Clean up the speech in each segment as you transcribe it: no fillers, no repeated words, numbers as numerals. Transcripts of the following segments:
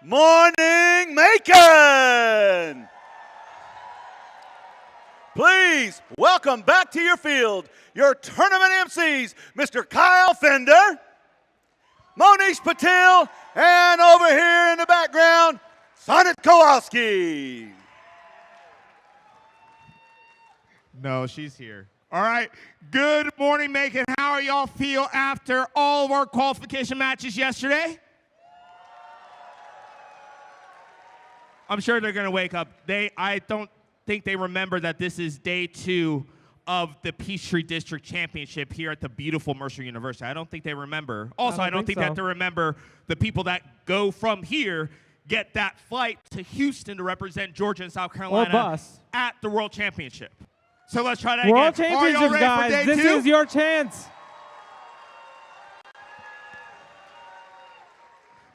morning, Macon! Please welcome back to your field your tournament MCs, Mr. Kyle Fender, Monish Patil, and over here in the background, Sonnet Kowalski. No, she's here. All right. Good morning, Macon. How are y'all feel after all of our qualification matches yesterday? I'm sure they're going to wake up. I don't think they remember that this is day 2 of the Peachtree District Championship here at the beautiful Mercer University. I don't think they remember. Also, I don't think that they remember the people that go from here get that flight to Houston to represent Georgia and South Carolina or bus at the World Championship. So let's try that again. World Championships, guys. This is your chance.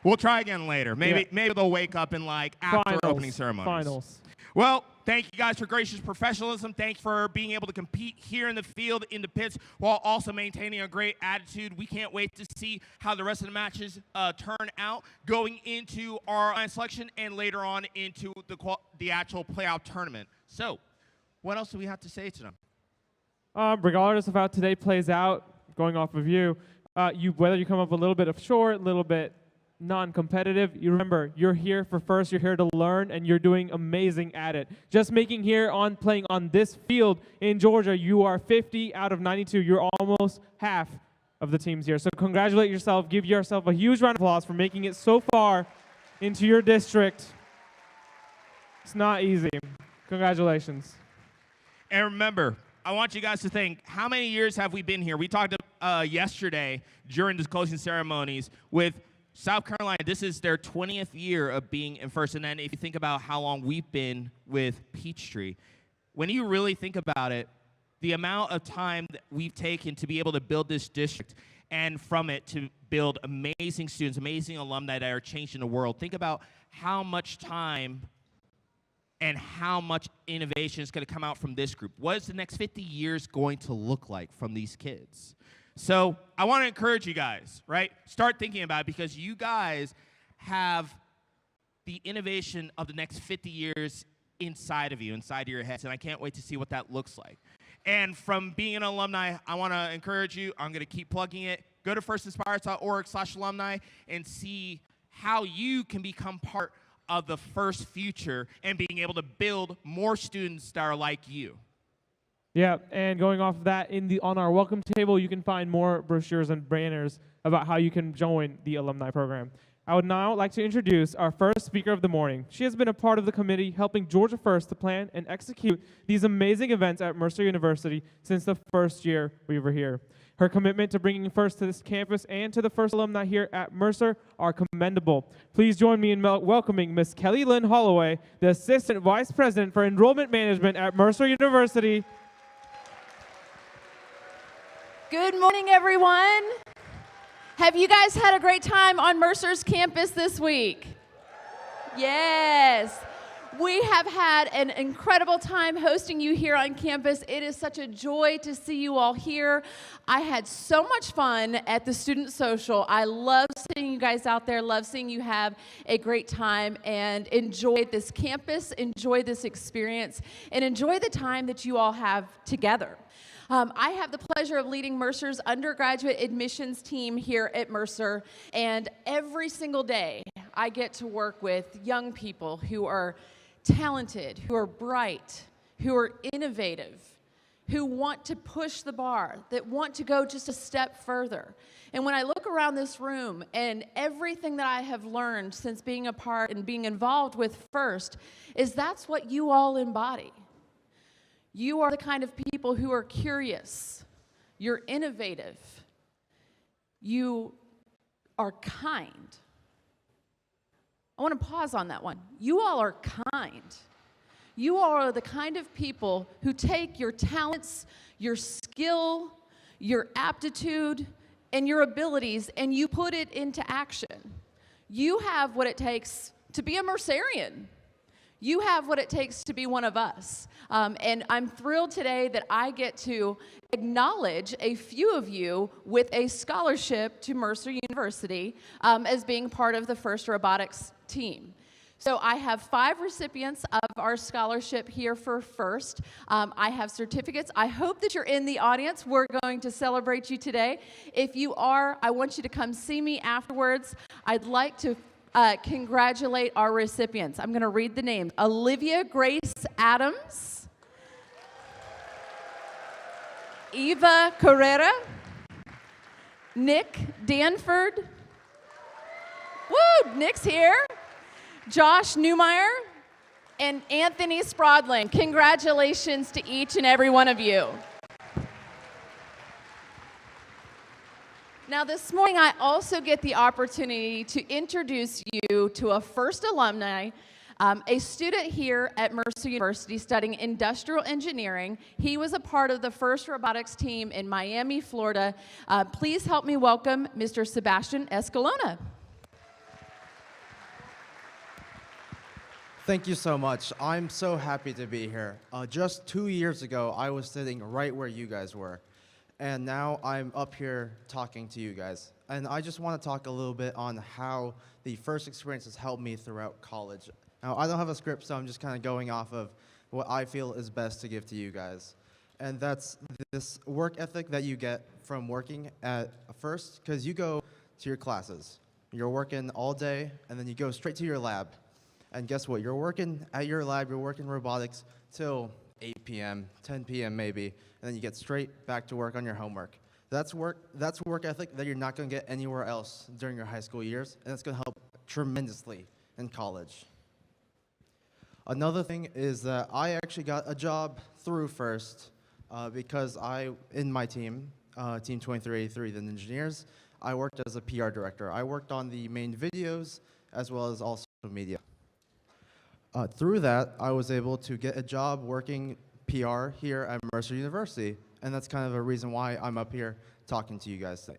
We'll try again later. Maybe they'll wake up in after opening ceremonies. Finals. Well, thank you guys for gracious professionalism. Thanks for being able to compete here in the field, in the pits, while also maintaining a great attitude. We can't wait to see how the rest of the matches turn out going into our selection and later on into the actual playoff tournament. So, what else do we have to say to them? Regardless of how today plays out, going off of you, whether you come up a little bit of short, a little bit non-competitive, you remember, you're here for first, you're here to learn, and you're doing amazing at it. Just playing on this field in Georgia, you are 50 out of 92. You're almost half of the teams here. So congratulate yourself. Give yourself a huge round of applause for making it so far into your district. It's not easy. Congratulations. And remember, I want you guys to think, how many years have we been here? We talked yesterday during the closing ceremonies with South Carolina. This is their 20th year of being in first. And then if you think about how long we've been with Peachtree, when you really think about it, the amount of time that we've taken to be able to build this district and from it to build amazing students, amazing alumni that are changing the world. Think about how much time and how much innovation is going to come out from this group. What is the next 50 years going to look like from these kids? So I want to encourage you guys, right? Start thinking about it because you guys have the innovation of the next 50 years inside of you, inside of your heads, and I can't wait to see what that looks like. And from being an alumni, I want to encourage you. I'm going to keep plugging it. Go to firstinspires.org/alumni and see how you can become part of the FIRST future and being able to build more students that are like you. Yeah, and going off of that, on our welcome table, you can find more brochures and banners about how you can join the alumni program. I would now like to introduce our first speaker of the morning. She has been a part of the committee helping Georgia First to plan and execute these amazing events at Mercer University since the first year we were here. Her commitment to bringing FIRST to this campus and to the FIRST alumni here at Mercer are commendable. Please join me in welcoming Ms. Kelly Holloway, the Assistant Vice President for Enrollment Management at Mercer University. Good morning, everyone. Have you guys had a great time on Mercer's campus this week? Yes. We have had an incredible time hosting you here on campus. It is such a joy to see you all here. I had so much fun at the Student Social. I love seeing you guys out there, love seeing you have a great time, and enjoy this campus, enjoy this experience, and enjoy the time that you all have together. I have the pleasure of leading Mercer's undergraduate admissions team here at Mercer, and every single day I get to work with young people who are talented, who are bright, who are innovative, who want to push the bar, that want to go just a step further. And when I look around this room and everything that I have learned since being a part and being involved with FIRST is that's what you all embody. You are the kind of people who are curious, you're innovative, you are kind. I want to pause on that one. You all are kind. You all are the kind of people who take your talents, your skill, your aptitude, and your abilities, and you put it into action. You have what it takes to be a Mercerian. You have what it takes to be one of us. And I'm thrilled today that I get to acknowledge a few of you with a scholarship to Mercer University as being part of the FIRST robotics team. So I have 5 recipients of our scholarship here for FIRST. I have certificates. I hope that you're in the audience. We're going to celebrate you today. If you are, I want you to come see me afterwards. I'd like to congratulate our recipients. I'm going to read the names. Olivia Grace Adams, Eva Carrera, Nick Danford. Woo, Nick's here. Josh Newmeyer, and Anthony Sprodling. Congratulations to each and every one of you. Now this morning I also get the opportunity to introduce you to a FIRST alumni, a student here at Mercer University studying industrial engineering. He was a part of the FIRST robotics team in Miami, Florida. Please help me welcome Mr. Sebastian Escalona. Thank you so much. I'm so happy to be here. Just 2 years ago, I was sitting right where you guys were. And now I'm up here talking to you guys. And I just want to talk a little bit on how the FIRST experience has helped me throughout college. Now, I don't have a script, so I'm just kind of going off of what I feel is best to give to you guys. And that's this work ethic that you get from working at FIRST, because you go to your classes. You're working all day, and then you go straight to your lab. And guess what? You're working at your lab, you're working robotics till 8 p.m., 10 p.m. maybe, and then you get straight back to work on your homework. That's work ethic that you're not going to get anywhere else during your high school years, and it's going to help tremendously in college. Another thing is that I actually got a job through FIRST because in my team, Team 2383, the engineers, I worked as a PR director. I worked on the main videos as well as all social media. Through that, I was able to get a job working PR here at Mercer University, and that's kind of a reason why I'm up here talking to you guys today.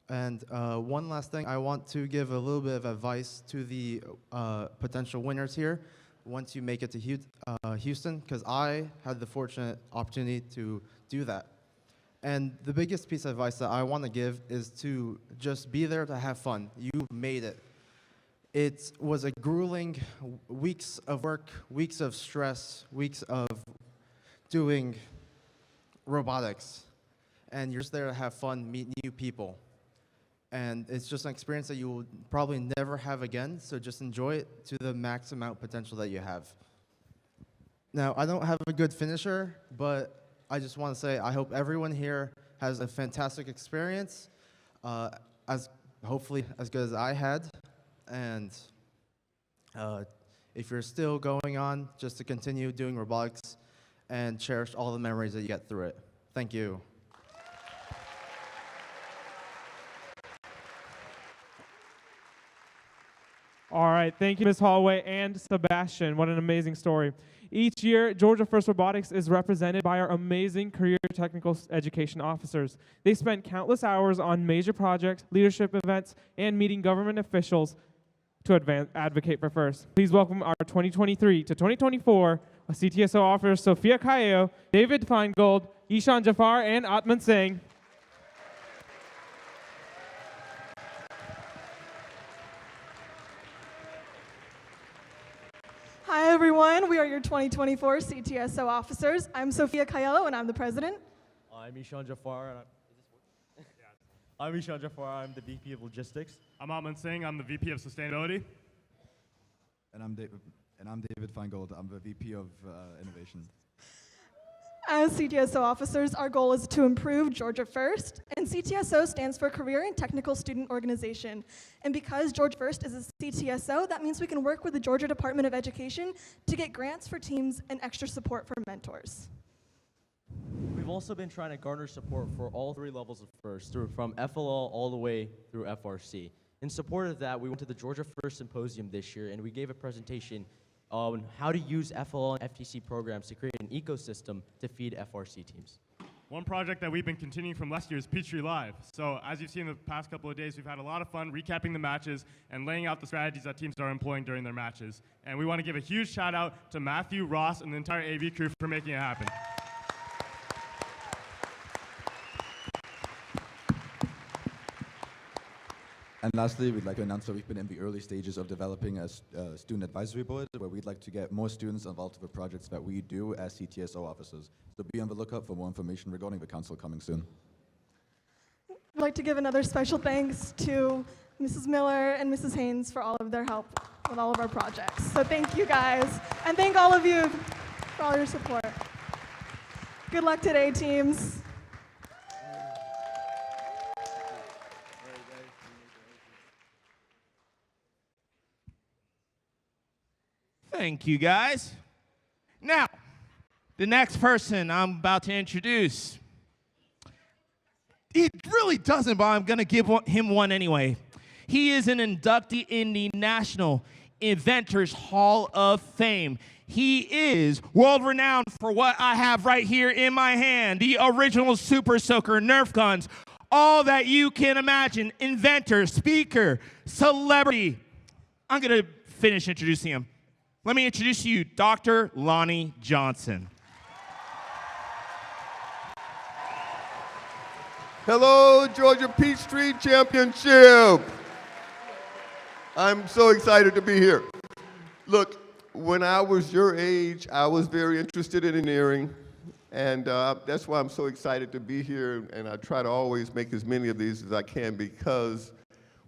And one last thing, I want to give a little bit of advice to the potential winners here once you make it to Houston, because I had the fortunate opportunity to do that. And the biggest piece of advice that I want to give is to just be there to have fun. You made it. It was a grueling weeks of work, weeks of stress, weeks of doing robotics. And you're just there to have fun, meet new people. And it's just an experience that you will probably never have again, so just enjoy it to the max amount potential that you have. Now, I don't have a good finisher, but I just want to say I hope everyone here has a fantastic experience, hopefully as good as I had. And if you're still going on, just to continue doing robotics and cherish all the memories that you get through it. Thank you. All right, thank you, Ms. Holloway and Sebastian. What an amazing story. Each year, Georgia FIRST Robotics is represented by our amazing career technical education officers. They spend countless hours on major projects, leadership events, and meeting government officials to advocate for FIRST. Please welcome our 2023 to 2024 CTSO officers Sophia Kayo, David Feingold, Ishan Jafar, and Atman Singh. Hi everyone, we are your 2024 CTSO officers. I'm Sophia Kayo and I'm the president. I'm Ishan Jafar. I'm Ishan Jafar. I'm the VP of Logistics. I'm Atman Singh. I'm the VP of Sustainability. And I'm David Feingold. I'm the VP of Innovation. As CTSO officers, our goal is to improve Georgia FIRST, and CTSO stands for Career and Technical Student Organization. And because Georgia FIRST is a CTSO, that means we can work with the Georgia Department of Education to get grants for teams and extra support for mentors. We've also been trying to garner support for all 3 levels of FIRST, from FLL all the way through FRC. In support of that, we went to the Georgia FIRST Symposium this year, and we gave a presentation on how to use FLL and FTC programs to create an ecosystem to feed FRC teams. One project that we've been continuing from last year is Peachtree Live. So as you've seen the past couple of days, we've had a lot of fun recapping the matches and laying out the strategies that teams are employing during their matches. And we want to give a huge shout out to Matthew, Ross, and the entire AV crew for making it happen. And lastly, we'd like to announce that we've been in the early stages of developing a student advisory board where we'd like to get more students involved with the projects that we do as CTSO officers. So be on the lookout for more information regarding the council coming soon. I'd like to give another special thanks to Mrs. Miller and Mrs. Haynes for all of their help with all of our projects. So thank you guys, and thank all of you for all your support. Good luck today, teams. Thank you, guys. Now, the next person I'm about to introduce, it really doesn't, but I'm going to give him one anyway. He is an inductee in the National Inventors Hall of Fame. He is world-renowned for what I have right here in my hand, the original Super Soaker Nerf guns, all that you can imagine, inventor, speaker, celebrity. I'm going to finish introducing him. Let me introduce you, Dr. Lonnie Johnson. Hello, Georgia Peachtree Championship. I'm so excited to be here. Look, when I was your age, I was very interested in engineering, and that's why I'm so excited to be here, and I try to always make as many of these as I can because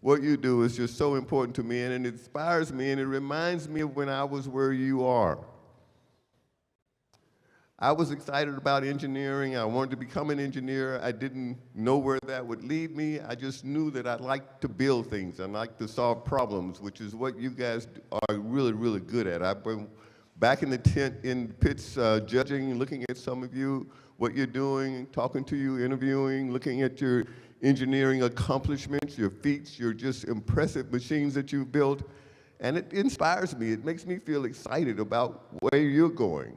what you do is just so important to me, and it inspires me, and it reminds me of when I was where you are. I was excited about engineering. I wanted to become an engineer. I didn't know where that would lead me. I just knew that I'd like to build things. I like to solve problems, which is what you guys are really, really good at. I've been back in the tent in pits judging, looking at some of you, what you're doing, talking to you, interviewing, looking at your engineering accomplishments, your feats, your just impressive machines that you've built, and it inspires me. It makes me feel excited about where you're going.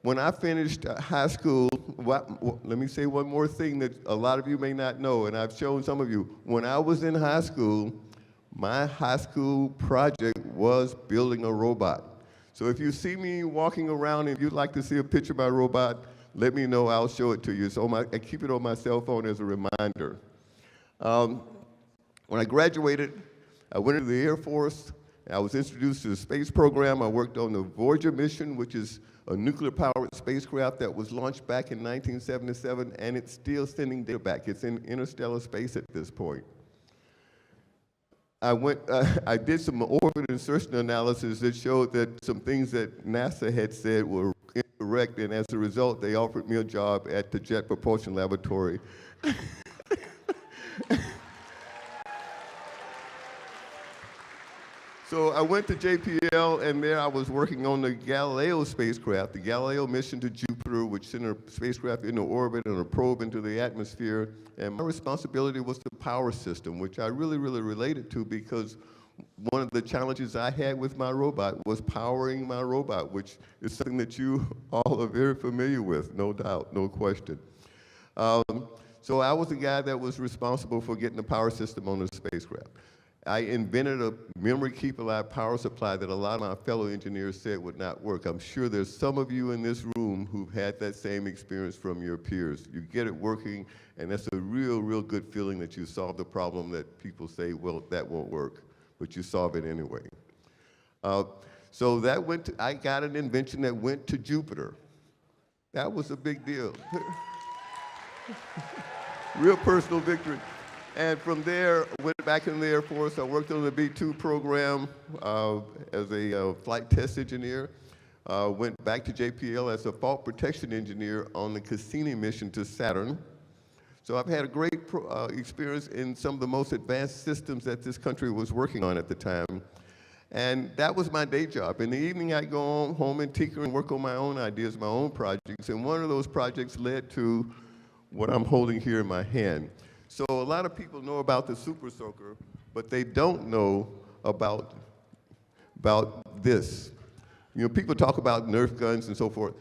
When I finished high school, let me say one more thing that a lot of you may not know, and I've shown some of you. When I was in high school, my high school project was building a robot. So if you see me walking around and you'd like to see a picture of my robot, let me know, I'll show it to you. So I keep it on my cell phone as a reminder. When I graduated, I went into the Air Force. I was introduced to the space program. I worked on the Voyager mission, which is a nuclear-powered spacecraft that was launched back in 1977, and it's still sending data back. It's in interstellar space at this point. I did some orbit insertion analysis that showed that some things that NASA had said were incorrect, and as a result, they offered me a job at the Jet Propulsion Laboratory. So I went to JPL, and there I was working on the Galileo spacecraft, the Galileo mission to Jupiter, which sent a spacecraft into orbit and a probe into the atmosphere. And my responsibility was the power system, which I really, really related to because one of the challenges I had with my robot was powering my robot, which is something that you all are very familiar with, no doubt, no question. So I was the guy that was responsible for getting the power system on the spacecraft. I invented a memory keep alive power supply that a lot of my fellow engineers said would not work. I'm sure there's some of you in this room who've had that same experience from your peers. You get it working, and that's a real, real good feeling that you solved a problem that people say, well, that won't work, but you solve it anyway. So that went to, I got an invention that went to Jupiter. That was a big deal. Real personal victory. And from there, went back in the Air Force. I worked on the B-2 program as a flight test engineer. Went back to JPL as a fault protection engineer on the Cassini mission to Saturn. So I've had a great experience in some of the most advanced systems that this country was working on at the time. And that was my day job. In the evening, I'd go home and tinker and work on my own ideas, my own projects. And one of those projects led to what I'm holding here in my hand. So a lot of people know about the Super Soaker, but they don't know about this. You know, people talk about Nerf guns and so forth.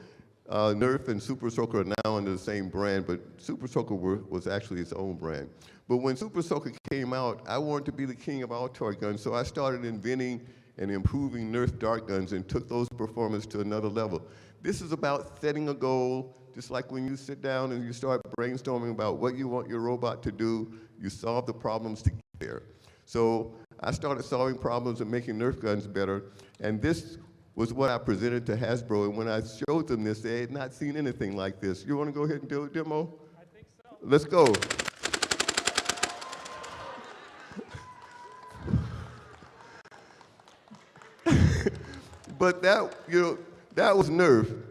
Nerf and Super Soaker are now under the same brand, but Super Soaker was actually its own brand. But when Super Soaker came out, I wanted to be the king of all toy guns, so I started inventing and improving Nerf dart guns and took those performance to another level. This is about setting a goal, just like when you sit down and you start brainstorming about what you want your robot to do, you solve the problems to get there. So I started solving problems and making Nerf guns better, and this was what I presented to Hasbro, and when I showed them this, they had not seen anything like this. You want to go ahead and do a demo? I think so. Let's go. But that, that was Nerf.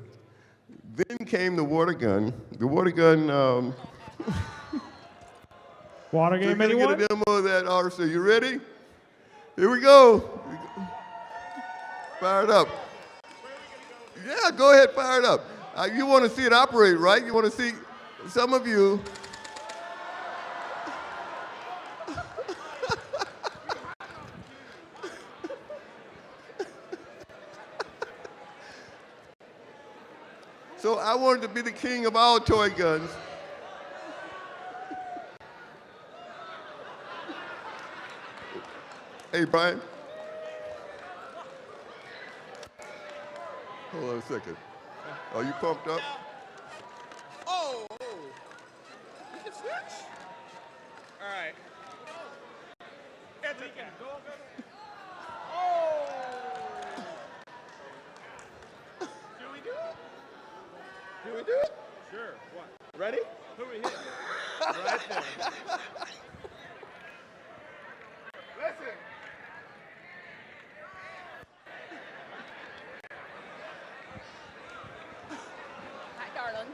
Then came the water gun. The water gun. Water game, so anyone? Get a demo of that, officer. You ready? Here we go. Fire it up. Yeah, go ahead, fire it up. You want to see it operate, right? You want to see some of you. So I wanted to be the king of all toy guns. Hey, Brian. Hold on a second. Are you pumped up? Oh, we can switch? All right. Oh! Do we do it? Do we do it? Sure. What? Ready? Who are we hitting? Right there. Listen. Hi, darling.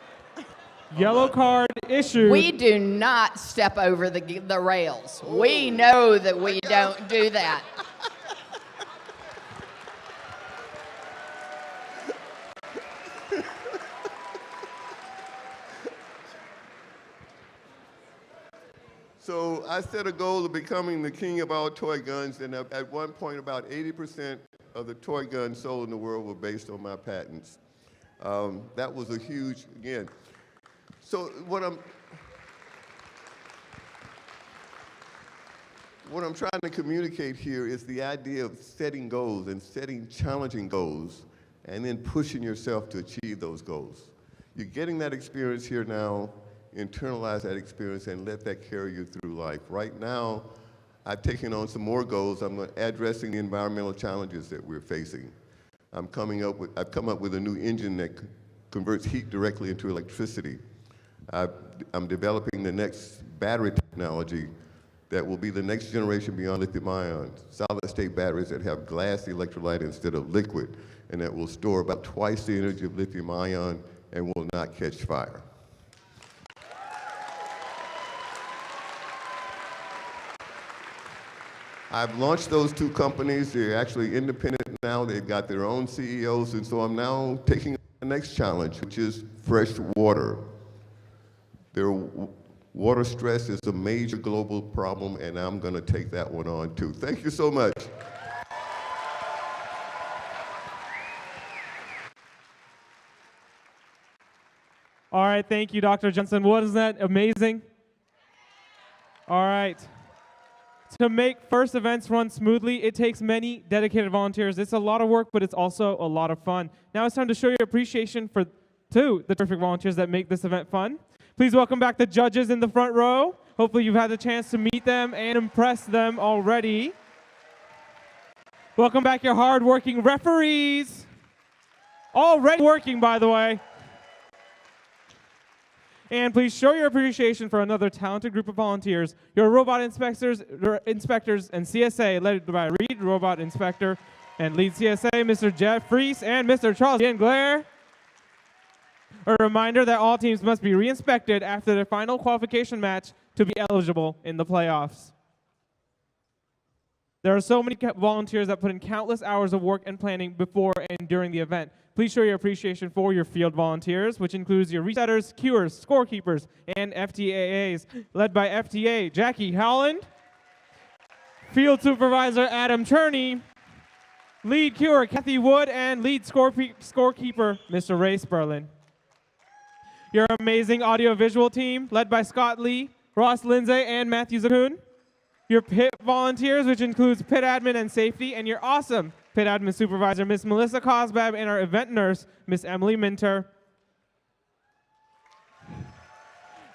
Yellow card issued. We do not step over the rails. We know that we don't do that. So I set a goal of becoming the king of all toy guns, and at one point about 80% of the toy guns sold in the world were based on my patents. That was a huge, again. So what I'm trying to communicate here is the idea of setting goals and setting challenging goals and then pushing yourself to achieve those goals. You're getting that experience here now. Internalize that experience and let that carry you through life. Right now, I've taken on some more goals. I'm addressing the environmental challenges that we're facing. I've come up with a new engine that converts heat directly into electricity. I'm developing the next battery technology that will be the next generation beyond lithium-ion, solid-state batteries that have glass electrolyte instead of liquid, and that will store about twice the energy of lithium-ion and will not catch fire. I've launched those two companies. They're actually independent now. They've got their own CEOs, and so I'm now taking the next challenge, which is fresh water. Their water stress is a major global problem, and I'm going to take that one on too. Thank you so much. All right, thank you, Dr. Johnson. Wasn't that amazing? All right. To make FIRST events run smoothly, it takes many dedicated volunteers. It's a lot of work, but it's also a lot of fun. Now it's time to show your appreciation to the terrific volunteers that make this event fun. Please welcome back the judges in the front row. Hopefully you've had the chance to meet them and impress them already. Welcome back your hard-working referees. Already working, by the way. And please show your appreciation for another talented group of volunteers, your robot inspectors and CSA, led by Reed, robot inspector, and lead CSA, Mr. Jeff Fries and Mr. Charles Glare. A reminder that all teams must be re-inspected after their final qualification match to be eligible in the playoffs. There are so many volunteers that put in countless hours of work and planning before and during the event. Please show your appreciation for your field volunteers, which includes your resetters, cuers, scorekeepers, and FTAAs, led by FTA Jackie Howland, field supervisor Adam Cherney, lead cuer Kathy Wood, and lead scorekeeper Mr. Ray Sperlin. Your amazing audiovisual team, led by Scott Lee, Ross Lindsay, and Matthew Zakun. Your pit volunteers, which includes pit admin and safety, and your awesome pit admin supervisor, Miss Melissa Cosbab, and our event nurse, Miss Emily Minter.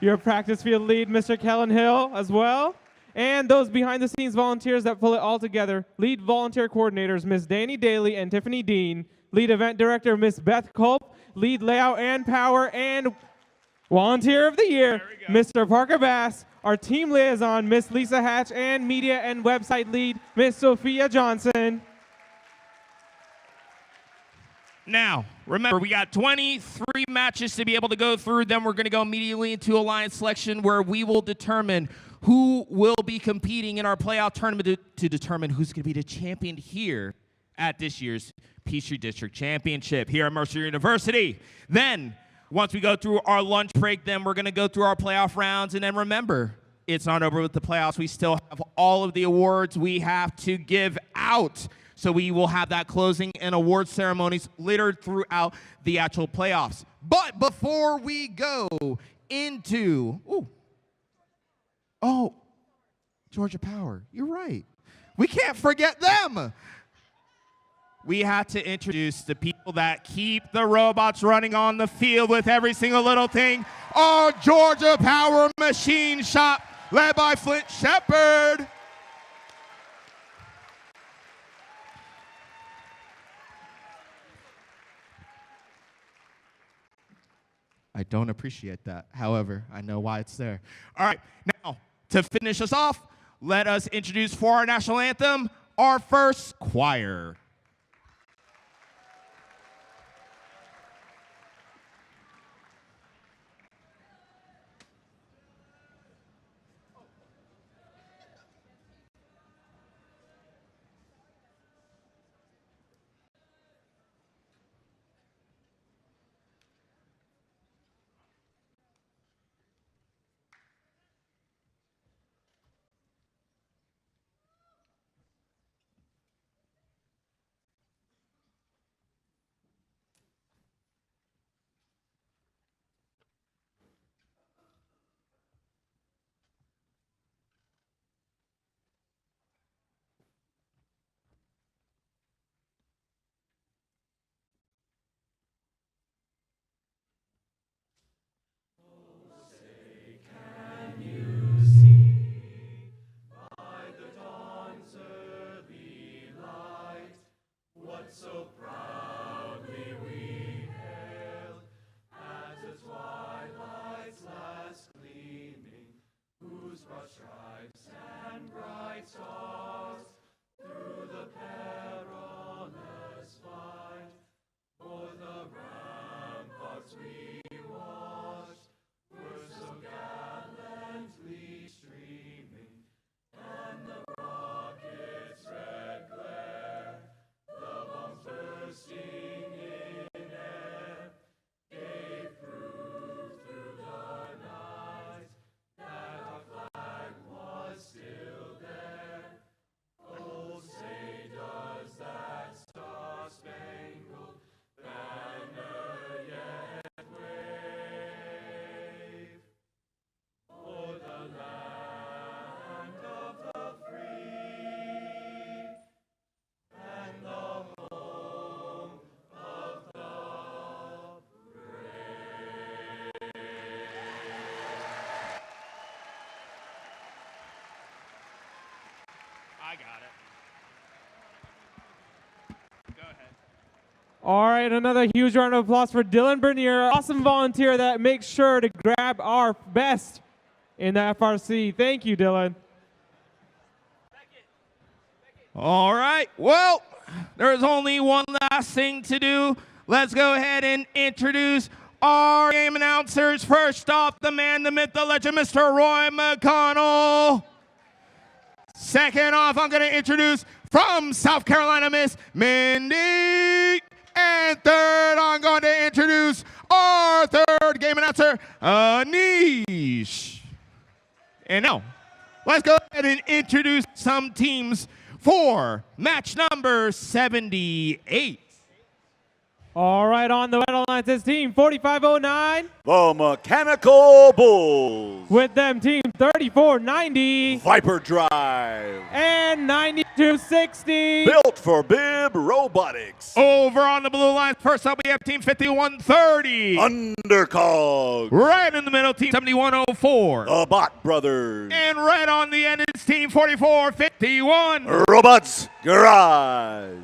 Your practice field lead, Mr. Kellen Hill, as well. And those behind-the-scenes volunteers that pull it all together, lead volunteer coordinators, Miss Danny Daly and Tiffany Dean, lead event director, Miss Beth Culp, lead layout and power, and volunteer of the year, Mr. Parker Bass, our team liaison, Miss Lisa Hatch, and media and website lead, Miss Sophia Johnson. Now, remember, we got 23 matches to be able to go through. Then we're going to go immediately into alliance selection, where we will determine who will be competing in our playoff tournament to determine who's going to be the champion here at this year's Peachtree District Championship here at Mercer University. Then, once we go through our lunch break, then we're going to go through our playoff rounds. And then remember, it's not over with the playoffs. We still have all of the awards we have to give out. So we will have that closing and award ceremonies littered throughout the actual playoffs. But before we go into, Georgia Power, you're right. We can't forget them. We have to introduce the people that keep the robots running on the field with every single little thing. Our Georgia Power Machine Shop, led by Flint Shepard. I don't appreciate that. However, I know why it's there. All right, now, to finish us off, let us introduce for our national anthem, our first choir. So proudly we hailed at the twilight's last gleaming, whose broad stripes and bright stars through the perilous fight o'er the ramparts we watched were so gallantly streaming, and the rocket's red glare, bursting in air, gave proof through the night that our flag was still there. Oh, say does that star-spangled banner yet wave o'er the land of the free and the I got it. Go ahead. All right, another huge round of applause for Dylan Bernier, awesome volunteer that makes sure to grab our best in the FRC. Thank you, Dylan. All right, well, there's only one last thing to do. Let's go ahead and introduce our game announcers. First off, the man, the myth, the legend, Mr. Roy McConnell. Second off, I'm going to introduce from South Carolina, Miss Mindy. And third, I'm going to introduce our third game announcer, Anish. And now, let's go ahead and introduce some teams for match number 78. All right, on the Red Alliance is team 4509. The Mechanical Bulls. With them, team 3490. Viper Drive. And 9260. Built for Bib Robotics. Over on the blue line, first up we have team 5130. Undercog. Right in the middle, team 7104. The Bot Brothers. And right on the end is team 4451. Robots Garage.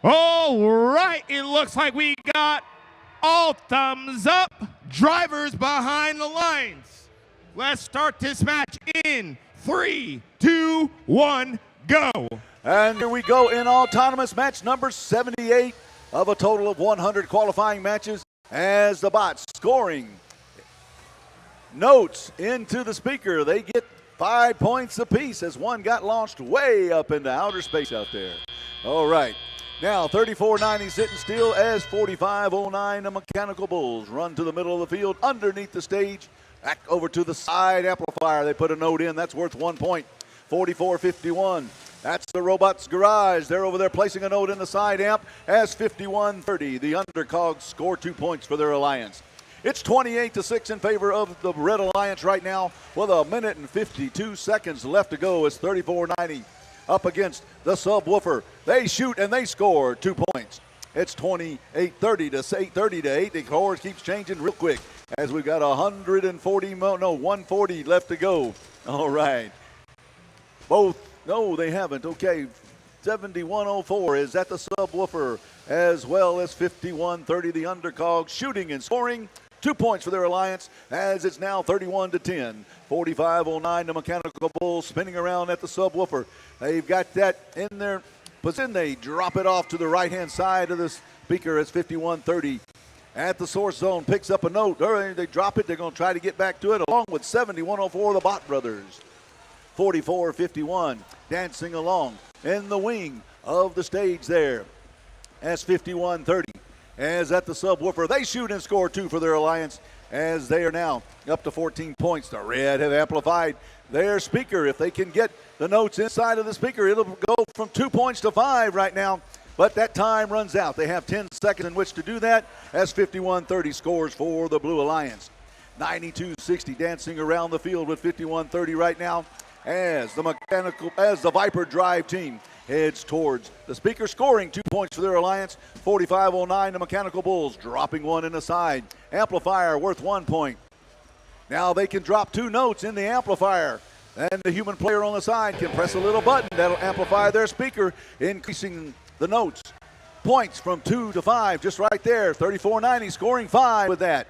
All right, it looks like we got all thumbs up. Drivers behind the lines. Let's start this match in 3, 2, 1, go. And here we go in autonomous match number 78 of a total of 100 qualifying matches as the bots scoring notes into the speaker. They get 5 points apiece as one got launched way up into outer space out there. All right. Now 3490 sitting still as 4509 the Mechanical Bulls run to the middle of the field underneath the stage. Back over to the side amplifier. They put a note in. That's worth 1 point. 4451. That's the Robots Garage. They're over there placing a note in the side amp as 5130. The Undercogs score 2 points for their alliance. It's 28-6 in favor of the Red Alliance right now with 1 minute and 52 seconds left to go as 3490 up against the subwoofer. They shoot and they score 2 points. It's 28-30 to 8. The score keeps changing real quick as we've got 140 left to go. All right. No, they haven't. Okay. 7104 is at the subwoofer as well as 5130 the Undercog shooting and scoring 2 points for their alliance as it's now 31-10. 4509 the Mechanical Bulls spinning around at the subwoofer. They've got that in their position. They drop it off to the right-hand side of the speaker as 5130 at the source zone picks up a note. They drop it. They're going to try to get back to it along with 7104 the Bot Brothers. 4451 dancing along in the wing of the stage there as 5130. As at the subwoofer, they shoot and score 2 for their alliance as they are now up to 14 points. The Red have amplified their speaker. If they can get the notes inside of the speaker, it'll go from 2 points to 5 right now. But that time runs out. They have 10 seconds in which to do that as 5130 scores for the Blue Alliance. 9260 dancing around the field with 5130 right now as the Viper Drive team heads towards the speaker, scoring 2 points for their alliance. 4509 the Mechanical Bulls dropping one in the side amplifier worth 1 point. Now they can drop 2 notes in the amplifier, and the human player on the side can press a little button that'll amplify their speaker, increasing the notes points from 2 to 5 just right there. 3490 scoring 5 with that.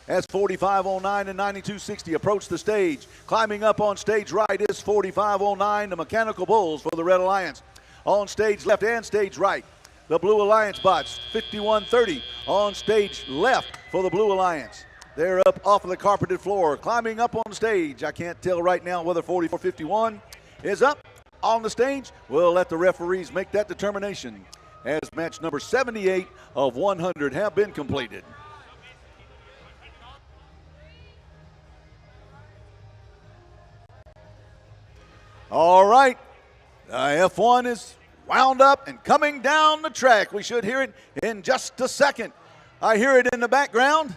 As 4509 and 9260 approach the stage. Climbing up on stage right is 4509, the Mechanical Bulls for the Red Alliance. On stage left and stage right, the Blue Alliance bots, 5130 on stage left for the Blue Alliance. They're up off of the carpeted floor, climbing up on stage. I can't tell right now whether 44-51 is up on the stage. We'll let the referees make that determination as match number 78 of 100 have been completed. All right, F1 is wound up and coming down the track. We should hear it in just a second. I hear it in the background.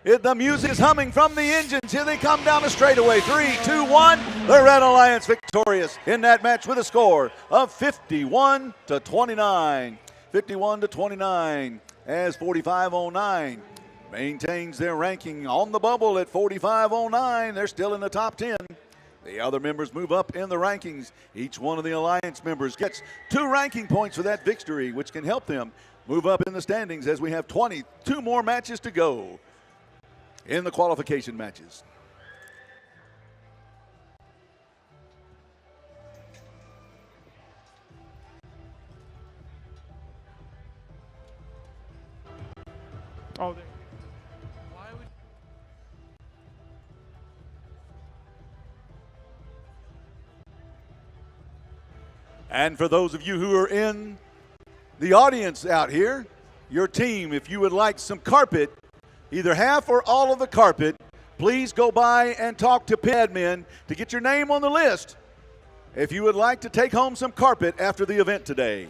The music is humming from the engines. Here they come down the straightaway. 3, 2, 1. The Red Alliance victorious in that match with a score of 51-29. 51-29 as 4509 maintains their ranking on the bubble at 4509. They're still in the top 10. The other members move up in the rankings. Each one of the Alliance members gets 2 ranking points for that victory, which can help them move up in the standings as we have 22 more matches to go in the qualification matches. Oh, there. And for those of you who are in the audience out here, your team, if you would like some carpet, either half or all of the carpet, please go by and talk to pit admin to get your name on the list if you would like to take home some carpet after the event today.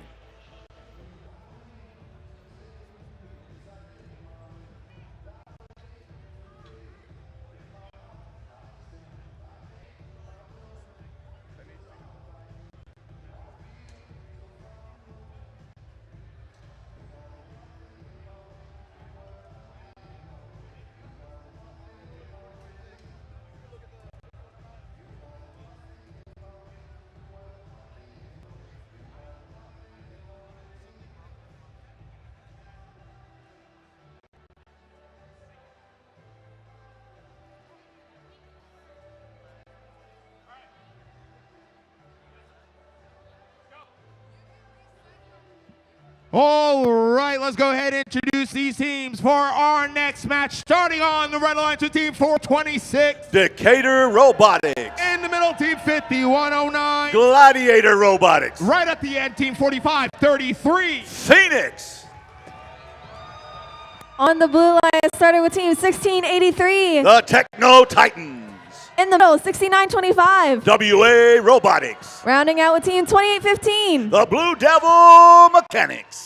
All right, let's go ahead and introduce these teams for our next match. Starting on the Red Alliance with Team 426. Decatur Robotics. In the middle, Team 5109. Gladiator Robotics. Right at the end, Team 4533. Phoenix. On the blue line, starting with Team 1683. The Techno Titans. In the middle, 6925. WA Robotics. Rounding out with Team 2815. The Blue Devil Mechanics.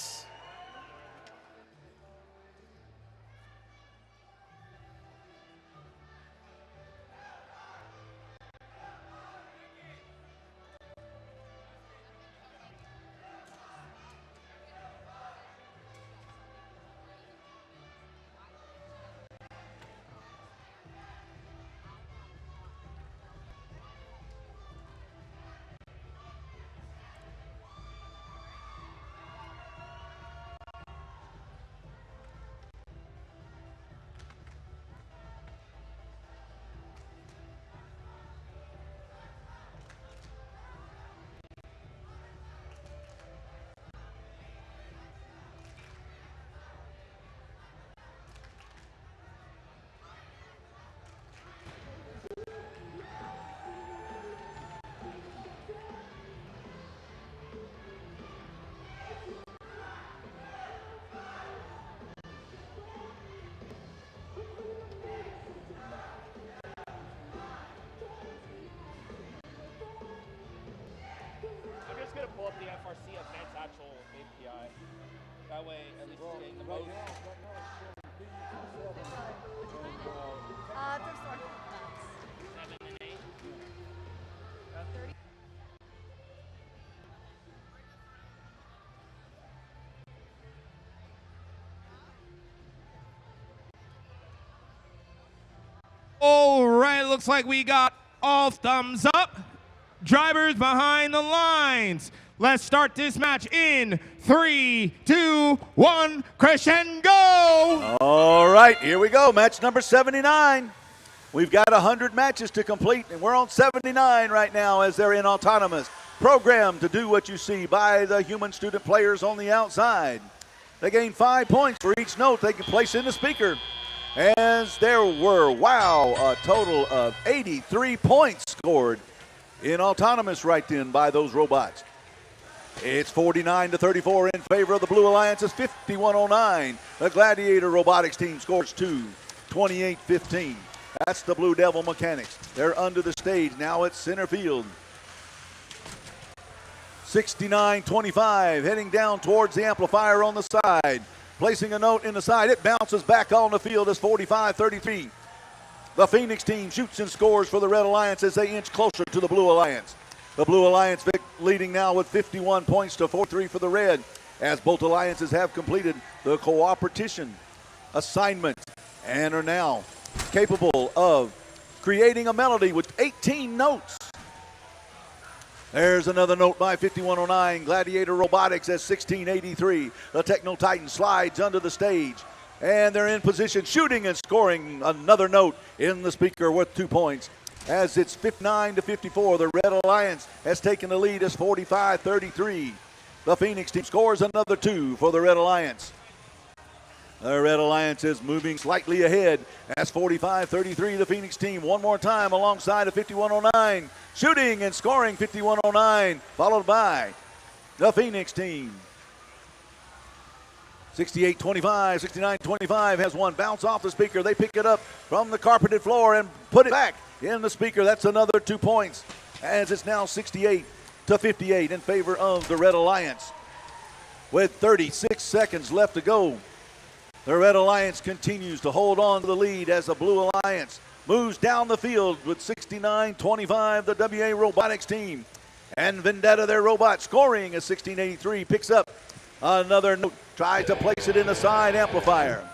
Pull up the FRC event's actual API. That way, at least it's getting the most. All right, looks like we got all thumbs up. Drivers behind the lines. Let's start this match in 3, 2, 1, crescendo! All right, here we go, match number 79. We've got 100 matches to complete, and we're on 79 right now as they're in autonomous, programmed to do what you see by the human student players on the outside. They gain 5 points for each note they can place in the speaker. as there were, a total of 83 points scored in autonomous right then by those robots. It's 49-34 in favor of the Blue Alliance. It's 51-09. The Gladiator Robotics team scores 2, 28-15. That's the Blue Devil Mechanics. They're under the stage. Now it's center field. 69-25, heading down towards the amplifier on the side. Placing a note in the side. It bounces back on the field as 45-33. The Phoenix team shoots and scores for the Red Alliance as they inch closer to the Blue Alliance. The Blue Alliance leading now with 51 points to 43 for the Red, as both alliances have completed the cooperation assignment and are now capable of creating a melody with 18 notes. There's another note by 5109, Gladiator Robotics at 1683. The Techno Titan slides under the stage, and they're in position, shooting and scoring another note in the speaker worth 2 points. As it's 59-54, the Red Alliance has taken the lead as 45-33. The Phoenix team scores another 2 for the Red Alliance. The Red Alliance is moving slightly ahead as 45-33. The Phoenix team one more time alongside of 5109. Shooting and scoring 5109, followed by the Phoenix team. 68-25, 69-25 has one bounce off the speaker. They pick it up from the carpeted floor and put it back in the speaker. That's another 2 points as it's now 68-58 in favor of the Red Alliance. With 36 seconds left to go, the Red Alliance continues to hold on to the lead as the Blue Alliance moves down the field with 69-25, the WA Robotics team. And Vendetta, their robot, scoring a 1683, picks up another note, tries to place it in the side amplifier.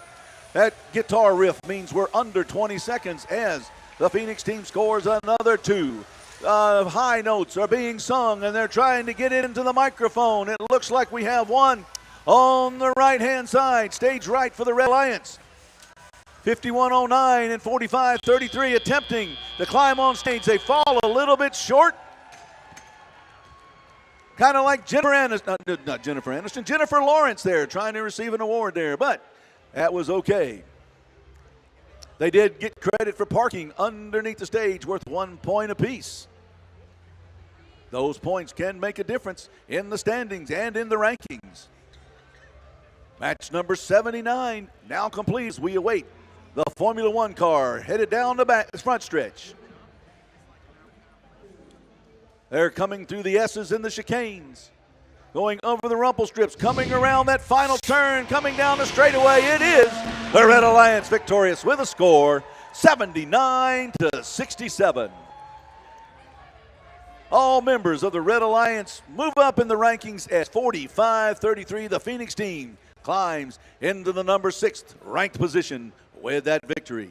That guitar riff means we're under 20 seconds as the Phoenix team scores another 2. High notes are being sung, and they're trying to get it into the microphone. It looks like we have one on the right-hand side, stage right for the Red Alliance. 5109 and 45-33 attempting to climb on stage. They fall a little bit short. Kind of like Jennifer Lawrence there, trying to receive an award there, but that was okay. They did get credit for parking underneath the stage, worth 1 point apiece. Those points can make a difference in the standings and in the rankings. Match number 79 now complete as we await the Formula One car headed down the front stretch. They're coming through the S's and the chicanes, going over the rumple strips, coming around that final turn, coming down the straightaway. It is the Red Alliance victorious with a score 79-67. All members of the Red Alliance move up in the rankings at 45-33. The Phoenix team climbs into the number 6th ranked position with that victory.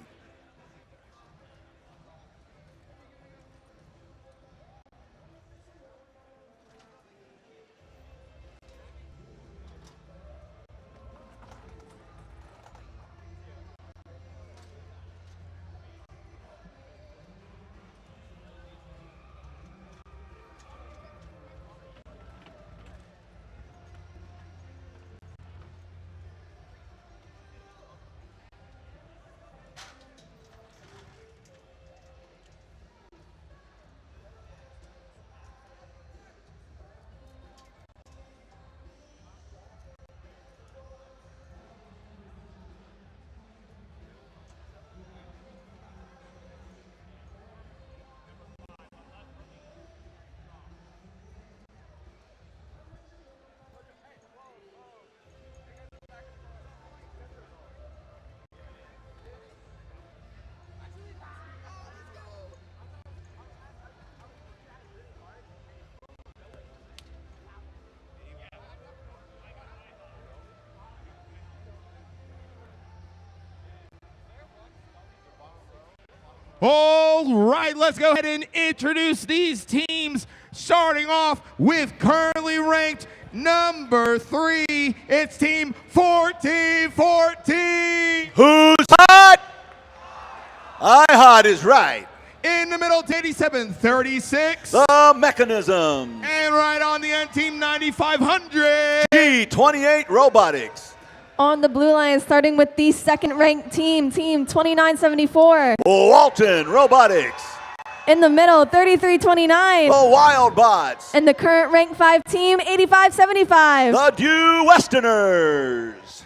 All right, let's go ahead and introduce these teams, starting off with currently ranked number 3. It's team 1414. Who's hot? iHot is right. In the middle, 8736. The Mechanism. And right on the end, team 9500. G28 Robotics. On the blue line, starting with the second-ranked team, Team 2974. Walton Robotics. In the middle, 3329. The Wild Bots. And the current rank 5 team, 8575. The Due Westerners.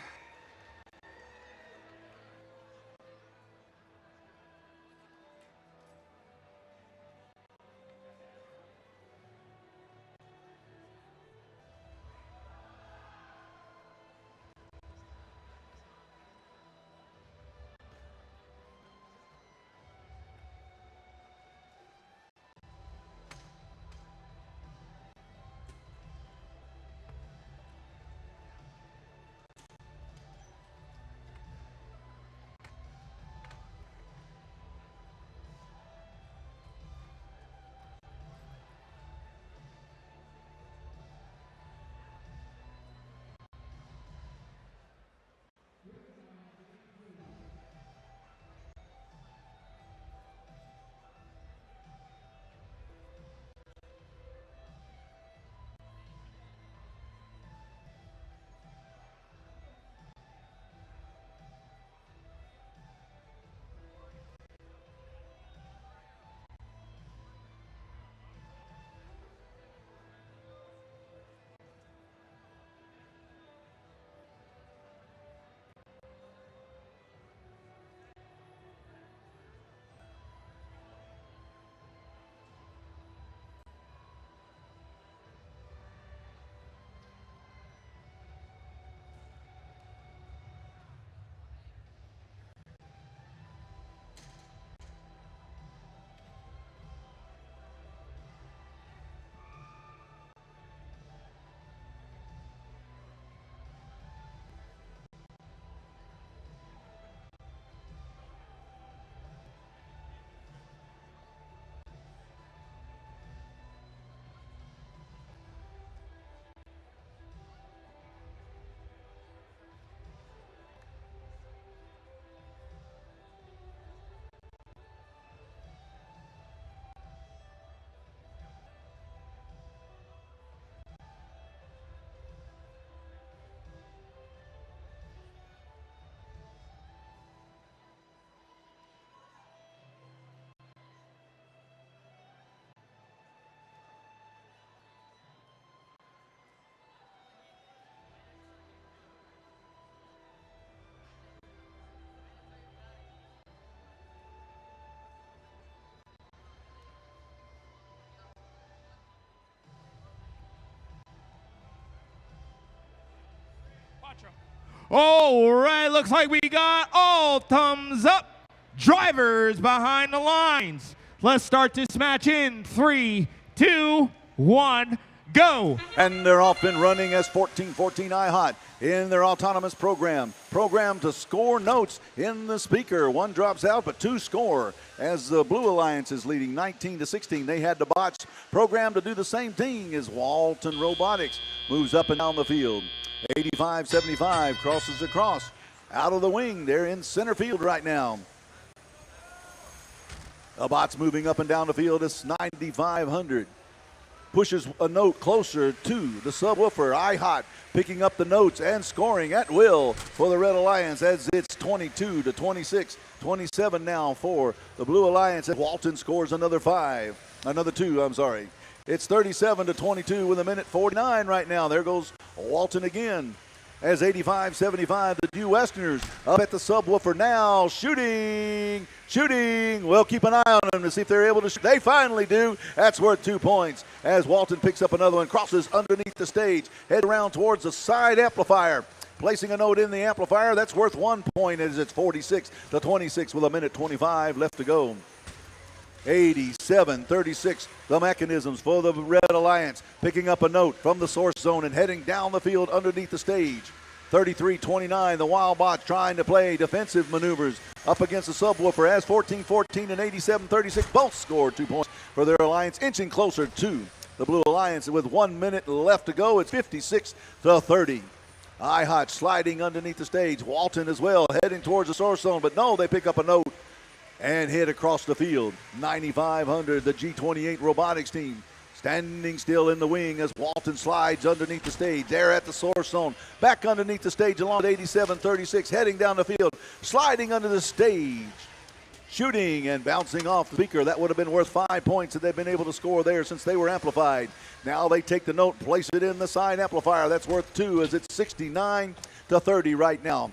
All right, looks like we got all thumbs up. Drivers behind the lines. Let's start this match in 3, 2, 1, go. And they're off and running as 1414 iHot in their autonomous program. Program to score notes in the speaker. One drops out, but two score as the Blue Alliance is leading 19-16. They had the bots program to do the same thing as Walton Robotics moves up and down the field. 85-75 crosses across out of the wing. They're in center field right now. The bots moving up and down the field. It's 9,500. Pushes a note closer to the subwoofer. iHot picking up the notes and scoring at will for the Red Alliance as it's 22-26. 27 now for the Blue Alliance. Walton scores another two. It's 37-22 with 1:49 right now. There goes Walton again as 85-75, the Due Westerners up at the subwoofer now, shooting. We'll keep an eye on them to see if they're able to shoot. They finally do. That's worth 2 points as Walton picks up another one, crosses underneath the stage, head around towards the side amplifier. Placing a note in the amplifier, that's worth 1 point as it's 46-26 with 1:25 left to go. 87-36, the mechanisms for the Red Alliance, picking up a note from the source zone and heading down the field underneath the stage. 33-29, the Wildbots trying to play defensive maneuvers up against the subwoofer as 14-14 and 87-36 both scored 2 points for their alliance, inching closer to the Blue Alliance. With 1 minute left to go, it's 56-30. iHot sliding underneath the stage. Walton as well, heading towards the source zone, but no, they pick up a note and hit across the field. 9,500, the G28 robotics team Standing still in the wing as Walton slides underneath the stage. There at the source zone. Back underneath the stage along 87-36. Heading down the field. Sliding under the stage. Shooting and bouncing off the speaker. That would have been worth 5 points if they've been able to score there since they were amplified. Now they take the note, place it in the side amplifier. That's worth 2 as it's 69-30 right now.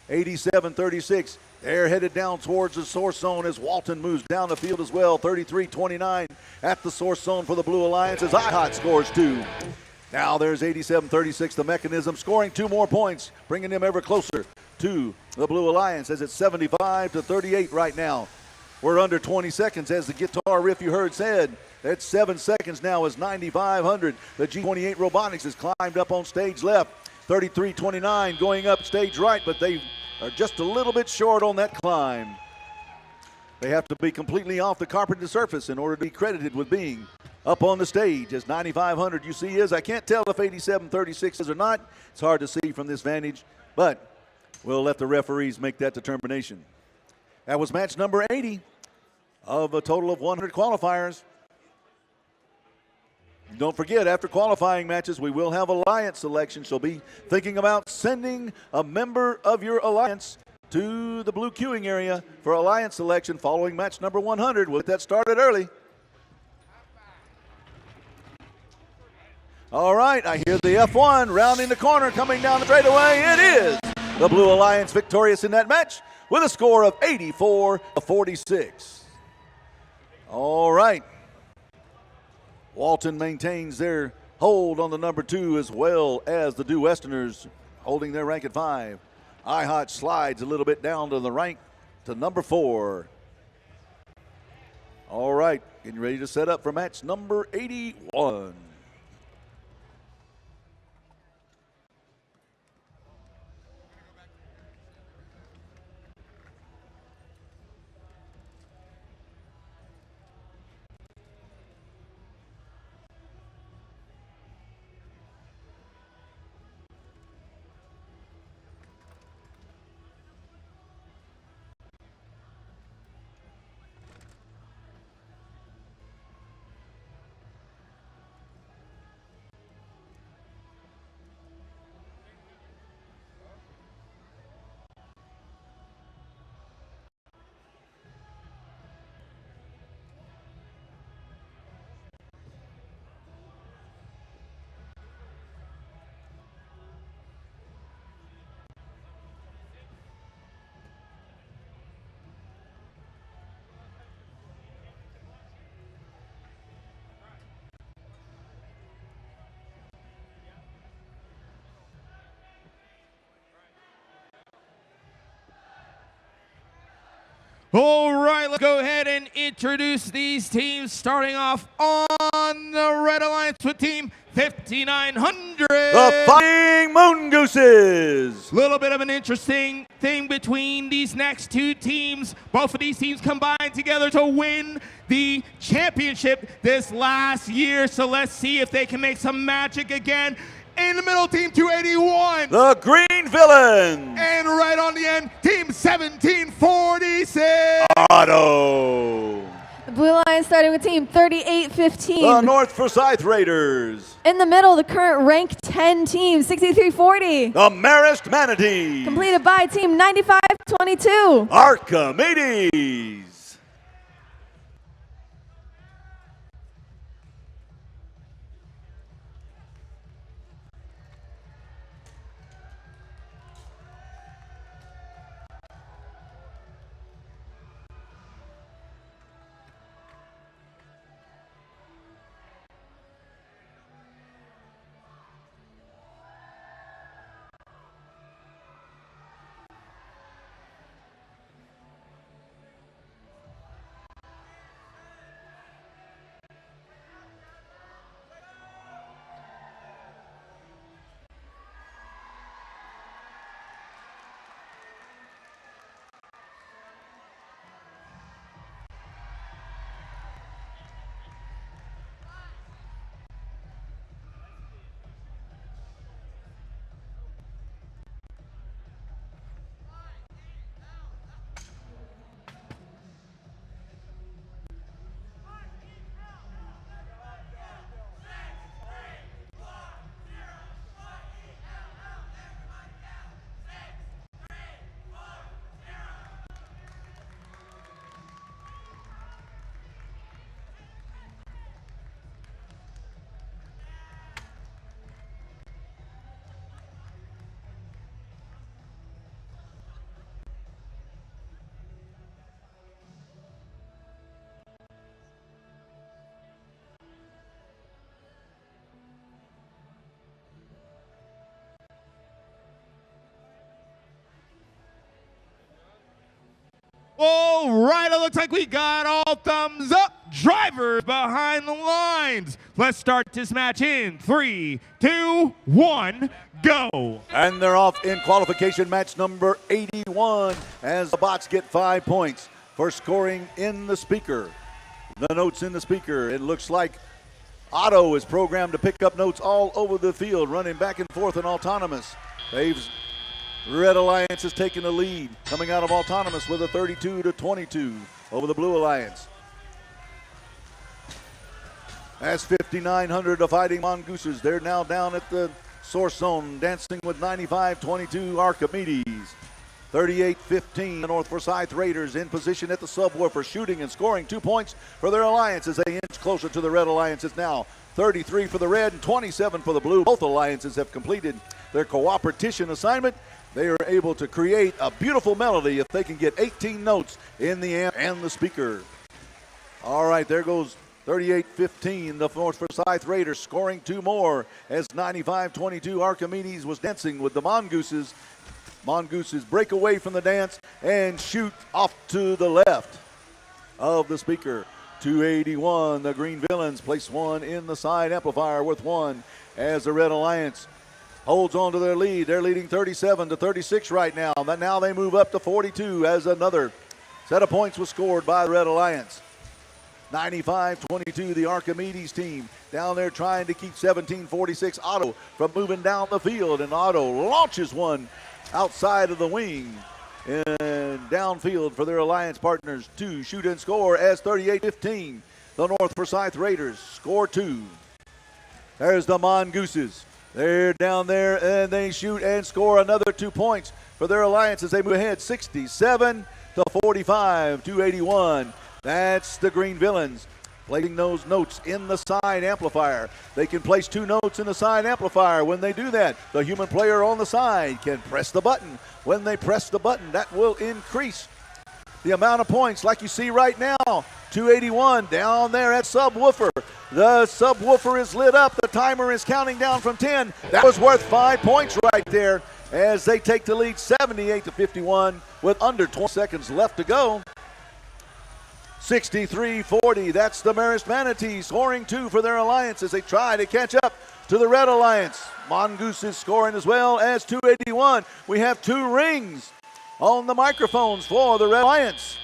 87-36. They're headed down towards the source zone as Walton moves down the field as well. 33-29 at the source zone for the Blue Alliance as IHOT scores 2. Now there's 87-36, the mechanism scoring 2 more points, bringing them ever closer to the Blue Alliance as it's 75-38 right now. We're under 20 seconds as the guitar riff you heard said. That's 7 seconds now as 9,500. The G28 Robotics has climbed up on stage left. 33-29 going up stage right, but they are just a little bit short on that climb. They have to be completely off the carpeted surface in order to be credited with being up on the stage as 9,500 you see is. I can't tell if 87-36 is or not. It's hard to see from this vantage, but we'll let the referees make that determination. That was match number 80 of a total of 100 qualifiers. Don't forget, after qualifying matches, we will have alliance selection. So be thinking about sending a member of your alliance to the blue queuing area for alliance selection following match number 100. We'll get that started early. All right, I hear the F1 rounding the corner, coming down the straightaway. It is the Blue Alliance victorious in that match with a score of 84-46. All right. Walton maintains their hold on the number 2 as well as the Due Westerners holding their rank at 5. IHOT slides a little bit down to the rank to number 4. All right, getting ready to set up for match number 81. All right, let's go ahead and introduce these teams, starting off on the Red Alliance with Team 5900. The Fighting Moon Gooses. Little bit of an interesting thing between these next 2 teams. Both of these teams combined together to win the championship this last year. So let's see if they can make some magic again. In the middle, Team 281. The Green Villains. And right on the end, Team 1746. Otto. The Blue Alliance starting with Team 3815. The North Forsyth Raiders. In the middle, the current rank 10 team, 6340. The Marist Manatees. Completed by Team 9522. Archimedes. All right, it looks like we got all thumbs up. Drivers behind the lines. Let's start this match in 3, 2, 1, go. And they're off in qualification match number 81 as the bots get 5 points for scoring in the speaker. The notes in the speaker, it looks like Otto is programmed to pick up notes all over the field, running back and forth in autonomous. Red Alliance has taken the lead, coming out of autonomous with a 32-22 over the Blue Alliance. As 5,900 of Fighting Mongooses, they're now down at the source zone, dancing with 95-22 Archimedes. 38-15, the North Forsyth Raiders in position at the subwoofer, shooting and scoring 2 points for their alliance as they inch closer to the Red Alliance. It's now 33 for the Red and 27 for the Blue. Both alliances have completed their cooperation assignment. They are able to create a beautiful melody if they can get 18 notes in the amp and the speaker. All right, there goes 38-15, the North Forsyth Raiders scoring 2 more as 95-22 Archimedes was dancing with the Mongooses. Mongooses break away from the dance and shoot off to the left of the speaker. 281, the Green Villains place 1 in the side amplifier with 1 as the Red Alliance holds on to their lead. They're leading 37-36 right now. But now they move up to 42 as another set of points was scored by the Red Alliance. 95-22, the Archimedes team down there trying to keep 1746 Otto from moving down the field. And Otto launches one outside of the wing and downfield for their alliance partners to shoot and score as 38-15. The North Forsyth Raiders score 2. There's the Mongooses. They're down there and they shoot and score another 2 points for their alliance as they move ahead 67-45, 281. That's the Green Villains placing those notes in the side amplifier. They can place 2 notes in the side amplifier. When they do that, the human player on the side can press the button. When they press the button, that will increase the amount of points like you see right now. 281 down there at subwoofer. The subwoofer is lit up. The timer is counting down from 10. That was worth 5 points right there as they take the lead 78-51 with under 20 seconds left to go. 63-40, that's the Marist Manatees scoring 2 for their alliance as they try to catch up to the Red Alliance. Mongoose is scoring as well as 281. We have 2 rings on the microphones for the Red Alliance.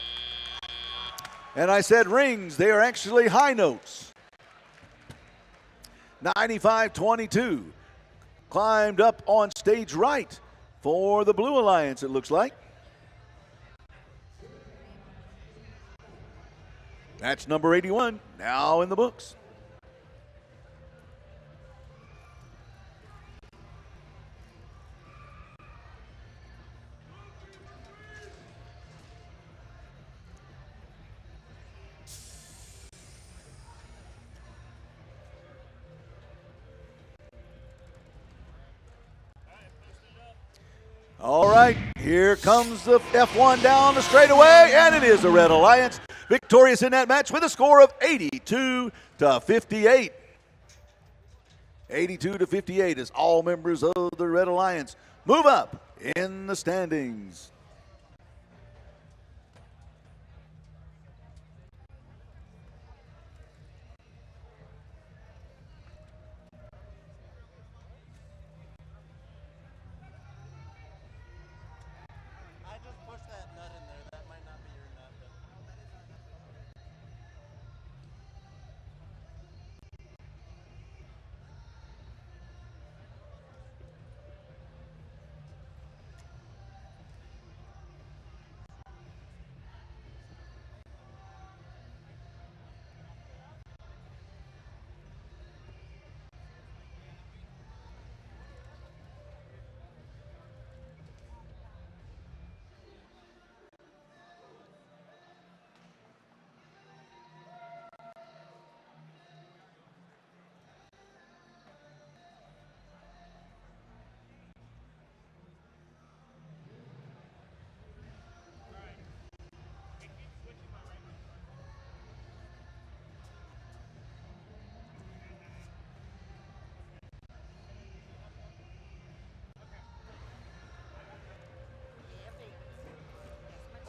And I said rings, they are actually high notes. 95-22, climbed up on stage right for the Blue Alliance, it looks like. That's number 81, now in the books. All right, here comes the F1 down the straightaway, and it is the Red Alliance victorious in that match with a score of 82-58. 82-58 as all members of the Red Alliance move up in the standings.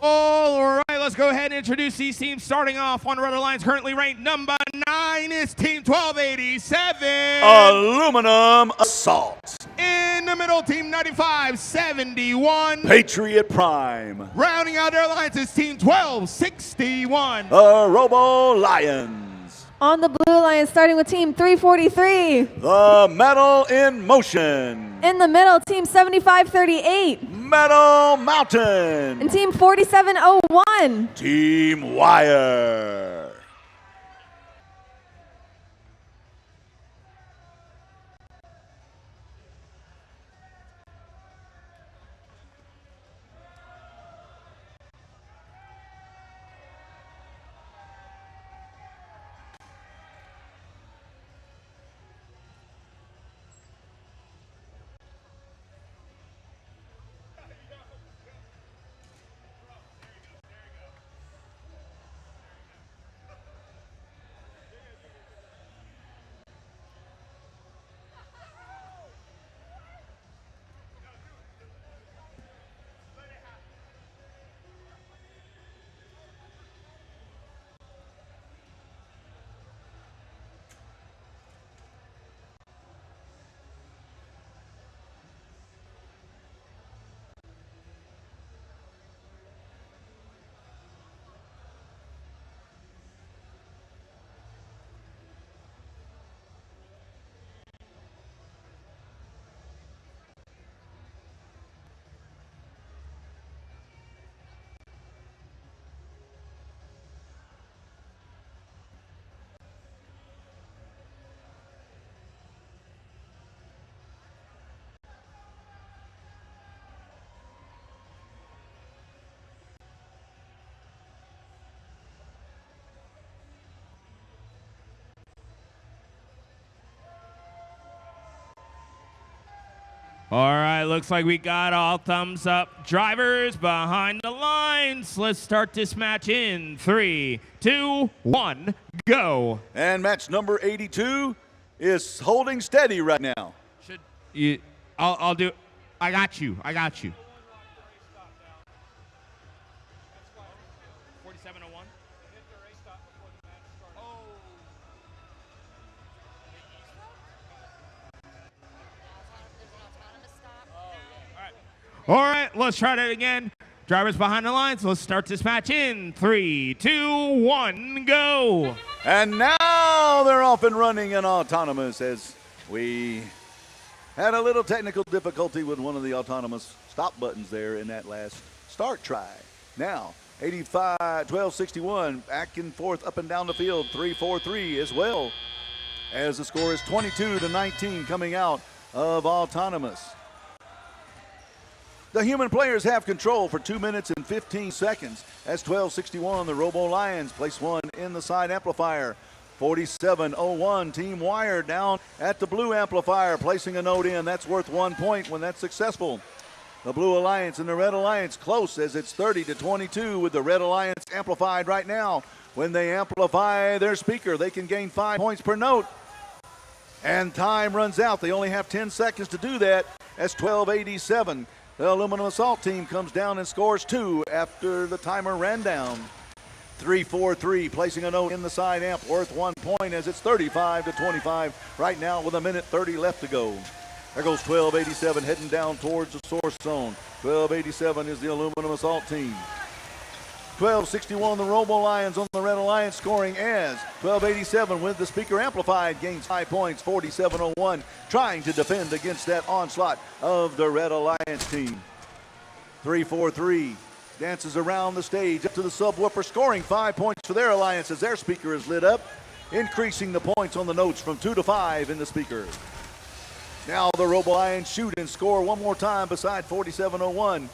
All right, let's go ahead and introduce these teams. Starting off on the Red Alliance, currently ranked number 9 is Team 1287. Aluminum Assault. In the middle, Team 9571. Patriot Prime. Rounding out their alliance is Team 1261. The Robo Lions. On the Blue Alliance, starting with Team 343. The Metal in Motion. In the middle, Team 7538. Metal Mountain. And Team 4701. Team Wire. All right, looks like we got all thumbs up. Drivers behind the lines. Let's start this match in 3, 2, 1, go. And match number 82 is holding steady right now. Should you? I'll do. I got you. 4701. All right, let's try that again. Drivers behind the lines. Let's start this match in 3, 2, 1, go. And now they're off and running and autonomous as we had a little technical difficulty with one of the autonomous stop buttons there in that last start try. Now, 1261 back and forth up and down the field, 3-4-3 as well, as the score is 22-19 coming out of autonomous. The human players have control for 2 minutes and 15 seconds as 1261, the Robo Lions, place one in the side amplifier. 4701, Team Wire down at the blue amplifier, placing a note in. That's worth 1 point when that's successful. The Blue Alliance and the Red Alliance close as it's 30-22 with the Red Alliance amplified right now. When they amplify their speaker, they can gain 5 points per note. And time runs out. They only have 10 seconds to do that as 1287. The Aluminum Assault team comes down and scores 2 after the timer ran down. 3-4-3, placing a note in the side amp, worth 1 point as it's 35-25 right now with 1:30 left to go. There goes 1287 heading down towards the source zone. 1287 is the Aluminum Assault team. 1261, the Robo Lions on the Red Alliance scoring as 1287 with the speaker amplified gains 5 points. 4701 trying to defend against that onslaught of the Red Alliance team. 343 dances around the stage up to the subwoofer, scoring 5 points for their alliance as their speaker is lit up, increasing the points on the notes from 2 to 5 in the speaker. Now the Robo Lions shoot and score one more time beside 4701,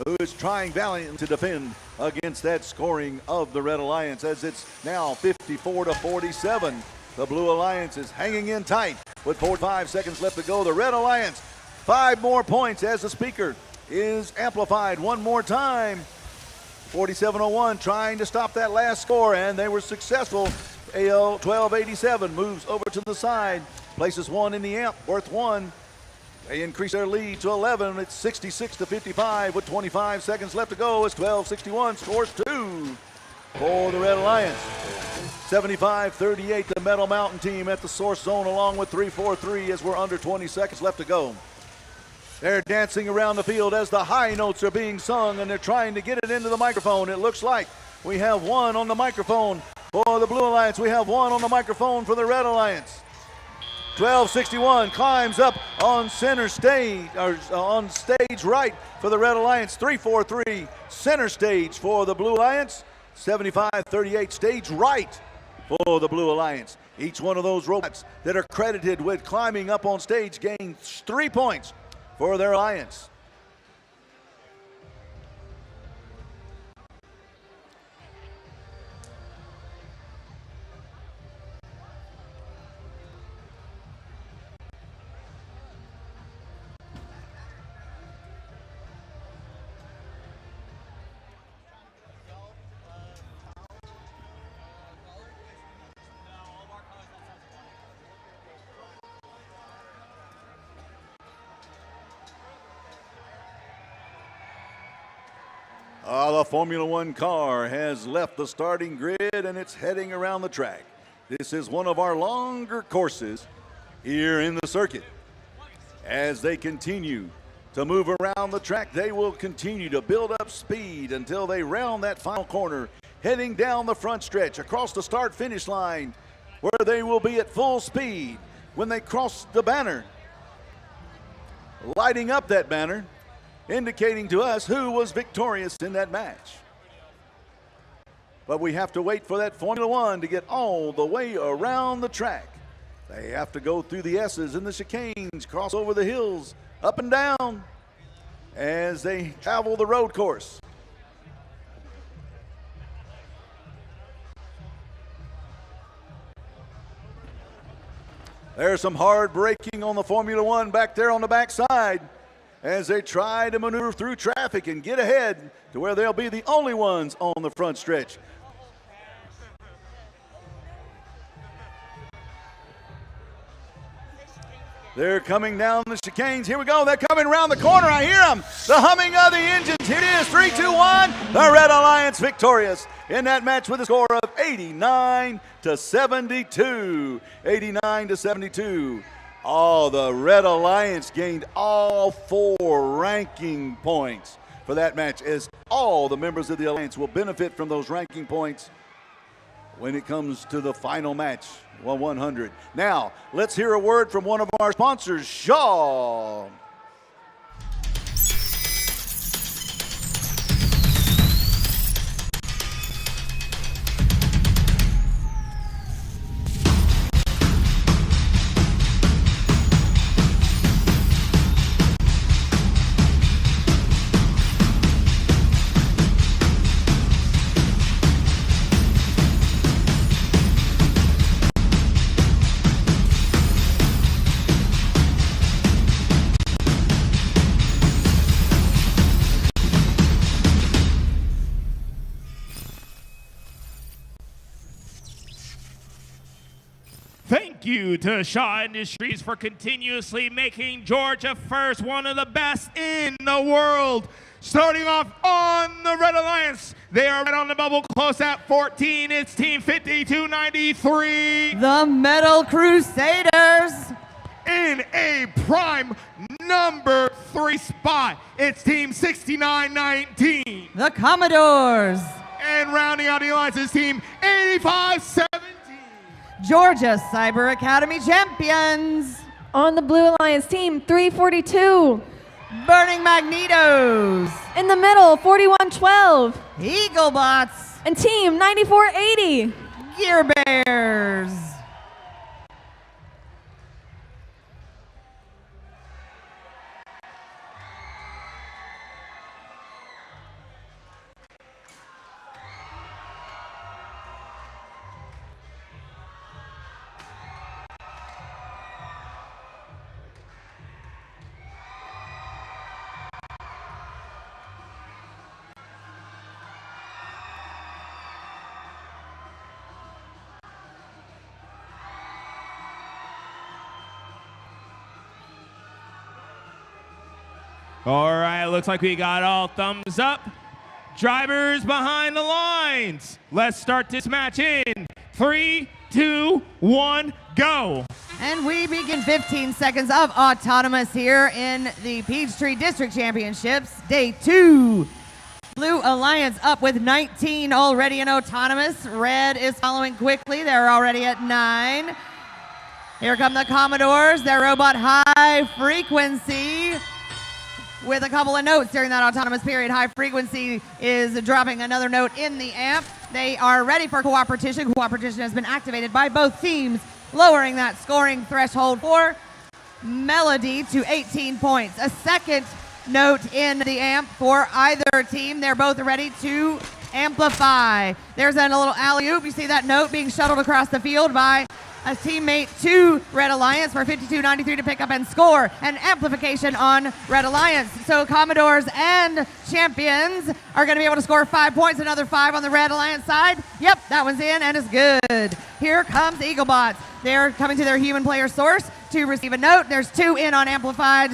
who is trying valiantly to defend against that scoring of the Red Alliance as it's now 54-47. The Blue Alliance is hanging in tight with 45 seconds left to go. The Red Alliance, 5 more points as the speaker is amplified one more time. 4701 trying to stop that last score, and they were successful. AL 1287 moves over to the side, places one in the amp, worth 1. They increase their lead to 11. It's 66-55 with 25 seconds left to go as 12:61 scores 2 for the Red Alliance. 75-38, the Metal Mountain team at the source zone along with 3-4-3 as we're under 20 seconds left to go. They're dancing around the field as the high notes are being sung, and they're trying to get it into the microphone. It looks like we have one on the microphone for the Blue Alliance. We have one on the microphone for the Red Alliance. 12:61 climbs up on center stage, or on stage right for the Red Alliance. 3-4-3 center stage for the Blue Alliance. 75-38 stage right for the Blue Alliance. Each one of those robots that are credited with climbing up on stage gains 3 points for their alliance. The Formula One car has left the starting grid and it's heading around the track. This is one of our longer courses here in the circuit. As they continue to move around the track, they will continue to build up speed until they round that final corner, heading down the front stretch across the start-finish line, where they will be at full speed when they cross the banner, lighting up that banner, indicating to us who was victorious in that match. But we have to wait for that Formula One to get all the way around the track. They have to go through the S's and the chicanes, cross over the hills, up and down, as they travel the road course. There's some hard braking on the Formula One back there on the backside, as they try to maneuver through traffic and get ahead to where they'll be the only ones on the front stretch. They're coming down the chicanes. Here we go. They're coming around the corner. I hear them. The humming of the engines. Here it is. 3, 2, 1. The Red Alliance victorious in that match with a score of 89-72. 89-72. Oh, the Red Alliance gained all 4 ranking points for that match, as all the members of the Alliance will benefit from those ranking points when it comes to the final match, 100. Now, let's hear a word from one of our sponsors, Shaw. Thank you to Shaw Industries for continuously making Georgia First one of the best in the world. Starting off on the Red Alliance, they are right on the bubble, close at 14. It's Team 5293. The Metal Crusaders. In a prime number 3 spot, it's Team 6919. The Commodores. And rounding out the alliance is Team 8517. Georgia Cyber Academy champions. On the Blue Alliance team, 342. Burning Magnetos. In the middle, 4112. Eaglebots. And team 9480. Gear Bears. All right, looks like we got all thumbs up. Drivers behind the lines. Let's start this match in 3, 2, 1, go. And we begin 15 seconds of autonomous here in the Peachtree District Championships, day 2. Blue Alliance up with 19 already in autonomous. Red is following quickly. They're already at 9. Here come the Commodores, their robot high frequency with a couple of notes during that autonomous period. High frequency is dropping another note in the amp. They are ready for cooperation. Cooperation has been activated by both teams, lowering that scoring threshold for Melody to 18 points. A second note in the amp for either team. They're both ready to amplify. There's a little alley-oop. You see that note being shuttled across the field by a teammate to Red Alliance for 52.93 to pick up and score. An amplification on Red Alliance. So Commodores and Champions are going to be able to score 5 points. Another 5 on the Red Alliance side. Yep, that one's in and it's good. Here comes Eaglebots. They're coming to their human player source to receive a note. There's 2 in on amplified.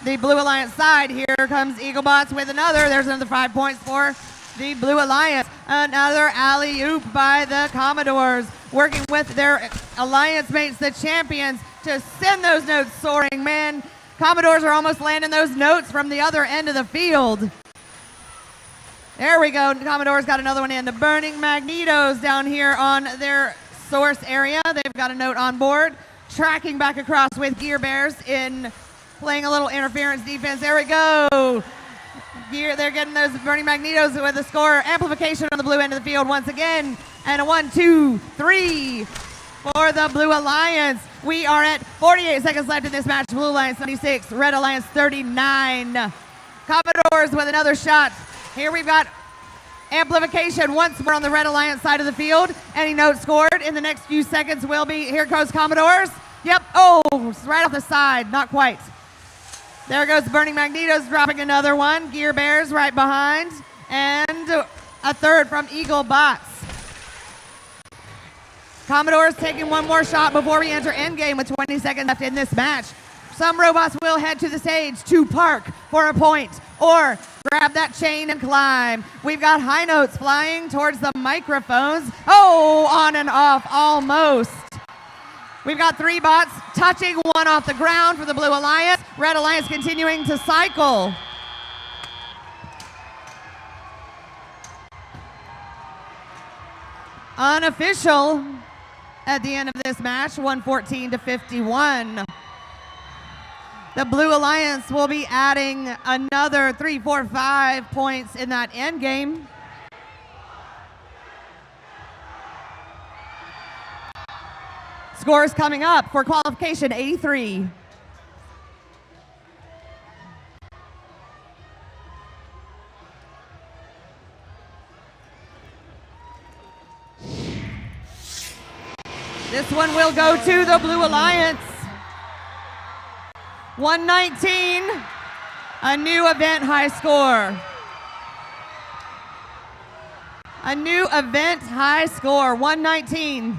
The Blue Alliance side. Here comes Eaglebots with another. There's another 5 points for the Blue Alliance. Another alley-oop by the Commodores, working with their alliance mates, the Champions, to send those notes soaring. Man, Commodores are almost landing those notes from the other end of the field. There we go. The Commodores got another one in. The Burning Magnetos down here on their source area. They've got a note on board. Tracking back across with Gear Bears in playing a little interference defense. There we go. They're getting those Burning Magnetos with a score. Amplification on the blue end of the field once again. And a 1, 2, 3 for the Blue Alliance. We are at 48 seconds left in this match. Blue Alliance 76, Red Alliance 39. Commodores with another shot. Here we've got amplification once more on the Red Alliance side of the field. Any note scored in the next few seconds will be, here goes Commodores. Yep, oh, right off the side, not quite. There goes Burning Magnetos dropping another one. Gear Bears right behind. And a third from Eaglebots. Commodores taking one more shot before we enter endgame with 20 seconds left in this match. Some robots will head to the stage to park for a point or grab that chain and climb. We've got high notes flying towards the microphones. Oh, on and off almost. We've got 3 bots touching, 1 off the ground for the Blue Alliance. Red Alliance continuing to cycle. Unofficial at the end of this match, 114-51. The Blue Alliance will be adding another 3, 4, 5 points in that end game. Scores coming up for qualification 83. This one will go to the Blue Alliance. 119, a new event high score. A new event high score, 119.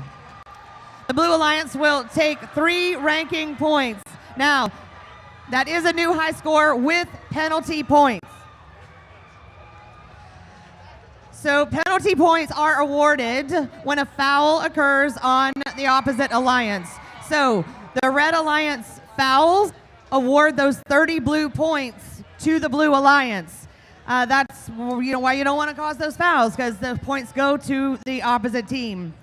The Blue Alliance will take 3 ranking points. Now, that is a new high score with penalty points. So penalty points are awarded when a foul occurs on the opposite alliance. So the Red Alliance fouls award those 30 blue points to the Blue Alliance. That's why you don't want to cause those fouls, because the points go to the opposite team.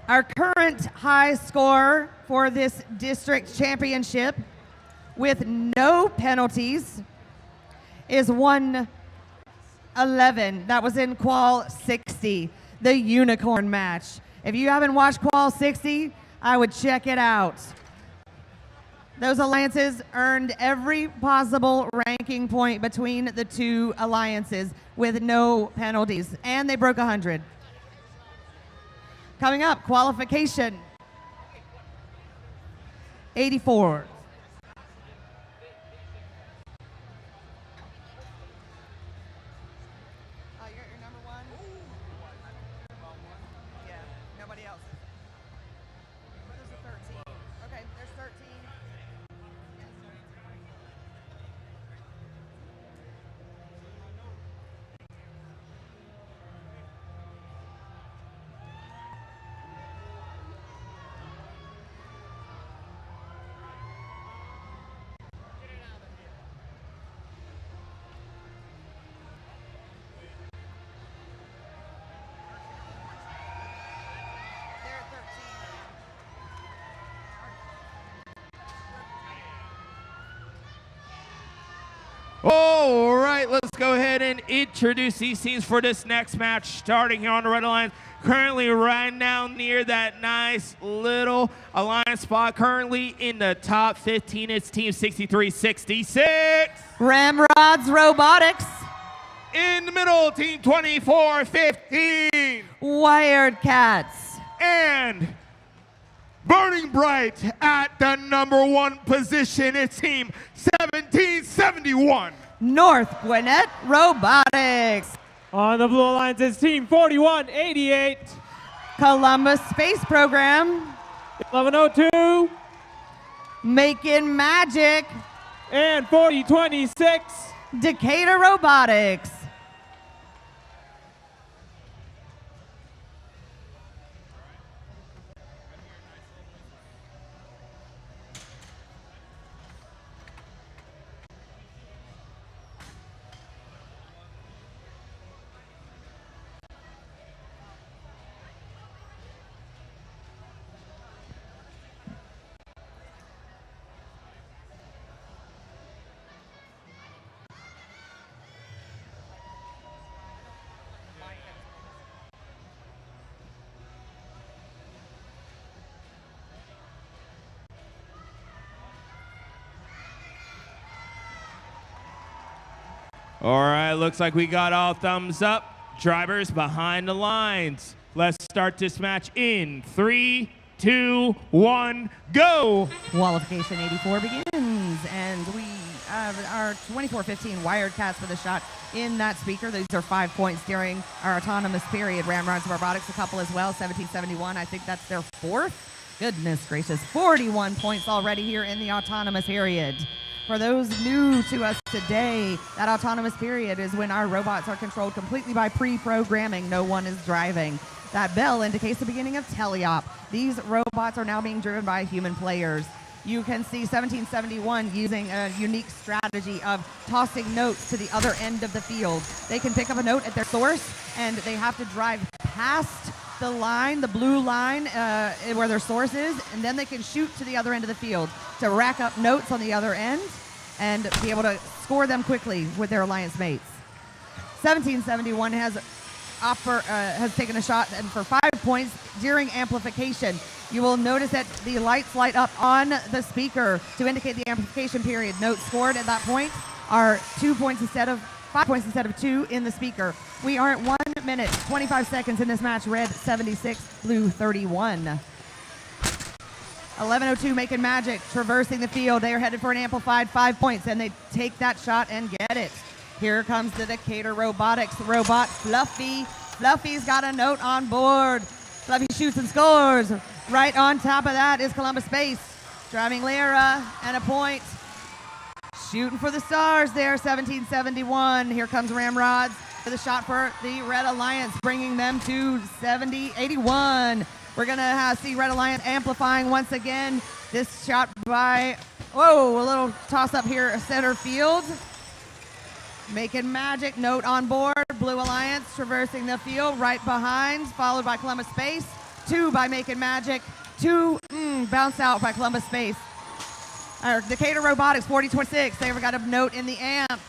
Our current high score for this district championship with no penalties is 111. That was in Qual 60, the unicorn match. If you haven't watched Qual 60, I would check it out. Those alliances earned every possible ranking point between the 2 alliances with no penalties, and they broke 100. Coming up, qualification 84. All right, let's go ahead and introduce these teams for this next match, starting here on the Red Alliance. Currently right now near that nice little Alliance spot. Currently in the top 15, it's Team 6366. Ramrods Robotics. In the middle, Team 2415. Wired Cats. And burning bright at the #1 position, it's Team 1771. North Gwinnett Robotics. On the Blue Alliance is Team 4188. Columbus Space Program. 1102. Macon Magic. And 4026. Decatur Robotics. All right, looks like we got all thumbs up. Drivers behind the lines. Let's start this match in 3, 2, 1, go. Qualification 84 begins, and we have our 2415 Wired Cats for the shot in that speaker. These are 5 points during our autonomous period. Ramrods Robotics, a couple as well, 1771. I think that's their 4th. Goodness gracious, 41 points already here in the autonomous period. For those new to us today, that autonomous period is when our robots are controlled completely by pre-programming. No one is driving. That bell indicates the beginning of teleop. These robots are now being driven by human players. You can see 1771 using a unique strategy of tossing notes to the other end of the field. They can pick up a note at their source, and they have to drive past the line, the blue line, where their source is, and then they can shoot to the other end of the field to rack up notes on the other end and be able to score them quickly with their alliance mates. 1771 has taken a shot, and for 5 points during amplification. You will notice that the lights light up on the speaker to indicate the amplification period. Notes scored at that point are 2 points instead of 5 points instead of 2 in the speaker. We are at 1 minute, 25 seconds in this match. Red 76, blue 31. 1102 Macon Magic traversing the field. They are headed for an amplified 5 points, and they take that shot and get it. Here comes the Decatur Robotics robot, Fluffy. Fluffy's got a note on board. Fluffy shoots and scores. Right on top of that is Columbus Space, driving Lyra, and a point. Shooting for the stars there, 1771. Here comes Ramrods for the shot for the Red Alliance, bringing them to 81. We're going to see Red Alliance amplifying once again. This shot by, whoa, a little toss up here, center field. Macon Magic, note on board. Blue Alliance traversing the field right behind, followed by Columbus Space. 2 by Macon Magic. 2 bounce out by Columbus Space. Our Decatur Robotics, 4026. They've got a note in the amp.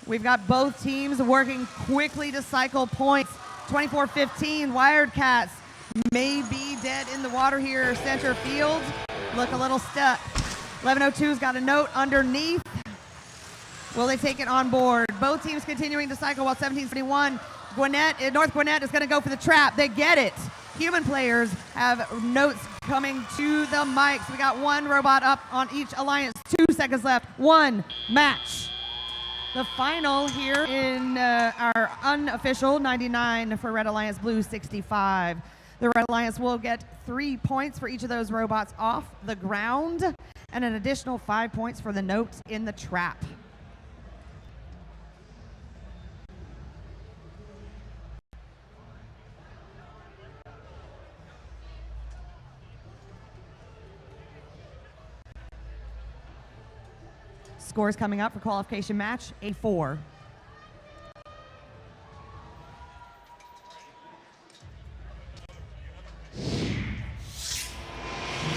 We've got both teams working quickly to cycle points. 2415 Wired Cats may be dead in the water here, center field. Look a little stuck. 1102's got a note underneath. Will they take it on board? Both teams continuing to cycle while 1771 North Gwinnett is going to go for the trap. They get it. Human players have notes coming to the mics. We got 1 robot up on each alliance. 2 seconds left. 1 match. The final here in our unofficial 99 for Red Alliance, blue 65. The Red Alliance will get 3 points for each of those robots off the ground and an additional 5 points for the notes in the trap. Scores coming up for qualification match, 8-4.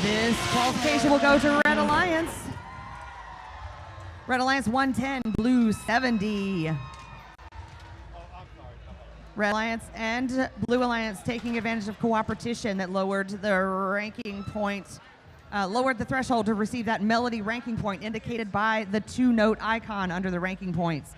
This qualification will go to Red Alliance. Red Alliance 110, Blue 70. Red Alliance and Blue Alliance taking advantage of cooperation that lowered the ranking point, lowered the threshold to receive that melody ranking point indicated by the 2-note icon under the ranking points.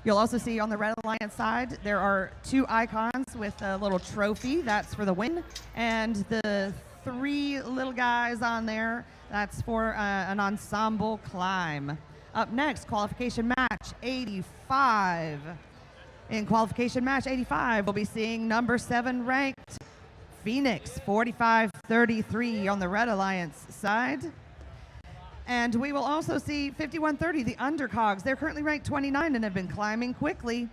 You'll also see on the Red Alliance side, there are 2 icons with a little trophy, that's for the win, and the 3 little guys on there, that's for an ensemble climb. Up next, qualification match 85. In qualification match 85, we'll be seeing number 7 ranked Phoenix, 45-33 on the Red Alliance side. And we will also see 51-30, the Undercogs. They're currently ranked 29 and have been climbing quickly.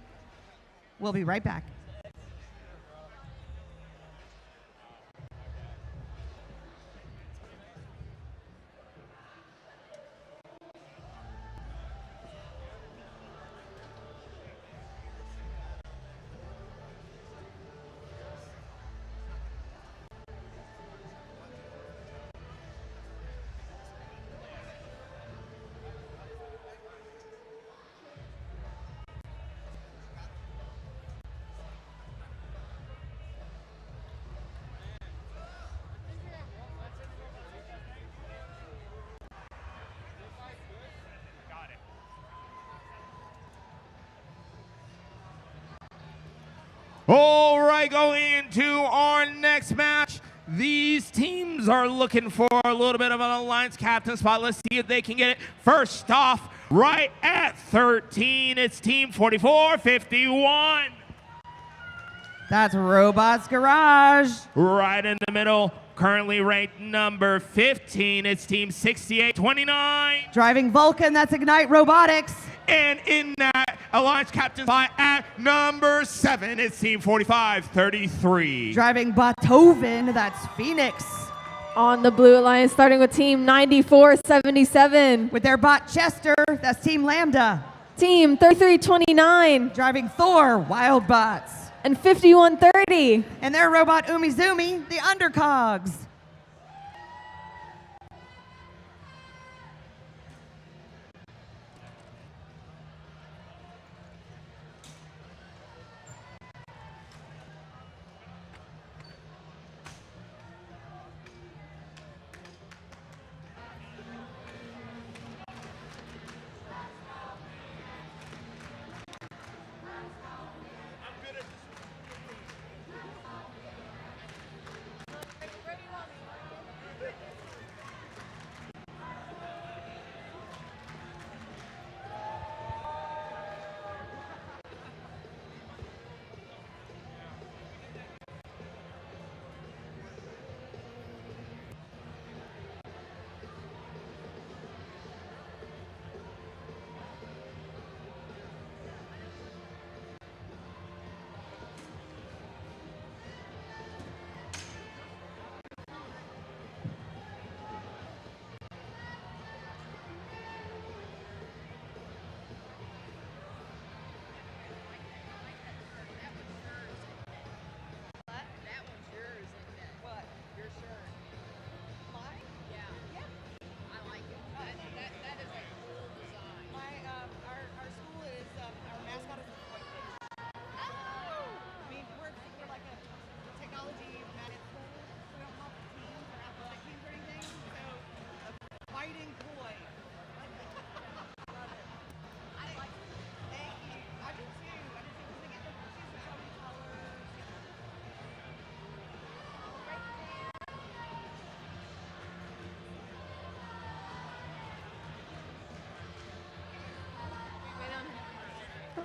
We'll be right back. All right, going into our next match. These teams are looking for a little bit of an alliance captain spot. Let's see if they can get it. First off, right at 13, it's Team 44-51. That's Robots Garage. Right in the middle, currently ranked number 15, it's Team 68-29. Driving Vulcan, that's Ignite Robotics. And in that alliance captain spot at number 7, it's Team 45-33. Driving Beethoven, that's Phoenix. On the Blue Alliance, starting with Team 94-77. With their bot Chester, that's Team Lambda. Team 33-29. Driving Thor, Wild Bots. And 51-30. And their robot Umizoomi, the Undercogs.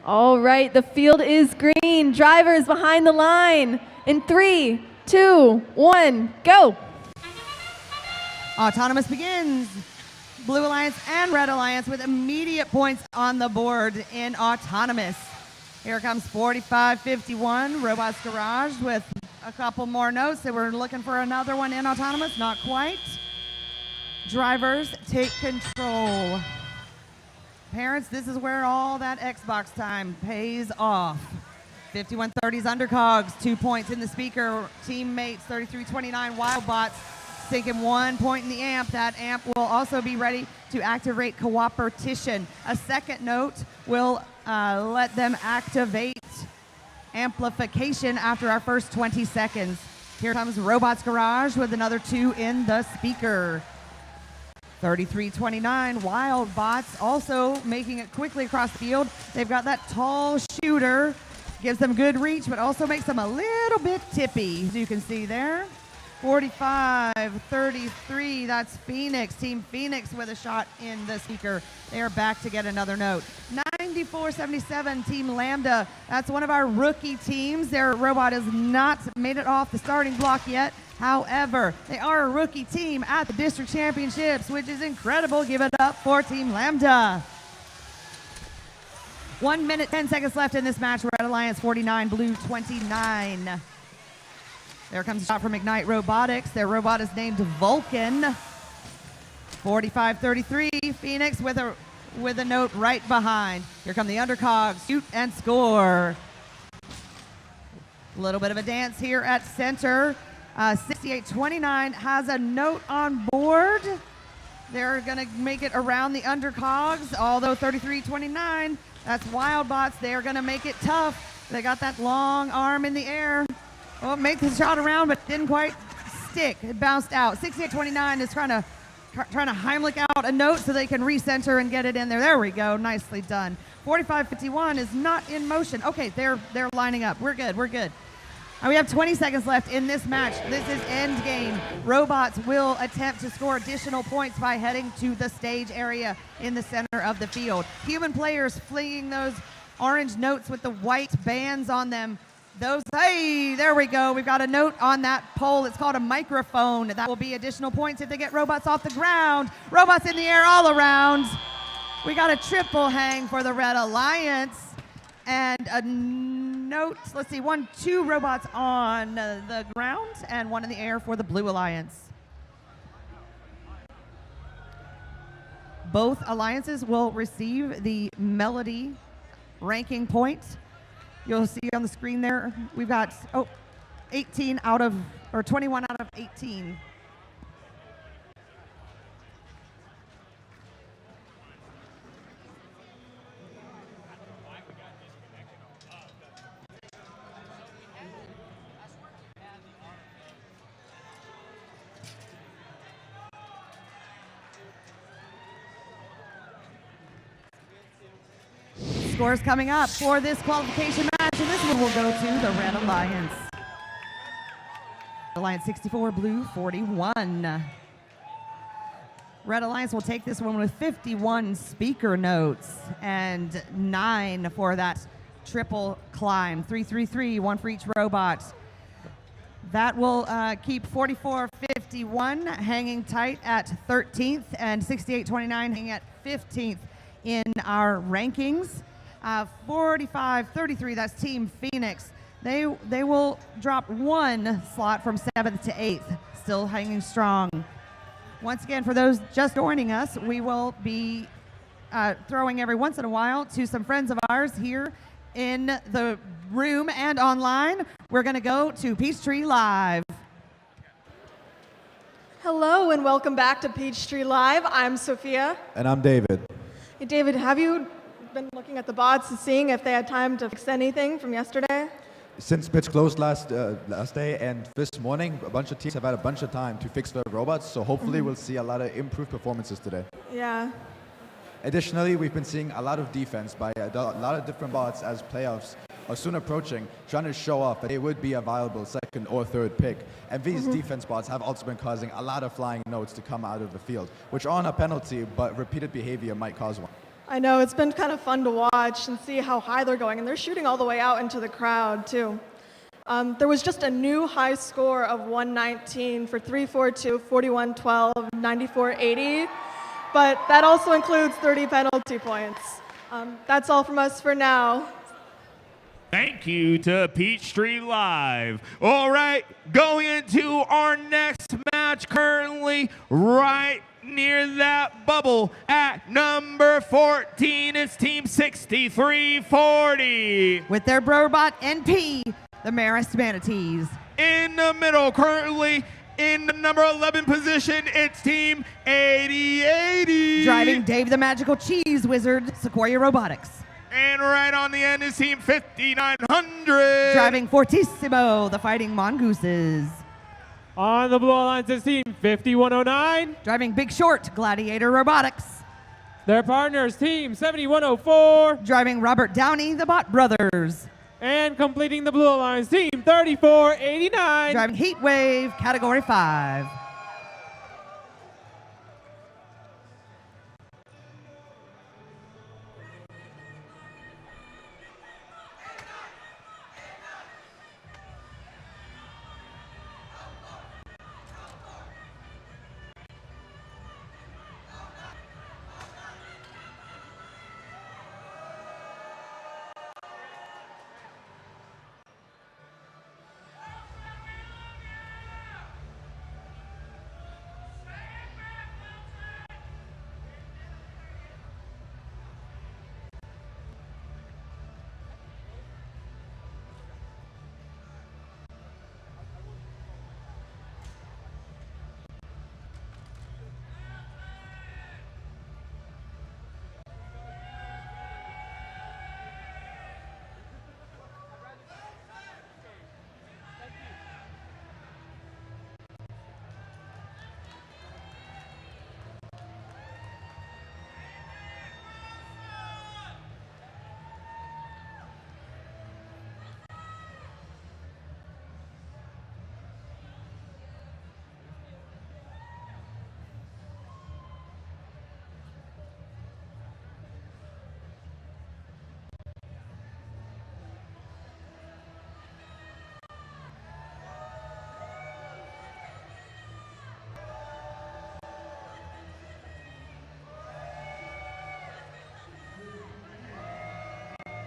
All right, the field is green. Drivers behind the line. In 3, 2, 1, go. Autonomous begins. Blue Alliance and Red Alliance with immediate points on the board in Autonomous. Here comes 45-51, Robots Garage with a couple more notes. They were looking for another one in Autonomous, not quite. Drivers take control. Parents, this is where all that Xbox time pays off. 51-30's Undercogs, 2 points in the speaker. Teammates, 33-29 Wildbots, sinking 1 point in the amp. That amp will also be ready to activate Cooperation. A second note will let them activate amplification after our first 20 seconds. Here comes Robots Garage with another 2 in the speaker. 33-29, Wild Bots also making it quickly across the field. They've got that tall shooter, gives them good reach, but also makes them a little bit tippy, as you can see there. 45-33, that's Phoenix. Team Phoenix with a shot in the speaker. They are back to get another note. 94-77, Team Lambda. That's one of our rookie teams. Their robot has not made it off the starting block yet. However, they are a rookie team at the district championships, which is incredible. Give it up for Team Lambda. 1 minute, 10 seconds left in this match. Red Alliance 49, Blue 29. There comes a shot from Ignite Robotics. Their robot is named Vulcan. 45-33, Phoenix with a note right behind. Here come the Undercogs, shoot and score. A little bit of a dance here at center. 68-29 has a note on board. They're gonna make it around the Undercogs, although 33-29, that's Wild Bots. They're gonna make it tough. They got that long arm in the air. Well, make the shot around, but didn't quite stick. It bounced out. 68-29 is trying to Heimlich out a note so they can recenter and get it in there. There we go. Nicely done. 45-51 is not in motion. Okay, they're lining up. We're good. We have 20 seconds left in this match. This is end game. Robots will attempt to score additional points by heading to the stage area in the center of the field. Human players flinging those orange notes with the white bands on them. Hey, there we go. We've got a note on that pole. It's called a microphone. That will be additional points if they get robots off the ground. Robots in the air all around. We got a triple hang for the Red Alliance. And a note, let's see, 2 robots on the ground and 1 in the air for the Blue Alliance. Both alliances will receive the Melody ranking points. You'll see on the screen there, we've got 21 out of 18. Scores coming up for this qualification match, and this one will go to the Red Alliance. Alliance 64, Blue 41. Red Alliance will take this one with 51 speaker notes and 9 for that triple climb. 3-3-3, 1 for each robot. That will keep 44-51 hanging tight at 13th and 68-29 hanging at 15th in our rankings. 45-33, that's Team Phoenix. They will drop 1 slot from 7th to 8th, still hanging strong. Once again, for those just joining us, we will be throwing every once in a while to some friends of ours here in the room and online. We're going to go to Peachtree Live. Hello and welcome back to Peachtree Live. I'm Sophia. And I'm David. Hey, David, have you been looking at the bots and seeing if they had time to fix anything from yesterday? Since pitch closed last day and this morning, a bunch of teams have had a bunch of time to fix their robots, so hopefully we'll see a lot of improved performances today. Yeah. Additionally, we've been seeing a lot of defense by a lot of different bots as playoffs are soon approaching, trying to show off that they would be a viable second or third pick. And these defense bots have also been causing a lot of flying notes to come out of the field, which aren't a penalty, but repeated behavior might cause one. I know, it's been kind of fun to watch and see how high they're going, and they're shooting all the way out into the crowd, too. There was just a new high score of 119 for 342, 4112, 9480, but that also includes 30 penalty points. That's all from us for now. Thank you to Peachtree Live. All right, going into our next match, currently right near that bubble at number 14, it's Team 6340. With their robot NP, the Marist Manatees. In the middle, currently In the number 11 position, it's Team 8080. Driving Dave the Magical Cheese Wizard, Sequoia Robotics. And right on the end is Team 5900. Driving Fortissimo, the Fighting Mongooses. On the Blue Alliance is Team 5109. Driving Big Short, Gladiator Robotics. Their partners, Team 7104. Driving Robert Downey, the Bot Brothers. And completing the Blue Alliance, Team 3489. Driving Heatwave, Category 5.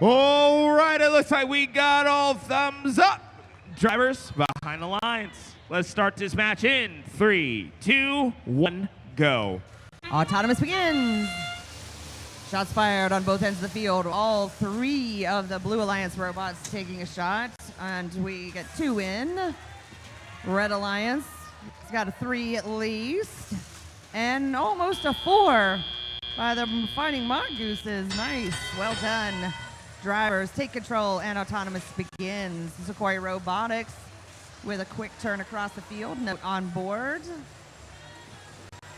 All right, it looks like we got all thumbs up. Drivers behind the lines. Let's start this match in 3, 2, 1, go. Autonomous begins. Shots fired on both ends of the field. All 3 of the Blue Alliance robots taking a shot. And we get 2 in. Red Alliance has got a 3 at least. And almost a 4 by the Fighting Mongooses. Nice. Well done. Drivers take control and autonomous begins. Sequoia Robotics with a quick turn across the field. Note on board.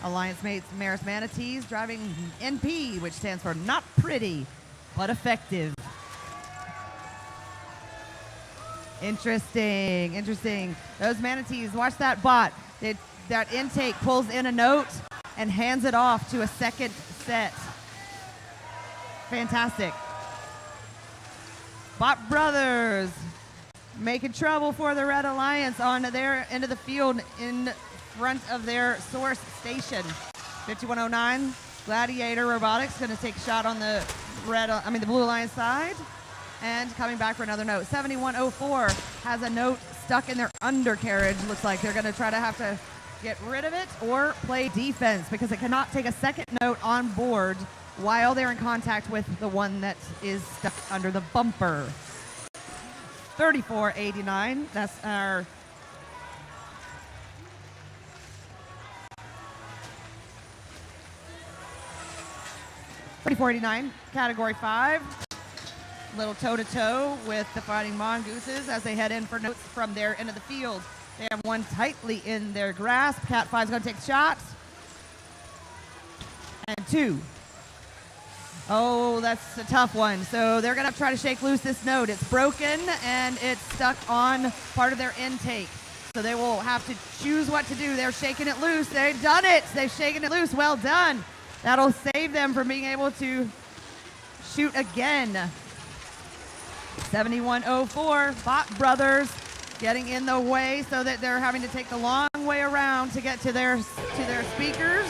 Alliance mates Maris Manatees driving NP, which stands for not pretty, but effective. Interesting, interesting. Those Manatees, watch that bot. That intake pulls in a note and hands it off to a second set. Fantastic. Bot Brothers making trouble for the Red Alliance on their end of the field in front of their source station. 5109, Gladiator Robotics going to take a shot on the the Blue Alliance side. And coming back for another note. 7104 has a note stuck in their undercarriage. Looks like they're going to try to have to get rid of it or play defense because it cannot take a second note on board while they're in contact with the one that is stuck under the bumper. 3489, that's our Category 5. Little toe-to-toe with the Fighting Mongooses as they head in for notes from their end of the field. They have one tightly in their grasp. Cat 5 is going to take shots. And 2. Oh, that's a tough one. So they're going to try to shake loose this node. It's broken and it's stuck on part of their intake. So they will have to choose what to do. They're shaking it loose. They've done it. They've shaken it loose. Well done. That'll save them from being able to shoot again. 7104, Bot Brothers getting in the way so that they're having to take the long way around to get to their speakers.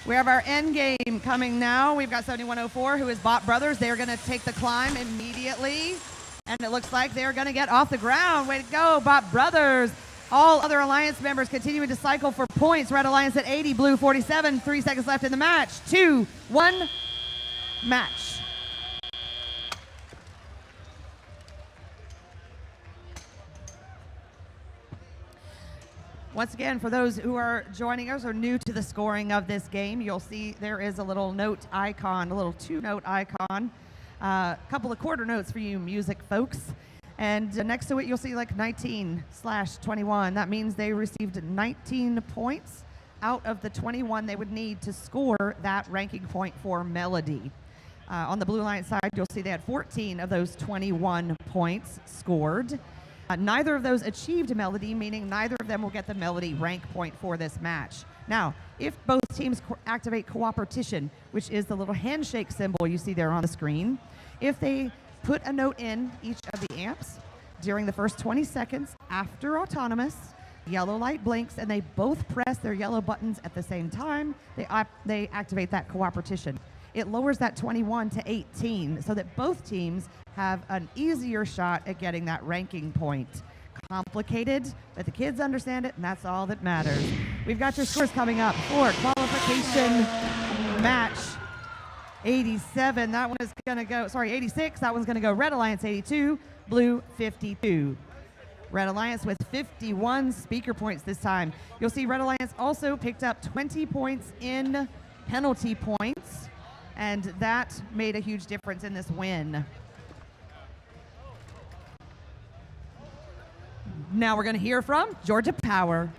We have our end game coming now. We've got 7104, who is Bot Brothers. They're going to take the climb immediately. And it looks like they're going to get off the ground. Way to go, Bot Brothers. All other Alliance members continuing to cycle for points. Red Alliance at 80, Blue 47. 3 seconds left in the match. 2, 1, match. Once again, for those who are joining us or new to the scoring of this game, you'll see there is a little note icon, a little 2-note icon. A couple of quarter notes for you music folks. And next to it, you'll see like 19/21. That means they received 19 points out of the 21 they would need to score that ranking point for Melody. On the Blue Alliance side, you'll see they had 14 of those 21 points scored. Neither of those achieved Melody, meaning neither of them will get the Melody rank point for this match. Now, if both teams activate Cooperation, which is the little handshake symbol you see there on the screen, if they put a note in each of the amps during the first 20 seconds after Autonomous, yellow light blinks, and they both press their yellow buttons at the same time, they activate that Cooperation. It lowers that 21 to 18 so that both teams have an easier shot at getting that ranking point. Complicated, but the kids understand it, and that's all that matters. We've got your scores coming up for Qualification match 87. That one is going to go, 86. That one's going to go Red Alliance 82, Blue 52. Red Alliance with 51 speaker points this time. You'll see Red Alliance also picked up 20 points in penalty points, and that made a huge difference in this win. Now we're going to hear from Georgia Power.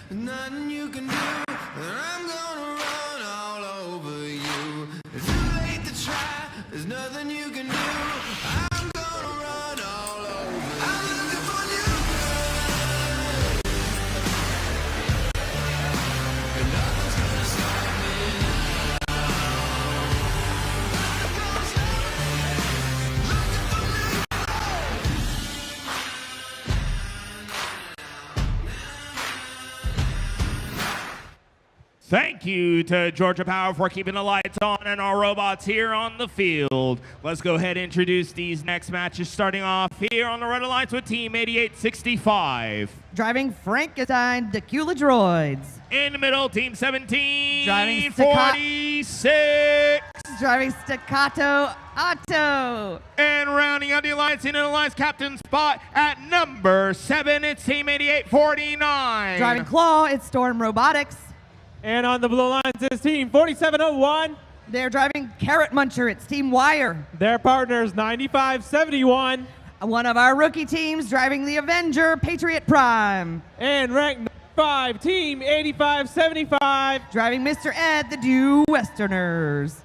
Nothing you can do, I'm gonna run all over you. It's too late to try, there's nothing you can do. I'm gonna run all over you. I'm looking for you, girl. And nothing's gonna stop me now. Nothing's gonna stop me. Looking for you. Thank you to Georgia Power for keeping the lights on and our robots here on the field. Let's go ahead and introduce these next matches, starting off here on the Red Alliance with Team 8865. Driving Frankenstein Decula Droids. In the middle, Team 17, Driving 46. Driving Staccato Otto. And rounding out the Alliance in an Alliance captain spot at number 7, it's Team 8849. Driving Claw, it's Storm Robotics. And on the Blue Alliance is Team 4701. They're driving Carrot Muncher, it's Team Wire. Their partners 9571. One of our rookie teams driving the Avenger, Patriot Prime. And ranked 5, Team 8575. Driving Mr. Ed, the Due Westerners.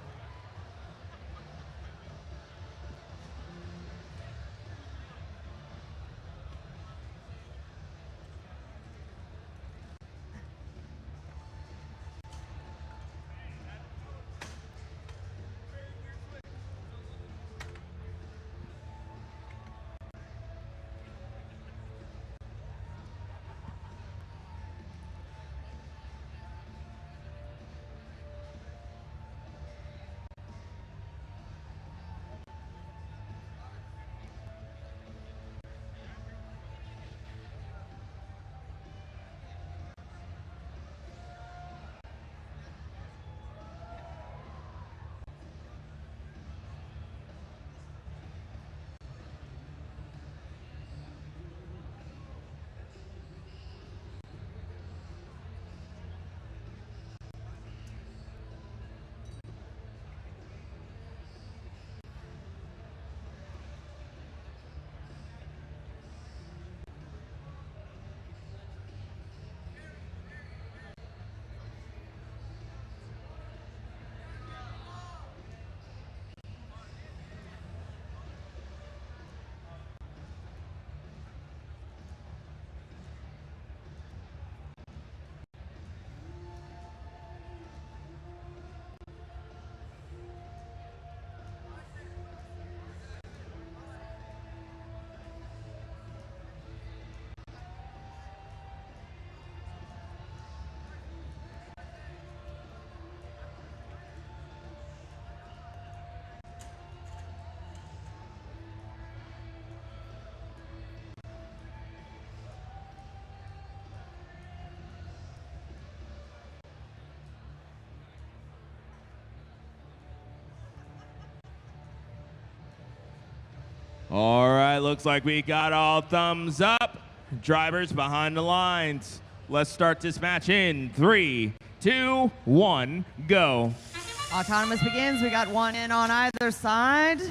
All right, looks like we got all thumbs up. Drivers behind the lines. Let's start this match in 3, 2, 1, go. Autonomous begins. We got one in on either side.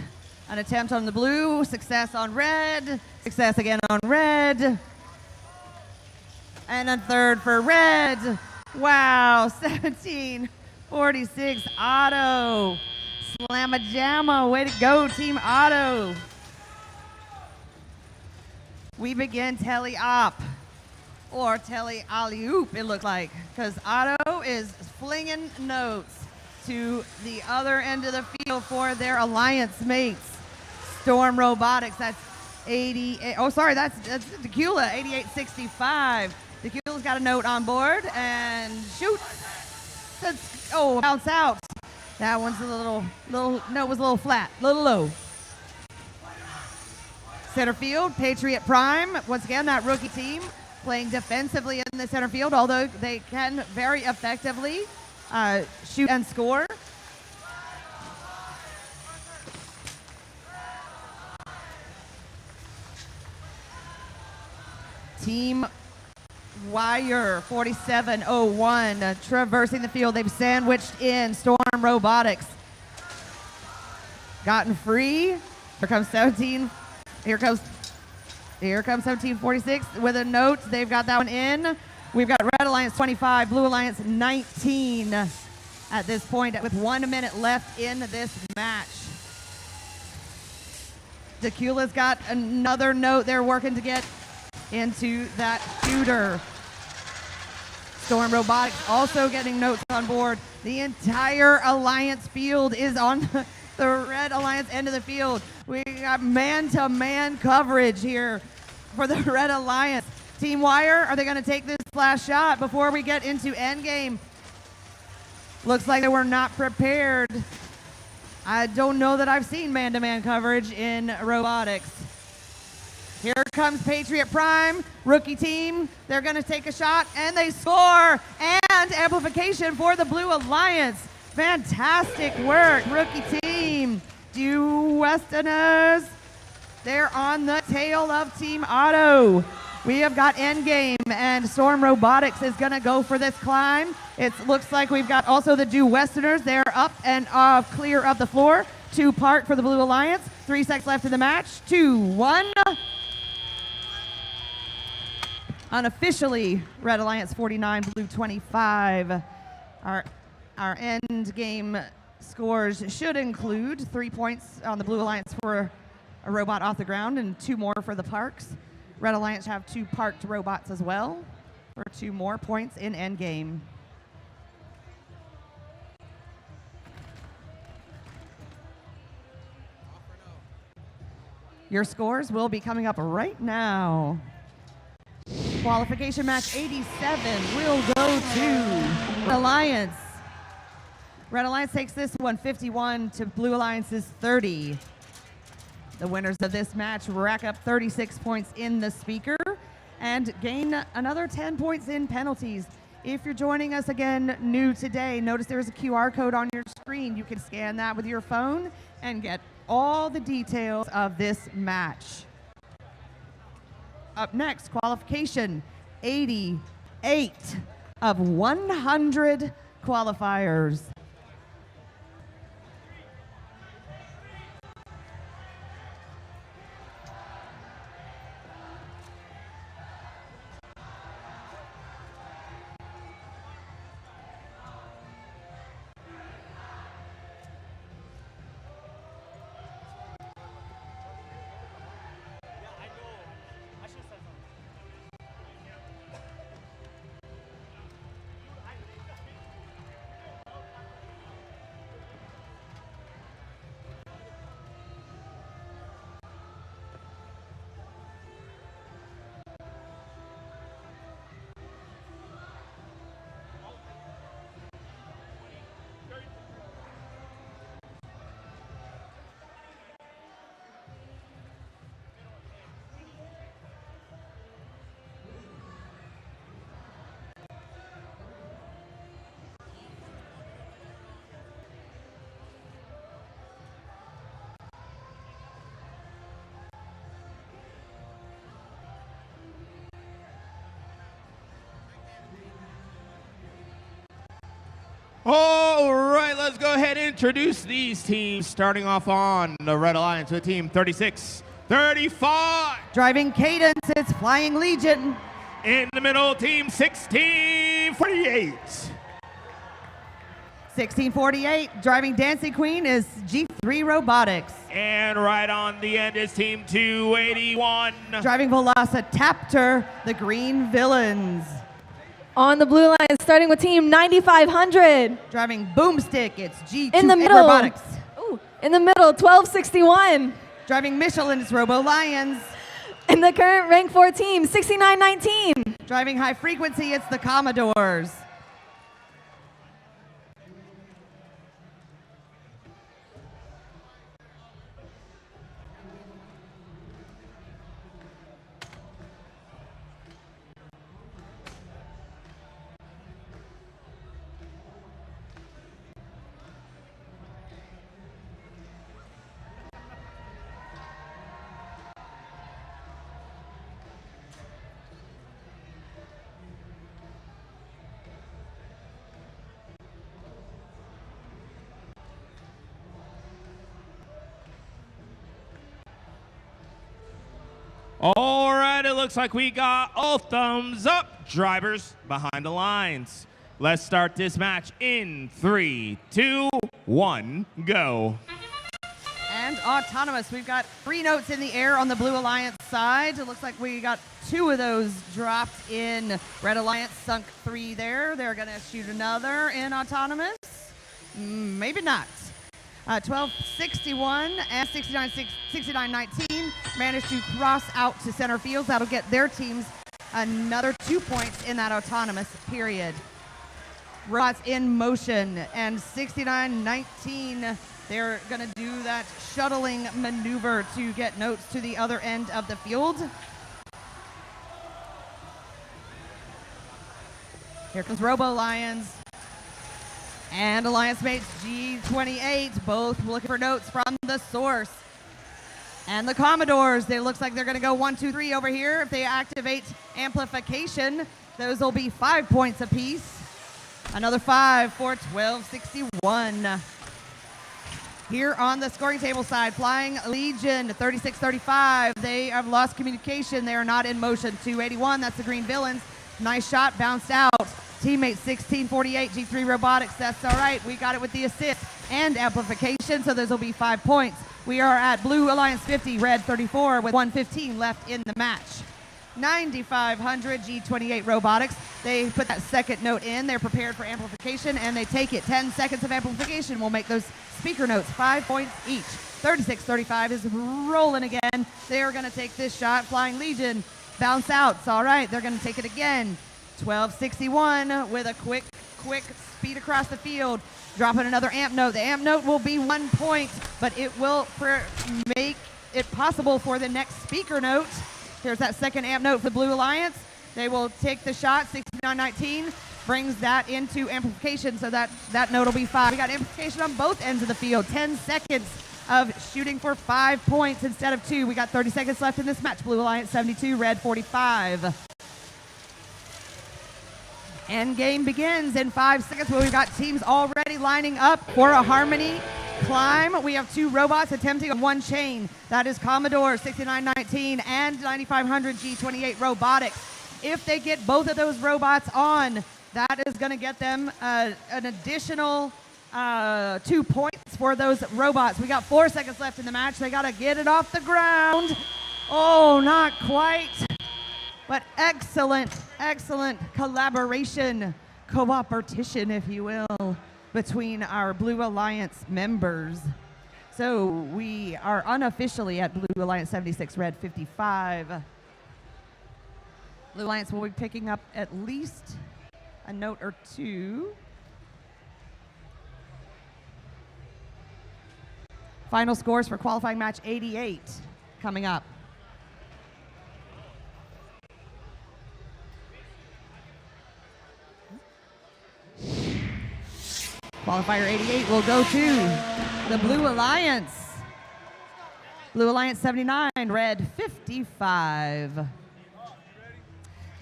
An attempt on the blue, success on red, success again on red. And a third for red. Wow, 1746 Auto. Slamma-jamma, way to go, Team Auto. We begin tele-op, or tele-alley-oop, it looked like, because Auto is flinging notes to the other end of the field for their alliance mates. Storm Robotics, that's 88, oh sorry, that's Tequila, 8865. Tequila's got a note on board, and shoot. Oh, bounce out. That one's a little, no, it was a little flat, a little low. Center field, Patriot Prime. Once again, that rookie team playing defensively in the center field, although they can very effectively shoot and score. Team Wire 4701 traversing the field. They've sandwiched in Storm Robotics. Gotten free. Here comes 17. Here comes 1746 with a note. They've got that one in. We've got Red Alliance 25, Blue Alliance 19 at this point with 1 minute left in this match. Tequila's got another note they're working to get into that shooter. Storm Robotics also getting notes on board. The entire Alliance field is on the Red Alliance end of the field. We got man-to-man coverage here for the Red Alliance. Team Wire, are they going to take this last shot before we get into endgame? Looks like they were not prepared. I don't know that I've seen man-to-man coverage in robotics. Here comes Patriot Prime, rookie team. They're going to take a shot, and they score. And amplification for the Blue Alliance. Fantastic work, rookie team. You Westerners, they're on the tail of Team Auto. We have got Endgame, and Storm Robotics is going to go for this climb. It looks like we've got also the Due Westerners. They're up and clear of the floor. 2 part for the Blue Alliance. 3 seconds left in the match. 2, 1. Unofficially, Red Alliance 49, Blue 25. Our end game scores should include 3 points on the Blue Alliance for a robot off the ground and 2 more for the parks. Red Alliance have 2 parked robots as well for 2 more points in end game. Your scores will be coming up right now. Qualification match 87 will go to Red Alliance. Red Alliance takes this one 51 to Blue Alliance's 30. The winners of this match rack up 36 points in the speaker and gain another 10 points in penalties. If you're joining us again new today, notice there's a QR code on your screen. You can scan that with your phone and get all the details of this match. Up next, qualification 88 of 100 qualifiers. All right, let's go ahead and introduce these teams. Starting off on the Red Alliance with team 36-35. Driving Cadence, it's Flying Legion. In the middle, team 1648. 1648, driving Dancing Queen is G3 Robotics. And right on the end is team 281. Driving Velocitaptor, the Green Villains. On the blue line, starting with team 9500. Driving Boomstick, it's G2 In the middle, Robotics. Ooh, in the middle, 1261. Driving Michelin, it's Robo Lions. In the current rank 4 team, 6919. Driving High Frequency, it's the Commodores. All right, it looks like we got all thumbs up. Drivers behind the lines. Let's start this match in 3, 2, 1, go. And Autonomous, we've got 3 notes in the air on the Blue Alliance side. It looks like we got 2 of those dropped in Red Alliance, sunk 3 there. They're gonna shoot another in Autonomous. Maybe not. 1261 and 6919 managed to cross out to center field. That'll get their teams another 2 points in that Autonomous period. Robots in motion, and 6919, they're gonna do that shuttling maneuver to get notes to the other end of the field. Here comes Robo Lions and Alliance Mates G28, both looking for notes from the source. And the Commodores, it looks like they're gonna go 1, 2, 3 over here. If they activate amplification, those will be 5 points apiece. Another 5 for 1261. Here on the scoring table side, Flying Legion, 3635. They have lost communication. They are not in motion. 281, that's the Green Villains. Nice shot, bounced out. Teammate 1648, G3 Robotics, that's all right. We got it with the assist and amplification, so those will be 5 points. We are at Blue Alliance 50, Red 34 with 1:15 left in the match. 9500 G28 Robotics, they put that second note in. They're prepared for amplification and they take it. 10 seconds of amplification will make those speaker notes 5 points each. 3635 is rolling again. They're gonna take this shot. Flying Legion, bounce out, it's all right. They're gonna take it again. 1261 with a quick speed across the field, dropping another amp note. The amp note will be 1 point, but it will make it possible for the next speaker note. Here's that second amp note for the Blue Alliance. They will take the shot. 6919 brings that into amplification, so that note will be 5. We got amplification on both ends of the field. 10 seconds of shooting for 5 points instead of 2. We got 30 seconds left in this match. Blue Alliance 72, Red 45. End game begins in 5 seconds, where we've got teams already lining up for a Harmony climb. We have 2 robots attempting on 1 chain. That is Commodore 6919 and 9500 G28 Robotics. If they get both of those robots on, that is going to get them an additional 2 points for those robots. We got 4 seconds left in the match. They got to get it off the ground. Oh, not quite. But excellent collaboration, cooperation, if you will, between our Blue Alliance members. So we are unofficially at Blue Alliance 76, Red 55. Blue Alliance will be picking up at least a note or 2. Final scores for qualifying match 88 coming up. Qualifier 88 will go to the Blue Alliance. Blue Alliance 79, Red 55.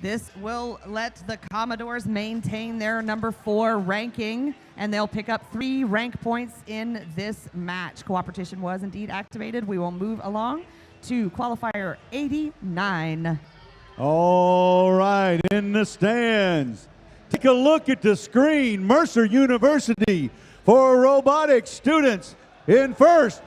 This will let the Commodores maintain their number 4 ranking, and they'll pick up 3 rank points in this match. Cooperation was indeed activated. We will move along to qualifier 89. All right, in the stands. Take a look at the screen. Mercer University for robotics students in first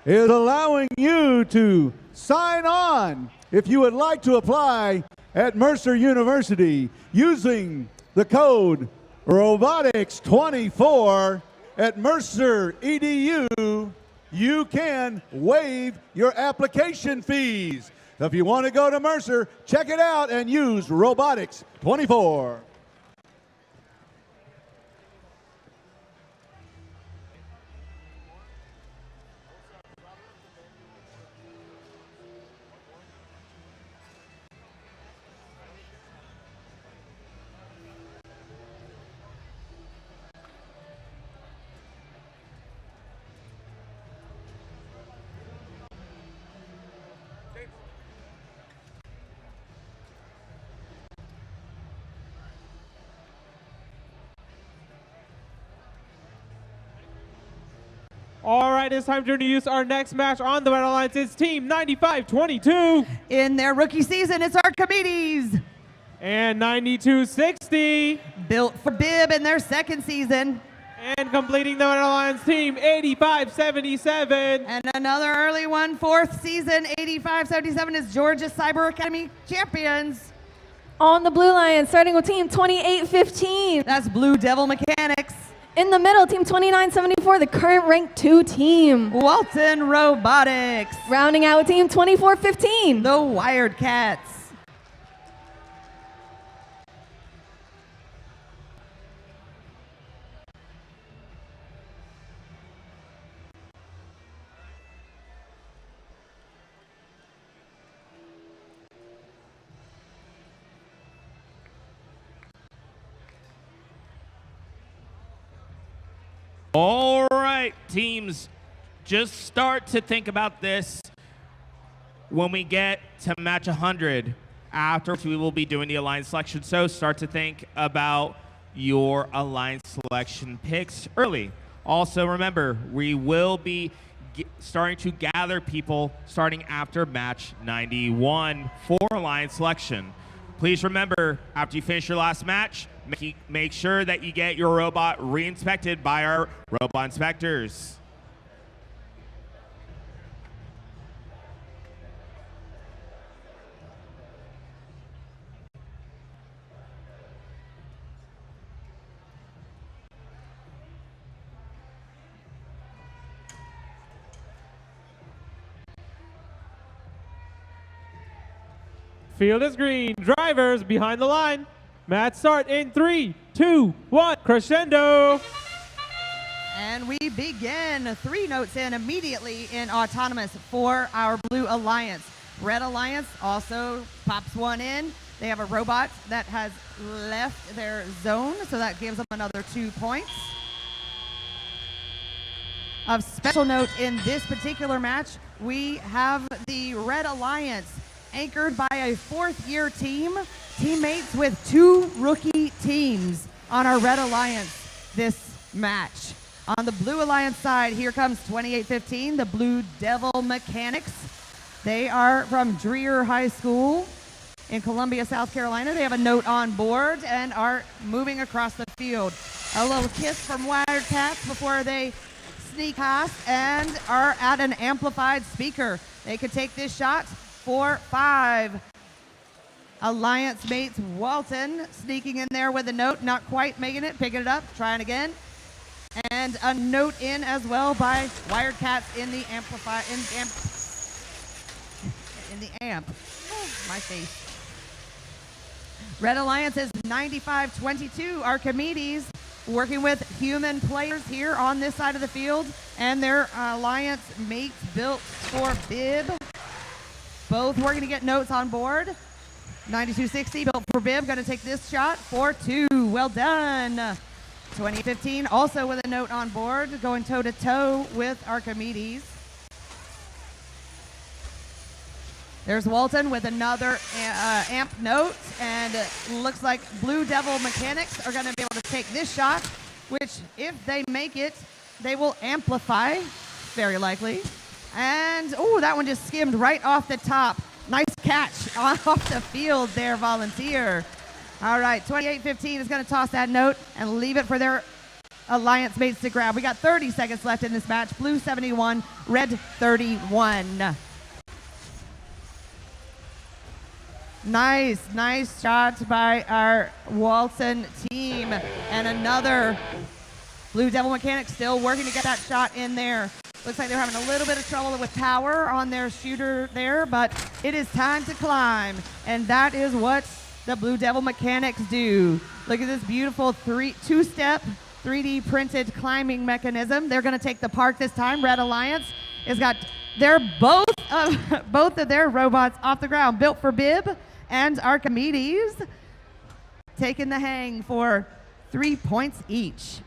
is allowing you to sign on if you would like to apply at Mercer University using the code robotics24 at Mercer EDU. You can waive your application fees. So if you want to go to Mercer, check it out and use robotics24. All right, it's time to introduce our next match on the Red Alliance. It's Team 9522. In their rookie season, it's Archimedes. And 9260. Built for Bib in their second season. And completing the Red Alliance team, 8577. And another early one, 4th season, 8577 is Georgia Cyber Academy champions. On the Blue Lions, starting with Team 2815. That's Blue Devil Mechanics. In the middle, Team 2974, the current ranked 2 team. Walton Robotics. Rounding out with Team 2415. The Wired Cats. All right, teams, just start to think about this when we get to match 100. Afterwards, we will be doing the alliance selection, so start to think about your alliance selection picks early. Also, remember, we will be starting to gather people starting after match 91 for alliance selection. Please remember, after you finish your last match, make sure that you get your robot re-inspected by our robot inspectors. Field is green. Drivers behind the line. Match start in 3, 2, 1. Crescendo. And we begin 3 notes in immediately in autonomous for our Blue Alliance. Red Alliance also pops one in. They have a robot that has left their zone, so that gives them another 2 points. Of special note in this particular match, we have the Red Alliance anchored by a 4th-year team, teammates with 2 rookie teams on our Red Alliance this match. On the Blue Alliance side, here comes 2815, the Blue Devil Mechanics. They are from Dreher High School in Columbia, South Carolina. They have a note on board and are moving across the field. A little kiss from Wired Cats before they sneak past and are at an amplified speaker. They could take this shot. 4, 5. Alliance mates Walton sneaking in there with a note, not quite making it, picking it up, trying again. And a note in as well by Wired Cats in the amplifier, in the amp. Oh, my face. Red Alliance is 9522, Archimedes, working with human players here on this side of the field, and their Alliance mates built for Bib. Both working to get notes on board. 9260 built for Bib, going to take this shot. 4-2, well done. 2015 also with a note on board, going toe-to-toe with Archimedes. There's Walton with another amp note, and looks like Blue Devil Mechanics are going to be able to take this shot, which if they make it, they will amplify, very likely. And, oh, that one just skimmed right off the top. Nice catch off the field there, Volunteer. All right, 28-15 is going to toss that note and leave it for their Alliance mates to grab. We got 30 seconds left in this match. Blue 71, red 31. Nice shot by our Walton team. And another Blue Devil Mechanic still working to get that shot in there. Looks like they're having a little bit of trouble with power on their shooter there, but it is time to climb. And that is what the Blue Devil Mechanics do. Look at this beautiful two-step 3D printed climbing mechanism. They're going to take the park this time. Red Alliance has got both of their robots off the ground, built for Bib and Archimedes, taking the hang for 3 points each.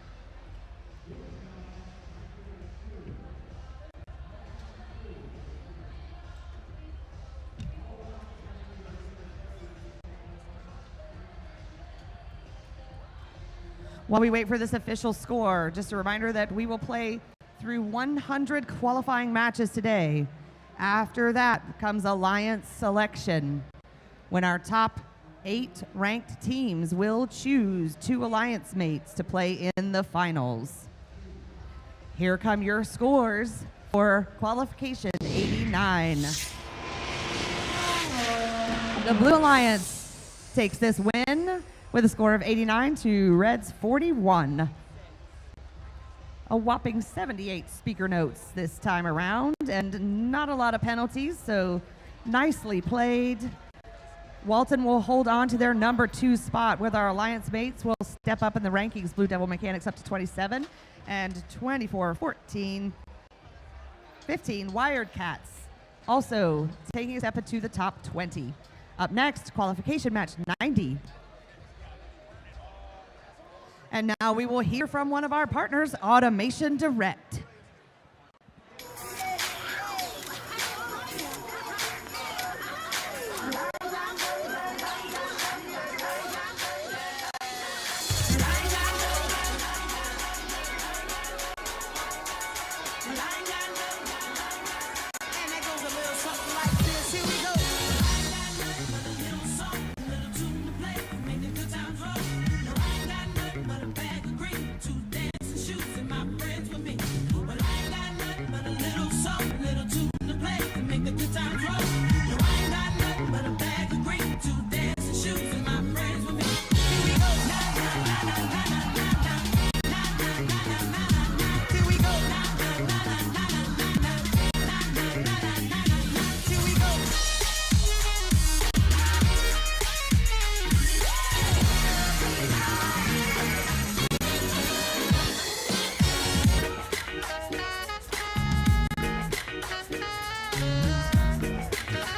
While we wait for this official score, just a reminder that we will play through 100 qualifying matches today. After that comes Alliance selection, when our top 8 ranked teams will choose 2 Alliance mates to play in the finals. Here come your scores for Qualification 89. The Blue Alliance takes this win with a score of 89 to Red's 41. A whopping 78 speaker notes this time around, and not a lot of penalties, so nicely played. Walton will hold on to their number 2 spot, with our Alliance mates will step up in the rankings. Blue Devil Mechanics up to 27, and 24-14, 15 Wired Cats also taking a step into the top 20. Up next, qualification match 90. And now we will hear from one of our partners, Automation Direct.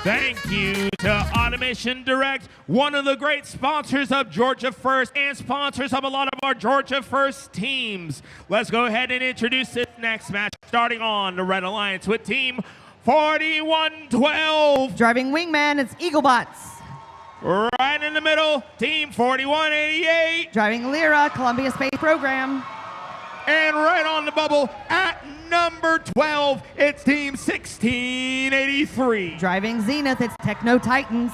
Thank you to Automation Direct, one of the great sponsors of Georgia First and sponsors of a lot of our Georgia First teams. Let's go ahead and introduce this next match, starting on the Red Alliance with Team 4112. Driving Wingman, it's Eaglebots. Right in the middle, Team 4188. Driving Lyra, Columbia Space Program. And right on the bubble at number 12, it's Team 1683. Driving Zenith, it's Techno Titans.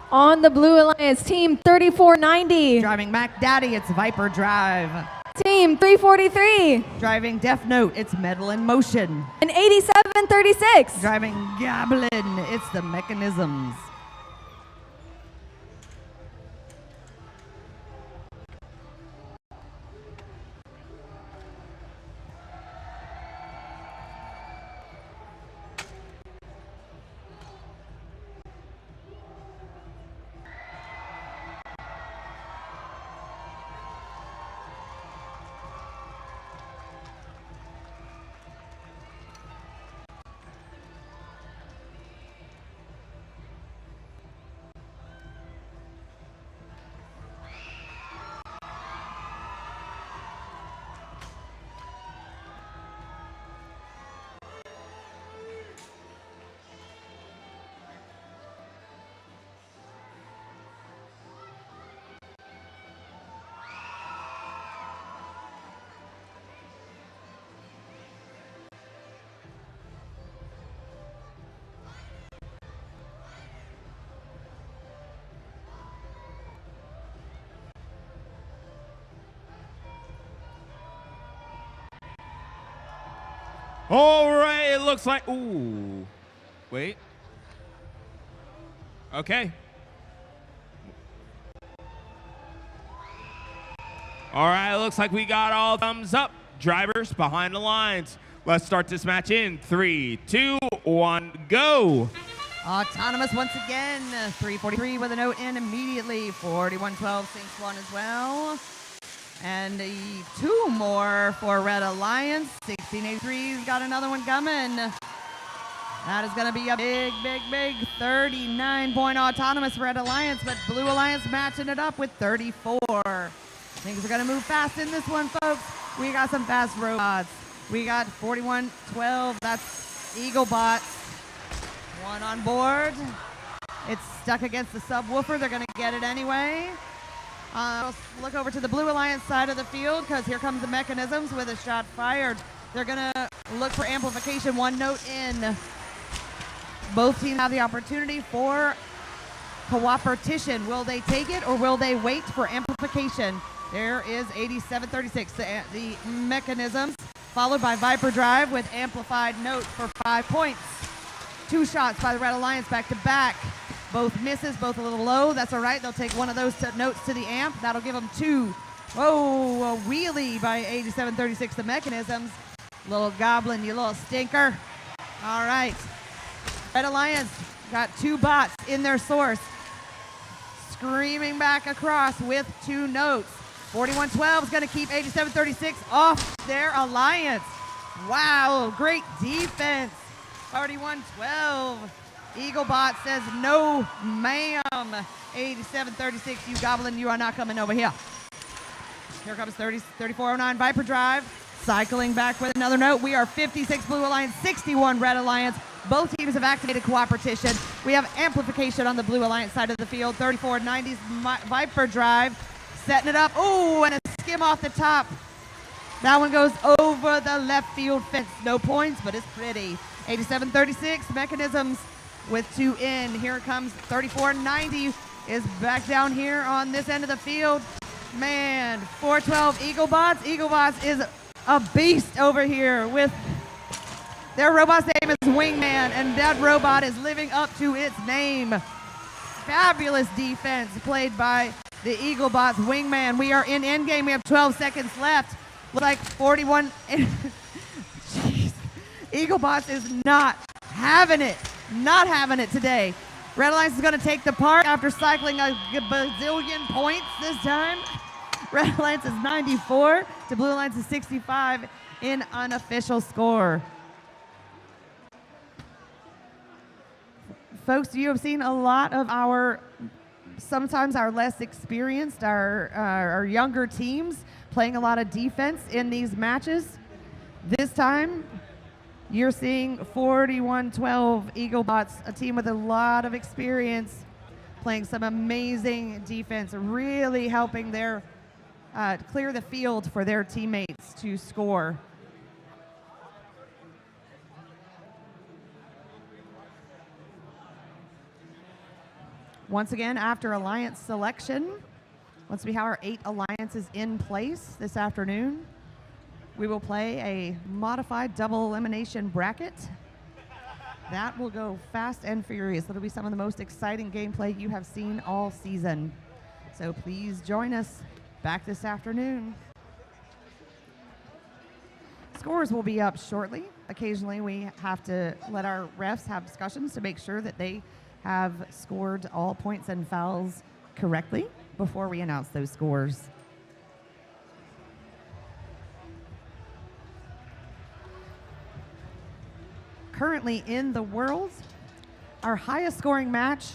On the Blue Alliance, Team 3490. Driving Mac Daddy, it's Viper Drive. Team 343. Driving Death Note, it's Metal in Motion. And 8736. Driving Goblin, it's the Mechanisms. All right, it looks like, ooh, wait. Okay. All right, it looks like we got all thumbs up. Drivers behind the lines. Let's start this match in 3, 2, 1, go. Autonomous once again, 343 with a note in immediately, 4112 sinks one as well. And 2 more for Red Alliance, 1683's got another one coming. That is gonna be a big, big, big 39-point autonomous Red Alliance, but Blue Alliance matching it up with 34. Things are gonna move fast in this one, folks. We got some fast robots. We got 4112, that's Eaglebots. One on board. It's stuck against the subwoofer. They're gonna get it anyway. Let's look over to the Blue Alliance side of the field because here comes the Mechanisms with a shot fired. They're gonna look for amplification, 1 note in. Both teams have the opportunity for cooperation. Will they take it or will they wait for amplification? There is 8736, the Mechanisms, followed by Viper Drive with amplified note for 5 points. 2 shots by the Red Alliance back to back. Both misses, both a little low. That's all right. They'll take one of those notes to the amp. That'll give them 2. Oh, a wheelie by 8736, the Mechanisms. Little goblin, you little stinker. All right. Red Alliance got 2 bots in their source. Screaming back across with 2 notes. 4112 is going to keep 8736 off their alliance. Wow, great defense. 4112. Eaglebot says, no, ma'am. 8736, you goblin, you are not coming over here. Here comes 3409 Viper Drive. Cycling back with another note. We are 56 Blue Alliance, 61 Red Alliance. Both teams have activated cooperation. We have amplification on the Blue Alliance side of the field. 3490's Viper Drive. Setting it up. Oh, and a skim off the top. That one goes over the left field fence. No points, but it's pretty. 8736 Mechanisms with 2 in. Here comes 3490 is back down here on this end of the field. Man, 412 Eaglebots. Eaglebots is a beast over here with their robot's name is Wingman, and that robot is living up to its name. Fabulous defense played by the Eaglebots Wingman. We are in endgame. We have 12 seconds left. Looks like 41. Jeez. Eaglebots is not having it. Not having it today. Red Alliance is going to take the part after cycling a bazillion points this time. Red Alliance is 94 to Blue Alliance is 65 in unofficial score. Folks, you have seen a lot of sometimes our less experienced, our younger teams playing a lot of defense in these matches. This time, you're seeing 4112 Eaglebots, a team with a lot of experience, playing some amazing defense, really helping their clear the field for their teammates to score. Once again, after alliance selection, once we have our 8 alliances in place this afternoon, we will play a modified double elimination bracket. That will go fast and furious. It'll be some of the most exciting gameplay you have seen all season. So please join us back this afternoon. Scores will be up shortly. Occasionally we have to let our refs have discussions to make sure that they have scored all points and fouls correctly before we announce those scores. Currently in the world, our highest scoring match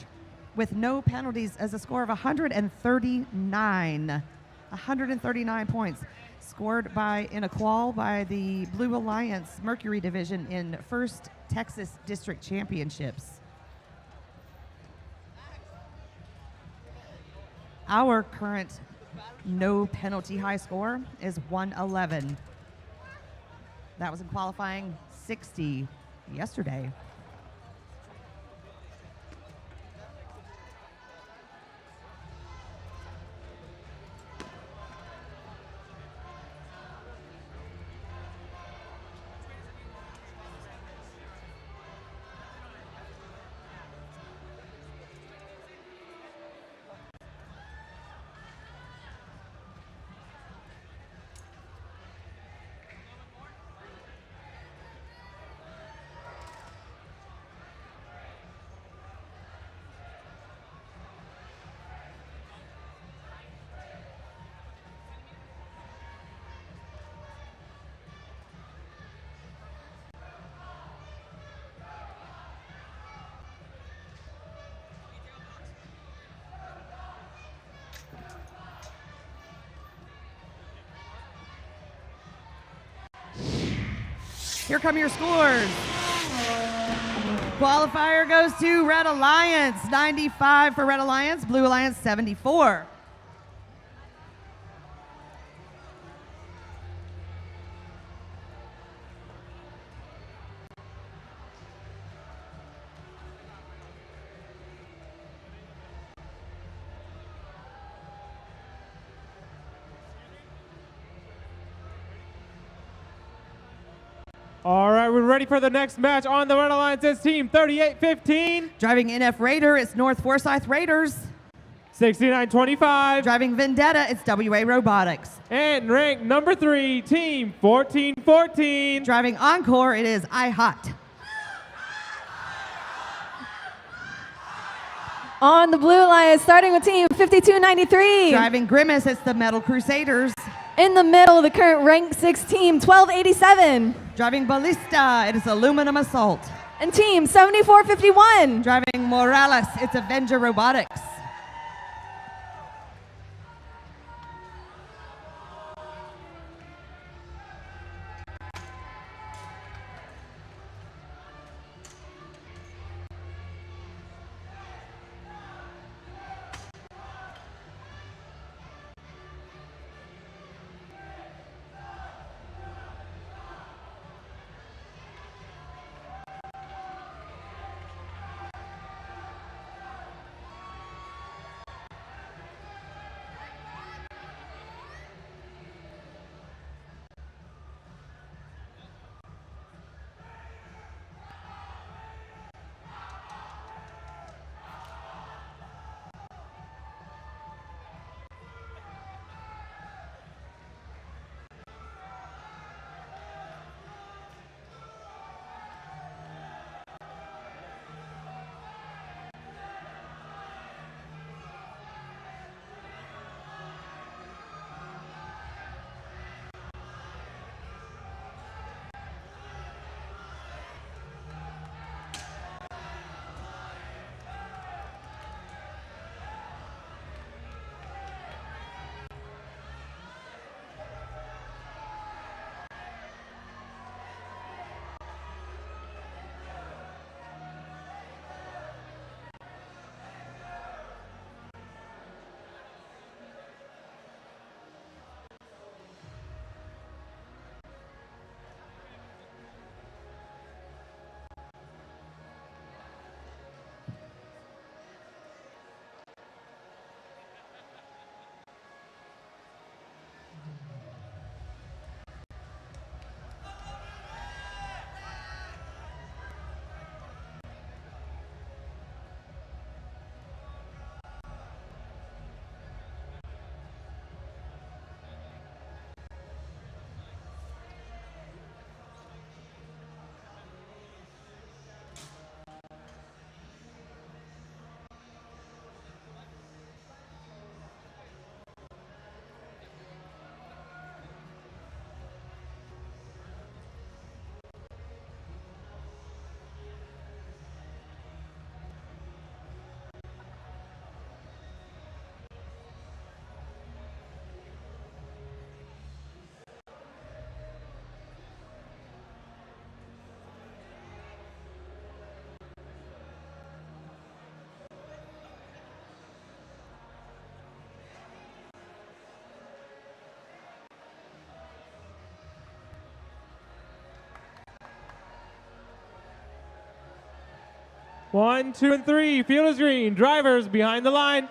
with no penalties is a score of 139. 139 points scored in a qual by the Blue Alliance Mercury Division in First Texas District Championships. Our current no penalty high score is 111. That was in qualifying 60 yesterday. Here come your scores. Qualifier goes to Red Alliance, 95 for Red Alliance, Blue Alliance 74. All right, we're ready for the next match on the Red Alliance's team, 38-15. Driving NF Raider, it's North Forsyth Raiders. 69-25. Driving Vendetta, it's WA Robotics. And ranked number 3, team 14-14. Driving Encore, it is iHot. On the Blue Alliance, starting with team 5293. Driving Grimace, it's the Metal Crusaders. In the middle, the current rank 6 team, 1287. Driving Ballista, it is Aluminum Assault. And team 7451. Driving Morales, it's Avenger Robotics. One, two, and three. Field is green. Drivers behind the line.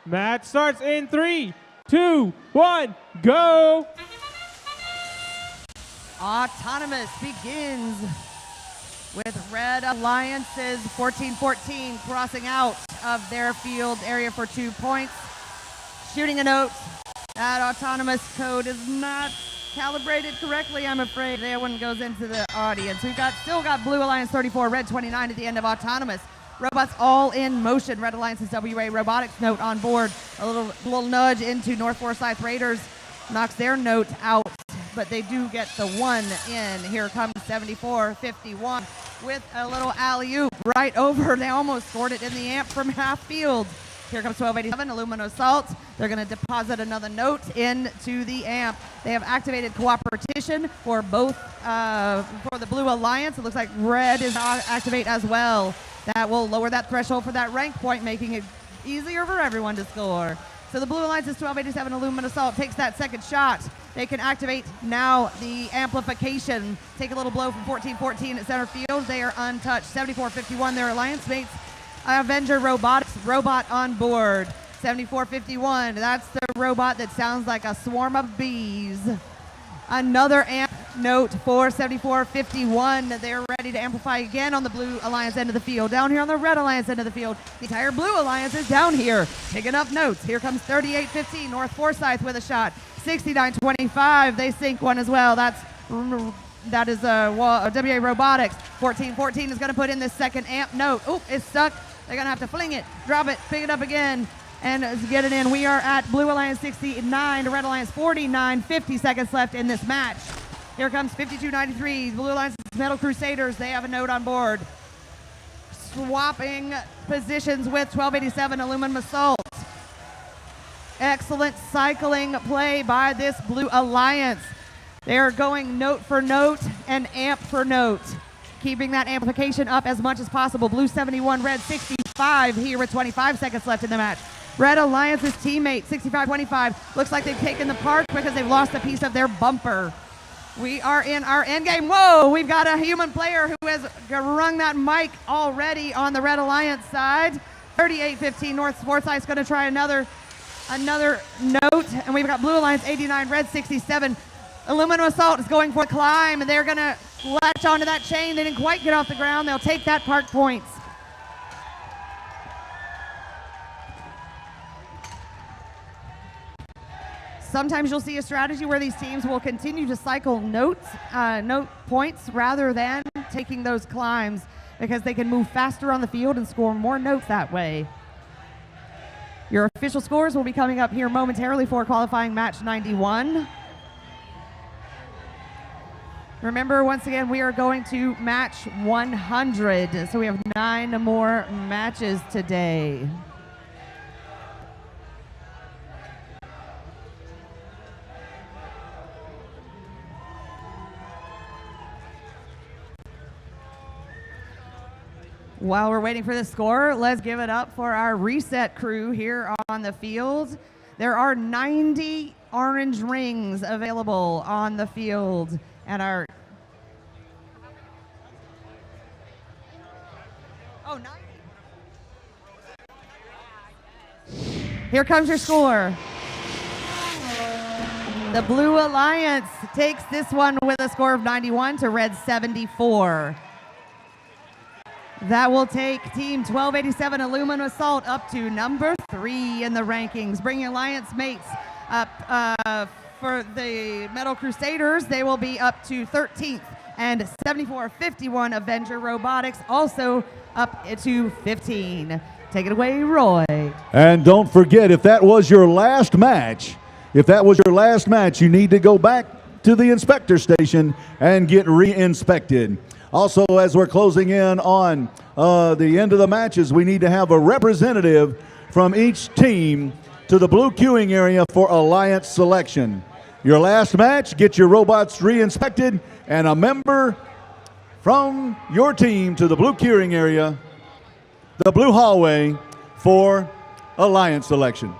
Match starts in 3, 2, 1, go. Autonomous begins with Red Alliance's 14-14 crossing out of their field area for 2 points. Shooting a note. That autonomous code is not calibrated correctly, I'm afraid. That one goes into the audience. We've still got Blue Alliance 34, Red 29 at the end of autonomous. Robots all in motion. Red Alliance's WA Robotics note on board. A little nudge into North Forsyth Raiders. Knocks their note out, but they do get the 1 in. Here comes 74-51 with a little alley-oop right over. They almost scored it in the amp from half field. Here comes 1287, Aluminum Assault. They're going to deposit another note into the amp. They have activated Cooperation for both, for the Blue Alliance. It looks like Red is activate as well. That will lower that threshold for that rank point, making it easier for everyone to score. So the Blue Alliance's 1287 Aluminum Assault takes that second shot. They can activate now the amplification. Take a little blow from 1414 at center field. They are untouched. 7451, their alliance mates. Avenger Robotics, robot on board. 7451, that's the robot that sounds like a swarm of bees. Another amp note for 7451. They're ready to amplify again on the Blue Alliance end of the field. Down here on the Red Alliance end of the field. The entire Blue Alliance is down here, picking up notes. Here comes 3815, North Forsyth with a shot. 6925, they sink one as well. That is WA Robotics. 1414 is going to put in this second amp note. Oop, it's stuck. They're going to have to fling it, drop it, pick it up again, and get it in. We are at Blue Alliance 69 to Red Alliance 49, 50 seconds left in this match. Here comes 5293, Blue Alliance Metal Crusaders. They have a note on board. Swapping positions with 1287 Aluminum Assault. Excellent cycling play by this Blue Alliance. They are going note for note and amp for note, keeping that amplification up as much as possible. Blue 71, Red 65 here with 25 seconds left in the match. Red Alliance's teammate, 65-25, looks like they've taken the park because they've lost a piece of their bumper. We are in our end game. Whoa, we've got a human player who has rung that mic already on the Red Alliance side. 38-15, North Forsyth's going to try another note, and we've got Blue Alliance 89, Red 67. Aluminum Assault is going for a climb, and they're going to latch onto that chain. They didn't quite get off the ground. They'll take that park points. Sometimes you'll see a strategy where these teams will continue to cycle note points rather than taking those climbs because they can move faster on the field and score more notes that way. Your official scores will be coming up here momentarily for qualifying match 91. Remember, once again, we are going to match 100. So we have 9 more matches today. While we're waiting for the score, let's give it up for our reset crew here on the field. There are 90 orange rings available on the field. And our... Oh, 90. Here comes your score. The Blue Alliance takes this one with a score of 91 to Red 74. That will take Team 1287 Aluminum Assault up to number 3 in the rankings, bringing Alliance mates up for the Metal Crusaders. They will be up to 13th, and 7451 Avenger Robotics also up to 15. Take it away, Roy. And don't forget, if that was your last match, you need to go back to the inspector station and get re-inspected. Also, as we're closing in on the end of the matches, we need to have a representative from each team to the blue queuing area for Alliance selection. Your last match, get your robots re-inspected, and a member from your team to the blue queuing area, the blue hallway, for Alliance selection.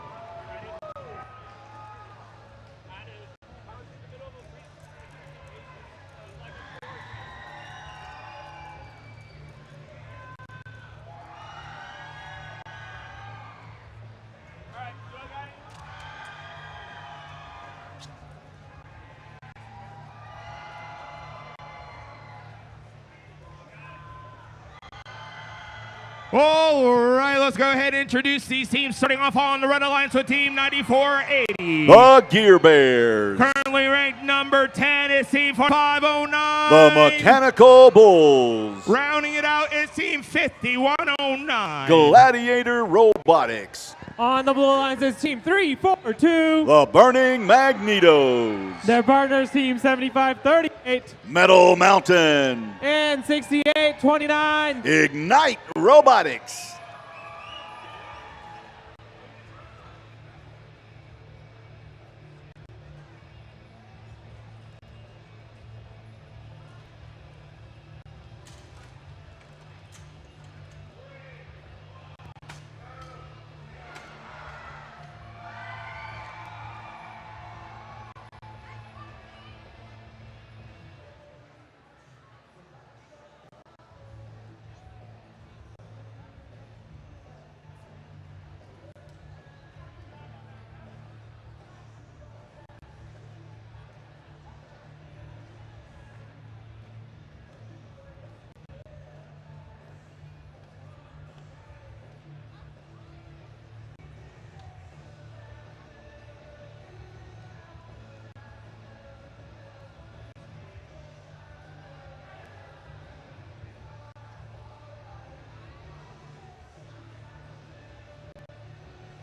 All right, let's go ahead and introduce these teams. Starting off on the Red Alliance with Team 9480. The Gear Bears. Currently ranked number 10 is Team 509. The Mechanical Bulls. Rounding it out is Team 5109. Gladiator Robotics. On the Blue Alliance is Team 342. The Burning Magnetos. Their partners, Team 7538. Metal Mountain. And 6829. Ignite Robotics.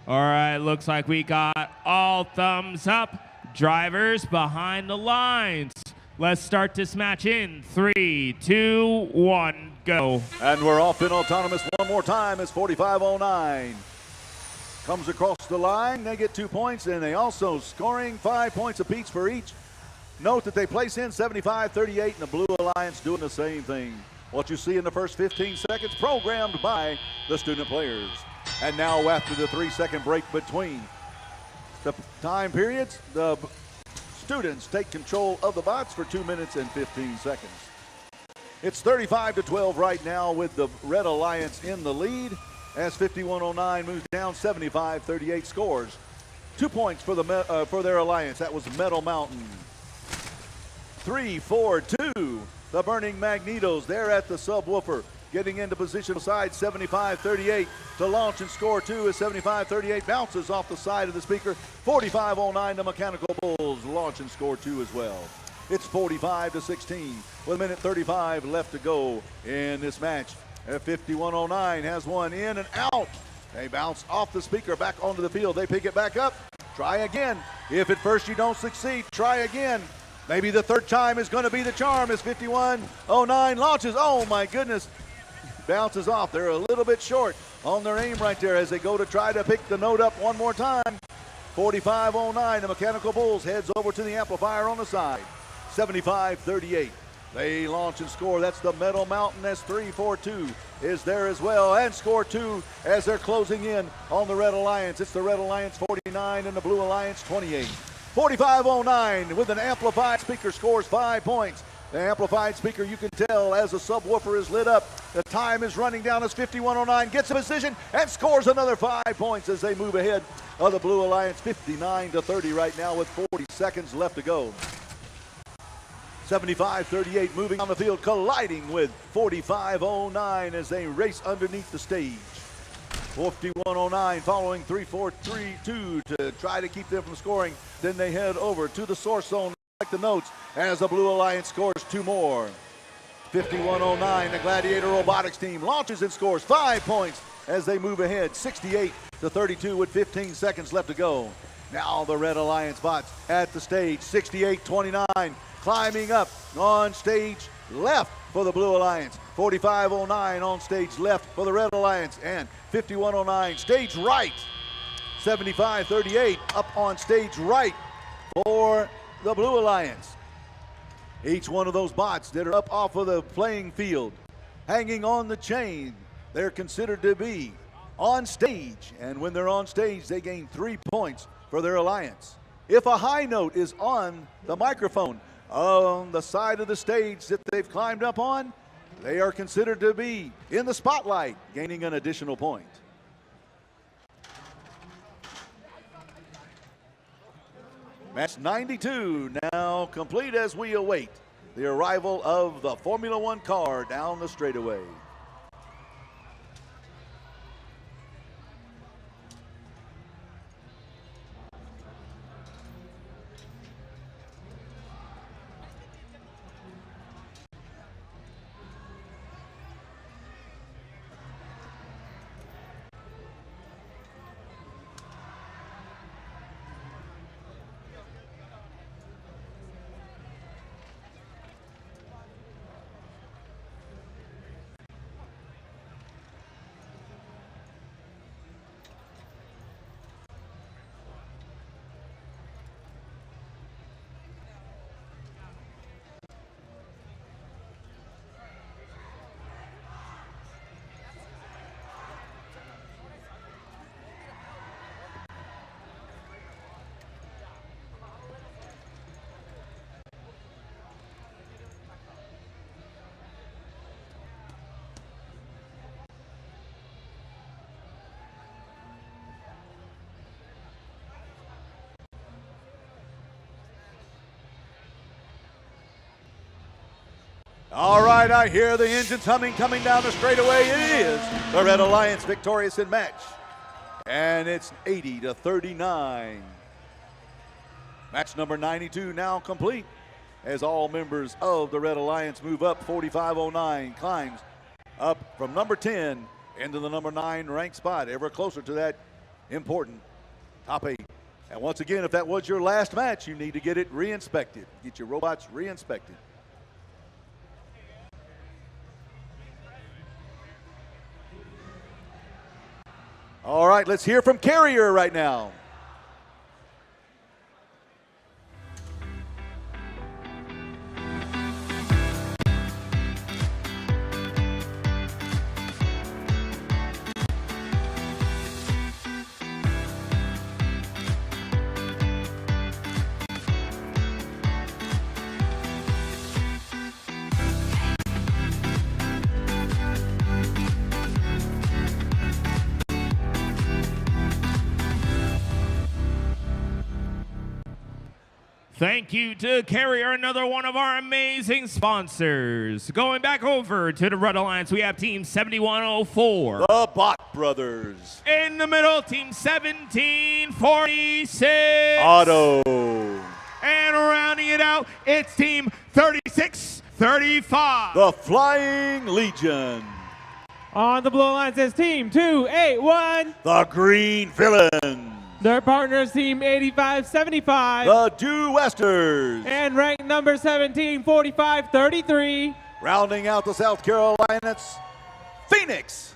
All right, looks like we got all thumbs up. Drivers behind the lines. Let's start this match in 3, 2, 1, go. And we're off in autonomous one more time as 4509 comes across the line. They get 2 points, and they also scoring 5 points apiece for each. Note that they place in 75-38, and the Blue Alliance doing the same thing. What you see in the first 15 seconds programmed by the student players. And now after the 3-second break between the time periods, the students take control of the bots for 2 minutes and 15 seconds. It's 35-12 right now with the Red Alliance in the lead as 5109 moves down. 75-38 scores. 2 points for their alliance. That was Metal Mountain. 3-4-2. The Burning Magnetos. They're at the subwoofer, getting into position beside 75-38 to launch and score 2 as 75-38 bounces off the side of the speaker. 45-09, the Mechanical Bulls launch and score 2 as well. It's 45-16 with a minute 35 left to go in this match. 51-09 has one in and out. They bounce off the speaker back onto the field. They pick it back up. Try again. If at first you don't succeed, try again. Maybe the third time is going to be the charm as 51-09 launches. Oh my goodness. Bounces off. They're a little bit short on their aim right there as they go to try to pick the note up one more time. 45-09, the Mechanical Bulls heads over to the amplifier on the side. 75-38. They launch and score. That's the Metal Mountain as 3-4-2 is there as well. And score 2 as they're closing in on the Red Alliance. It's the Red Alliance 49 and the Blue Alliance 28. 45-09 with an amplified speaker scores 5 points. The amplified speaker, you can tell as the subwoofer is lit up. The time is running down as 51-09 gets a position and scores another 5 points as they move ahead of the Blue Alliance 59-30 right now with 40 seconds left to go. 75-38 moving on the field, colliding with 45-09 as they race underneath the stage. 51-09 following 3-4-3-2 to try to keep them from scoring. Then they head over to the source zone, like the notes, as the Blue Alliance scores 2 more. 51-09, the Gladiator Robotics team launches and scores 5 points as they move ahead, 68-32 with 15 seconds left to go. Now the Red Alliance bots at the stage, 68-29, climbing up on stage left for the Blue Alliance. 45-09 on stage left for the Red Alliance, and 51-09 stage right. 75-38 up on stage right for the Blue Alliance. Each one of those bots that are up off of the playing field, hanging on the chain, they're considered to be on stage, and when they're on stage, they gain 3 points for their alliance. If a high note is on the microphone on the side of the stage that they've climbed up on, they are considered to be in the spotlight, gaining an additional point. Match 92 now complete as we await the arrival of the Formula One car down the straightaway. All right, I hear the engines humming coming down the straightaway. It is the Red Alliance victorious in match. And it's 80-39. Match number 92 now complete as all members of the Red Alliance move up. 45-09 climbs up from number 10 into the number 9 ranked spot, ever closer to that important. Top 8. And once again, if that was your last match, you need to get it re-inspected. Get your robots re-inspected. All right, let's hear from Carrier right now. Thank you to Carrier, another one of our amazing sponsors. Going back over to the Red Alliance, we have Team 7104. The Bot Brothers. In the middle, Team 1746. Auto. And rounding it out, it's Team 3635. The Flying Legion. On the Blue Alliance is Team 281. The Green Villains. Their partners, Team 8575. The Due Westers. And rank number 174533. Rounding out the South Carolina's Phoenix.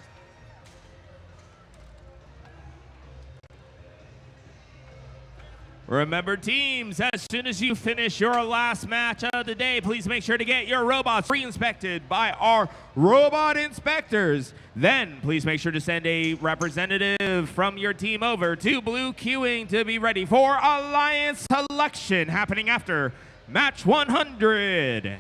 Remember, teams, as soon as you finish your last match of the day, please make sure to get your robots re-inspected by our robot inspectors. Then, please make sure to send a representative from your team over to Blue Queuing to be ready for Alliance selection happening after match 100.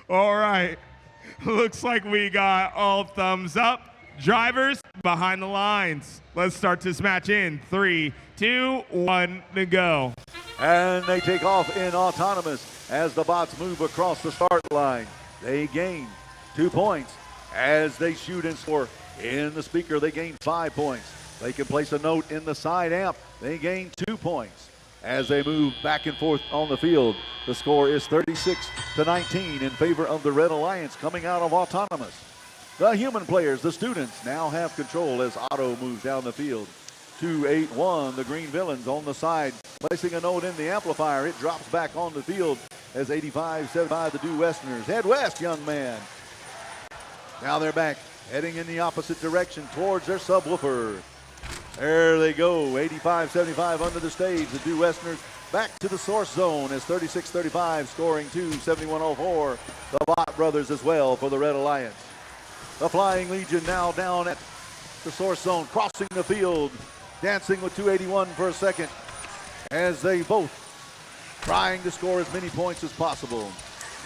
All right, looks like we got all thumbs up. Drivers behind the lines. Let's start this match in 3, 2, 1 to go. And they take off in autonomous as the bots move across the start line. They gain 2 points as they shoot and score. In the speaker, they gain 5 points. They can place a note in the side amp. They gain 2 points. As they move back and forth on the field, the score is 36-19 in favor of the Red Alliance coming out of autonomous. The human players, the students, now have control as Otto moves down the field. 2-8-1, the Green Villains on the side, placing a note in the amplifier. It drops back on the field as 85-75, the Due Westerners. Head west, young man. Now they're back, heading in the opposite direction towards their subwoofer. There they go, 85-75 under the stage. The Due Westerners back to the source zone as 36-35 scoring 2, 71-04. The Bot Brothers as well for the Red Alliance. The Flying Legion now down at the source zone, crossing the field, dancing with 281 for a second as they both trying to score as many points as possible.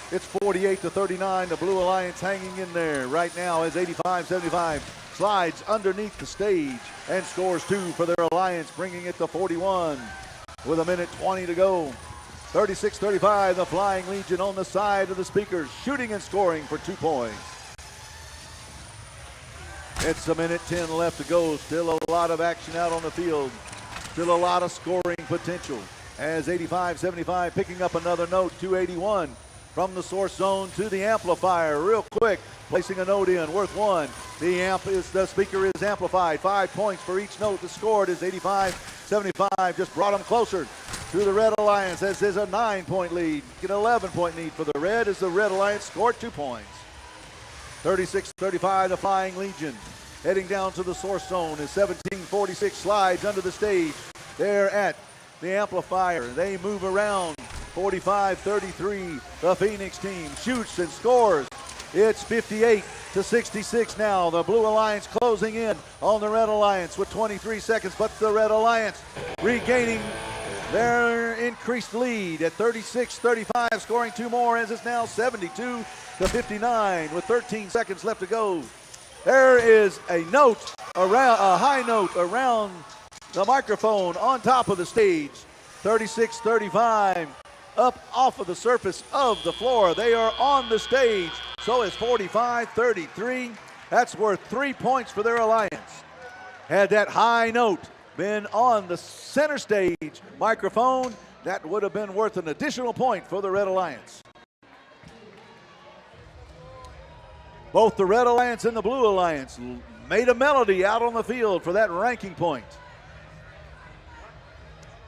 It's 48-39, the Blue Alliance hanging in there right now as 85-75 slides underneath the stage and scores 2 for their alliance, bringing it to 41 with 1:20 to go. 36-35, the Flying Legion on the side of the speakers, shooting and scoring for 2 points. It's 1:10 left to go. Still a lot of action out on the field. Still a lot of scoring potential as 85-75 picking up another note, 281 from the source zone to the amplifier. Real quick, placing a note in, worth 1. The speaker is amplified. 5 points for each note. The score is 85-75. Just brought them closer to the Red Alliance as there's a 9-point lead. Get an 11-point lead for the Red as the Red Alliance scored 2 points. 36-35, the Flying Legion heading down to the source zone as 1746 slides under the stage. They're at the amplifier. They move around. 45-33, the Phoenix team shoots and scores. It's 58-66 now. The Blue Alliance closing in on the Red Alliance with 23 seconds, but the Red Alliance regaining their increased lead at 36-35, scoring 2 more as it's now 72-59 with 13 seconds left to go. There is a note around, a high note around the microphone on top of the stage. 36-35 up off of the surface of the floor. They are on the stage. So is 45-33. That's worth 3 points for their alliance. Had that high note been on the center stage microphone, that would have been worth an additional point for the Red Alliance. Both the Red Alliance and the Blue Alliance made a melody out on the field for that ranking point,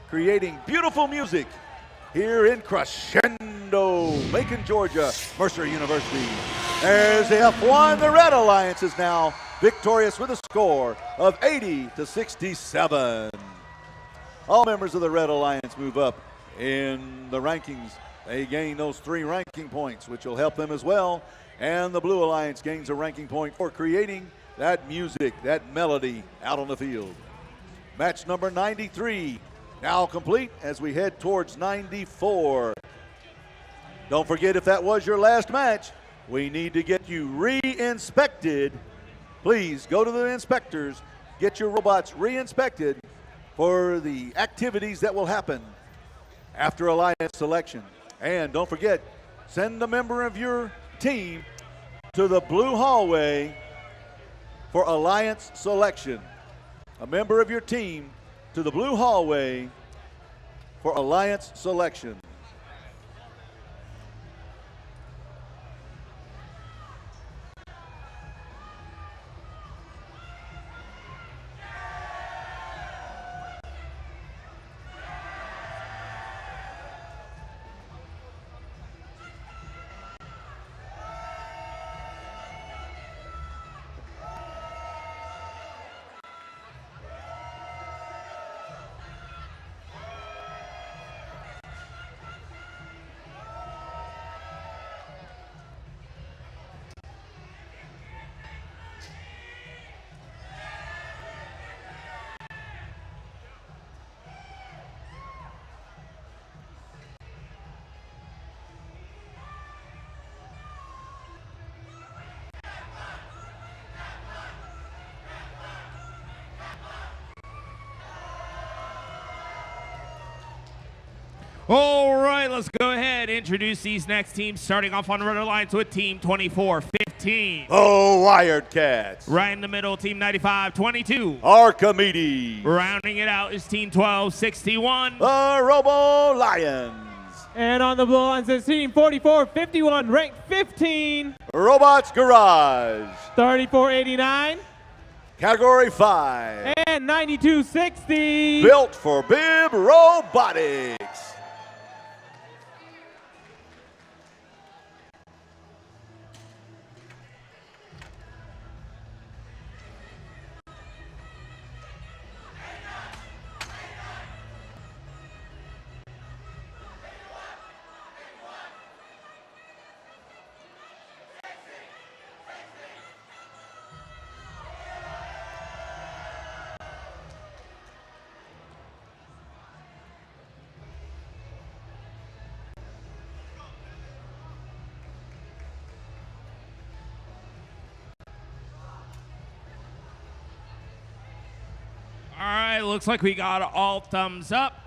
creating beautiful music here in Crescendo, Macon, Georgia, Mercer University. There's the F1. The Red Alliance is now victorious with a score of 80-67. All members of the Red Alliance move up in the rankings. They gain those 3 ranking points, which will help them as well. And the Blue Alliance gains a ranking point for creating that music, that melody out on the field. Match number 93 now complete as we head towards 94. Don't forget, if that was your last match, we need to get you re-inspected. Please go to the inspectors, get your robots re-inspected for the activities that will happen after Alliance selection. And don't forget, send a member of your team to the blue hallway for Alliance selection. A member of your team to the blue hallway for Alliance selection. All right, let's go ahead and introduce these next teams, starting off on the Red Alliance with Team 24-15. Oh, Wired Cats. Right in the middle, Team 95-22. Archimedes. Rounding it out is Team 12-61. The Robo Lions. And on the Blue Alliance is Team 44-51, ranked 15. Robots Garage. 34-89. Category 5. And 92-60. Built for Bib Robotics. All right, looks like we got all thumbs up.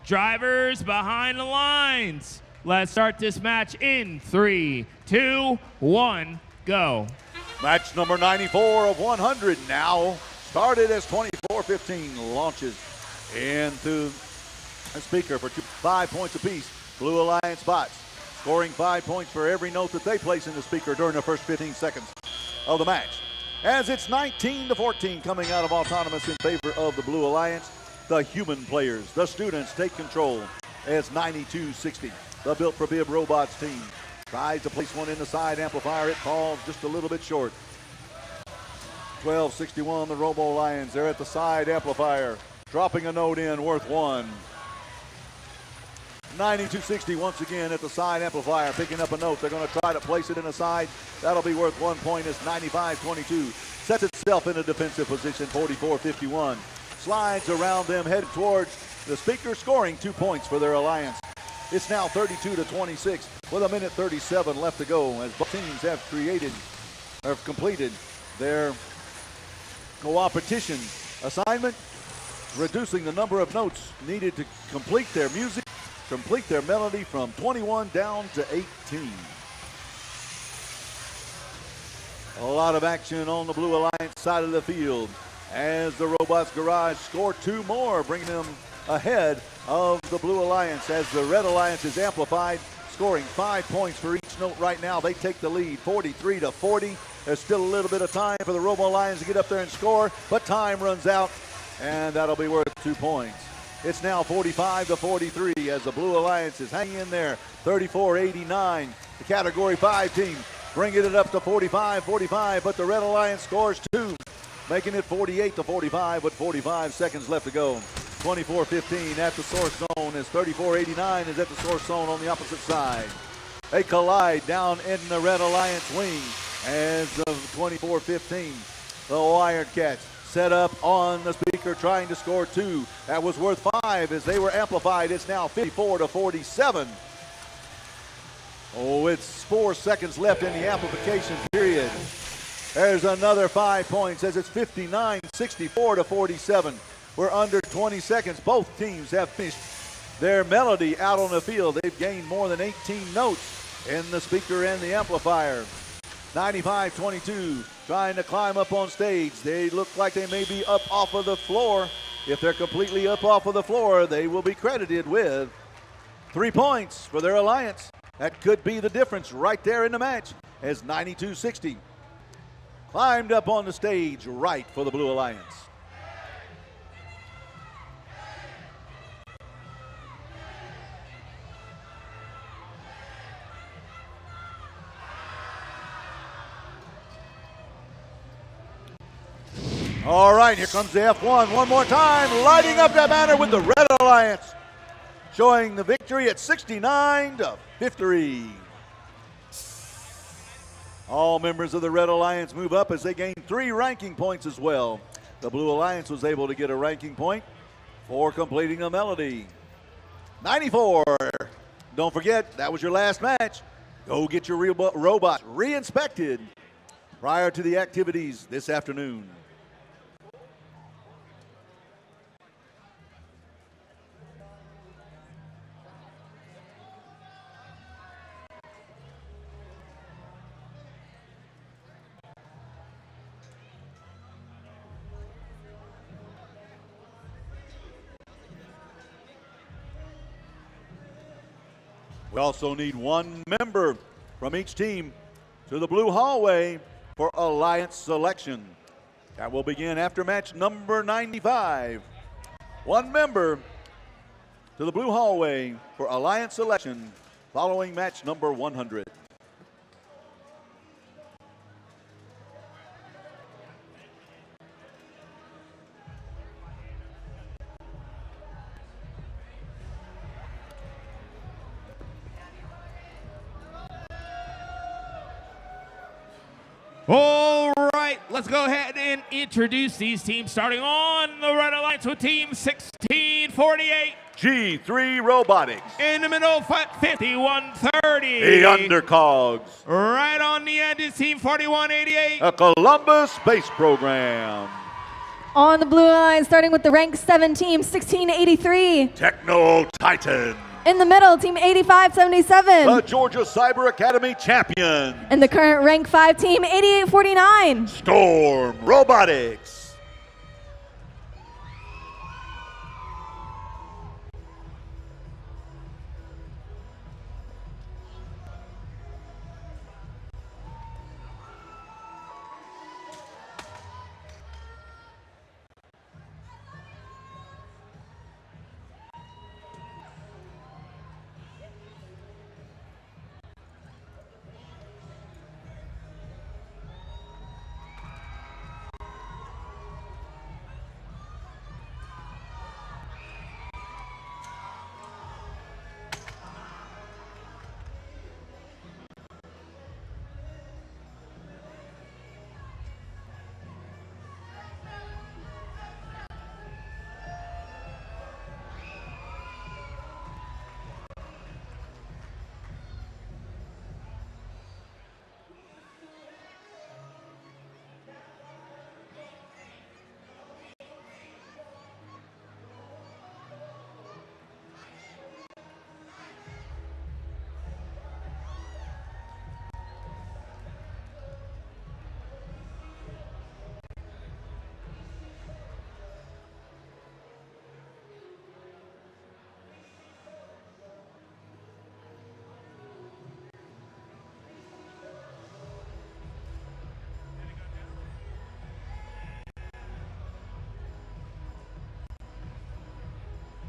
Drivers behind the lines. Let's start this match in 3, 2, 1, go. Match number 94 of 100 now started as 24-15 launches into a speaker for 5 points apiece. Blue Alliance bots scoring 5 points for every note that they place in the speaker during the first 15 seconds of the match. As it's 19-14 coming out of autonomous in favor of the Blue Alliance, the human players, the students, take control as 92-60. The Built for Bib Robots team tries to place one in the side amplifier. It falls just a little bit short. 12-61, the Robo Lions. They're at the side amplifier, dropping a note in worth 1. 92-60 once again at the side amplifier, picking up a note. They're going to try to place it in the side. That'll be worth 1 point as 95-22 sets itself in a defensive position. 44-51 slides around them, headed towards the speaker, scoring 2 points for their alliance. It's now 32-26 with 1:37 left to go as both teams have completed their competition assignment. reducing the number of notes needed to complete their music, complete their melody from 21 down to 18. A lot of action on the Blue Alliance side of the field as the Robots Garage score 2 more, bringing them ahead of the Blue Alliance as the Red Alliance is amplified, scoring 5 points for each note right now. They take the lead 43-40. There's still a little bit of time for the Robo Lions to get up there and score, but time runs out, and that'll be worth 2 points. It's now 45-43 as the Blue Alliance is hanging in there, 34-89. The Category 5 team bringing it up to 45-45, but the Red Alliance scores 2, making it 48-45 with 45 seconds left to go. 24-15 at the source zone as 34-89 is at the source zone on the opposite side. They collide down in the Red Alliance wing as of 24-15. The Wildcats set up on the speaker trying to score 2. That was worth 5 as they were amplified. It's now 54-47. Oh, it's 4 seconds left in the amplification period. There's another 5 points as it's 59-64-47. We're under 20 seconds. Both teams have finished their melody out on the field. They've gained more than 18 notes in the speaker and the amplifier. 95-22, trying to climb up on stage. They look like they may be up off of the floor. If they're completely up off of the floor, they will be credited with 3 points for their alliance. That could be the difference right there in the match as 92-60 climbed up on the stage right for the Blue Alliance. All right, here comes the F1 one more time, lighting up that banner with the Red Alliance, showing the victory at 69-53. All members of the Red Alliance move up as they gain 3 ranking points as well. The Blue Alliance was able to get a ranking point for completing a melody. 94. Don't forget, that was your last match. Go get your robot re-inspected prior to the activities this afternoon. We also need 1 member from each team to the blue hallway for Alliance selection. That will begin after match number 95. 1 member to the blue hallway for Alliance selection following match number 100. All right, let's go ahead and introduce these teams, starting on the Red Alliance with Team 1648. G3 Robotics. In the middle, 5130. The Undercogs. Right on the end is Team 4188. A Columbus Space Program. On the blue line, starting with the rank 7 team, 1683. Techno Titan. In the middle, team 8577. The Georgia Cyber Academy champion. And the current rank 5 team, 8849. Storm Robotics.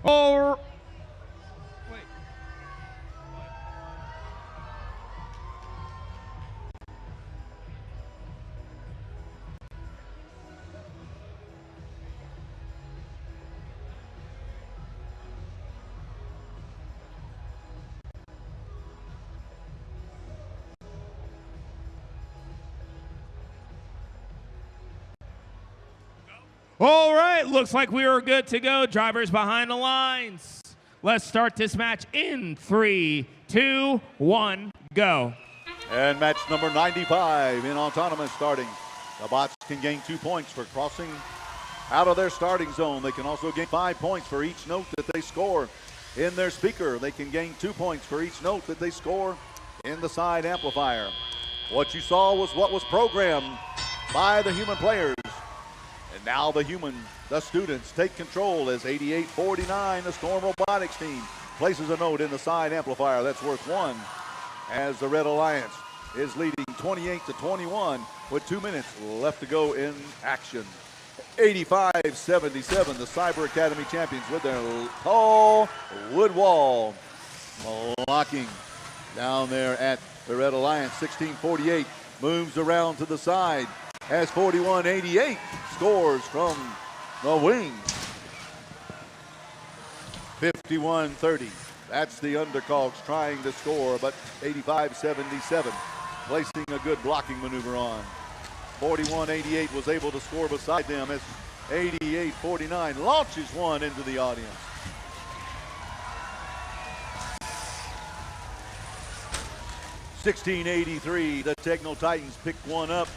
Or all right, looks like we are good to go. Drivers behind the lines. Let's start this match in 3, 2, 1, go. And match number 95 in autonomous starting. The bots can gain 2 points for crossing out of their starting zone. They can also gain 5 points for each note that they score in their speaker. They can gain 2 points for each note that they score in the side amplifier. What you saw was what was programmed by the human players. And now the students take control as 88-49, the Storm Robotics team, places a note in the side amplifier that's worth 1, as the Red Alliance is leading 28-21 with 2 minutes left to go in action. 85-77, the Cyber Academy champions with their tall wood wall. Blocking down there at the Red Alliance. 16-48 moves around to the side as 41-88 scores from the wing. 51-30. That's the Undercogs trying to score, but 85-77, placing a good blocking maneuver on. 41-88 was able to score beside them as 88-49 launches one into the audience. $16.83, the Techno Titans pick one up,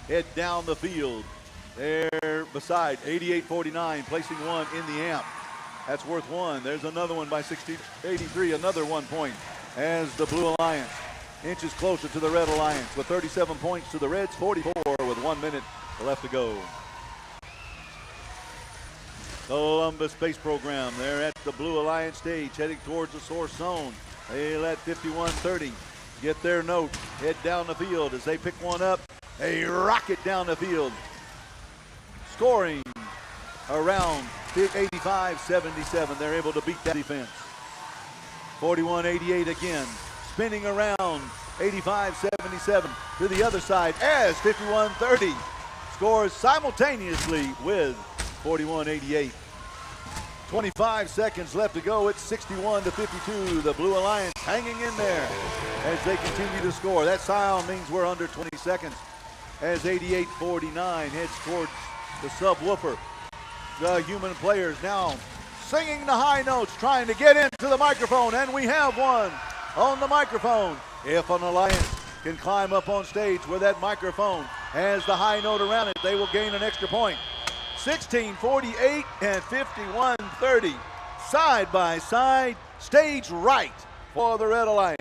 head down the field. There beside 88-49, placing one in the amp. That's worth 1. There's another one by 1683, another 1 point, as the Blue Alliance inches closer to the Red Alliance with 37 points to the Reds, 44 with 1 minute left to go. Columbus Space Program, they're at the Blue Alliance stage, heading towards the source zone. They let 51-30 get their note, head down the field as they pick one up. They rocket down the field, scoring around 85-77. They're able to beat that defense. 41-88 again, spinning around 85-77 to the other side as 51-30 scores simultaneously with 41-88. 25 seconds left to go. It's 61-52. The Blue Alliance hanging in there as they continue to score. That sound means we're under 20 seconds as 88-49 heads towards the subwoofer. The human players now singing the high notes, trying to get into the microphone, and we have one on the microphone. If an Alliance can climb up on stage where that microphone has the high note around it, they will gain an extra point. 16-48 and 51-30, side by side, stage right for the Red Alliance.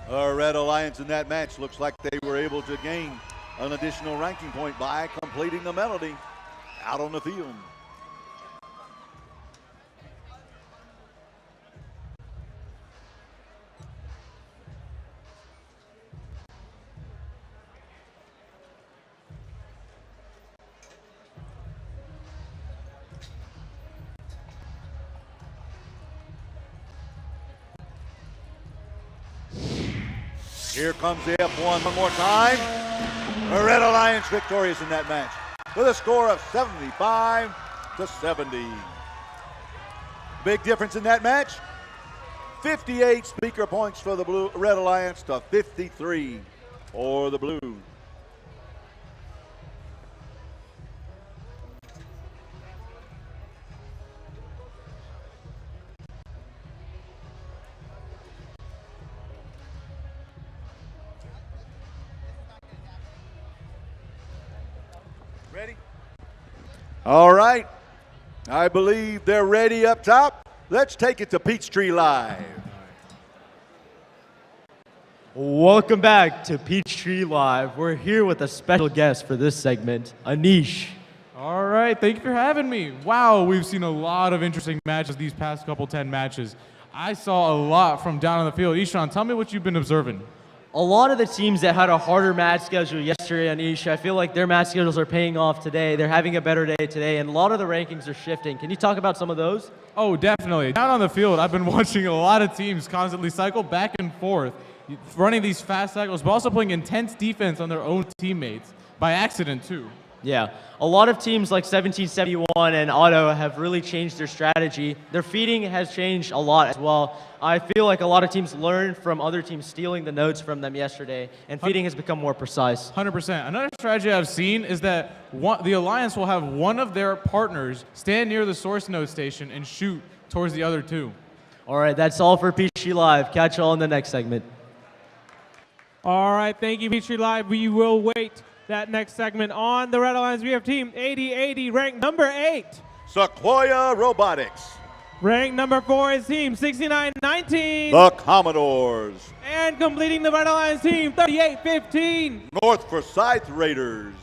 The Red Alliance in that match looks like they were able to gain an additional ranking point by completing the melody out on the field. Here comes the F1 one more time. The Red Alliance victorious in that match with a score of 75-70. Big difference in that match. 58 speaker points for the Red Alliance to 53 for the Blue. Ready? All right. I believe they're ready up top. Let's take it to Peachtree Live. Welcome back to Peachtree Live. We're here with a special guest for this segment, Anish. All right, thank you for having me. Wow, we've seen a lot of interesting matches these past couple 10 matches. I saw a lot from down on the field. Ishan, tell me what you've been observing. A lot of the teams that had a harder match schedule yesterday, Anish, I feel like their match schedules are paying off today. They're having a better day today, and a lot of the rankings are shifting. Can you talk about some of those? Oh, definitely. Down on the field, I've been watching a lot of teams constantly cycle back and forth, running these fast cycles, but also playing intense defense on their own teammates, by accident too. Yeah, a lot of teams like 1771 and Otto have really changed their strategy. Their feeding has changed a lot as well. I feel like a lot of teams learned from other teams stealing the notes from them yesterday, and feeding has become more precise. 100%. Another strategy I've seen is that the Alliance will have one of their partners stand near the source node station and shoot towards the other two. All right, that's all for Peachtree Live. Catch you all in the next segment. All right, thank you, Peachtree Live. We will wait that next segment. On the Red Alliance, we have Team 8080, ranked number 8. Sequoia Robotics. Ranked number 4 is Team 6919. The Commodores. And completing the Red Alliance, Team 3815. North Forsyth Raiders.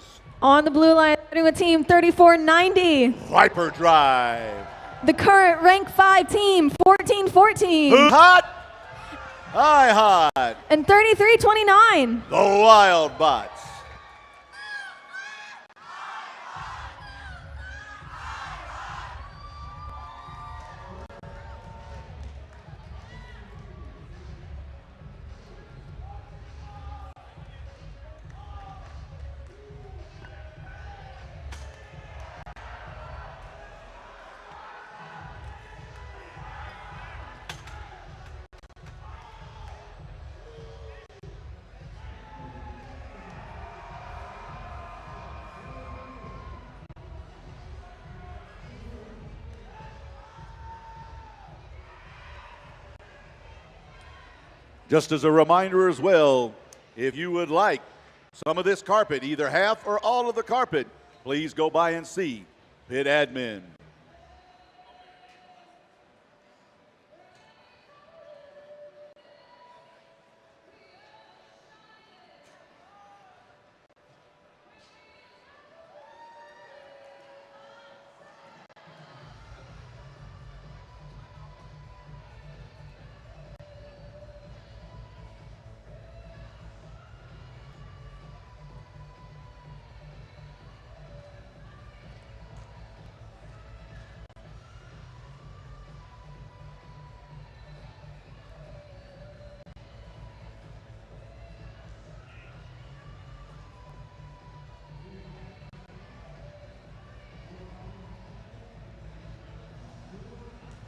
On the blue line, starting with Team 3490. Viper Drive. The current rank 5 team, 1414. Who's hot? I hot. And 3329. The Wild Bots. Just as a reminder as well, if you would like some of this carpet, either half or all of the carpet, please go by and see Pit Admin.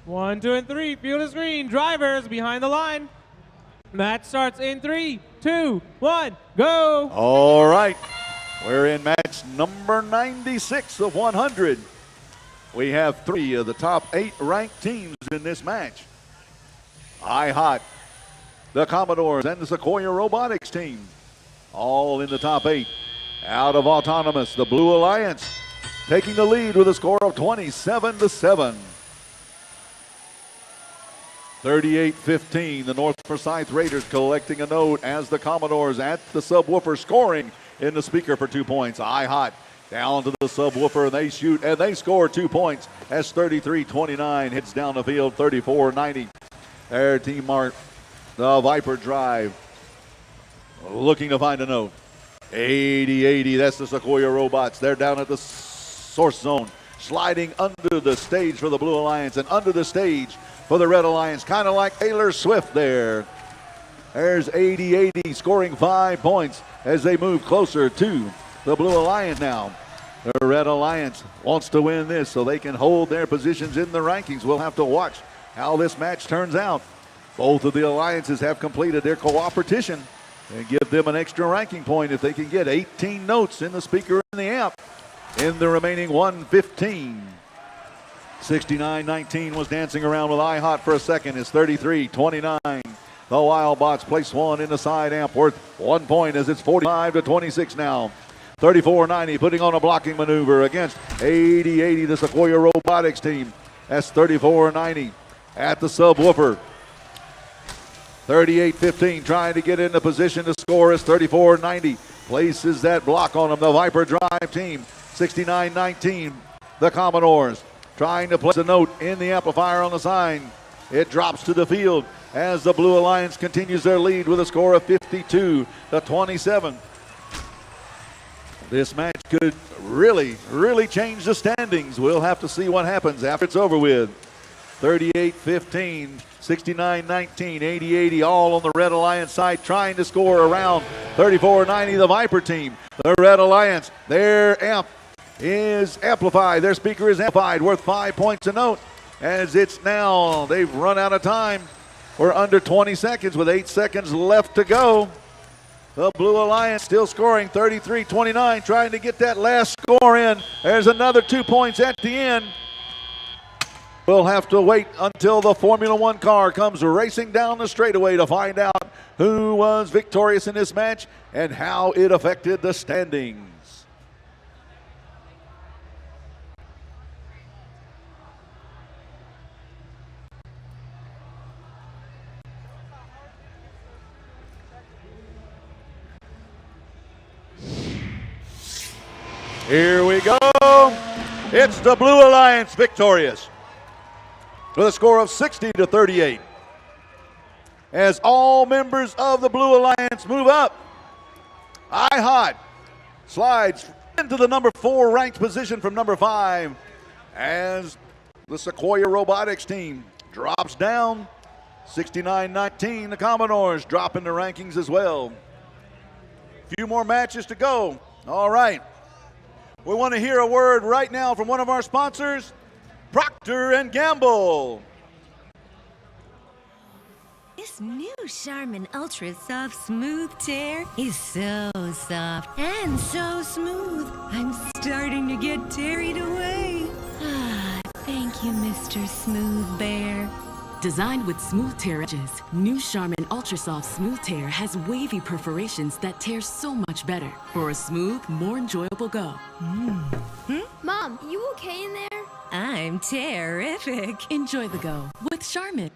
One, two, and three. Field is green. Drivers behind the line. Match starts in 3, 2, 1, go. All right. We're in match number 96 of 100. We have 3 of the top 8 ranked teams in this match. IHOT, the Commodores, and the Sequoia Robotics team, all in the top 8. Out of Autonomous, the Blue Alliance, taking the lead with a score of 27-7. 38-15, the North Forsyth Raiders collecting a note as the Commodores at the subwoofer scoring in the speaker for 2 points. IHOT down to the subwoofer, they shoot and they score 2 points as 33-29 hits down the field, 34-90. Their team mark, the Viper Drive, looking to find a note. 80-80, that's the Sequoia Robots. They're down at the source zone, sliding under the stage for the Blue Alliance and under the stage for the Red Alliance, kind of like Taylor Swift there. There's 80-80 scoring 5 points as they move closer to the Blue Alliance now. The Red Alliance wants to win this so they can hold their positions in the rankings. We'll have to watch how this match turns out. Both of the alliances have completed their cooperation and give them an extra ranking point if they can get 18 notes in the speaker and the amp in the remaining 115. 69-19 was dancing around with IHOT for a second. It's 33-29. The Wildbots place one in the side amp worth 1 point as it's 45-26 now. 34-90, putting on a blocking maneuver against 80-80, the Sequoia Robotics team. That's 34-90 at the subwoofer. 38-15, trying to get into position to score is 34-90. Places that block on them, the Viper Drive team. 69-19, the Commodores trying to place a note in the amplifier on the sign. It drops to the field as the Blue Alliance continues their lead with a score of 52-27. This match could really change the standings. We'll have to see what happens after it's over with. 38-15, 69-19, 80-80, all on the Red Alliance side, trying to score around 34-90, the Viper team. The Red Alliance, their amp is amplified. Their speaker is amplified, worth 5 points a note. As it's now, they've run out of time. We're under 20 seconds with 8 seconds left to go. The Blue Alliance still scoring 33-29, trying to get that last score in. There's another 2 points at the end. We'll have to wait until the Formula One car comes racing down the straightaway to find out who was victorious in this match and how it affected the standings. Here we go. It's the Blue Alliance victorious with a score of 60-38. As all members of the Blue Alliance move up, iHot slides into the number 4 ranked position from number 5 as the Sequoia Robotics team drops down. 69-19, the Commodores drop in the rankings as well. A few more matches to go. All right. We want to hear a word right now from one of our sponsors, Procter & Gamble. This new Charmin Ultra Soft Smooth Tear is so soft and so smooth. I'm starting to get carried away. Ah, thank you, Mr. Smooth Bear. Designed with smooth tear edges, new Charmin Ultra Soft Smooth Tear has wavy perforations that tear so much better for a smooth, more enjoyable go. Mom, you okay in there? I'm terrific. Enjoy the go with Charmin.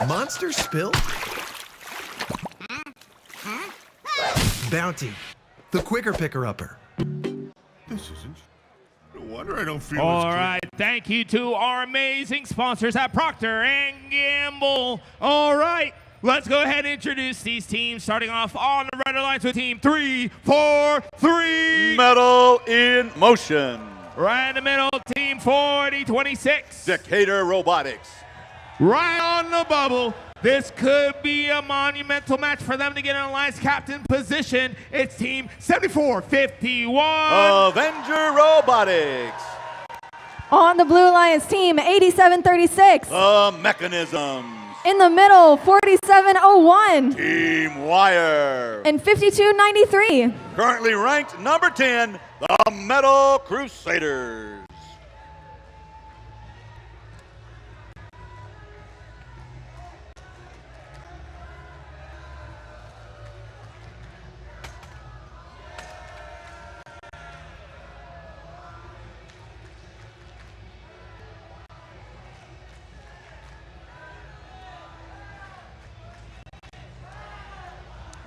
Monster spill? Bounty, the quicker picker-upper. This isn't. No wonder I don't feel All as good. right, thank you to our amazing sponsors at Procter & Gamble. All right, let's go ahead and introduce these teams, starting off on the Red Alliance with Team 3-4-3. Metal in motion. Right in the middle, Team 40-26. Decatur Robotics. Right on the bubble. This could be a monumental match for them to get an Alliance captain position. It's Team 74-51. Avenger Robotics. On the Blue Alliance team, 8736. The Mechanisms. In the middle, 4701. Team Wire. And 5293. Currently ranked number 10, the Metal Crusaders.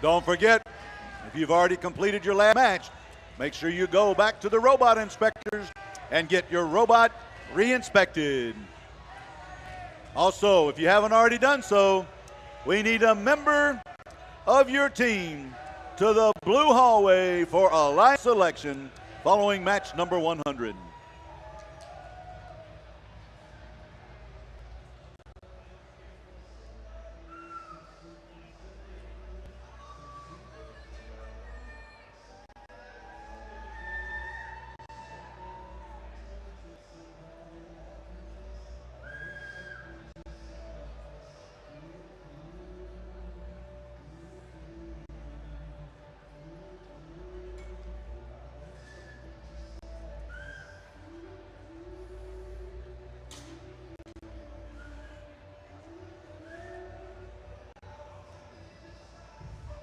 Don't forget, if you've already completed your last match, make sure you go back to the robot inspectors and get your robot re-inspected. Also, if you haven't already done so, we need a member of your team to the blue hallway for Alliance selection following match number 100.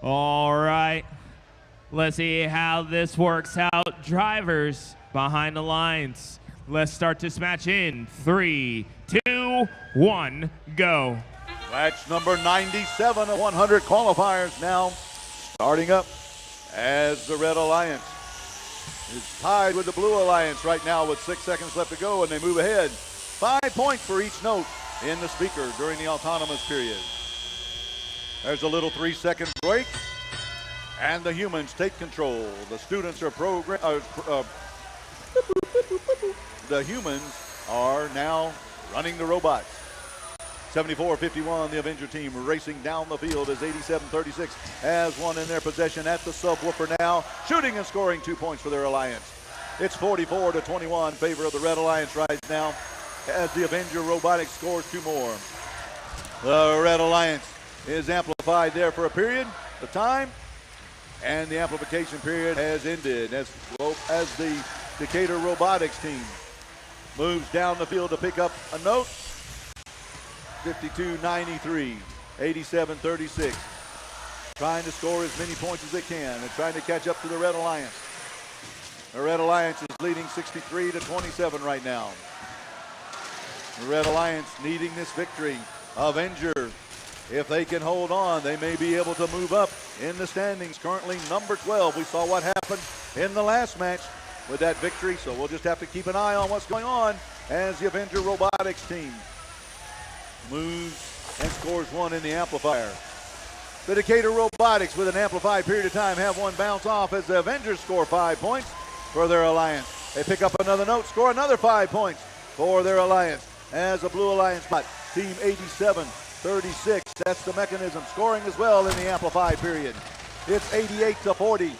All right. Let's see how this works out. Drivers behind the lines. Let's start this match in 3, 2, 1, go. Match number 97 of 100 qualifiers now starting up as the Red Alliance is tied with the Blue Alliance right now with 6 seconds left to go, and they move ahead. 5 points for each note in the speaker during the autonomous period. There's a little 3-second break, and the humans take control. The students are the humans are now running the robots. 74-51, the Avenger team racing down the field as 87-36 has one in their possession at the subwoofer now, shooting and scoring 2 points for their alliance. It's 44-21 in favor of the Red Alliance right now as the Avenger Robotics scores 2 more. The Red Alliance is amplified there for a period of time, and the amplification period has ended as the Decatur Robotics team moves down the field to pick up a note. 52-93, 87-36. Trying to score as many points as they can and trying to catch up to the Red Alliance. The Red Alliance is leading 63-27 right now. The Red Alliance needing this victory. Avenger, if they can hold on, they may be able to move up in the standings. Currently number 12. We saw what happened in the last match with that victory, so we'll just have to keep an eye on what's going on as the Avenger Robotics team moves and scores 1 in the amplifier. The Decatur Robotics, with an amplified period of time, have 1 bounce off as the Avengers score 5 points for their alliance. They pick up another note, score another 5 points for their alliance as the Blue Alliance spot. Team 87-36, that's the mechanism, scoring as well in the amplified period. It's 88-40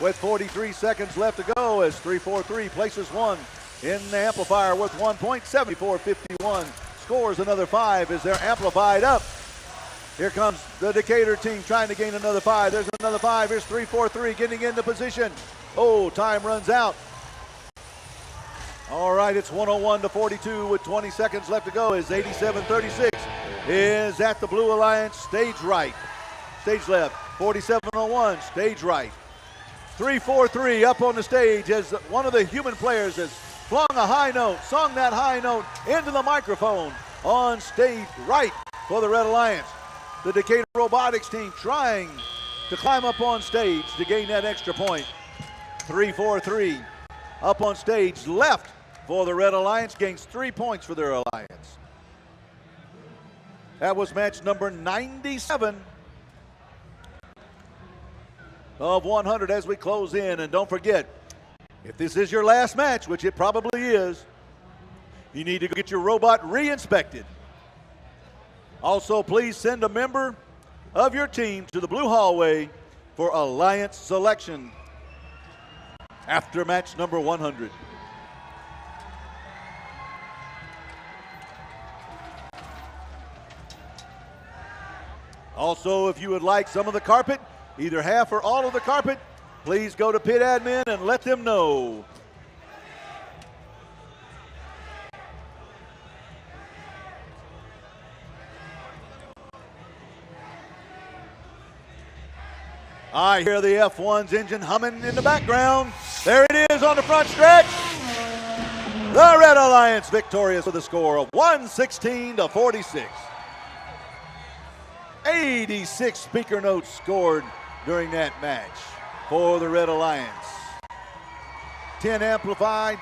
with 43 seconds left to go as 343 places 1 in the amplifier with 1 point. 74-51 scores another 5 as they're amplified up. Here comes the Decatur team trying to gain another 5. There's another 5. Here's 343 getting into position. Oh, time runs out. All right, it's 101-42 with 20 seconds left to go as 87-36 is at the Blue Alliance stage right. Stage left, 47-01, stage right. 343 up on the stage as one of the human players has flung a high note, sung that high note into the microphone on stage right for the Red Alliance. The Decatur Robotics team trying to climb up on stage to gain that extra point. 343 up on stage left for the Red Alliance, gains 3 points for their alliance. That was match number 97 of 100 as we close in. And don't forget, if this is your last match, which it probably is, you need to get your robot re-inspected. Also, please send a member of your team to the blue hallway for alliance selection after match number 100. Also, if you would like some of the carpet, either half or all of the carpet, please go to pit admin and let them know. I hear the F1's engine humming in the background. There it is on the front stretch. The Red Alliance victorious with a score of 116-46. 86 speaker notes scored during that match for the Red Alliance. 10 amplified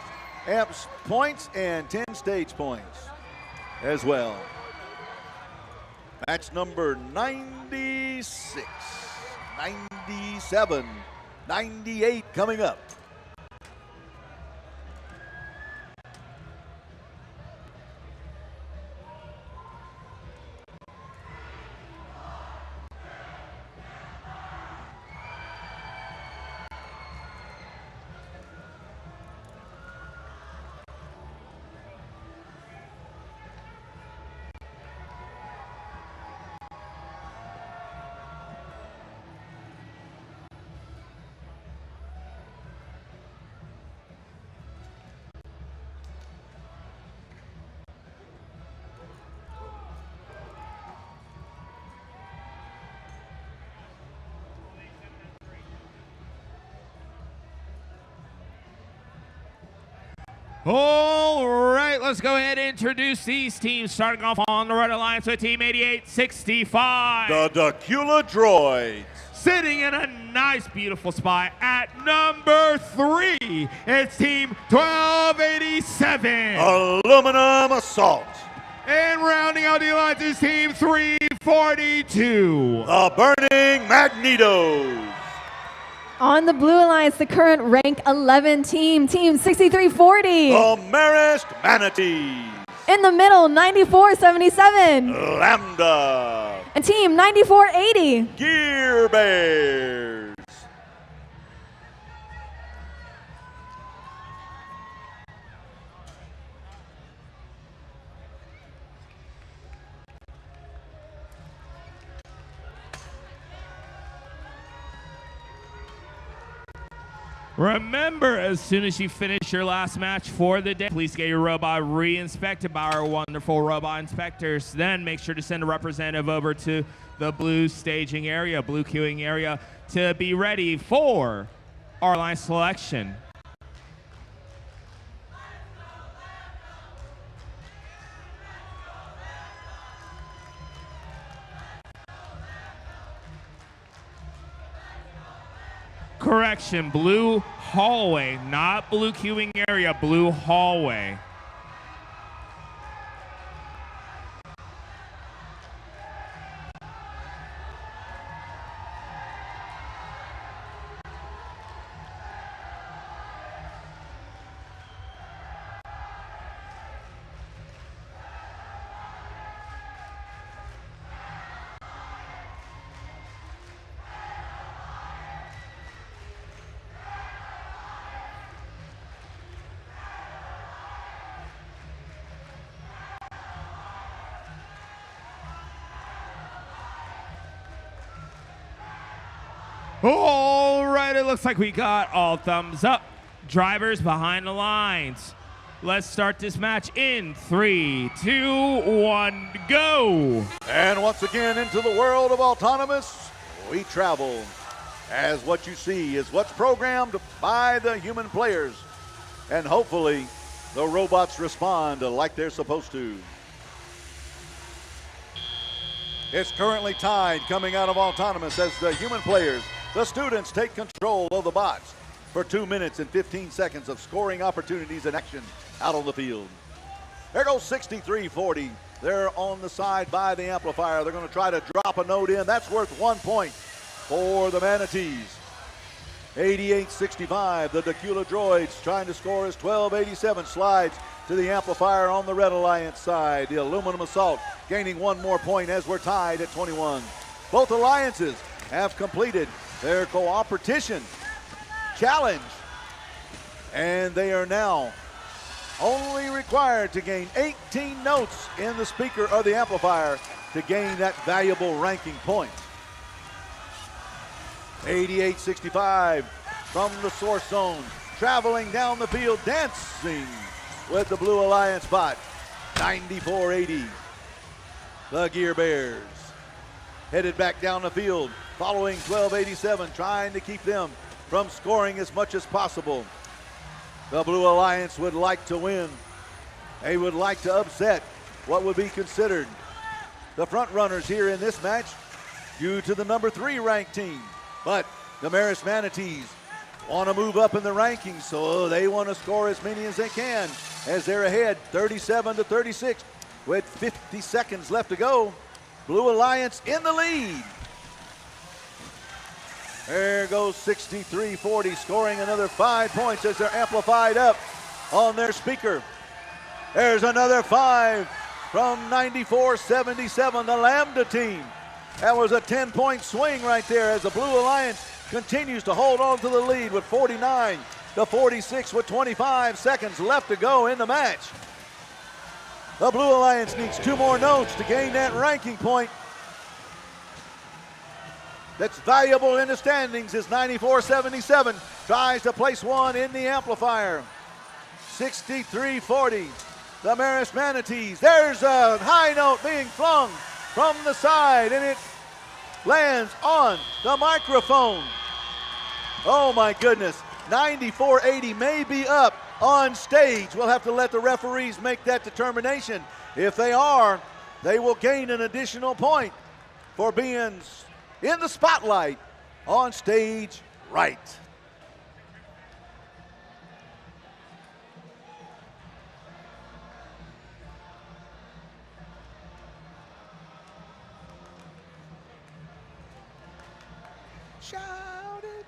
amps points and 10 stage points as well. Match number 96, 97, 98 coming up. All right, let's go ahead and introduce these teams. Starting off on the Red Alliance with Team 8865. The Decula Droids. Sitting in a nice, beautiful spot at number 3, it's Team 1287. Aluminum Assault. And rounding out the alliance is Team 342. The Burning Magnetos. On the Blue Alliance, the current rank 11 team, Team 6340. The Marist Manatees. In the middle, 9477. Lambda. And Team 9480. Gear Bears. Remember, as soon as you finish your last match for the day, please get your robot re-inspected by our wonderful robot inspectors. Then make sure to send a representative over to the blue staging area, blue queuing area, to be ready for our line selection. Correction, blue hallway, not blue queuing area, blue hallway. All right, it looks like we got all thumbs up. Drivers behind the lines. Let's start this match in 3, 2, 1, go. And once again, into the world of autonomous, we travel. As what you see is what's programmed by the human players. And hopefully, the robots respond like they're supposed to. It's currently tied coming out of autonomous as the human players, the students, take control of the bots for 2 minutes and 15 seconds of scoring opportunities and action out on the field. There goes 6340. They're on the side by the amplifier. They're going to try to drop a note in. That's worth 1 point for the Manatees. 8865, the Decula Droids trying to score as 1287 slides to the amplifier on the Red Alliance side. The Aluminum Assault gaining 1 more point as we're tied at 21. Both alliances have completed their co-opetition challenge, and they are now only required to gain 18 notes in the speaker or the amplifier to gain that valuable ranking point. 8865 from the source zone, traveling down the field, dancing with the Blue Alliance bot. 9480, the Gear Bears headed back down the field, following 1287, trying to keep them from scoring as much as possible. The Blue Alliance would like to win. They would like to upset what would be considered the front runners here in this match due to the number 3 ranked team. But the Marist Manatees want to move up in the rankings, so they want to score as many as they can as they're ahead 37-36 with 50 seconds left to go. Blue Alliance in the lead. There goes 6340, scoring another 5 points as they're amplified up on their speaker. There's another 5 from 9477, the Lambda team. That was a 10-point swing right there as the Blue Alliance continues to hold on to the lead with 49-46 with 25 seconds left to go in the match. The Blue Alliance needs 2 more notes to gain that ranking point. That's valuable in the standings as 9477 tries to place 1 in the amplifier. 6340, the Marist Manatees. There's a high note being flung from the side, and it lands on the microphone. Oh my goodness, 9480 may be up on stage. We'll have to let the referees make that determination. If they are, they will gain an additional point for being in the spotlight on stage right. Shout it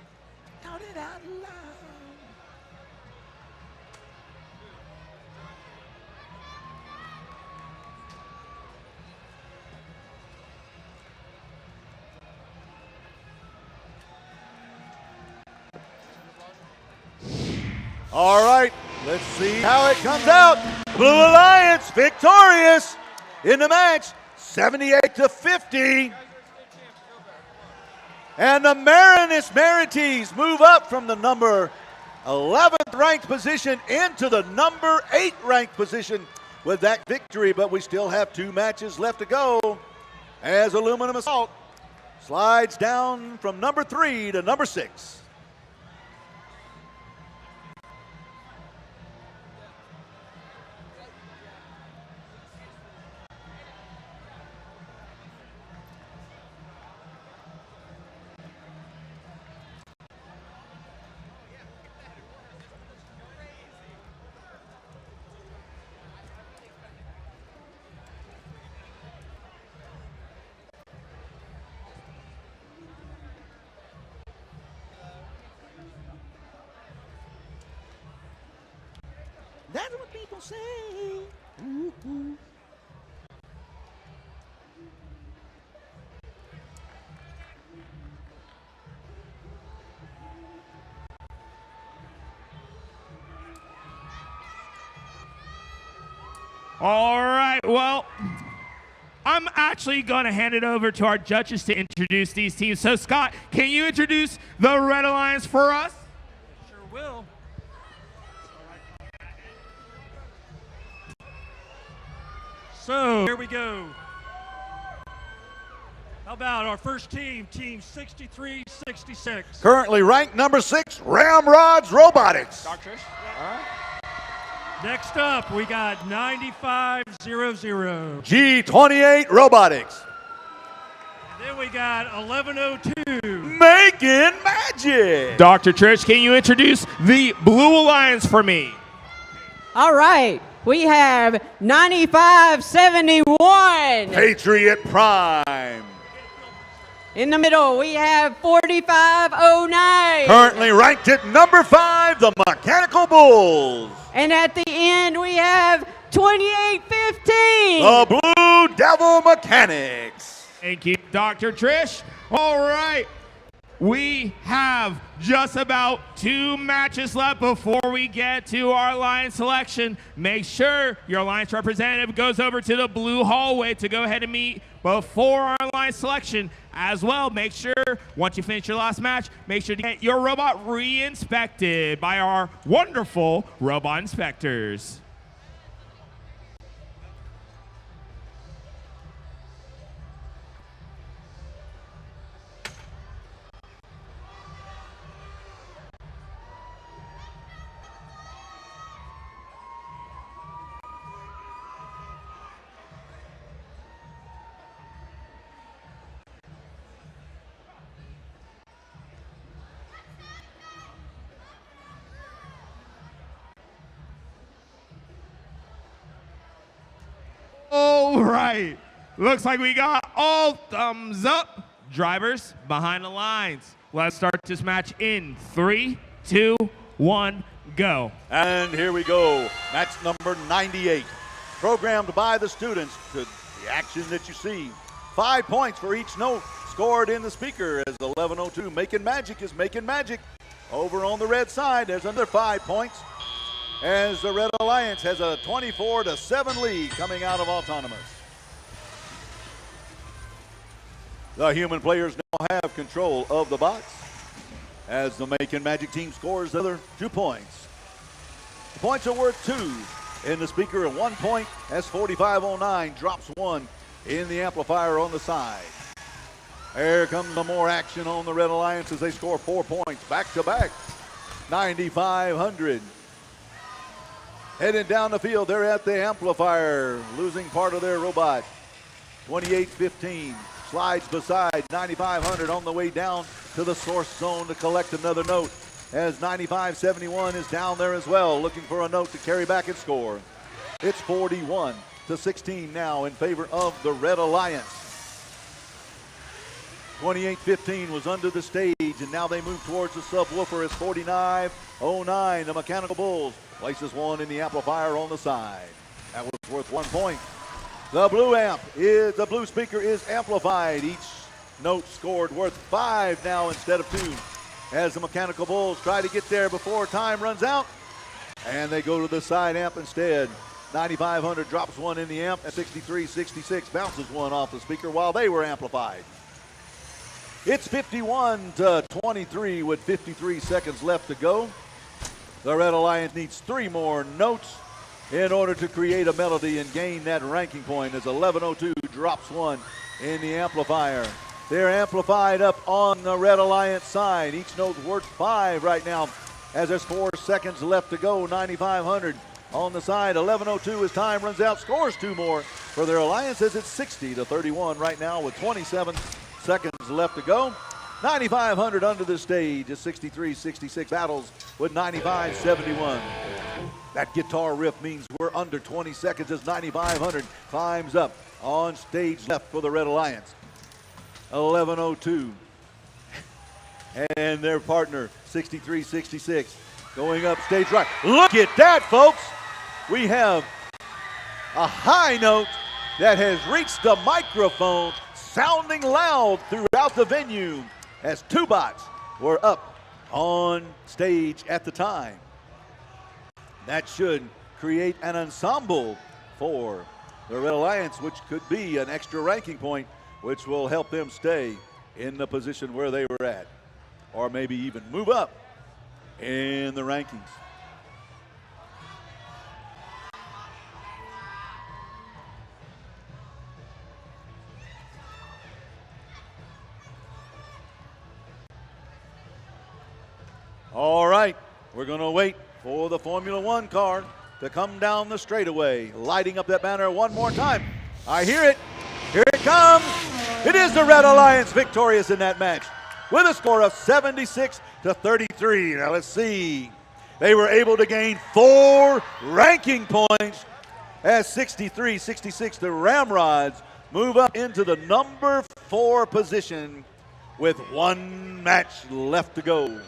out loud. All right, let's see how it comes out. Blue Alliance victorious in the match, 78-50. And the Marinus Marites move up from the number 11th ranked position into the number 8 ranked position with that victory, but we still have 2 matches left to go as Aluminum Assault slides down from number 3 to number 6. That's what people say. Ooh, ooh. All right, well, I'm actually going to hand it over to our judges to introduce these teams. So, Scott, can you introduce the Red Alliance for us? Sure will. So, here we go. How about our first team, Team 6366? Currently ranked number 6, Ramrods Robotics. Dr. Trish? All right. Next up, we got 9500. G28 Robotics. And then we got 1102. Macon Magic. Dr. Trish, can you introduce the Blue Alliance for me? All right, we have 9571. Patriot Prime. In the middle, we have 4509. Currently ranked at number 5, the Mechanical Bulls. And at the end, we have 2815. The Blue Devil Mechanics. Thank you, Dr. Trish. All right, we have just about 2 matches left before we get to our alliance selection. Make sure your alliance representative goes over to the blue hallway to go ahead and meet before our alliance selection. As well, make sure, once you finish your last match, make sure to get your robot re-inspected by our wonderful robot inspectors. All right, looks like we got all thumbs up. Drivers behind the lines. Let's start this match in 3, 2, 1, go. And here we go, match number 98. Programmed by the students to the action that you see. 5 points for each note scored in the speaker as 1102 Macon Magic is Macon Magic. Over on the red side, there's another 5 points as the Red Alliance has a 24-7 lead coming out of Autonomous. The human players now have control of the box as the Macon Magic team scores the other 2 points. The points are worth 2 in the speaker and 1 point as 4509 drops 1 in the amplifier on the side. There comes some more action on the Red Alliance as they score 4 points back to back. 9500 Heading down the field, they're at the amplifier, losing part of their robot. 28-15, slides beside 9500 on the way down to the source zone to collect another note, as 9571 is down there as well, looking for a note to carry back and score. It's 41-16 now in favor of the Red Alliance. 28-15 was under the stage, and now they move towards the subwoofer as 49-09. The Mechanical Bulls places one in the amplifier on the side. That was worth 1 point. The blue speaker is amplified. Each note scored worth 5 now instead of 2. As the Mechanical Bulls try to get there before time runs out, and they go to the side amp instead. 9500 drops one in the amp, and 6366 bounces one off the speaker while they were amplified. It's 51-23 with 53 seconds left to go. The Red Alliance needs 3 more notes in order to create a melody and gain that ranking point, as 1102 drops one in the amplifier. They're amplified up on the Red Alliance side. Each note worth 5 right now, as there's 4 seconds left to go. 9500 on the side. 1102 as time runs out, scores 2 more for their Alliance, as it's 60-31 right now with 27 seconds left to go. 9500 under the stage is 63-66 battles with 9571. That guitar riff means we're under 20 seconds as 9500 climbs up on stage left for the Red Alliance. 1102 and their partner 63-66 going up stage right. Look at that, folks. We have a high note that has reached the microphone, sounding loud throughout the venue, as 2 bots were up on stage at the time. That should create an ensemble for the Red Alliance, which could be an extra ranking point, which will help them stay in the position where they were at, or maybe even move up in the rankings. All right, we're going to wait for the Formula One car to come down the straightaway, lighting up that banner one more time. I hear it. Here it comes. It is the Red Alliance victorious in that match with a score of 76-33. Now let's see. They were able to gain 4 ranking points as 63-66. The Ramrods move up into the number 4 position with 1 match left to go.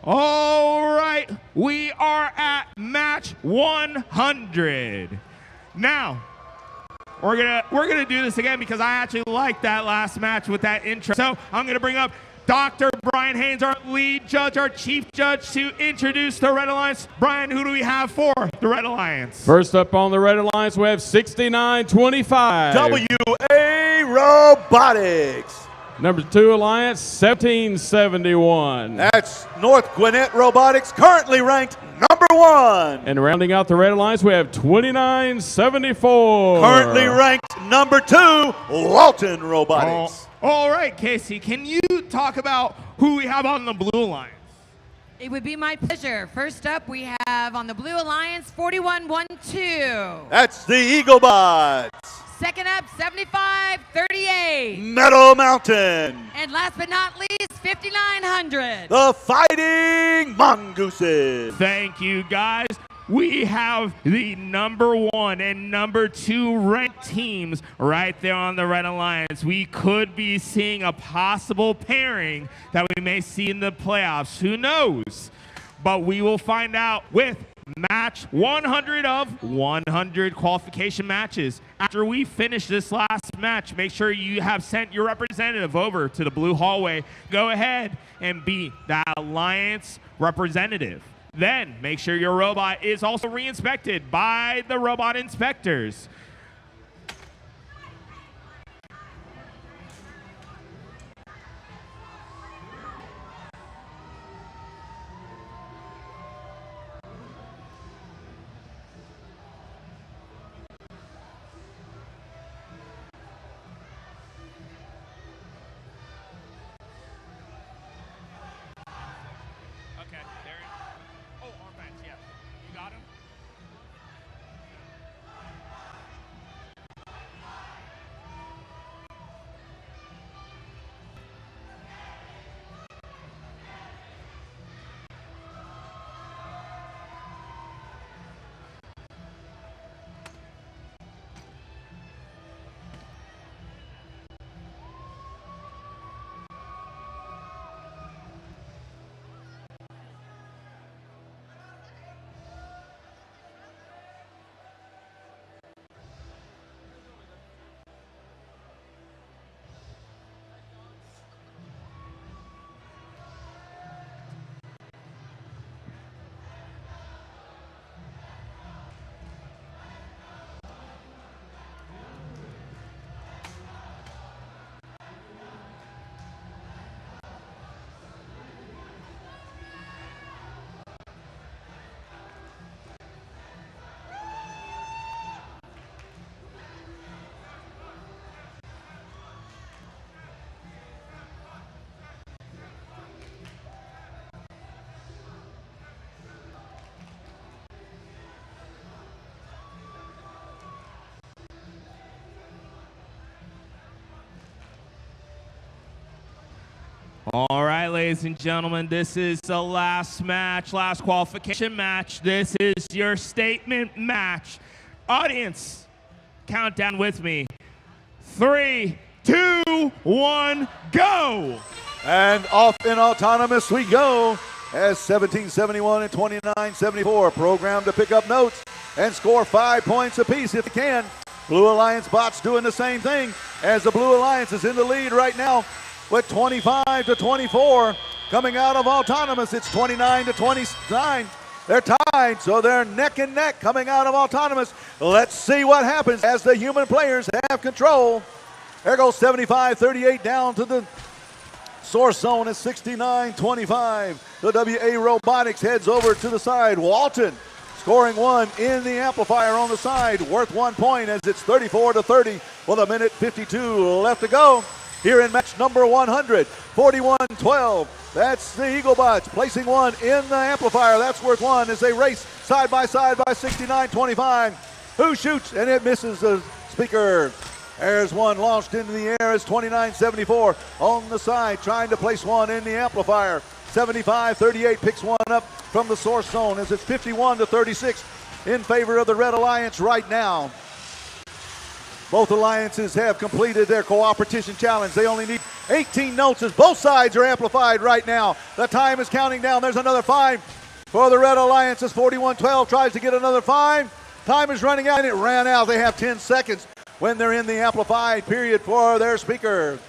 All right, we are at match 100. Now, we're gonna do this again because I actually liked that last match with that intro. So I'm gonna bring up Dr. Brian Haynes, our lead judge, our chief judge, to introduce the Red Alliance. Brian, who do we have for the Red Alliance? First up on the Red Alliance, we have 6925. WA Robotics. Number 2 Alliance, 1771. That's North Gwinnett Robotics, currently ranked number 1. And rounding out the Red Alliance, we have 2974. Currently ranked number 2, Walton Robotics. All right, Casey, can you talk about who we have on the Blue Alliance? It would be my pleasure. First up, we have on the Blue Alliance 4112. That's the Eaglebots. Second up, 7538. Meadow Mountain. And last but not least, 5900. The Fighting Mongooses. Thank you, guys. We have the #1 and #2 ranked teams right there on the Red Alliance. We could be seeing a possible pairing that we may see in the playoffs. Who knows? But we will find out with match 100 of 100 qualification matches. After we finish this last match, make sure you have sent your representative over to the blue hallway. Go ahead and be that Alliance representative. Then make sure your robot is also re-inspected by the robot inspectors. All right, ladies and gentlemen, this is the last match, last qualification match. This is your statement match. Audience, count down with me. 3, 2, 1, go! And off in autonomous we go as 1771 and 2974 programmed to pick up notes and score 5 points apiece if they can. Blue Alliance bots doing the same thing as the Blue Alliance is in the lead right now with 25-24. Coming out of autonomous, it's 29-29. They're tied, so they're neck and neck coming out of autonomous. Let's see what happens as the human players have control. There goes 75-38 down to the source zone at 69-25. The WA Robotics heads over to the side. Walton scoring 1 in the amplifier on the side, worth 1 point as it's 34-30 with a minute 52 left to go. Here in match number 100, 41-12. That's the Eaglebots placing 1 in the amplifier. That's worth 1 as they race side by 69-25. Who shoots? And it misses the speaker. There's 1 launched into the air as 29-74 on the side, trying to place 1 in the amplifier. 75-38 picks 1 up from the source zone as it's 51-36 in favor of the Red Alliance right now. Both alliances have completed their co-opetition challenge. They only need 18 notes as both sides are amplified right now. The time is counting down. There's another 5 for the Red Alliance as 41-12 tries to get another 5. Time is running out and it ran out. They have 10 seconds when they're in the amplified period for their speaker.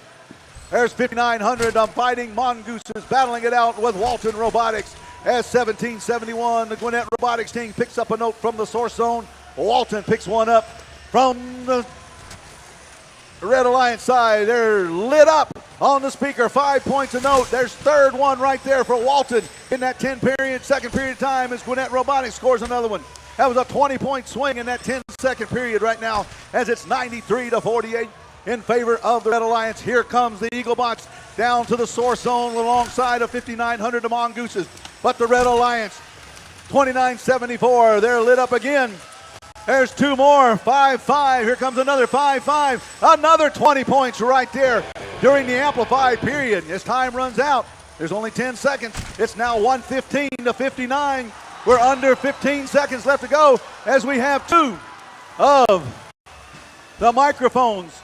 There's 5900 Fighting Mongooses battling it out with Walton Robotics as 1771. The Gwinnett Robotics team picks up a note from the source zone. Walton picks 1 up from the Red Alliance side. They're lit up on the speaker. 5 points a note. There's third one right there for Walton in that 10 period, second period of time as Gwinnett Robotics scores another one. That was a 20-point swing in that 10-second period right now as it's 93-48 in favor of the Red Alliance. Here comes the Eaglebots down to the source zone alongside of 5900 the Mongooses. but the Red Alliance, 29-74, they're lit up again. There's two more, 5-5. Here comes another 5-5. Another 20 points right there during the amplified period. As time runs out, there's only 10 seconds. It's now 115-59. We're under 15 seconds left to go as we have two of the microphones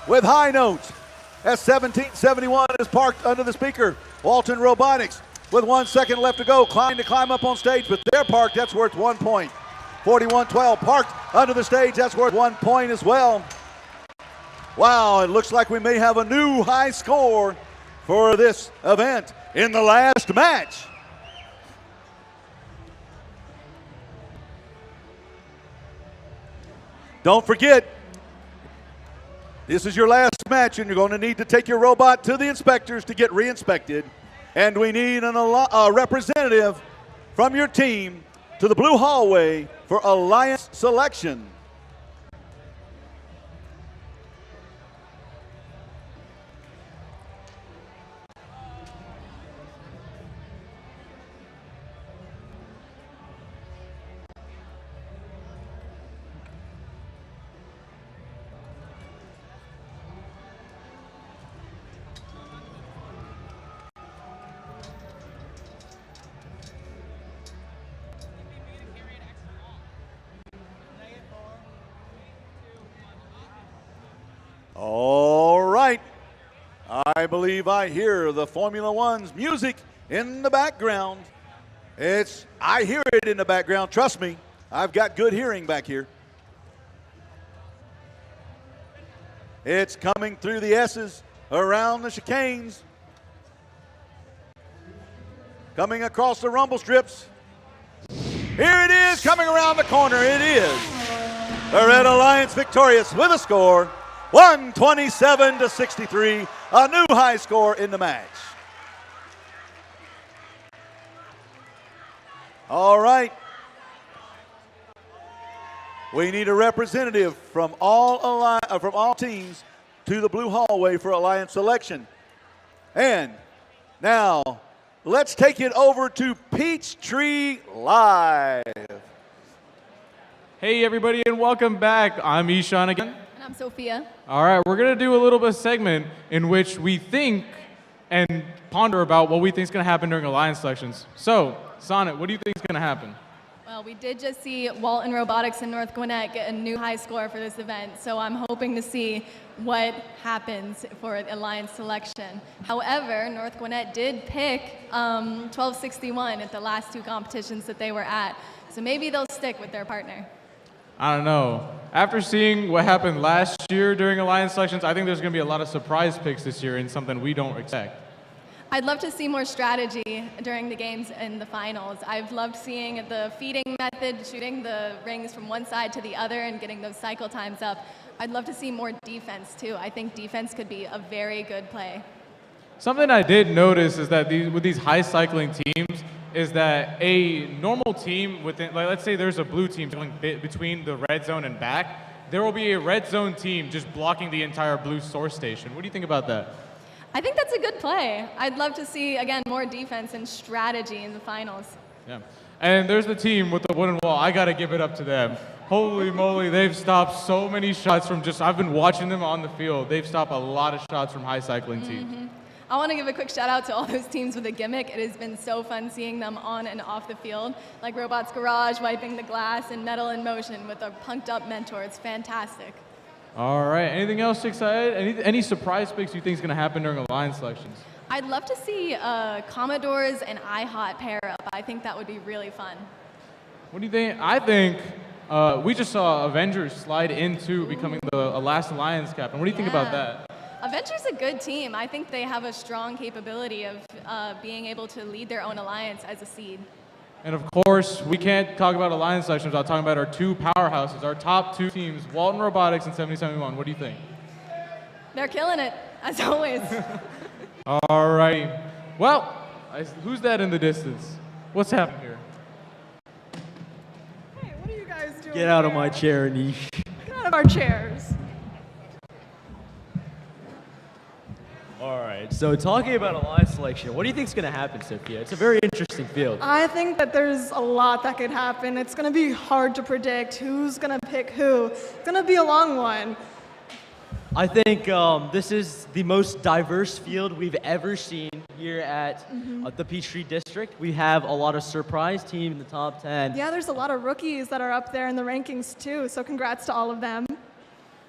with high notes. As 1771 is parked under the speaker. Walton Robotics with 1 second left to go, trying to climb up on stage, but they're parked. That's worth 1 point. 41-12 parked under the stage. That's worth 1 point as well. Wow, it looks like we may have a new high score for this event in the last match. Don't forget, this is your last match, and you're going to need to take your robot to the inspectors to get re-inspected. And we need a representative from your team to the blue hallway for Alliance selection. All right. I believe I hear the Formula One's music in the background. I hear it in the background. Trust me, I've got good hearing back here. It's coming through the S's, around the chicanes, coming across the rumble strips. Here it is, coming around the corner. It is the Red Alliance victorious with a score 127-63, a new high score in the match. All right. We need a representative from all teams to the blue hallway for Alliance selection. And now, let's take it over to Peachtree Live. Hey everybody, and welcome back. I'm Ishan again. And I'm Sophia. All right, we're gonna do a little bit of segment in which we think and ponder about what we think is gonna happen during Alliance selections. So, Sonnet, what do you think is gonna happen? Well, we did just see Walton Robotics and North Gwinnett get a new high score for this event, so I'm hoping to see what happens for Alliance selection. However, North Gwinnett did pick 1261 at the last two competitions that they were at, so maybe they'll stick with their partner. I don't know. After seeing what happened last year during Alliance selections, I think there's going to be a lot of surprise picks this year and something we don't expect. I'd love to see more strategy during the games and the finals. I've loved seeing the feeding method, shooting the rings from one side to the other and getting those cycle times up. I'd love to see more defense too. I think defense could be a very good play. Something I did notice is that with these high cycling teams, is that a normal team within, like let's say there's a blue team going between the red zone and back, there will be a red zone team just blocking the entire blue source station. What do you think about that? I think that's a good play. I'd love to see, again, more defense and strategy in the finals. Yeah. And there's the team with the wooden wall. I got to give it up to them. Holy moly, they've stopped so many shots from I've been watching them on the field. They've stopped a lot of shots from high cycling teams. I want to give a quick shout out to all those teams with a gimmick. It has been so fun seeing them on and off the field, like Robots Garage, wiping the glass, and Metal in Motion with a punked up mentor. It's fantastic. All right, anything else excited? Any surprise picks you think is going to happen during Alliance selections? I'd love to see Commodores and iHot pair up. I think that would be really fun. What do you think? I think we just saw Avengers slide into becoming the last Alliance captain. What do you think about that? Avengers a good team. I think they have a strong capability of being able to lead their own alliance as a seed. And of course, we can't talk about Alliance selections without talking about our two powerhouses, our top two teams, Walton Robotics and 7071. What do you think? They're killing it, as always. All right. Well, who's that in the distance? What's happening here? Hey, what are you guys doing? Get out of my chair, Niche. Get out of our chairs. All All right. So talking about alliance selection, what do you think is going to happen, Sophia? It's a very interesting field. I think that there's a lot that could happen. It's going to be hard to predict who's going to pick who. It's going to be a long one. I think this is the most diverse field we've ever seen here at the Peachtree District. We have a lot of surprise teams in the top 10. Yeah, there's a lot of rookies that are up there in the rankings too, so congrats to all of them.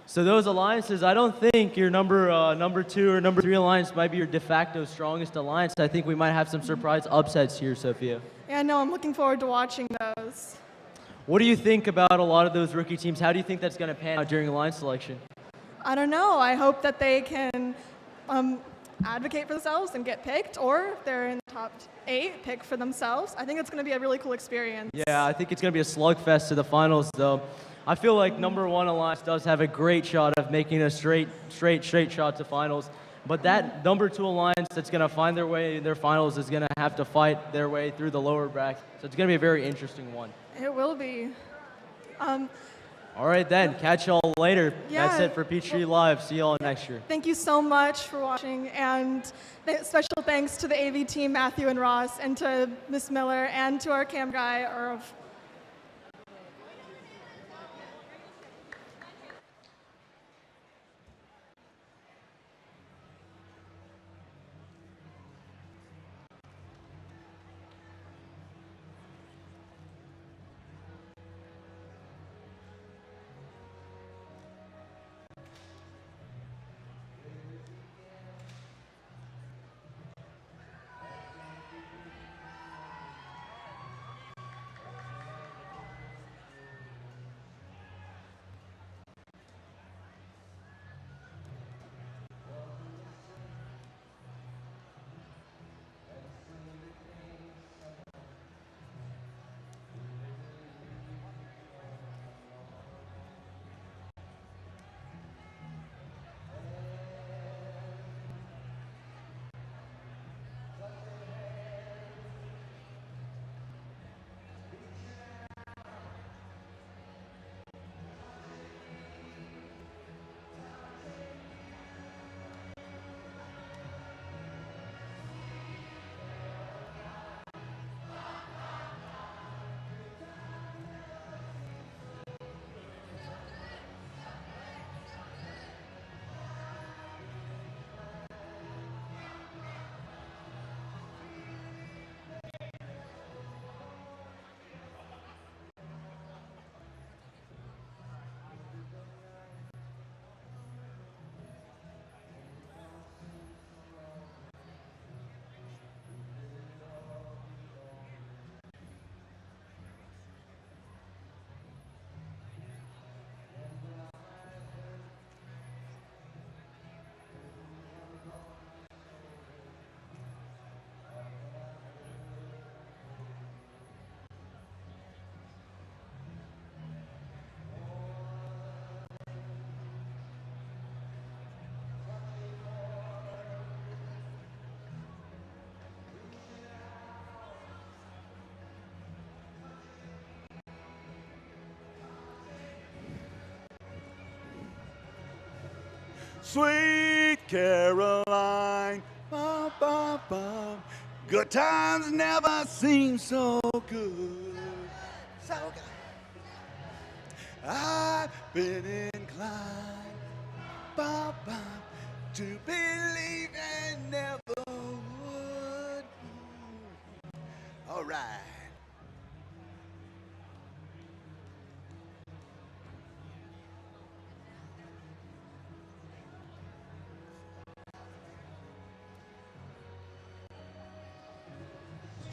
So those alliances, I don't think your number 2 or number 3 alliance might be your de facto strongest alliance. I think we might have some surprise upsets here, Sophia. Yeah, no, I'm looking forward to watching those. What do you think about a lot of those rookie teams? How do you think that's going to pan out during alliance selection? I don't know. I hope that they can advocate for themselves and get picked, or if they're in the top 8, pick for themselves. I think it's going to be a really cool experience. Yeah, I think it's going to be a slugfest to the finals, though. I feel like number 1 alliance does have a great shot of making a straight shot to finals. But that number 2 alliance that's going to find their way in their finals is going to have to fight their way through the lower bracket. So it's going to be a very interesting one. It will be. All right, then. Catch y'all later. Yeah. That's it for Peachtree Live. See y'all next year. Thank you so much for watching, and special thanks to the AV team, Matthew and Ross, and to Miss Miller, and to our cam guy, Irv. Sweet Caroline, ba, ba, ba. Good times never seem so good. So good. I've been inclined, ba, ba, to believe and never would. All right.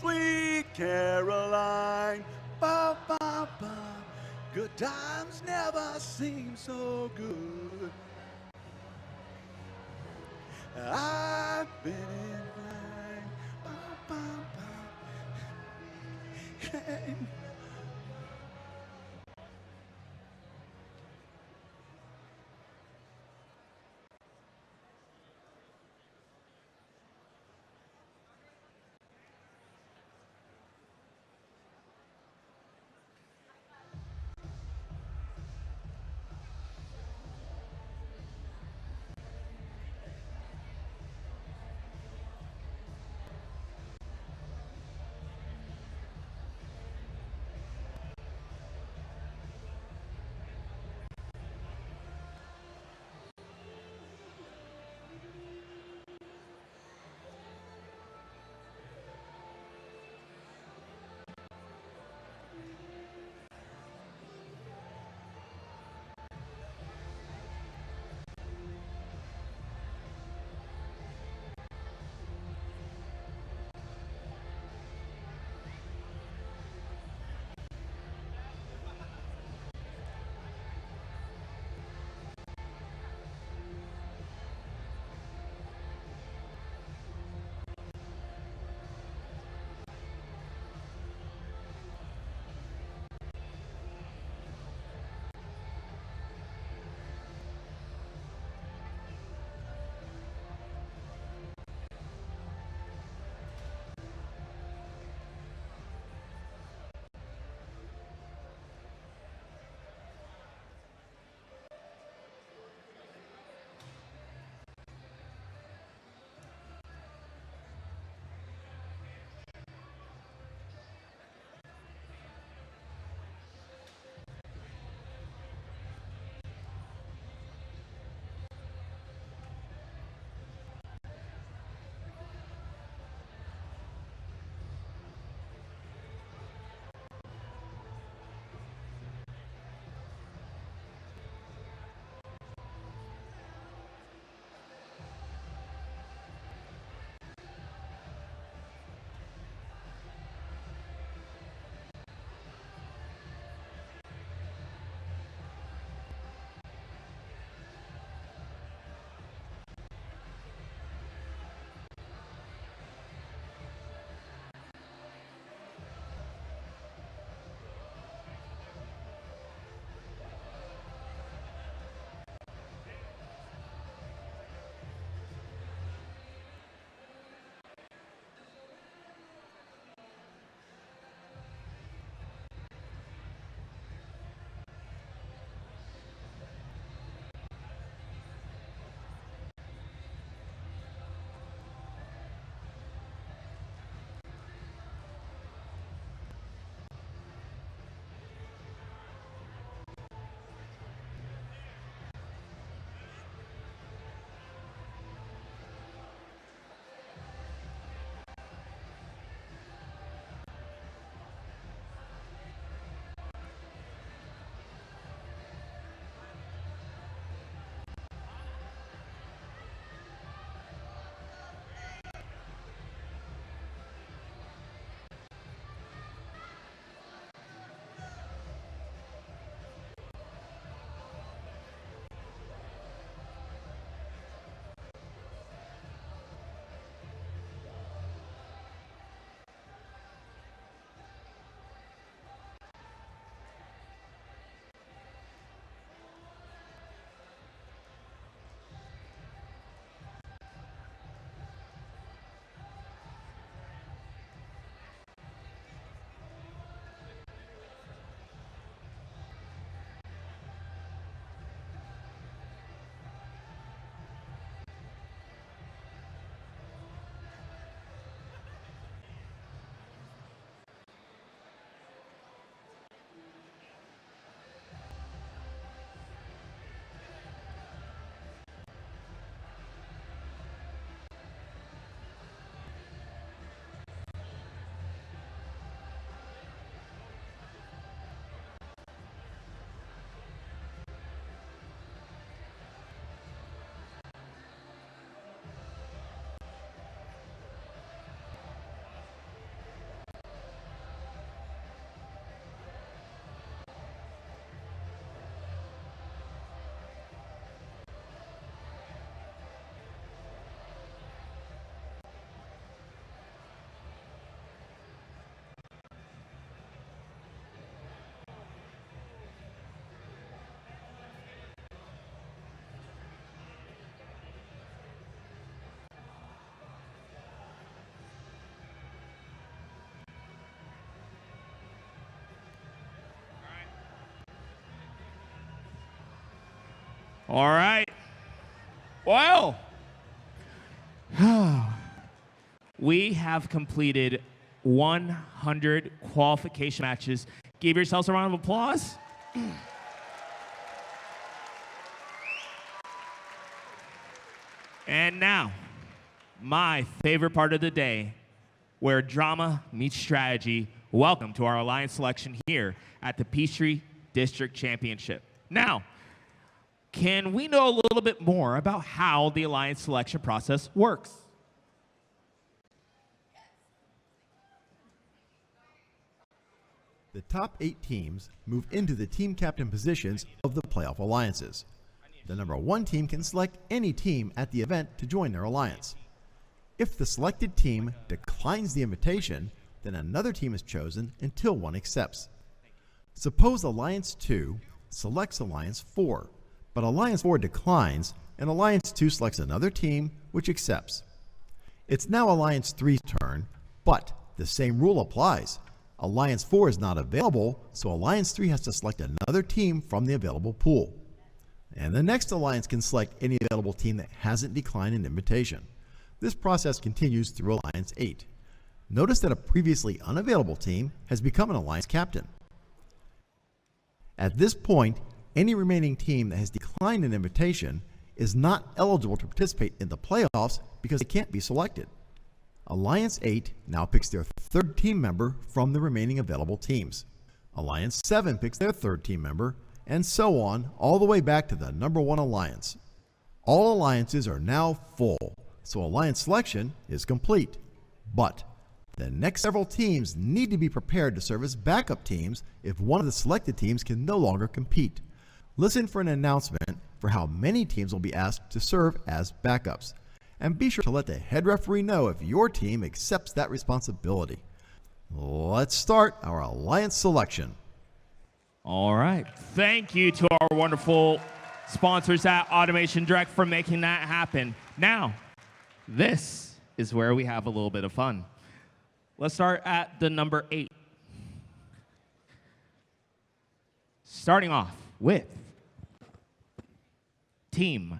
Sweet Caroline, ba, ba, ba. Good times never seem so good. I've been in line, ba, ba, ba. All right. Well, we have completed 100 qualification matches. Give yourselves a round of applause. And now, my favorite part of the day, where drama meets strategy. Welcome to our Alliance selection here at the Peachtree District Championship. Now, can we know a little bit more about how the Alliance selection process works? The top 8 teams move into the team captain positions of the playoff alliances. The number 1 team can select any team at the event to join their alliance. If the selected team declines the invitation, then another team is chosen until one accepts. Suppose Alliance 2 selects Alliance 4, but Alliance 4 declines and Alliance 2 selects another team which accepts. It's now Alliance 3's turn, but the same rule applies. Alliance 4 is not available, so Alliance 3 has to select another team from the available pool. And the next alliance can select any available team that hasn't declined an invitation. This process continues through Alliance 8. Notice that a previously unavailable team has become an alliance captain. At this point, any remaining team that has declined an invitation is not eligible to participate in the playoffs because they can't be selected. Alliance 8 now picks their 3rd team member from the remaining available teams. Alliance 7 picks their 3rd team member, and so on, all the way back to the number 1 alliance. All alliances are now full, so alliance selection is complete. But the next several teams need to be prepared to serve as backup teams if one of the selected teams can no longer compete. Listen for an announcement for how many teams will be asked to serve as backups. And be sure to let the head referee know if your team accepts that responsibility. Let's start our alliance selection. All right. Thank you to our wonderful sponsors at Automation Direct for making that happen. Now, this is where we have a little bit of fun. Let's start at the number 8. Starting off with Team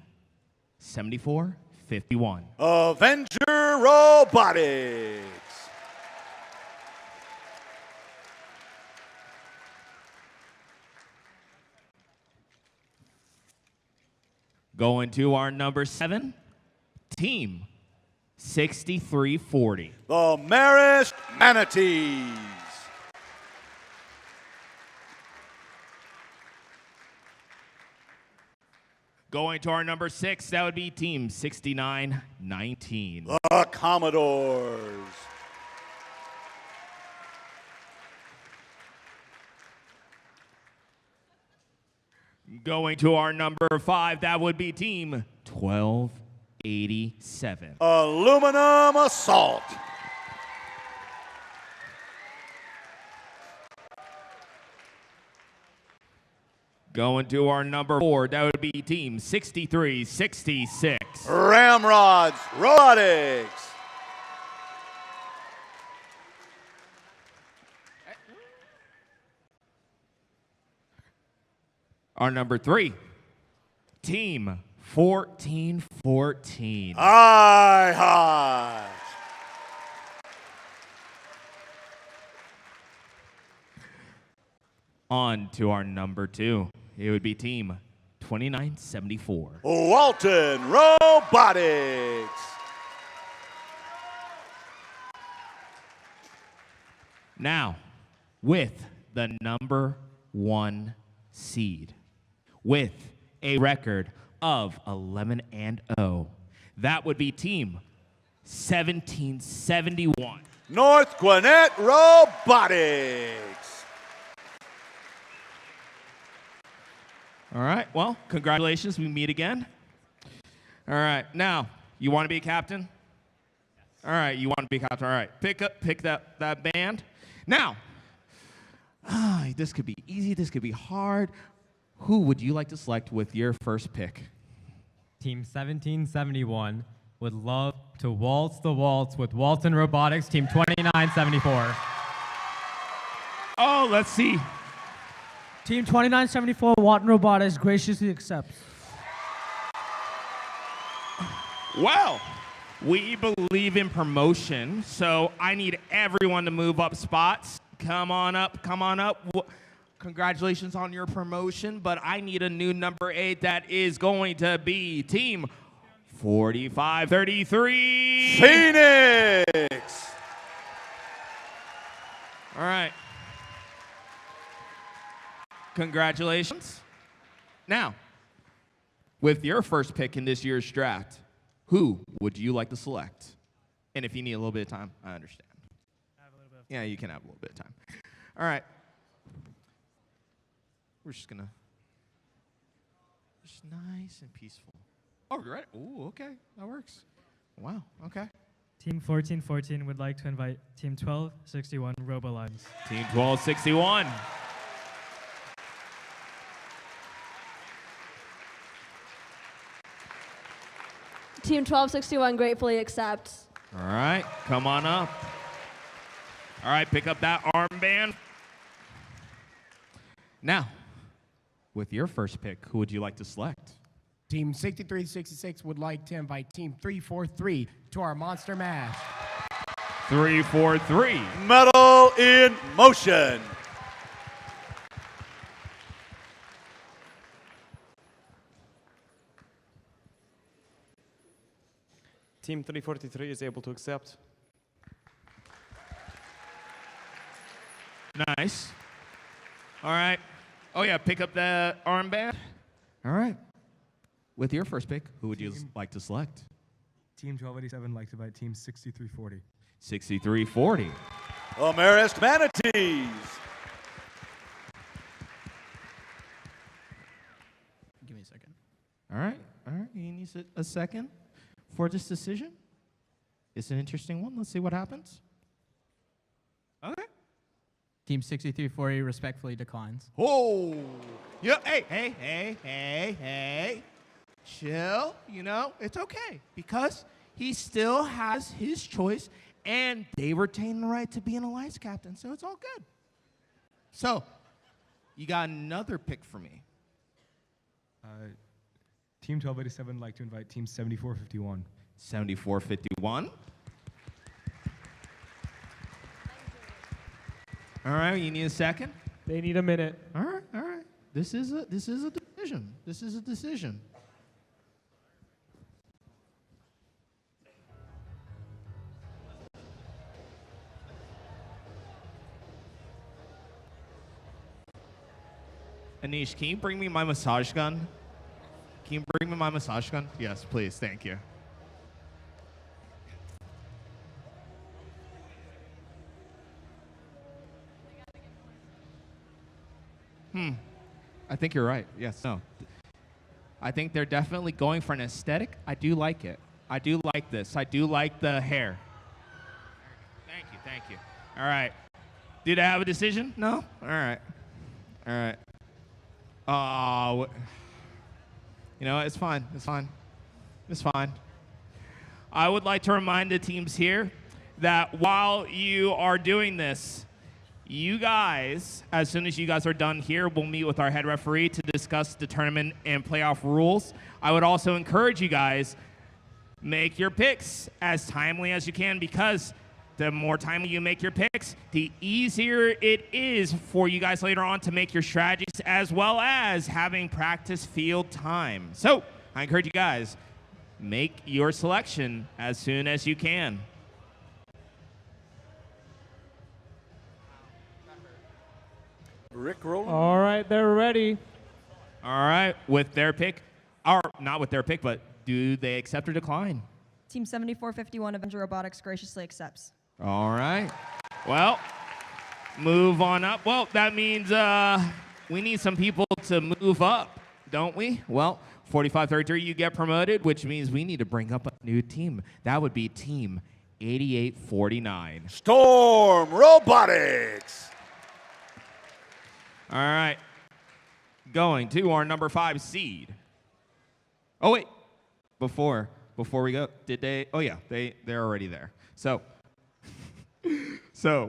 7451. Avenger Robotics. Going to our number 7, Team 6340. The Marist Manatees. Going to our number 6, that would be Team 6919. The Commodores. Going to our number 5, that would be Team 1287. Aluminum Assault. Going to our number 4, that would be Team 6366. Ramrods Robotics. Our number 3, Team 1414. Hi. On to our number 2. It would be Team 2974. Walton Robotics. Now, with the number 1 seed, with a record of 11-0, that would be Team 1771. North Gwinnett Robotics. All right, well, congratulations, we meet again. All right, now, you want to be a captain? All right, you want to be a captain, all right. Pick that band. Now, this could be easy, this could be hard. Who would you like to select with your first pick? Team 1771 would love to waltz the waltz with Walton Robotics, Team 2974. Oh, let's see. Team 2974, Walton Robotics graciously accepts. Well, we believe in promotion, so I need everyone to move up spots. Come on up, come on up. Congratulations on your promotion, but I need a new number 8 that is going to be Team 4533. Phoenix. All right. Congratulations. Now, with your first pick in this year's draft, who would you like to select? And if you need a little bit of time, I understand. Yeah, you can have a little bit of time. All right. We're just gonna, just nice and peaceful. Oh, you're right. Ooh, okay, that works. Wow, okay. Team 1414 would like to invite Team 1261 Robolines. Team 1261. Team 1261 gratefully accepts. All right, come on up. All right, pick up that armband. Now, with your first pick, who would you like to select? Team 6366 would like to invite Team 343 to our monster match. 343. Medal in motion. Team 343 is able to accept. Nice. All right. Oh, yeah, pick up the armband. All right. With your first pick, who would you like to select? Team 1287 would like to invite Team 6340. 6340. Marist Manatees. Give me a second. All right. You need a second for this decision? It's an interesting one. Let's see what happens. Okay. Team 6340 respectfully declines. Oh. Yeah. Hey. Chill. You know, it's okay because he still has his choice and they retain the right to be an alliance captain, so it's all good. So, you got another pick for me. Team 1287 would like to invite Team 7451. 7451. All right, you need a second? They need a minute. All right. This is a decision. This is a decision. Anish, can you bring me my massage gun? Can you bring me my massage gun? Yes, please. Thank you. I think you're right. Yes. No. I think they're definitely going for an aesthetic. I do like it. I do like this. I do like the hair. Thank you. All right. Did I have a decision? No? All right. You know, it's fine. I would like to remind the teams here that while you are doing this, you guys, as soon as you guys are done here, we'll meet with our head referee to discuss the tournament and playoff rules. I would also encourage you guys, make your picks as timely as you can, because the more timely you make your picks, the easier it is for you guys later on to make your strategies, as well as having practice field time. So I encourage you guys, make your selection as soon as you can. Rick rolling. All right, they're ready. All right, with their pick, or not with their pick, but do they accept or decline? Team 7451 Avenger Robotics graciously accepts. All right. Well, move on up. Well, that means we need some people to move up, don't we? Well, 4533, you get promoted, which means we need to bring up a new team. That would be Team 8849. Storm Robotics. All right. Going to our number 5 seed. Oh, wait. Before we go, did they? Oh, yeah, they're already there. So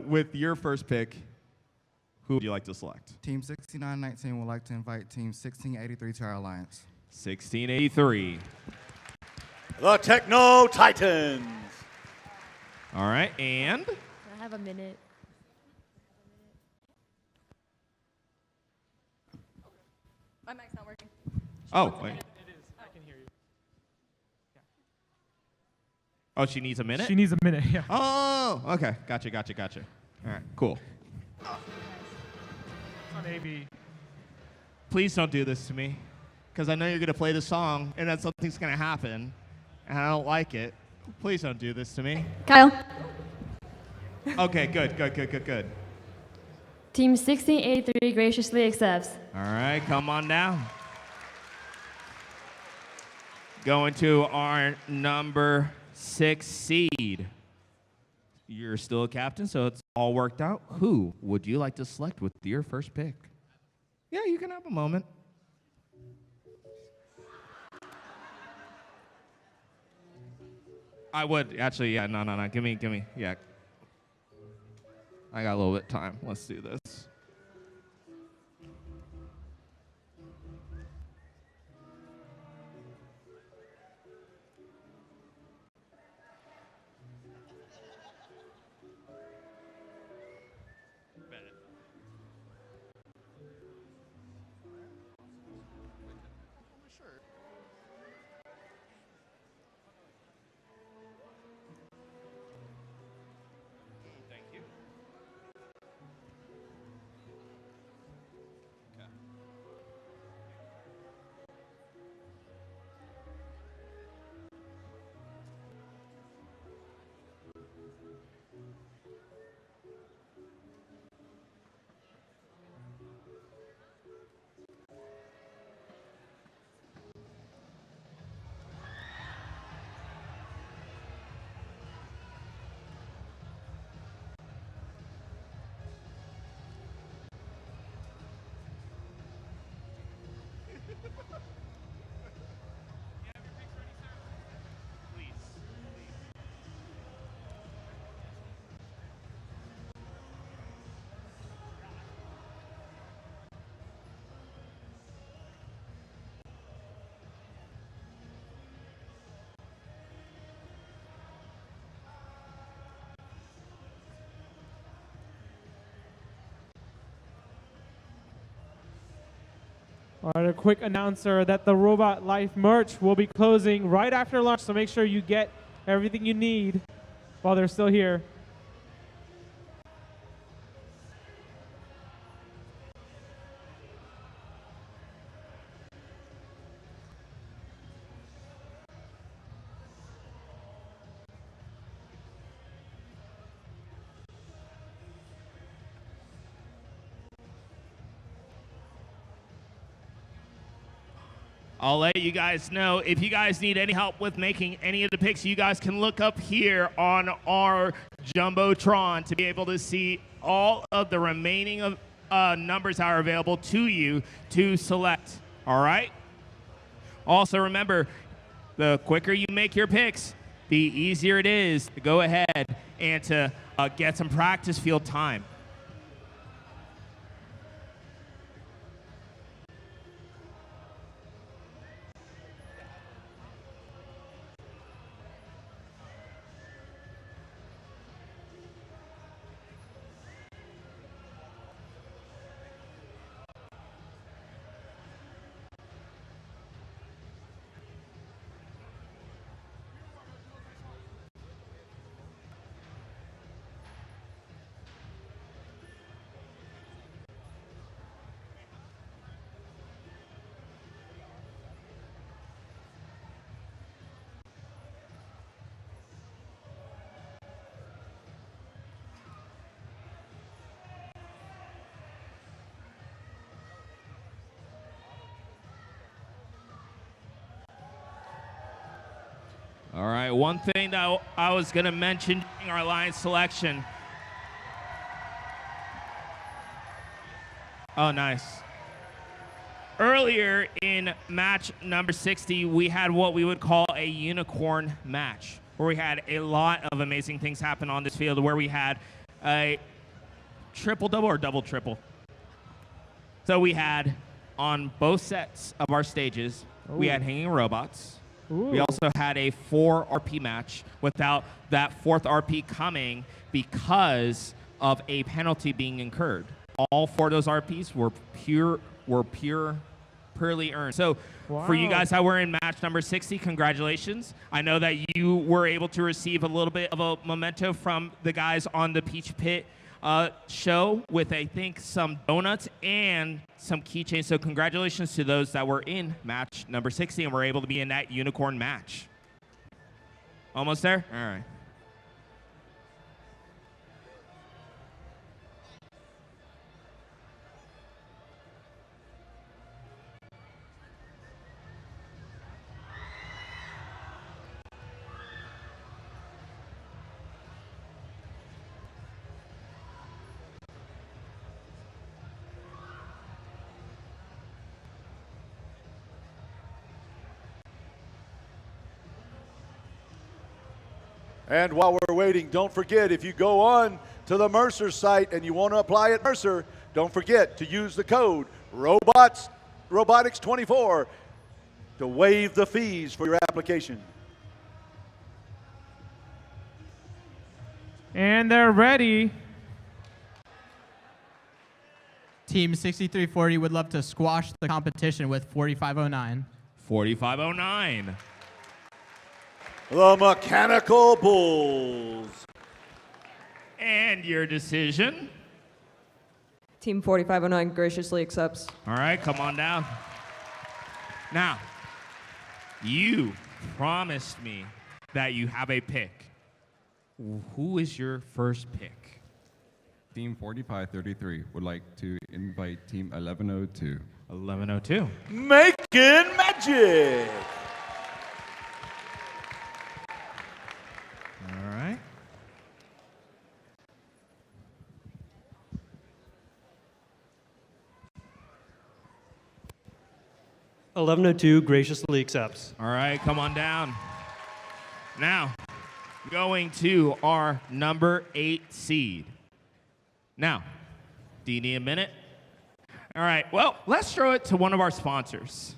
with your first pick, who would you like to select? Team 6919 would like to invite Team 1683 to our alliance. 1683. the Techno Titans. All right, and I have a minute. My mic's not working. oh, wait. Oh, she needs a minute? She needs a minute, yeah. Oh, okay. Gotcha. All right, cool. On AB. Please don't do this to me, because I know you're going to play the song, and then something's going to happen, and I don't like it. Please don't do this to me. Kyle. Okay, good. Team 1683 graciously accepts. All right, come on down. Going to our number 6 seed. You're still a captain, so it's all worked out. Who would you like to select with your first pick? Yeah, you can have a moment. I would, actually, yeah, no. Give me, yeah. I got a little bit of time. Let's do this. All right, a quick announcer that the Robot Life merch will be closing right after lunch, so make sure you get everything you need while they're still here. I'll let you guys know if you guys need any help with making any of the picks, you guys can look up here on our Jumbotron to be able to see all of the remaining of numbers that are available to you to select. All right? Also remember, the quicker you make your picks, the easier it is to go ahead and to get some practice field time. All right, one thing that I was going to mention during our alliance selection. Oh, nice. Earlier in match number 60, we had what we would call a unicorn match, where we had a lot of amazing things happen on this field, where we had a triple-double or double-triple. So we had, on both sets of our stages, we had hanging robots. We also had a 4 RP match without that 4th RP coming because of a penalty being incurred. All 4 of those RPs were purely earned. So for you guys that were in match number 60, congratulations. I know that you were able to receive a little bit of a memento from the guys on the Peach Pit show with, I think, some donuts and some keychains. So congratulations to those that were in match number 60 and were able to be in that unicorn match. Almost there? All right. And while we're waiting, don't forget, if you go on to the Mercer site and you want to apply at Mercer, don't forget to use the code Robotics24 to waive the fees for your application. And they're ready. Team 6340 would love to squash the competition with 4509. 4509. The Mechanical Bulls. And your decision? Team 4509 graciously accepts. All right, come on down. Now, you promised me that you have a pick. Who is your first pick? Team 4533 would like to invite Team 1102. 1102. Macon Magic. All right. (1102) graciously accepts. All right, come on down. Now, going to our number 8 seed. Now, do you need a minute? All right, well, let's throw it to one of our sponsors.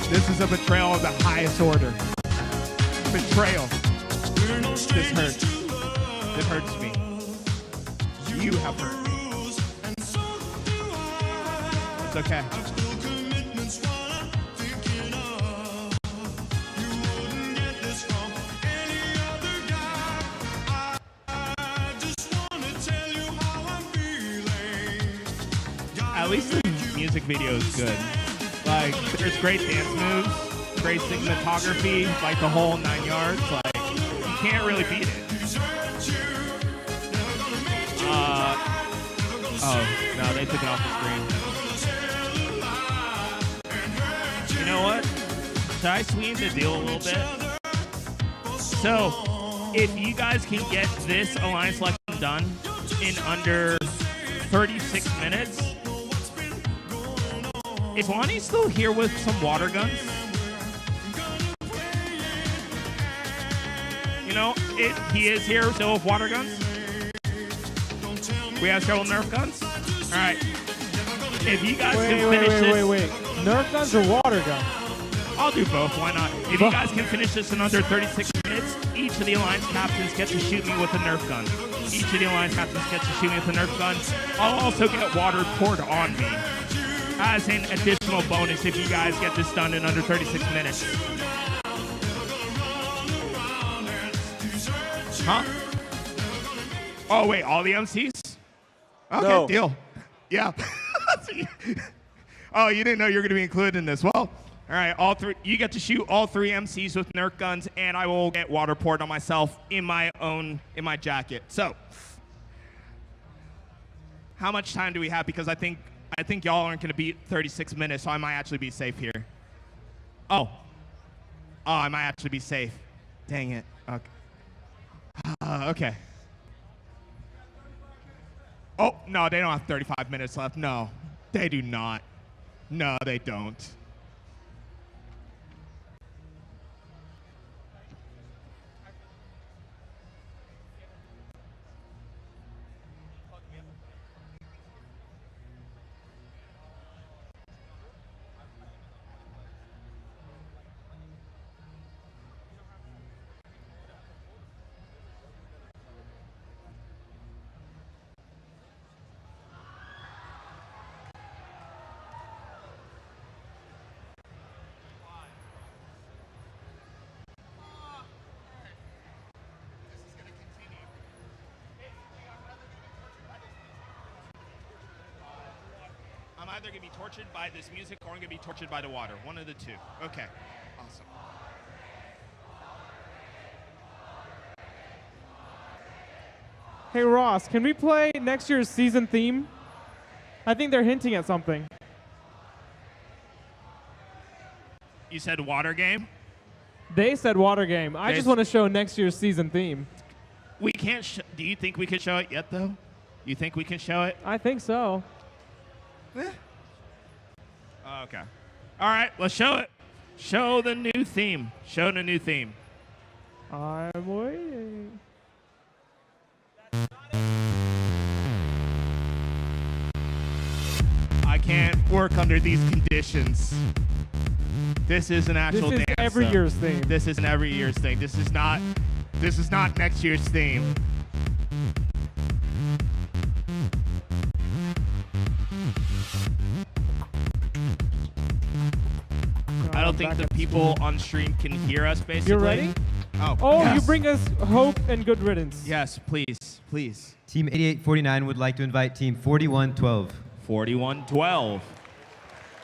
This is a betrayal of the highest order. Betrayal. This hurts. It hurts me. You have hurt me. It's okay. At least the music video is good. Like, there's great dance moves, great cinematography, like the whole 9 yards. Like, you can't really beat it. Oh, no, they took it off the screen. You know what? Should I sweeten the deal a little bit? So, if you guys can get this alliance selection done in under 36 minutes, is Lonnie still here with some water guns? You know, he is here still with water guns. We have several Nerf guns. All right. If you guys can finish this. Wait. Nerf guns or water guns? I'll do both. Why not? If you guys can finish this in under 36 minutes, each of the alliance captains get to shoot me with a Nerf gun. Each of the alliance captains get to shoot me with a Nerf gun. I'll also get water poured on me as an additional bonus if you guys get this done in under 36 minutes. Huh? Oh, wait, all the MCs? Okay, No. deal. Yeah. Oh, you didn't know you were going to be included in this. Well, all right, all three. You get to shoot all 3 MCs with Nerf guns, and I will get water poured on myself in my jacket. So, how much time do we have? Because I think y'all aren't going to beat 36 minutes, so I might actually be safe here. Oh. Oh, I might actually be safe. Dang it. Okay. Okay. Oh, no, they don't have 35 minutes left. No, they do not. No, they don't. I'm either going to be tortured by this music or I'm going to be tortured by the water. One of the two. Okay. Awesome. Hey, Ross, can we play next year's season theme? I think they're hinting at something. You said water game? They said water game. I just want to show next year's season theme. We can't. Do you think we can show it yet, though? You think we can show it? I think so. Okay. All right, let's show it. Show the new theme. Show the new theme. I'm waiting. I can't work under these conditions. This is an actual dance. This is every year's theme. This is an every year's thing. This is not next year's theme. I don't think the people on stream can hear us, basically. You ready? Oh, yes. You bring us hope and good riddance. Yes, please, please. Team 8849 would like to invite Team 4112. 4112.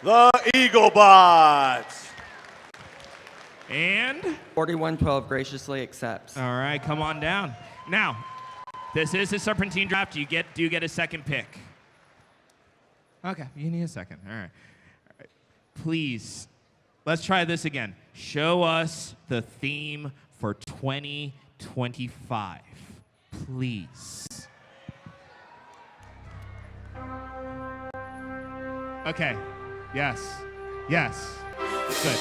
The Eaglebots. And? 4112 graciously accepts. All right, come on down. Now, this is a Serpentine draft. Do you get a second pick? Okay, you need a second. All right. Please, let's try this again. Show us the theme for 2025, please. Okay. Yes. Yes. Good.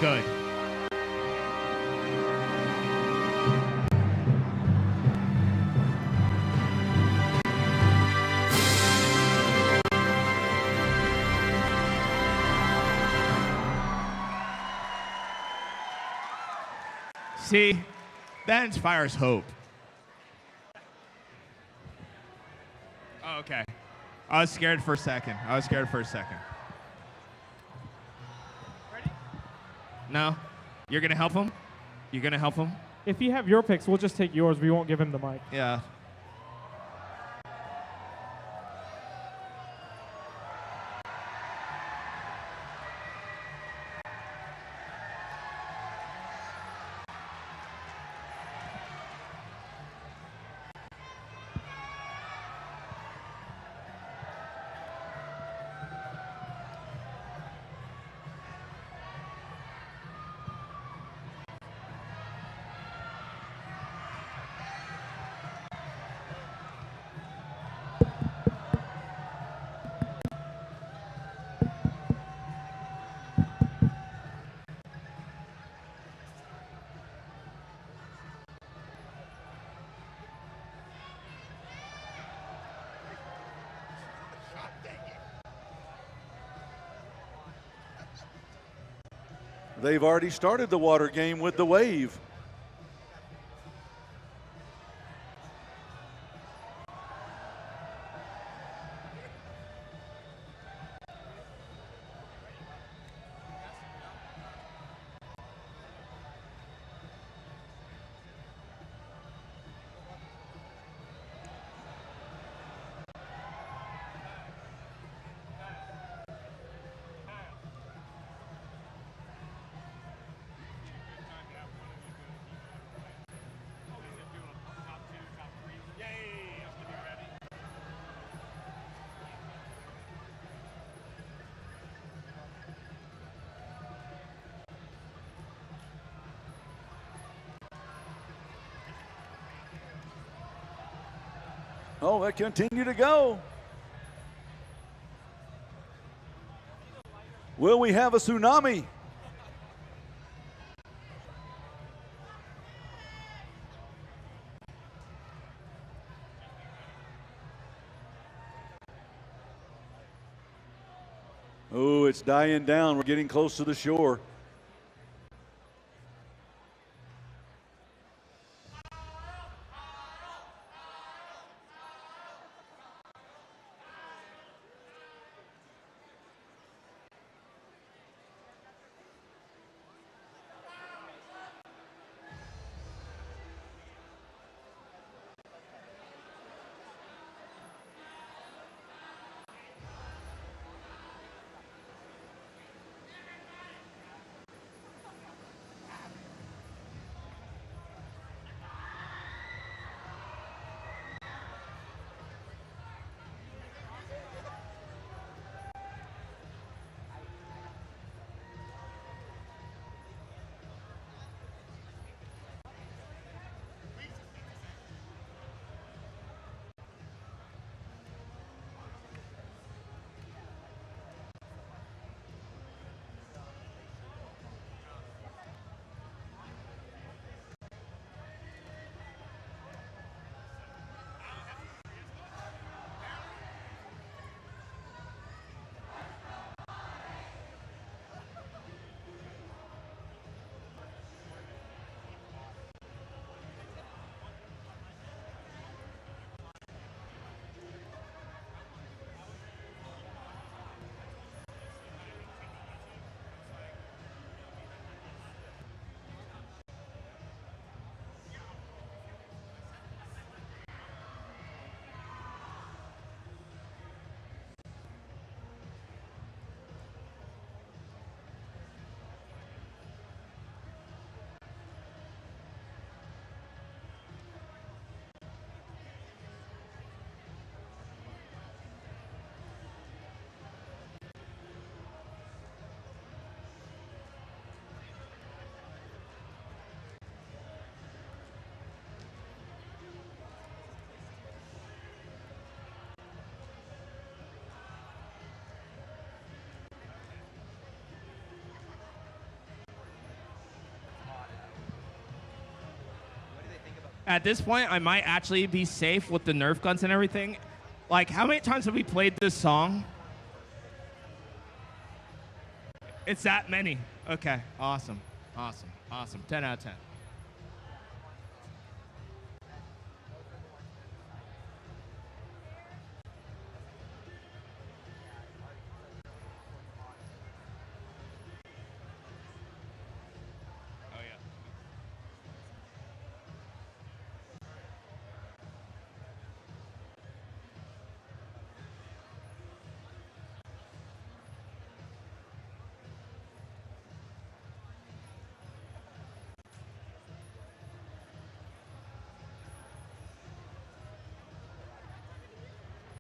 Good. See, that inspires hope. Oh, okay. I was scared for a second. Ready? No? You're going to help him? You're going to help him? If you have your picks, we'll just take yours. We won't give him the mic. Yeah. They've already started the water game with the wave. Oh, they continue to go. Will we have a tsunami? Oh, it's dying down. We're getting close to the shore. At this point, I might actually be safe with the Nerf guns and everything. Like, how many times have we played this song? It's that many. Okay, awesome, awesome, awesome. 10 out of 10.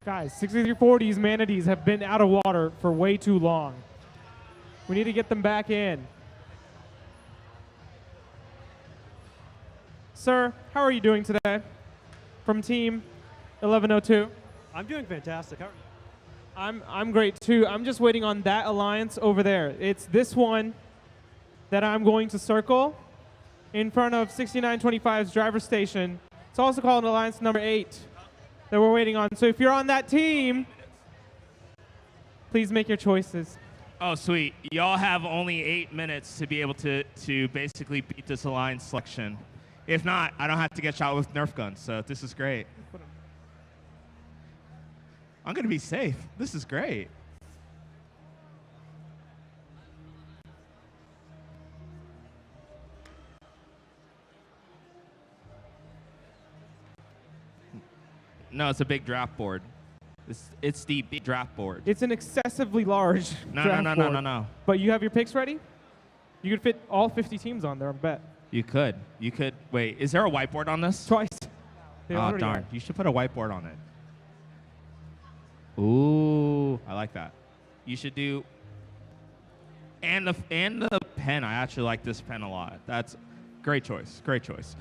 Guys, 6340's manatees have been out of water for way too long. We need to get them back in. Sir, how are you doing today? From team 1102. I'm doing fantastic. How are you? I'm great too. I'm just waiting on that alliance over there. It's this one that I'm going to circle in front of 6925's driver station. It's also called alliance number 8 that we're waiting on. So if you're on that team, please make your choices. Oh, sweet. Y'all have only 8 minutes to be able to basically beat this alliance selection. If not, I don't have to get shot with Nerf guns, so this is great. I'm going to be safe. This is great. No, it's a big draft board. It's the big draft board. It's an excessively large draft board. No. But you have your picks ready? You could fit all 50 teams on there, I bet. You could. Wait, is there a whiteboard on this? Twice. Oh, darn. You should put a whiteboard on it. Ooh, I like that. You should do... And the pen. I actually like this pen a lot. That's great choice. Great choice.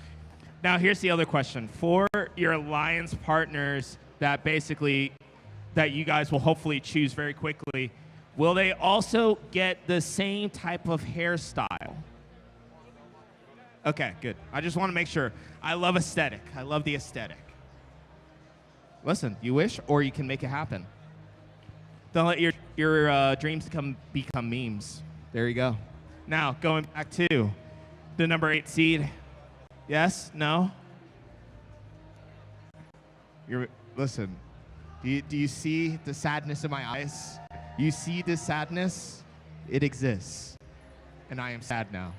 Now, here's the other question. For your alliance partners that you guys will hopefully choose very quickly, will they also get the same type of hairstyle? Okay, good. I just want to make sure. I love aesthetic. I love the aesthetic. Listen, you wish, or you can make it happen. Don't let your dreams become memes. There you go. Now, going back to the number 8 seed. Yes? No? Listen, do you see the sadness in my eyes? You see this sadness? It exists. And I am sad now.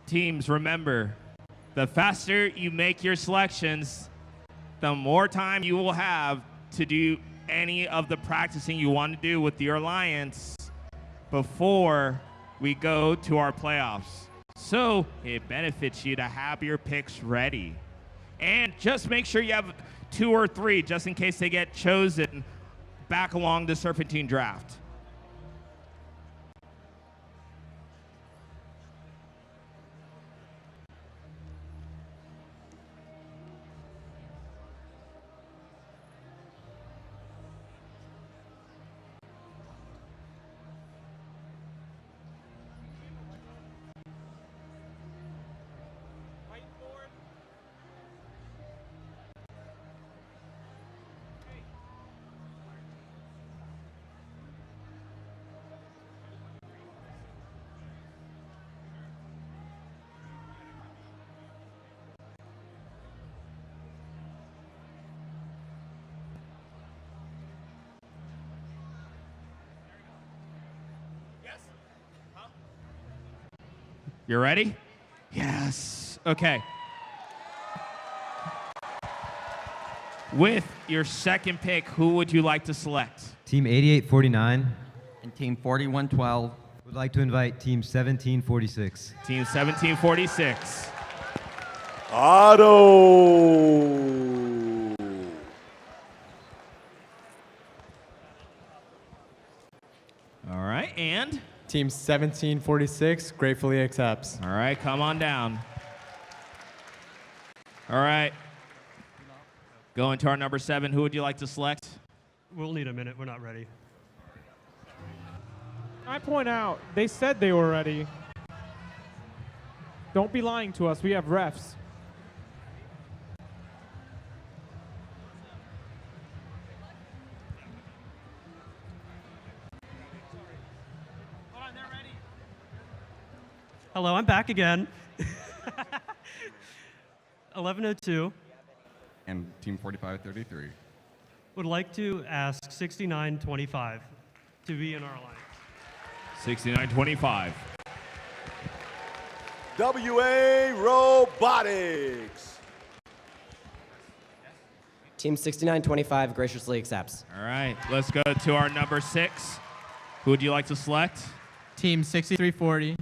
Teams, remember, the faster you make your selections, the more time you will have to do any of the practicing you want to do with your alliance before we go to our playoffs. So it benefits you to have your picks ready. And just make sure you have 2 or 3 just in case they get chosen back along the Serpentine draft. You ready? Yes. Okay. With your second pick, who would you like to select? Team 8849 And Team 4112 would like to invite Team 1746. Team 1746. Auto. All right, and? Team 1746 gratefully accepts. All right, come on down. All right. Going to our number 7, who would you like to select? We'll need a minute. We're not ready. I point out, they said they were ready. Don't be lying to us. We have refs. Hello, I'm back again. 1102 And Team 4533. would like to ask 6925 to be in our alliance. 6925. WA Robotics. Team 6925 graciously accepts. All right, let's go to our number 6. Who would you like to select? Team 6340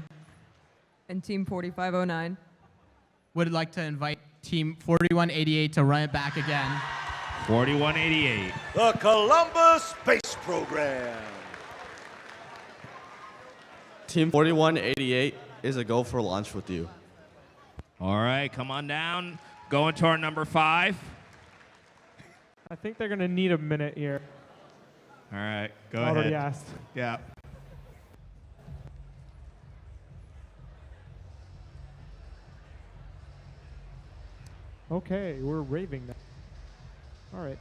And Team 4509. would like to invite Team 4188 to run it back again. 4188. The Columbus Space Program. Team 4188 is a go for launch with you. All right, come on down. Going to our number 5. I think they're going to need a minute here. All right, go Already ahead. asked. Yeah. Okay, we're raving now. All right.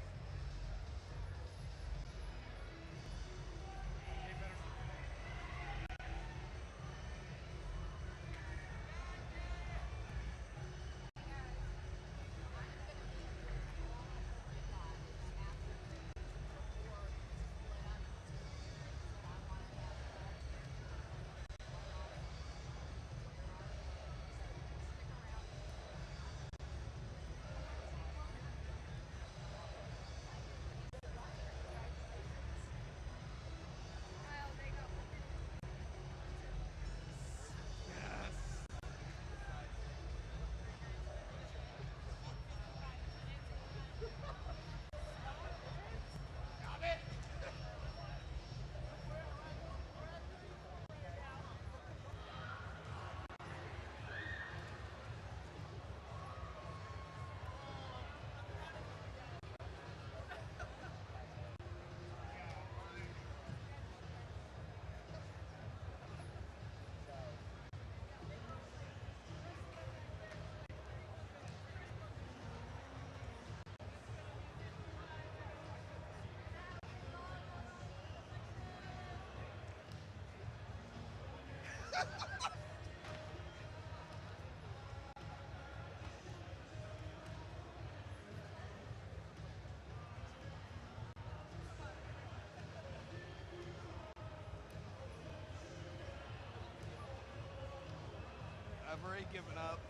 I've already given up.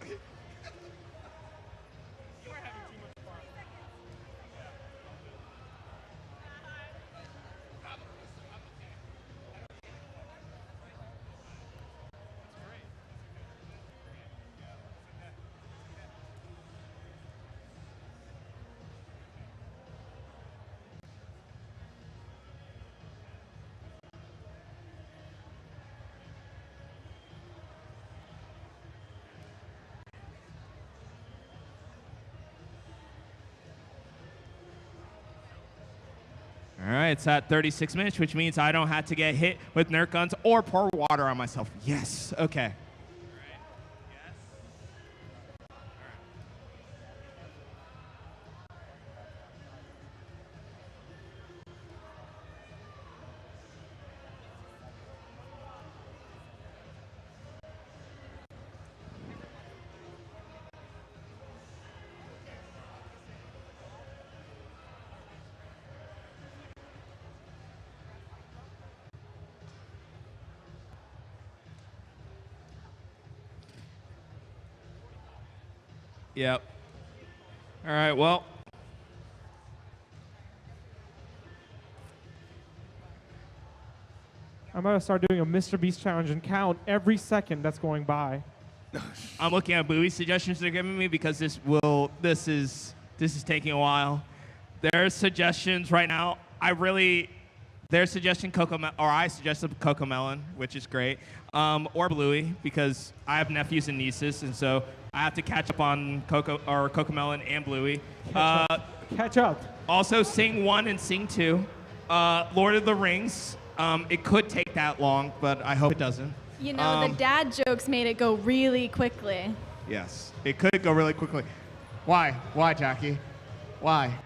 You are having too much fun. All right, it's at 36 minutes, which means I don't have to get hit with Nerf guns or pour water on myself. Yes, okay. Yep. All right, well. I'm going to start doing a Mr. Beast challenge and count every second that's going by. I'm looking at Bowie's suggestions they're giving me because this is taking a while. Their suggestions right now, their suggestion I suggested Cocomelon, which is great, or Bluey because I have nephews and nieces, and so I have to catch up on Cocomelon and Bluey. Catch up. Also, Sing 1 and Sing 2. Lord of the Rings. It could take that long, but I hope it doesn't. You know, the dad jokes made it go really quickly. Yes, it could go really quickly. Why? Why, Jackie? Why?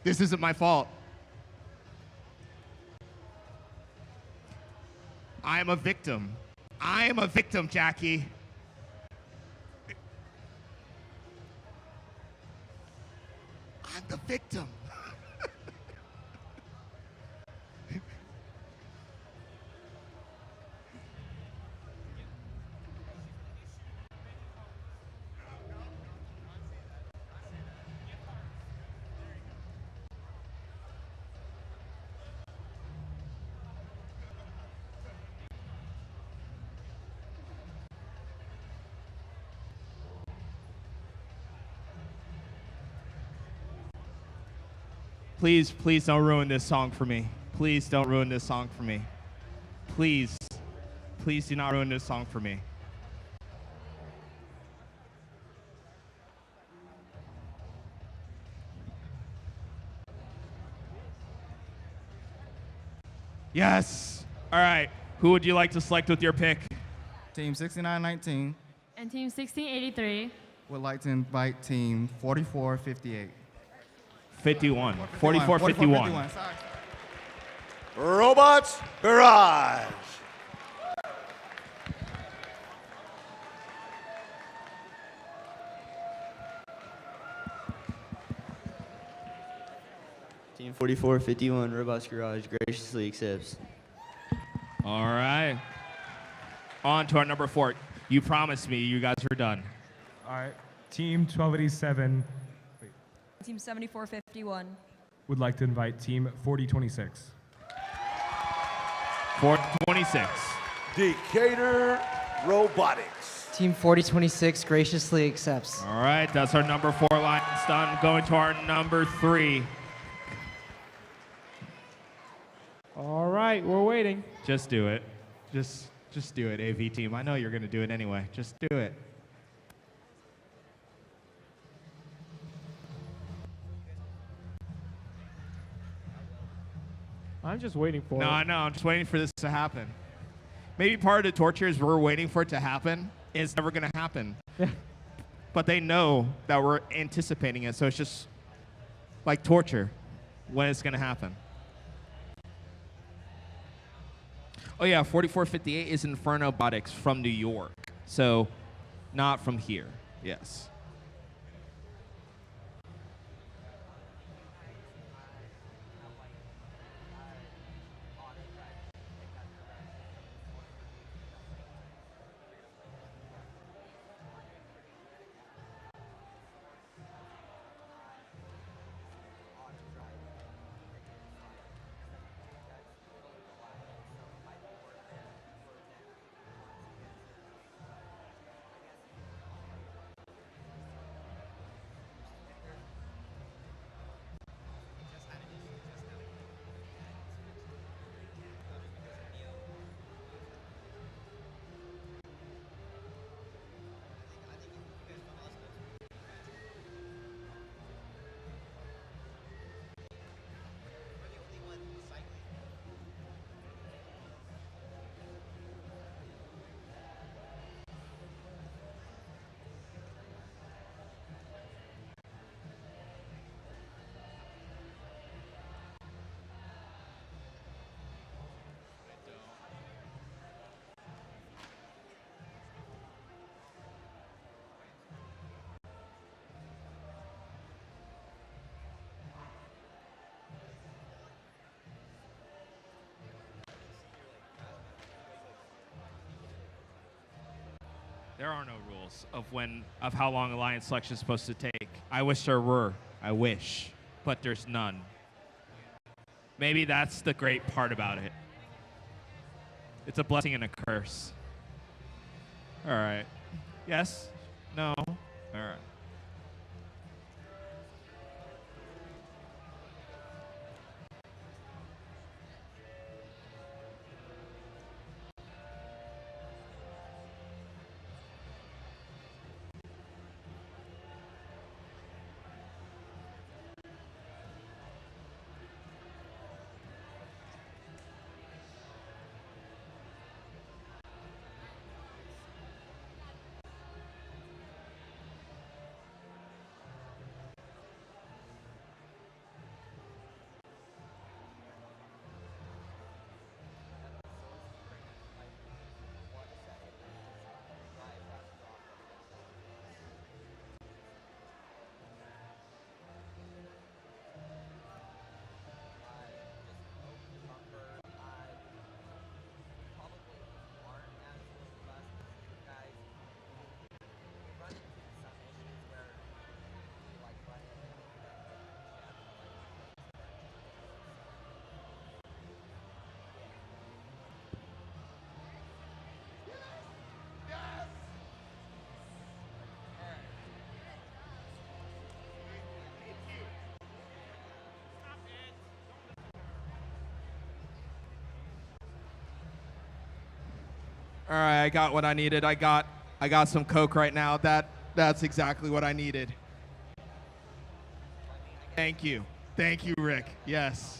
This isn't my fault. I am a victim. I am a victim, Jackie. I'm the victim. Please, please don't ruin this song for me. Please don't ruin this song for me. Please, please do not ruin this song for me. Yes. All right. Who would you like to select with your pick? Team 6919 And Team 1683 would like to invite Team 4458. 51. 44, 51. Sorry. Robots Garage. Team 4451, Robots Garage graciously accepts. All right. On to our number 4. You promised me you guys were done. All right. Team 1287 Team 7451. would like to invite Team 4026. 426. Decatur Robotics. Team 4026 graciously accepts. All right, that's our number 4 line done. Going to our number 3. All right, we're waiting. Just do it. Just do it, AV team. I know you're going to do it anyway. Just do it. I'm just waiting for it. No, I know. I'm just waiting for this to happen. Maybe part of the torture is we're waiting for it to happen. It's never going to happen. But they know that we're anticipating it, so it's just like torture when it's going to happen. Oh yeah, 4458 is Inferno Robotics from New York. So not from here. Yes. There are no rules of how long alliance selection is supposed to take. I wish there were. I wish, but there's none. Maybe that's the great part about it. It's a blessing and a curse. All right. Yes? No? All right. All right, I got what I needed. I got some Coke right now. That's exactly what I needed. Thank you. Thank you, Rick. Yes.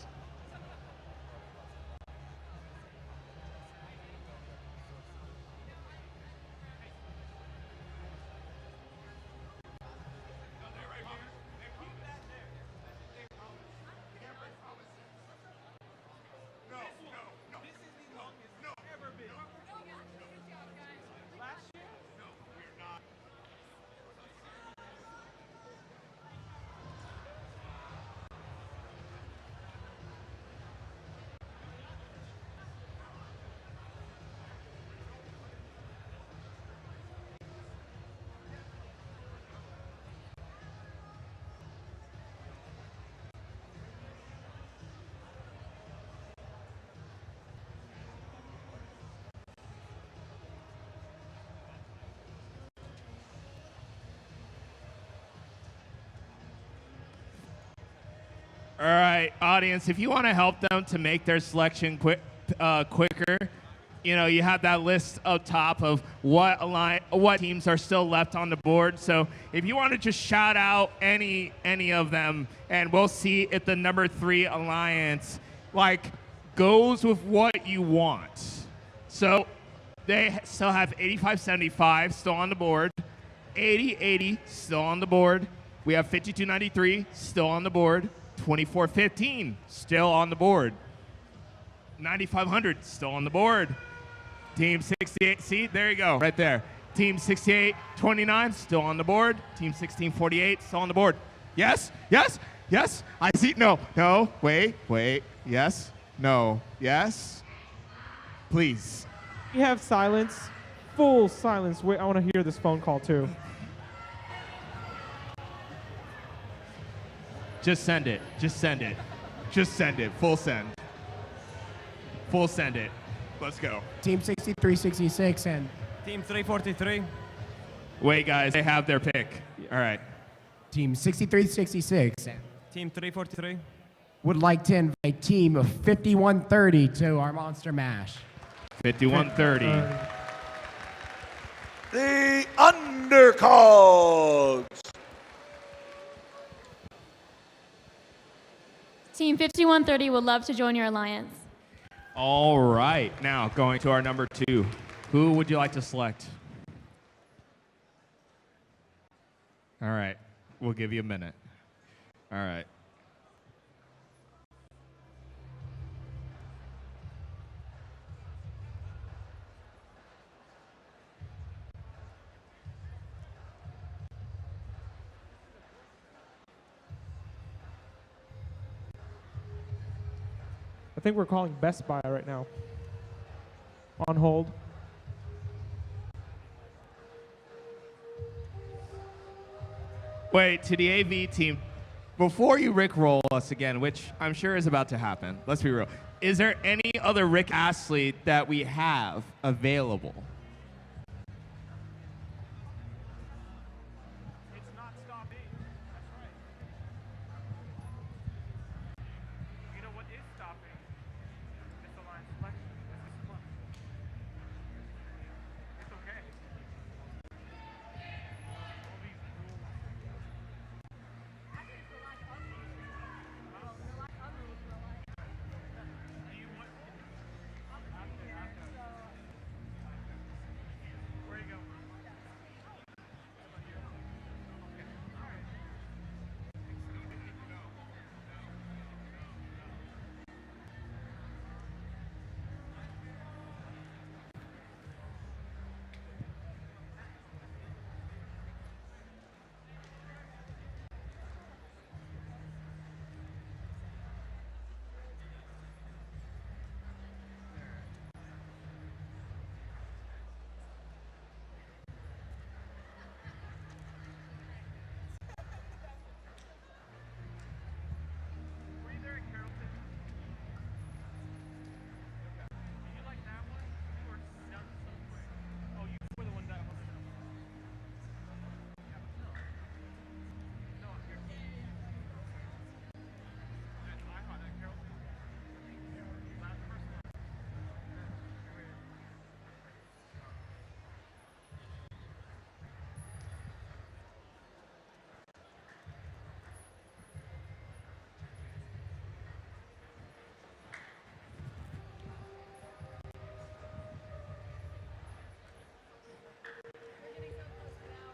All right, audience, if you want to help them to make their selection quicker, you know, you have that list up top of what teams are still left on the board. So if you want to just shout out any of them, and we'll see if the number 3 alliance goes with what you want. So they still have 8575 still on the board, 8080 still on the board. We have 5293 still on the board. 2415 still on the board. 9,500 still on the board. Team 68, see, there you go, right there. Team 6829 still on the board. Team 1648 still on the board. Yes, yes, yes. I see. No, no, wait. Yes, no, yes. Please. We have silence, full silence. Wait, I want to hear this phone call too. Just send it. Just send it. Just send it. Full send. Full send it. Let's go. Team 6366 and Team 343. Wait, guys, they have their pick. All right. Team 6366 Team 343. would like to invite Team 5130 to our Monster Mash. 5130. The Undercogs. Team 5130 would love to join your alliance. All right. Now, going to our number 2. Who would you like to select? All right. We'll give you a minute. All right. I think we're calling Best Buy right now. On hold. Wait, to the AV team, before you Rickroll us again, which I'm sure is about to happen, let's be real, is there any other Rick Astley that we have available?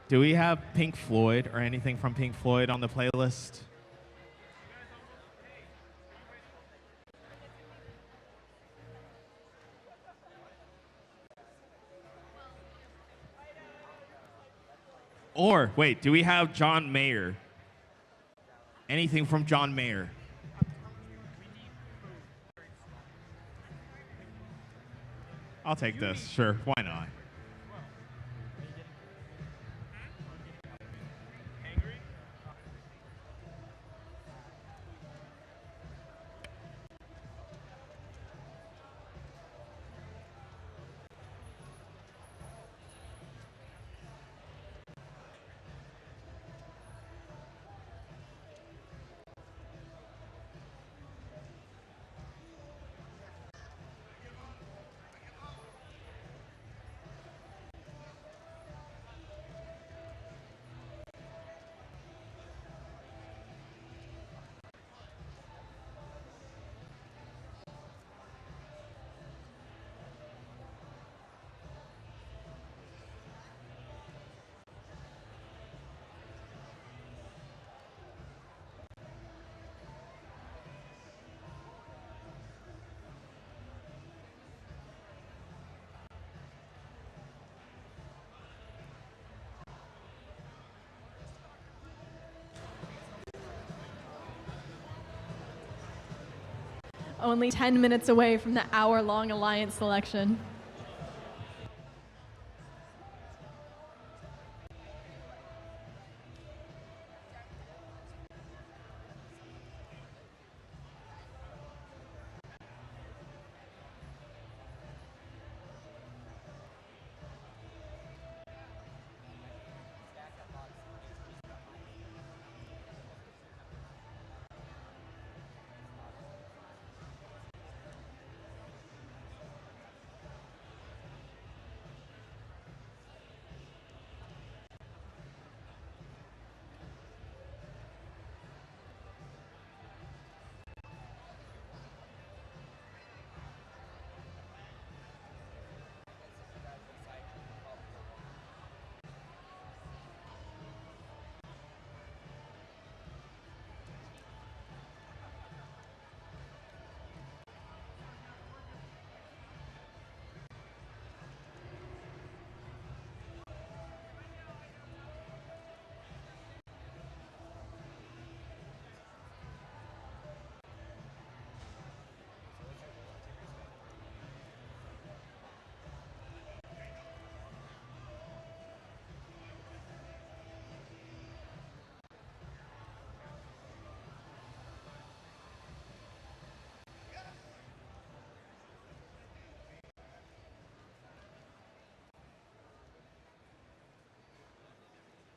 Do we have Pink Floyd or anything from Pink Floyd on the playlist? Or, wait, do we have John Mayer? Anything from John Mayer? I'll take this, sure, why not? only 10 minutes away from the hour-long alliance selection.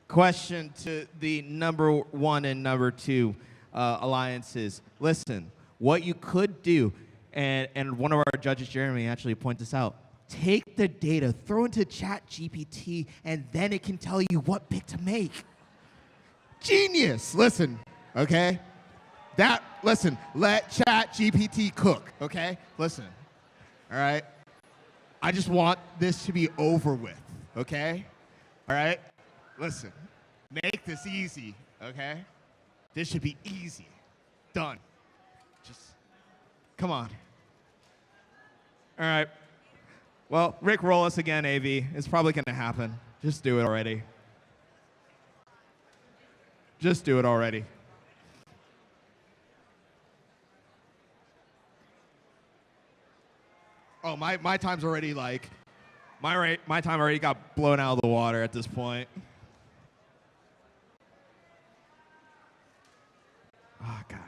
Question to the number 1 and number 2 alliances. Listen, what you could do, and one of our judges, Jeremy, actually pointed this out. Take the data, throw into ChatGPT, and then it can tell you what pick to make. Genius! Listen, okay? Listen, let ChatGPT cook, okay? Listen, all right? I just want this to be over with, okay? All right? Listen, make this easy, okay? This should be easy. Done. Just, come on. All right. Well, Rick, roll us again, AV. It's probably going to happen. Just do it already. Just do it already. Oh, my time's already like, my time already got blown out of the water at this point. Oh, God.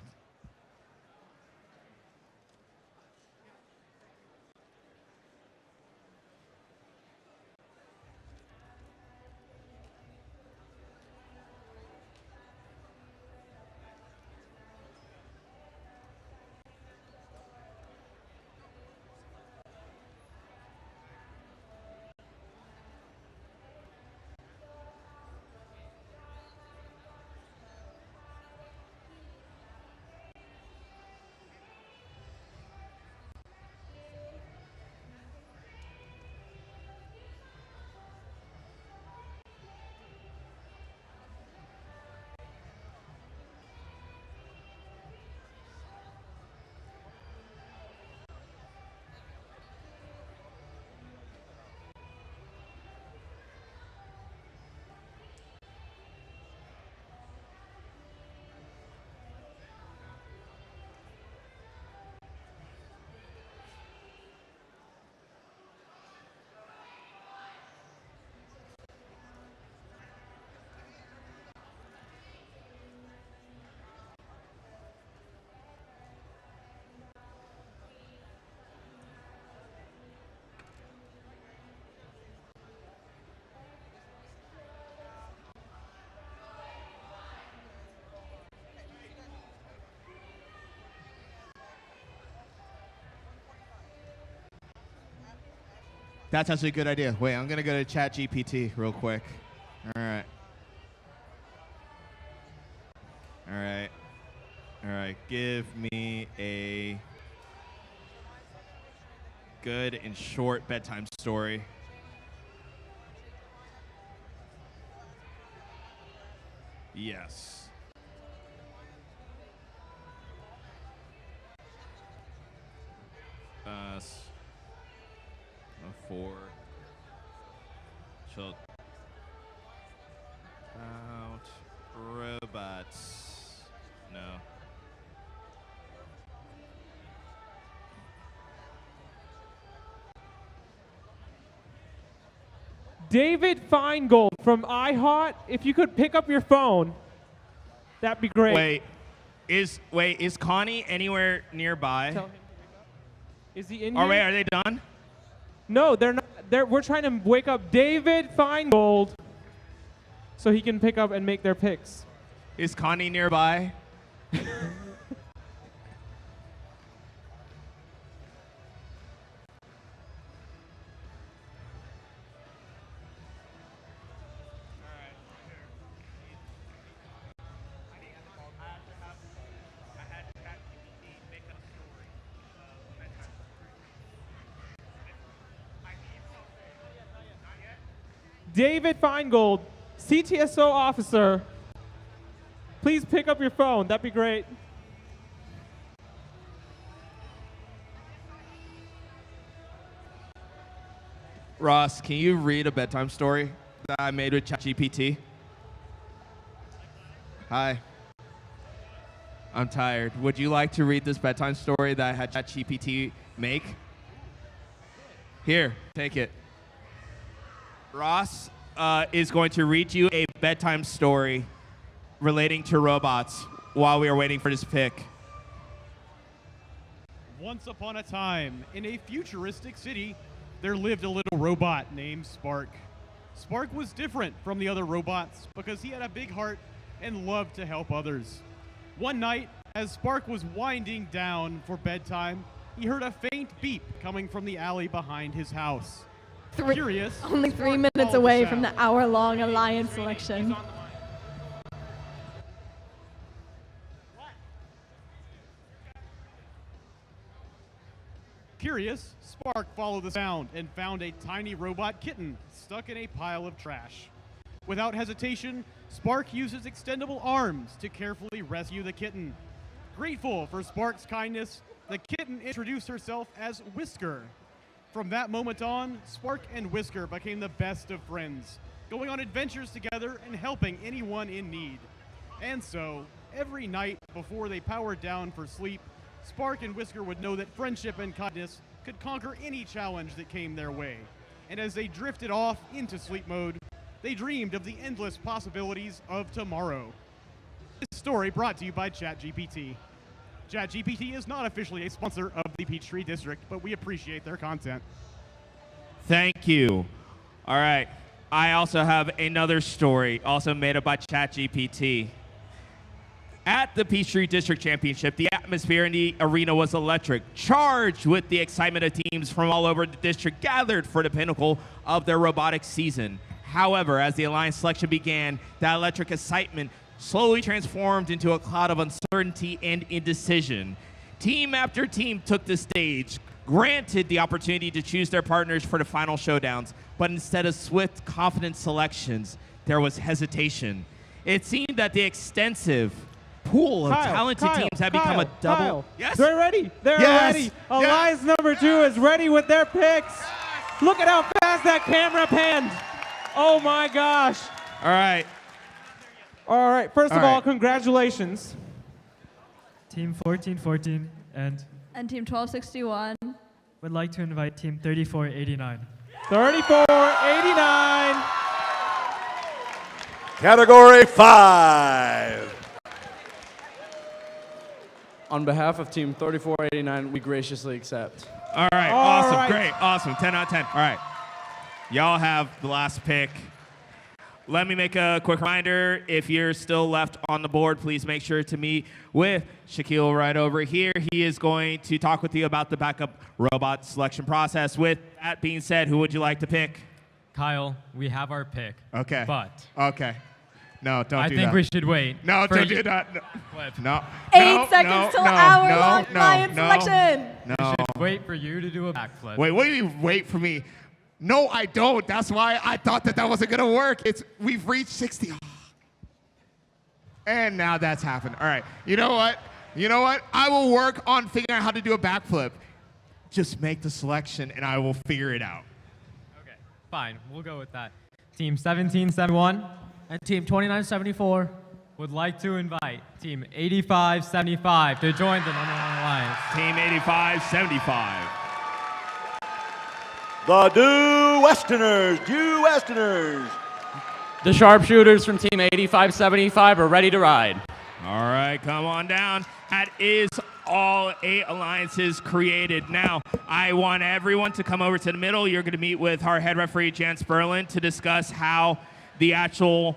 That's actually a good idea. Wait, I'm going to go to ChatGPT real quick. All right. All right. All right. Give me a good and short bedtime story. Yes. For child out robots. No. David Feingold from iHot. If you could pick up your phone, that'd be great. Is Connie anywhere nearby? Tell him to wake up. Is he in Oh, here? wait, are they done? No, they're not. We're trying to wake up David Feingold so he can pick up and make their picks. Is Connie nearby? David Feingold, CTSO officer, please pick up your phone. That'd be great. Ross, can you read a bedtime story that I made with ChatGPT? Hi. I'm tired. Would you like to read this bedtime story that I had ChatGPT make? Here, take it. Ross is going to read you a bedtime story relating to robots while we are waiting for this pick. Once upon a time, in a futuristic city, there lived a little robot named Spark. Spark was different from the other robots because he had a big heart and loved to help others. One night, as Spark was winding down for bedtime, he heard a faint beep coming from the alley behind his house. Curious, Only 3 Spark minutes followed away the from the sound. hour-long Alliance selection. Curious, Spark followed the sound and found a tiny robot kitten stuck in a pile of trash. Without hesitation, Spark used his extendable arms to carefully rescue the kitten. Grateful for Spark's kindness, the kitten introduced herself as Whisker. From that moment on, Spark and Whisker became the best of friends, going on adventures together and helping anyone in need. And so, every night before they powered down for sleep, Spark and Whisker would know that friendship and kindness could conquer any challenge that came their way. And as they drifted off into sleep mode, they dreamed of the endless possibilities of tomorrow. This story brought to you by ChatGPT. ChatGPT is not officially a sponsor of the Peachtree District, but we appreciate their content. Thank you. All right. I also have another story, also made up by ChatGPT. At the Peachtree District Championship, the atmosphere in the arena was electric, charged with the excitement of teams from all over the district gathered for the pinnacle of their robotics season. However, as the Alliance selection began, that electric excitement slowly transformed into a cloud of uncertainty and indecision. Team after team took the stage, granted the opportunity to choose their partners for the final showdowns, but instead of swift, confident selections, there was hesitation. It seemed that the extensive pool of talented teams had become a double. Kyle. Yes. They're ready. They're Yes. ready. Alliance number 2 is ready with their picks. Look at how fast that camera panned. Oh my gosh. All right. All right. First of All all, right. congratulations. Team 1414 and Team 1261 would like to invite Team 3489. 3489. Category 5. On behalf of Team 3489, we graciously accept. All right, All awesome, right. great, awesome, 10 out of 10. All right, y'all have the last pick. Let me make a quick reminder. If you're still left on the board, please make sure to meet with Shaquille right over here. He is going to talk with you about the backup robot selection process. With that being said, who would you like to pick? Kyle, we have our pick. Okay. But Okay. No, don't I do think that. we should wait. No, for don't you- do that. No. What? No. 8 seconds till hour-long Alliance selection. No. We should wait for you to do a backflip. Wait, what do you mean wait for me? No, I don't. That's why I thought that wasn't gonna work. We've reached 60. And now that's happened. All right. You know what? I will work on figuring out how to do a backflip. Just make the selection and I will figure it out. Okay, fine. We'll go with that. Team 1771 and Team 2974 would like to invite Team 8575 to join the #1 Alliance. Team 8575. The Due Westerners. The sharpshooters from Team 8575 are ready to ride. All right, come on down. That is all 8 alliances created. Now, I want everyone to come over to the middle. You're going to meet with our head referee, Jan Sperlin, to discuss how the actual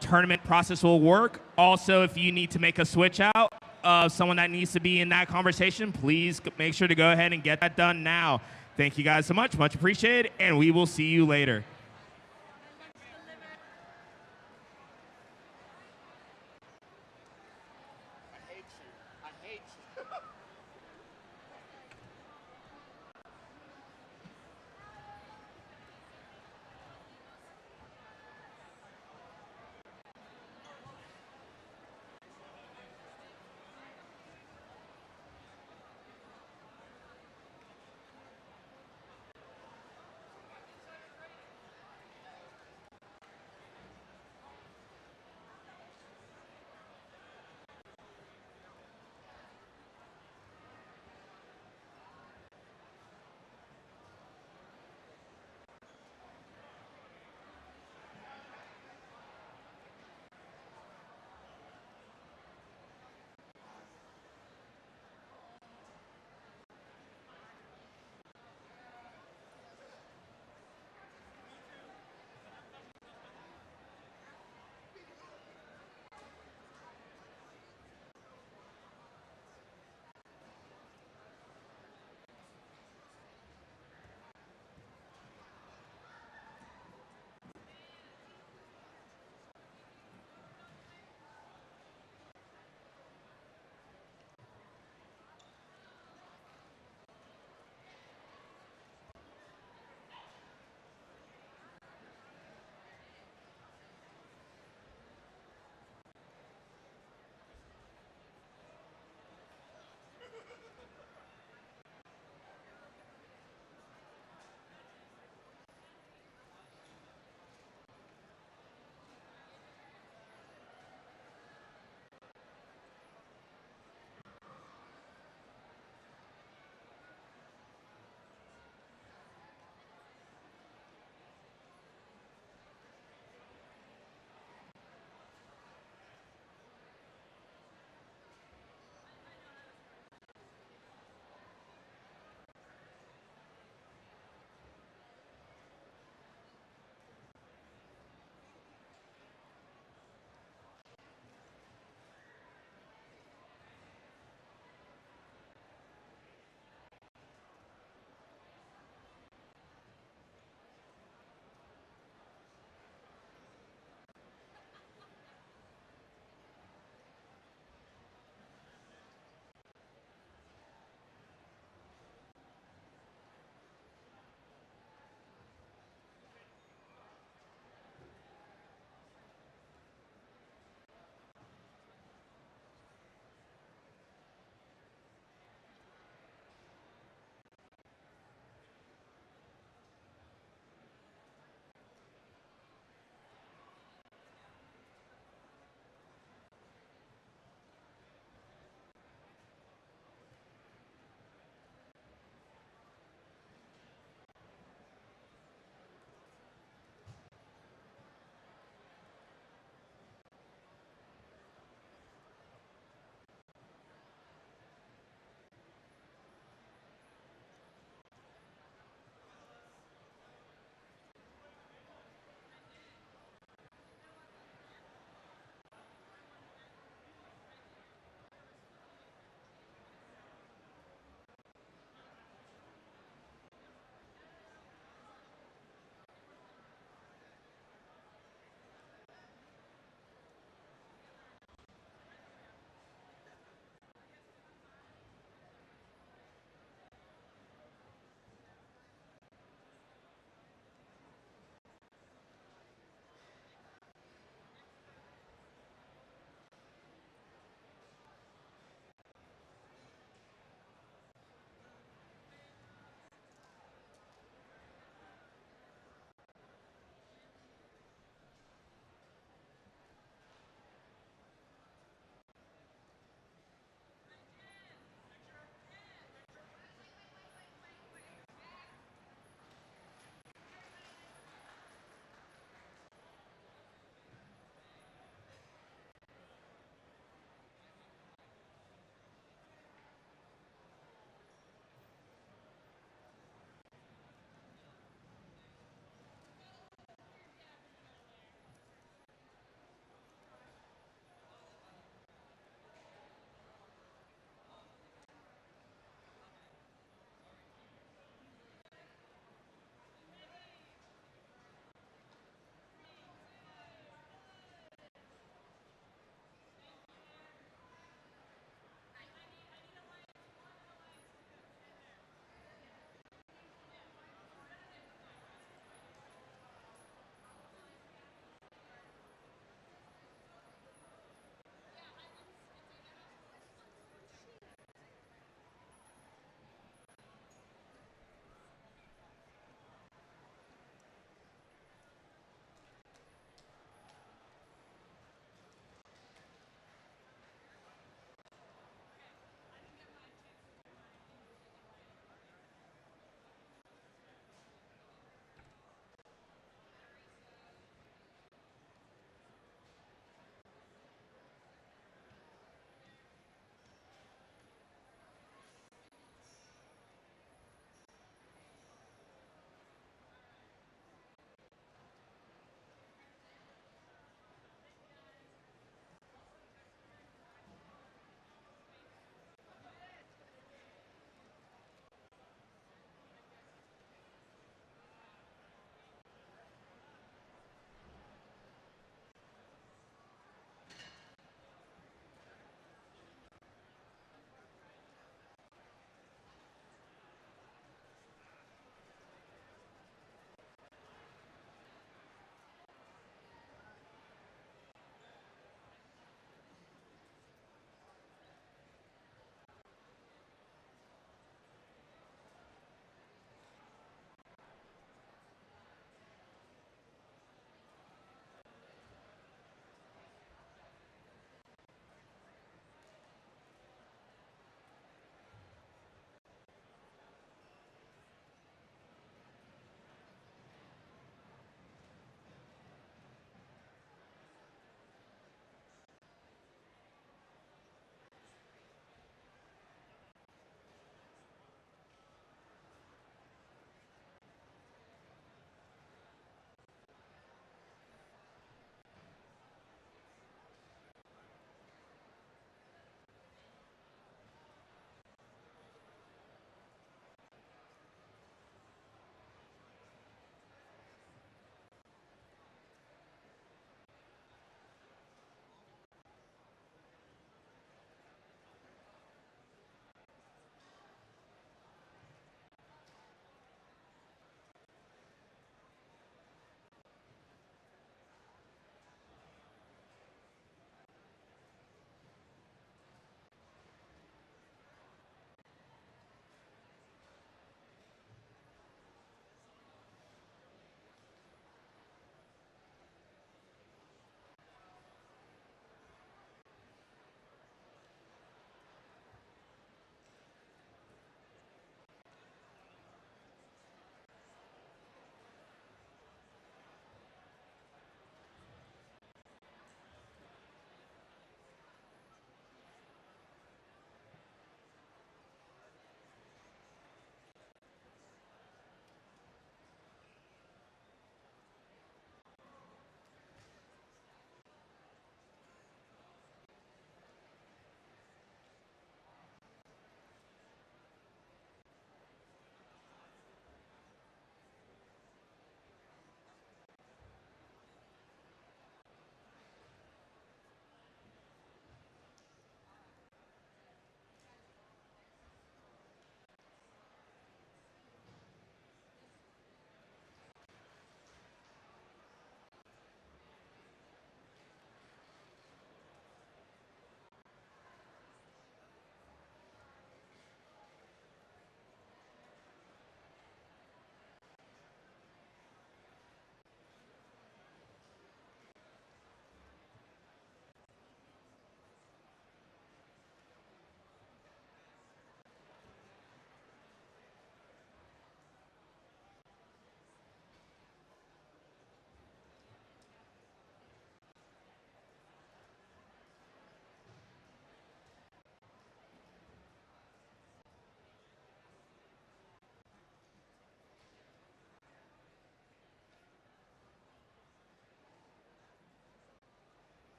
tournament process will work. Also, if you need to make a switch out of someone that needs to be in that conversation, please make sure to go ahead and get that done now. Thank you guys so much. Much appreciated, and we will see you later.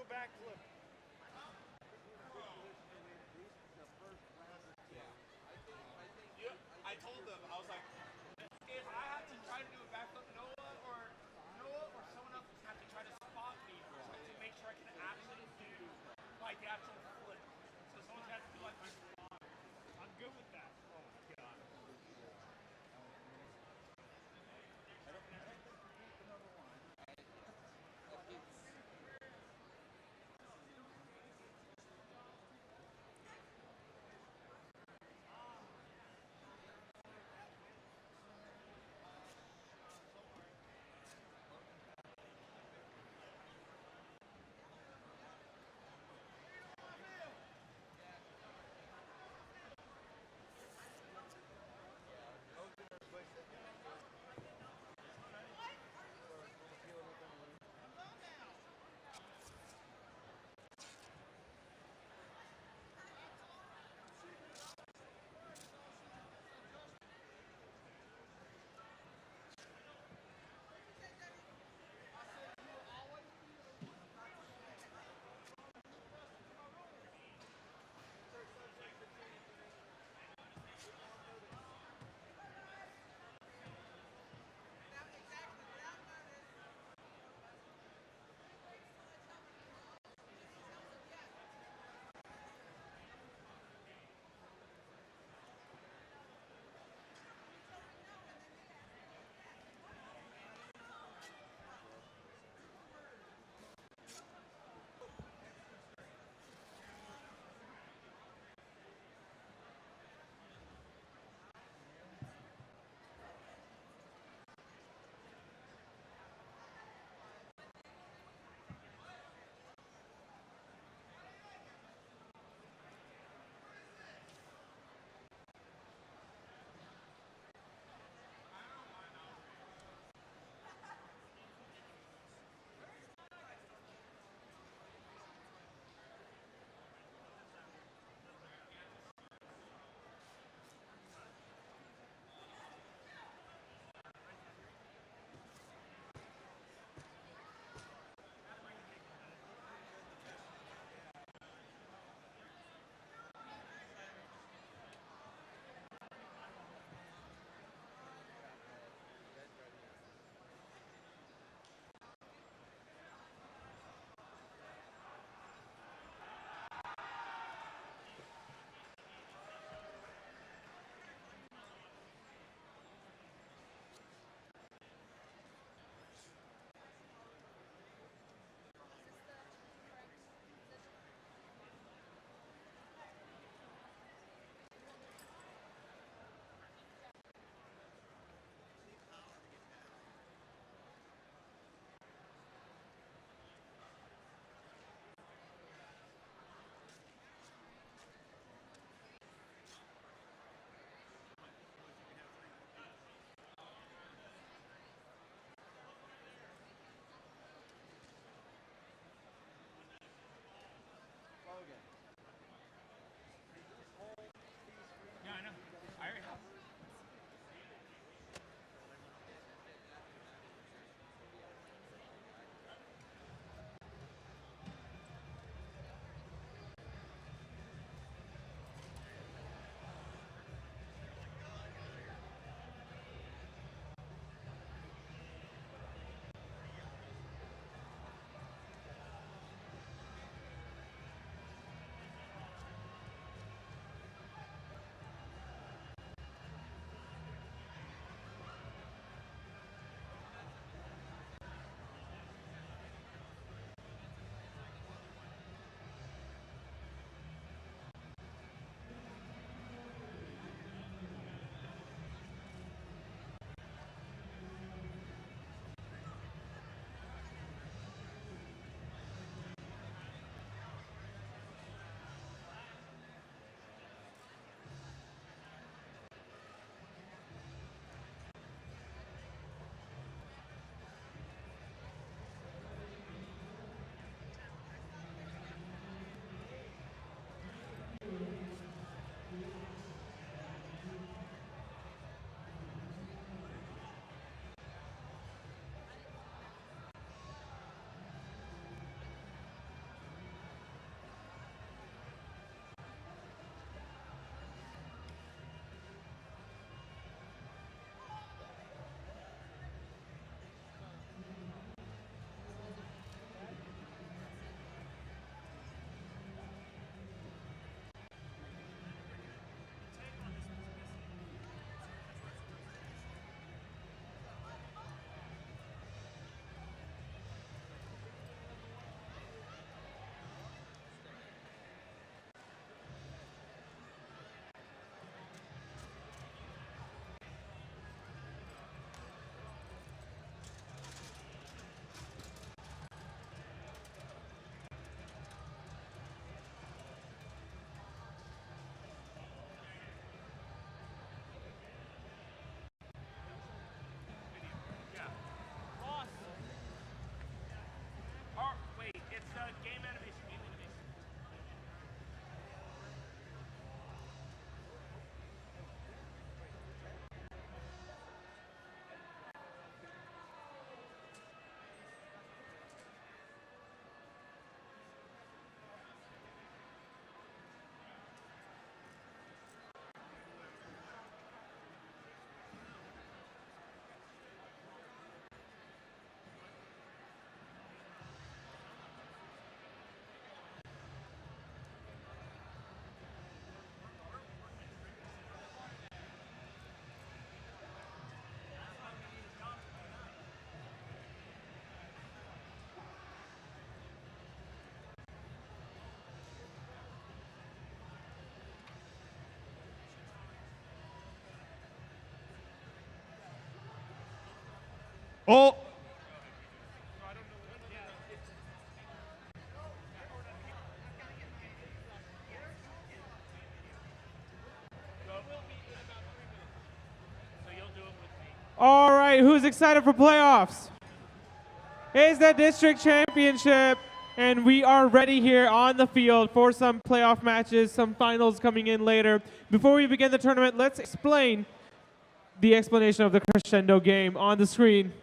backflip. I told them, I was like, if I have to try to do a backflip, Noah or someone else just have to try to spot me to make sure I can actually do like the actual flip. So someone's got to do like my spot. I'm good with that. Oh my god. Oh. All right, who's excited for playoffs? It's the district championship, and we are ready here on the field for some playoff matches, some finals coming in later. Before we begin the tournament, let's explain the explanation of the crescendo game on the screen.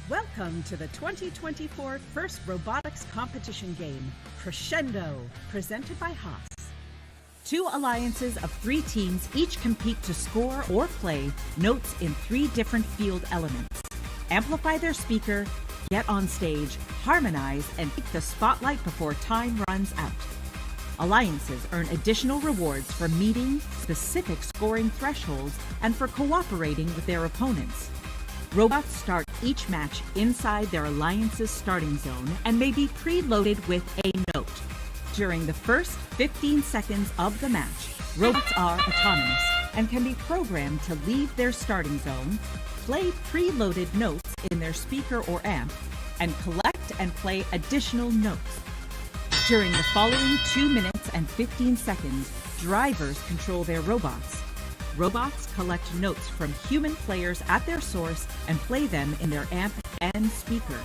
Welcome to the 2024 First Robotics Competition Game, Crescendo, presented by Haas. 2 alliances of 3 teams each compete to score or play notes in 3 different field elements. Amplify their speaker, get on stage, harmonize, and take the spotlight before time runs out. Alliances earn additional rewards for meeting specific scoring thresholds and for cooperating with their opponents. Robots start each match inside their alliance's starting zone and may be preloaded with a note. During the first 15 seconds of the match, robots are autonomous and can be programmed to leave their starting zone, play preloaded notes in their speaker or amp, and collect and play additional notes. During the following 2 minutes and 15 seconds, drivers control their robots. Robots collect notes from human players at their source and play them in their amp and speaker.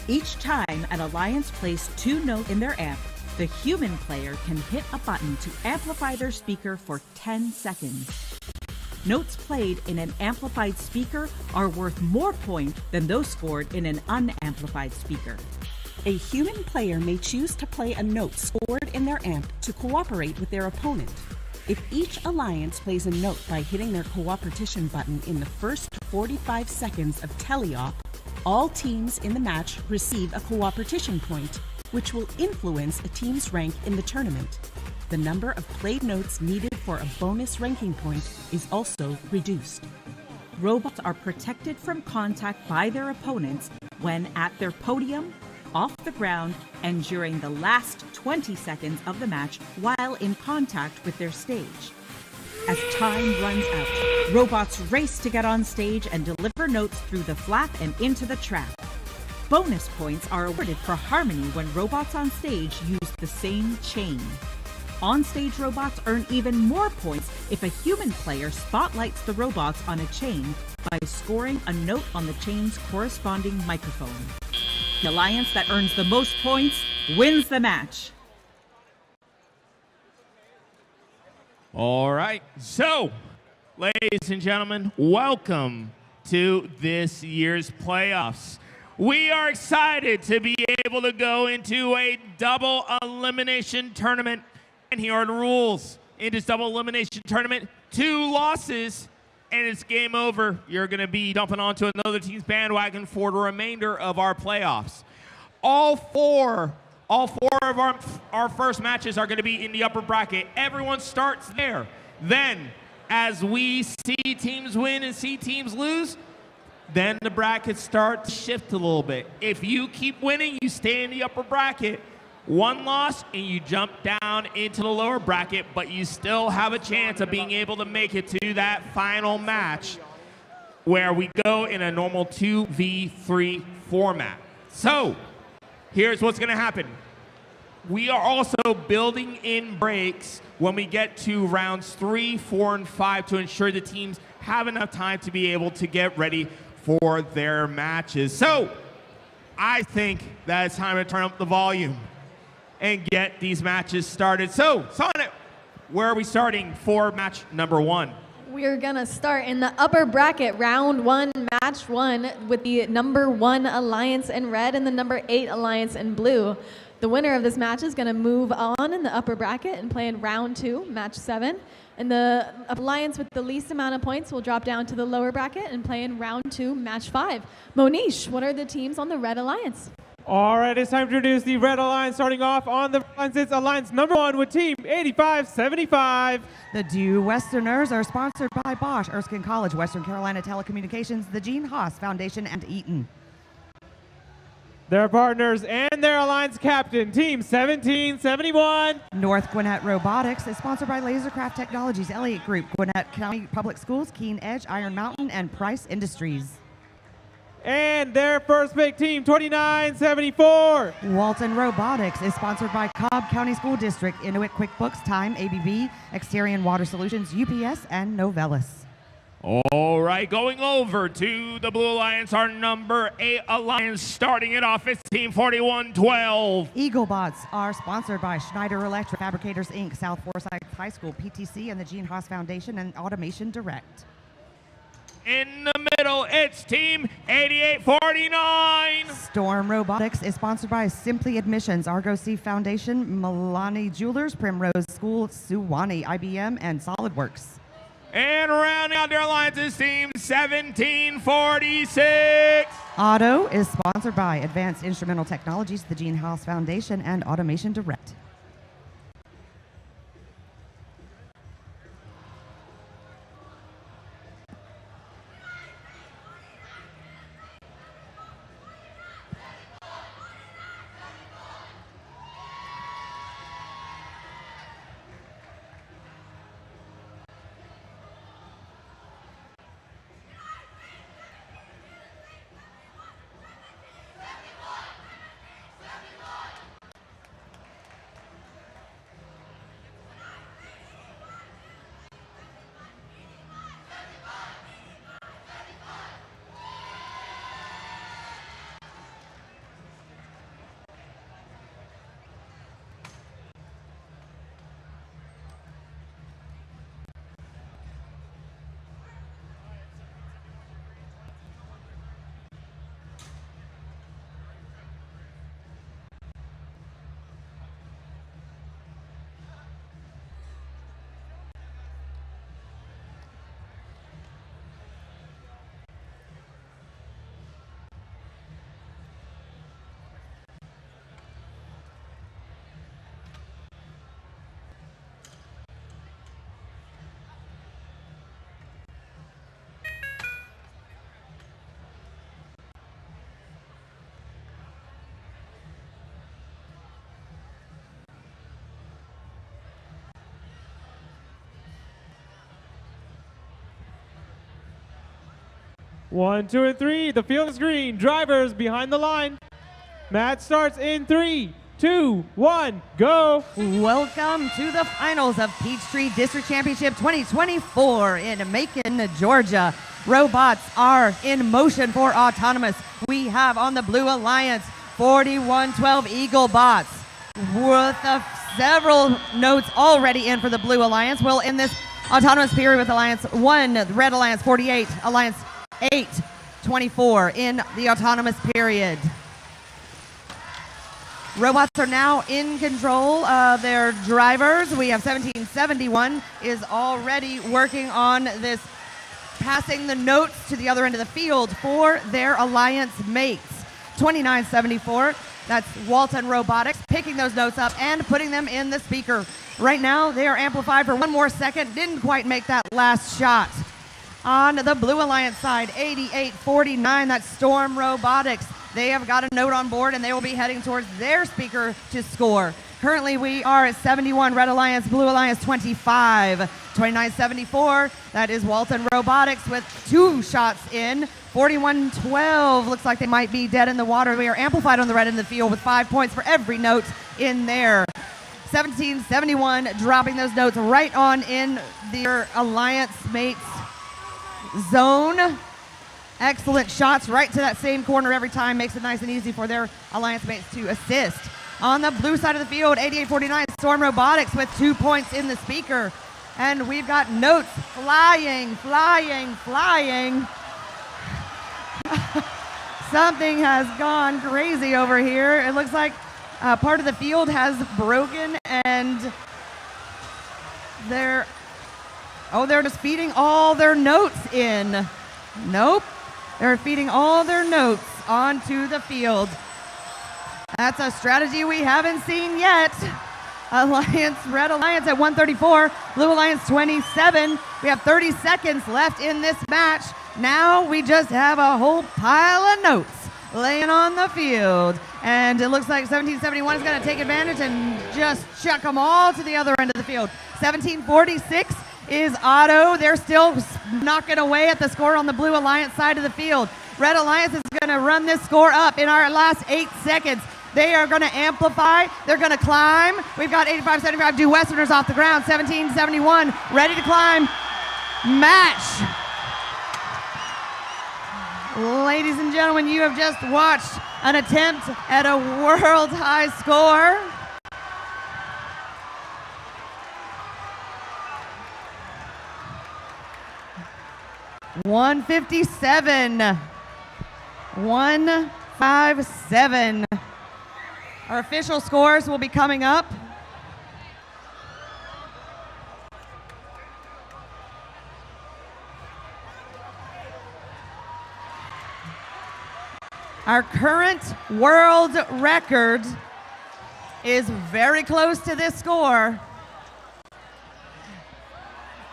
Each time an alliance plays 2 notes in their amp, the human player can hit a button to amplify their speaker for 10 seconds. Notes played in an amplified speaker are worth more points than those scored in an unamplified speaker. A human player may choose to play a note scored in their amp to cooperate with their opponent. If each alliance plays a note by hitting their cooperation button in the first 45 seconds of teleop, all teams in the match receive a cooperation point, which will influence a team's rank in the tournament. The number of played notes needed for a bonus ranking point is also reduced. Robots are protected from contact by their opponents when at their podium, off the ground, and during the last 20 seconds of the match while in contact with their stage. As time runs out, robots race to get on stage and deliver notes through the flap and into the trap. Bonus points are awarded for harmony when robots on stage use the same chain. On-stage robots earn even more points if a human player spotlights the robots on a chain by scoring a note on the chain's corresponding microphone. The alliance that earns the most points wins the match. All right. So, ladies and gentlemen, welcome to this year's playoffs. We are excited to be able to go into a double elimination tournament. And here are the rules. In this double elimination tournament, 2 losses and it's game over. You're going to be dumping onto another team's bandwagon for the remainder of our playoffs. All four of our first matches are going to be in the upper bracket. Everyone starts there. Then, as we see teams win and see teams lose, then the brackets start to shift a little bit. If you keep winning, you stay in the upper bracket. 1 loss, and you jump down into the lower bracket, but you still have a chance of being able to make it to that final match where we go in a normal 2v3 format. So, here's what's going to happen. We are also building in breaks when we get to rounds 3, 4, and 5 to ensure the teams have enough time to be able to get ready for their matches. So, I think that it's time to turn up the volume and get these matches started. So, Sonnet, where are we starting for match number 1? We're gonna start in the upper bracket, round 1, match 1, with the number 1 alliance in red and the number 8 alliance in blue. The winner of this match is gonna move on in the upper bracket and play in round 2, match 7. And the alliance with the least amount of points will drop down to the lower bracket and play in round 2, match 5. Monish, what are the teams on the red alliance? All right, it's time to introduce the red alliance. Starting off on the alliance, it's alliance number 1 with team 8575. The due Westerners are sponsored by Bosch, Erskine College, Western Carolina Telecommunications, the Gene Haas Foundation, and Eaton. Their partners and their alliance captain, Team 1771. North Gwinnett Robotics is sponsored by Lasercraft Technologies, Elliott Group, Gwinnett County Public Schools, Keen Edge, Iron Mountain, and Price Industries. And their first pick, Team 2974. Walton Robotics is sponsored by Cobb County School District, Inuit QuickBooks, Time, ABB, Exterior Water Solutions, UPS, and Novellus. All right, going over to the Blue Alliance, our number 8 alliance, starting it off, it's Team 4112. EagleBots are sponsored by Schneider Electric Fabricators, Inc., South Forsyth High School, PTC, and the Gene Haas Foundation, and Automation Direct. In the middle, it's Team 8849. Storm Robotics is sponsored by Simply Admissions, Argo C Foundation, Milani Jewelers, Primrose School, Suwannee, IBM, and SolidWorks. And rounding out their alliance is Team 1746. Auto is sponsored by Advanced Instrumental Technologies, the Gene Haas Foundation, and Automation Direct. One, two, and three. The field is green. Drivers behind the line. Match starts in 3, 2, 1, go. Welcome to the finals of Peachtree District Championship 2024 in Macon, Georgia. Robots are in motion for autonomous. We have on the Blue Alliance 4112 EagleBots with several notes already in for the Blue Alliance. We'll end this autonomous period with Alliance 1, Red Alliance 48, Alliance 8, 24 in the autonomous period. Robots are now in control of their drivers. We have 1771 is already working on this, passing the notes to the other end of the field for their alliance mates. 2974, that's Walton Robotics, picking those notes up and putting them in the speaker. Right now, they are amplified for one more second. Didn't quite make that last shot. On the Blue Alliance side, 8849, that's Storm Robotics. They have got a note on board and they will be heading towards their speaker to score. Currently we are at 71, Red Alliance, Blue Alliance 25. 2974, that is Walton Robotics with 2 shots in. 4112, looks like they might be dead in the water. We are amplified on the red end of the field with 5 points for every note in there. 1771 dropping those notes right on in their alliance mates zone. Excellent shots right to that same corner every time. Makes it nice and easy for their alliance mates to assist. On the blue side of the field, 8849 Storm Robotics with 2 points in the speaker. And we've got notes flying. Something has gone crazy over here. It looks like part of the field has broken and they're just feeding all their notes in. Nope. They're feeding all their notes onto the field. That's a strategy we haven't seen yet. Alliance, Red Alliance at 134, Blue Alliance 27. We have 30 seconds left in this match. Now we just have a whole pile of notes laying on the field. And it looks like 1771 is going to take advantage and just chuck them all to the other end of the field. 1746 is Otto. They're still knocking away at the score on the Blue Alliance side of the field. Red Alliance is going to run this score up in our last 8 seconds. They are going to amplify. They're going to climb. We've got 85-75 due Westerners off the ground. 1771 ready to climb. Match. Ladies and gentlemen, you have just watched an attempt at a world high score. $157. 157. Our official scores will be coming up. Our current world record is very close to this score.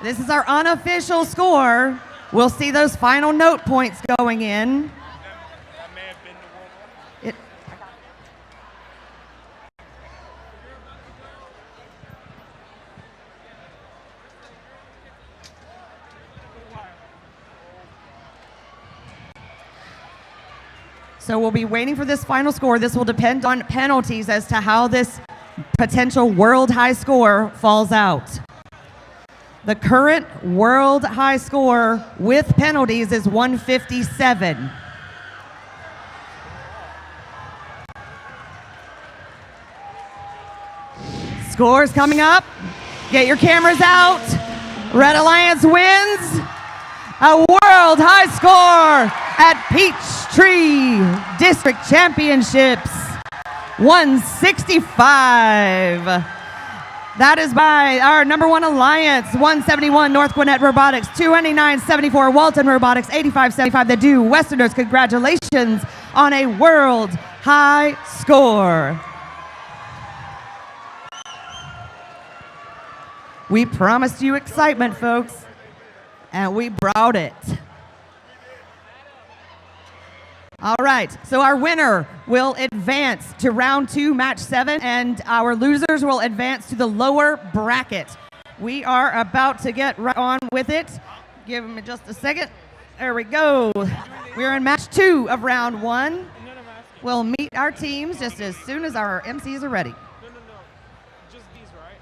This is our unofficial score. We'll see those final note points going in. So we'll be waiting for this final score. This will depend on penalties as to how this potential world high score falls out. The current world high score with penalties is 157. Scores coming up. Get your cameras out. Red Alliance wins a world high score at Peachtree District Championships, 165. That is by our number one alliance, 171 North Gwinnett Robotics, 229-74 Walton Robotics, 85-75 the Due Westerners. Congratulations on a world high score. We promised you excitement, folks, and we brought it. All right, so our winner will advance to round 2, match 7, and our losers will advance to the lower bracket. We are about to get right on with it. Give them just a second. There we go. We're in match 2 of round 1. We'll meet our teams just as soon as our MCs are ready. Just these, right?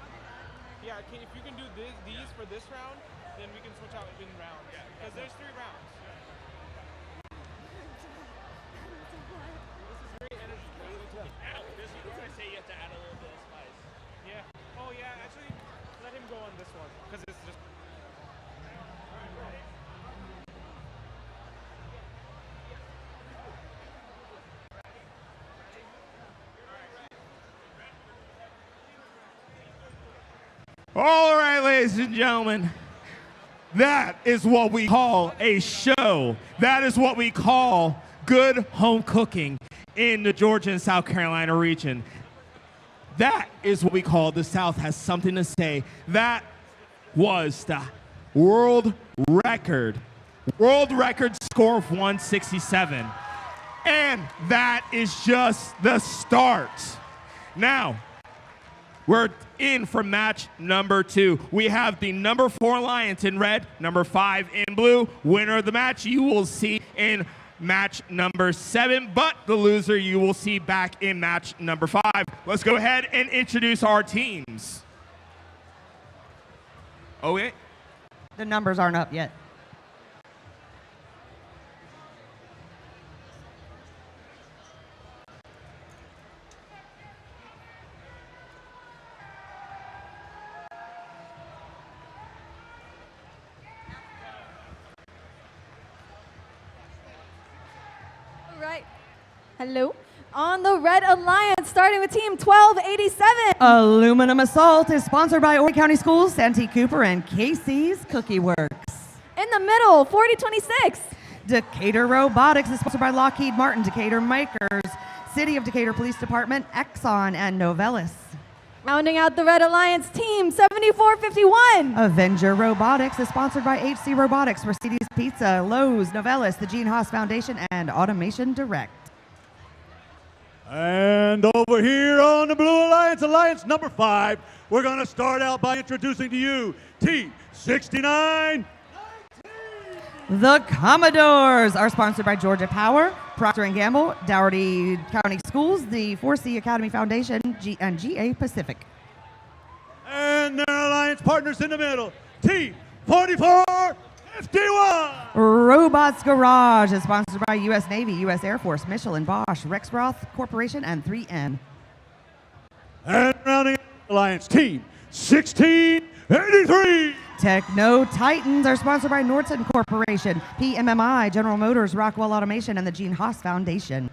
Yeah, if you can do these for this round, then we can switch out in rounds. Because there's 3 rounds. Oh yeah, actually, let him go on this one, because it's just... All right, ladies and gentlemen, that is what we call a show. That is what we call good home cooking in the Georgia and South Carolina region. That is what we call the South has something to say. That was the world record score of 167. And that is just the start. Now, we're in for match number 2. We have the number 4 Alliance in red, number 5 in blue. Winner of the match you will see in match number 7, but the loser you will see back in match number 5. Let's go ahead and introduce our teams. Oh, wait. The numbers aren't up yet. Right. Hello. On the Red Alliance, starting with Team 1287. Aluminum Assault is sponsored by Horry County Schools, Santee Cooper, and Casey's Cookie Works. In the middle, 4026. Decatur Robotics is sponsored by Lockheed Martin, Decatur Makers, City of Decatur Police Department, Exxon, and Novelis. Rounding out the Red Alliance, Team 7451. Avenger Robotics is sponsored by HC Robotics, Mercedes Pizza, Lowe's, Novelis, the Gene Haas Foundation, and Automation Direct. And over here on the Blue Alliance, Alliance number 5, we're going to start out by introducing to you T69. The Commodores are sponsored by Georgia Power, Procter & Gamble, Dougherty County Schools, the 4C Academy Foundation, and GA Pacific. And their alliance partners in the middle, T4451. Robots Garage is sponsored by U.S. Navy, U.S. Air Force, Michelin, Bosch, Rexroth Corporation, and 3M. And rounding out the alliance, Team 1683. Techno Titans are sponsored by Nordson Corporation, PMMI, General Motors, Rockwell Automation, and the Gene Haas Foundation.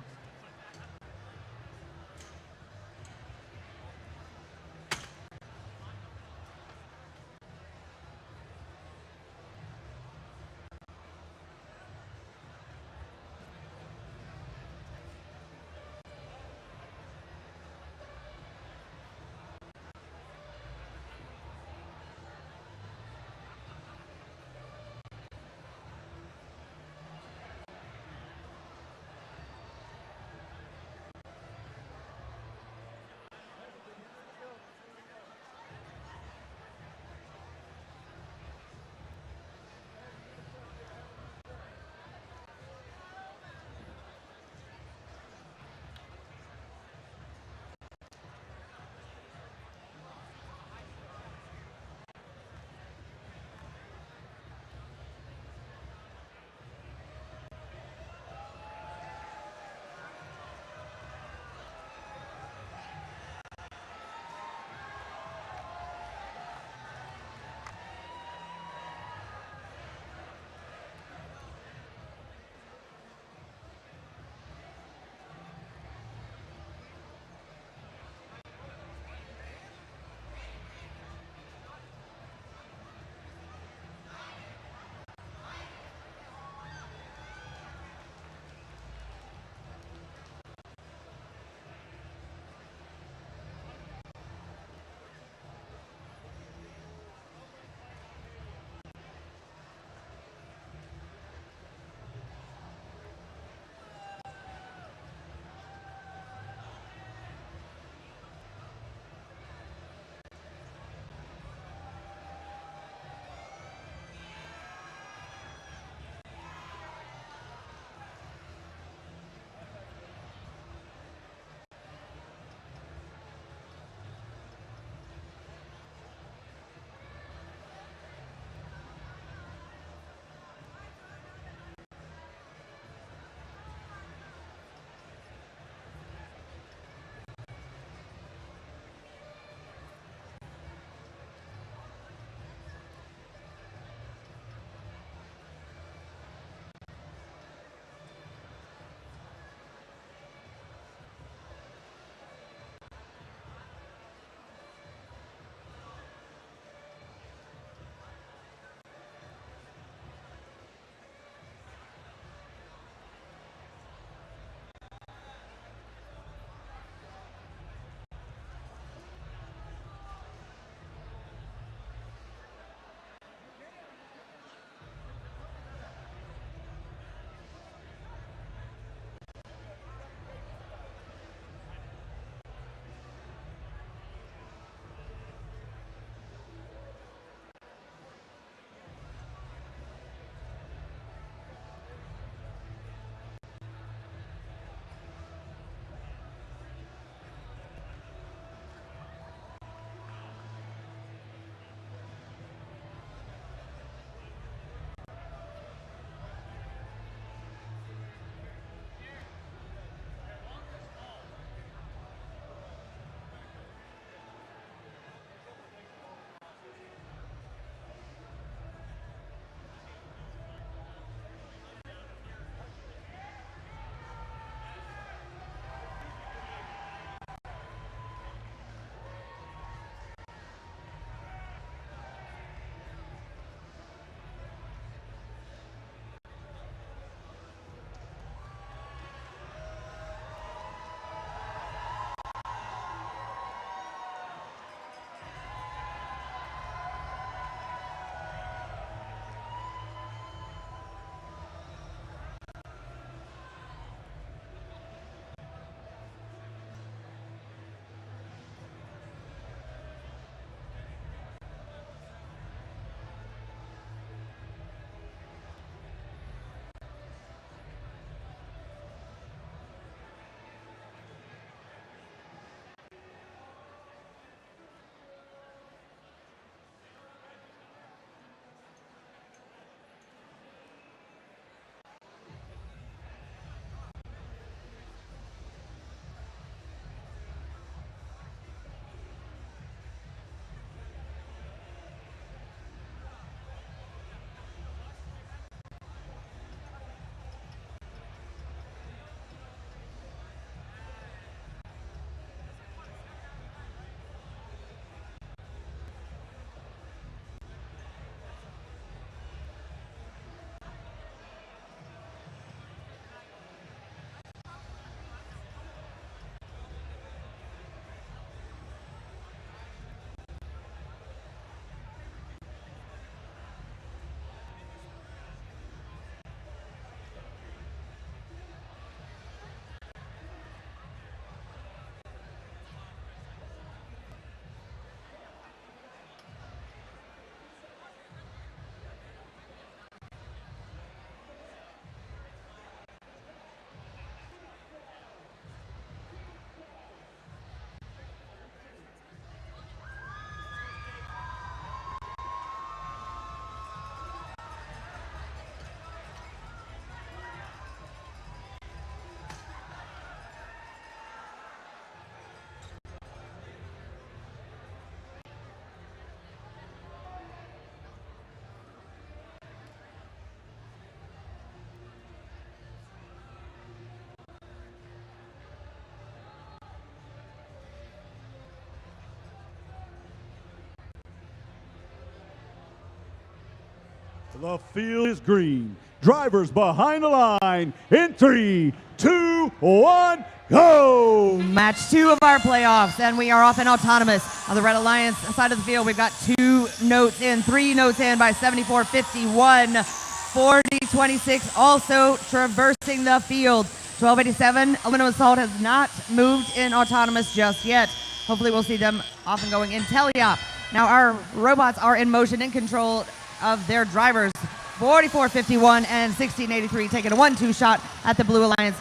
The field is green. Drivers behind the line in 3, 2, 1, go! Match 2 of our playoffs, and we are off in autonomous. On the Red Alliance side of the field, we've got 2 notes in, 3 notes in by 74-51. 40-26 also traversing the field. 1287, Aluminum Assault has not moved in autonomous just yet. Hopefully we'll see them off and going in teleop. Now our robots are in motion, in control of their drivers. 44-51 and 1683 taking a 1-2 shot at the Blue Alliance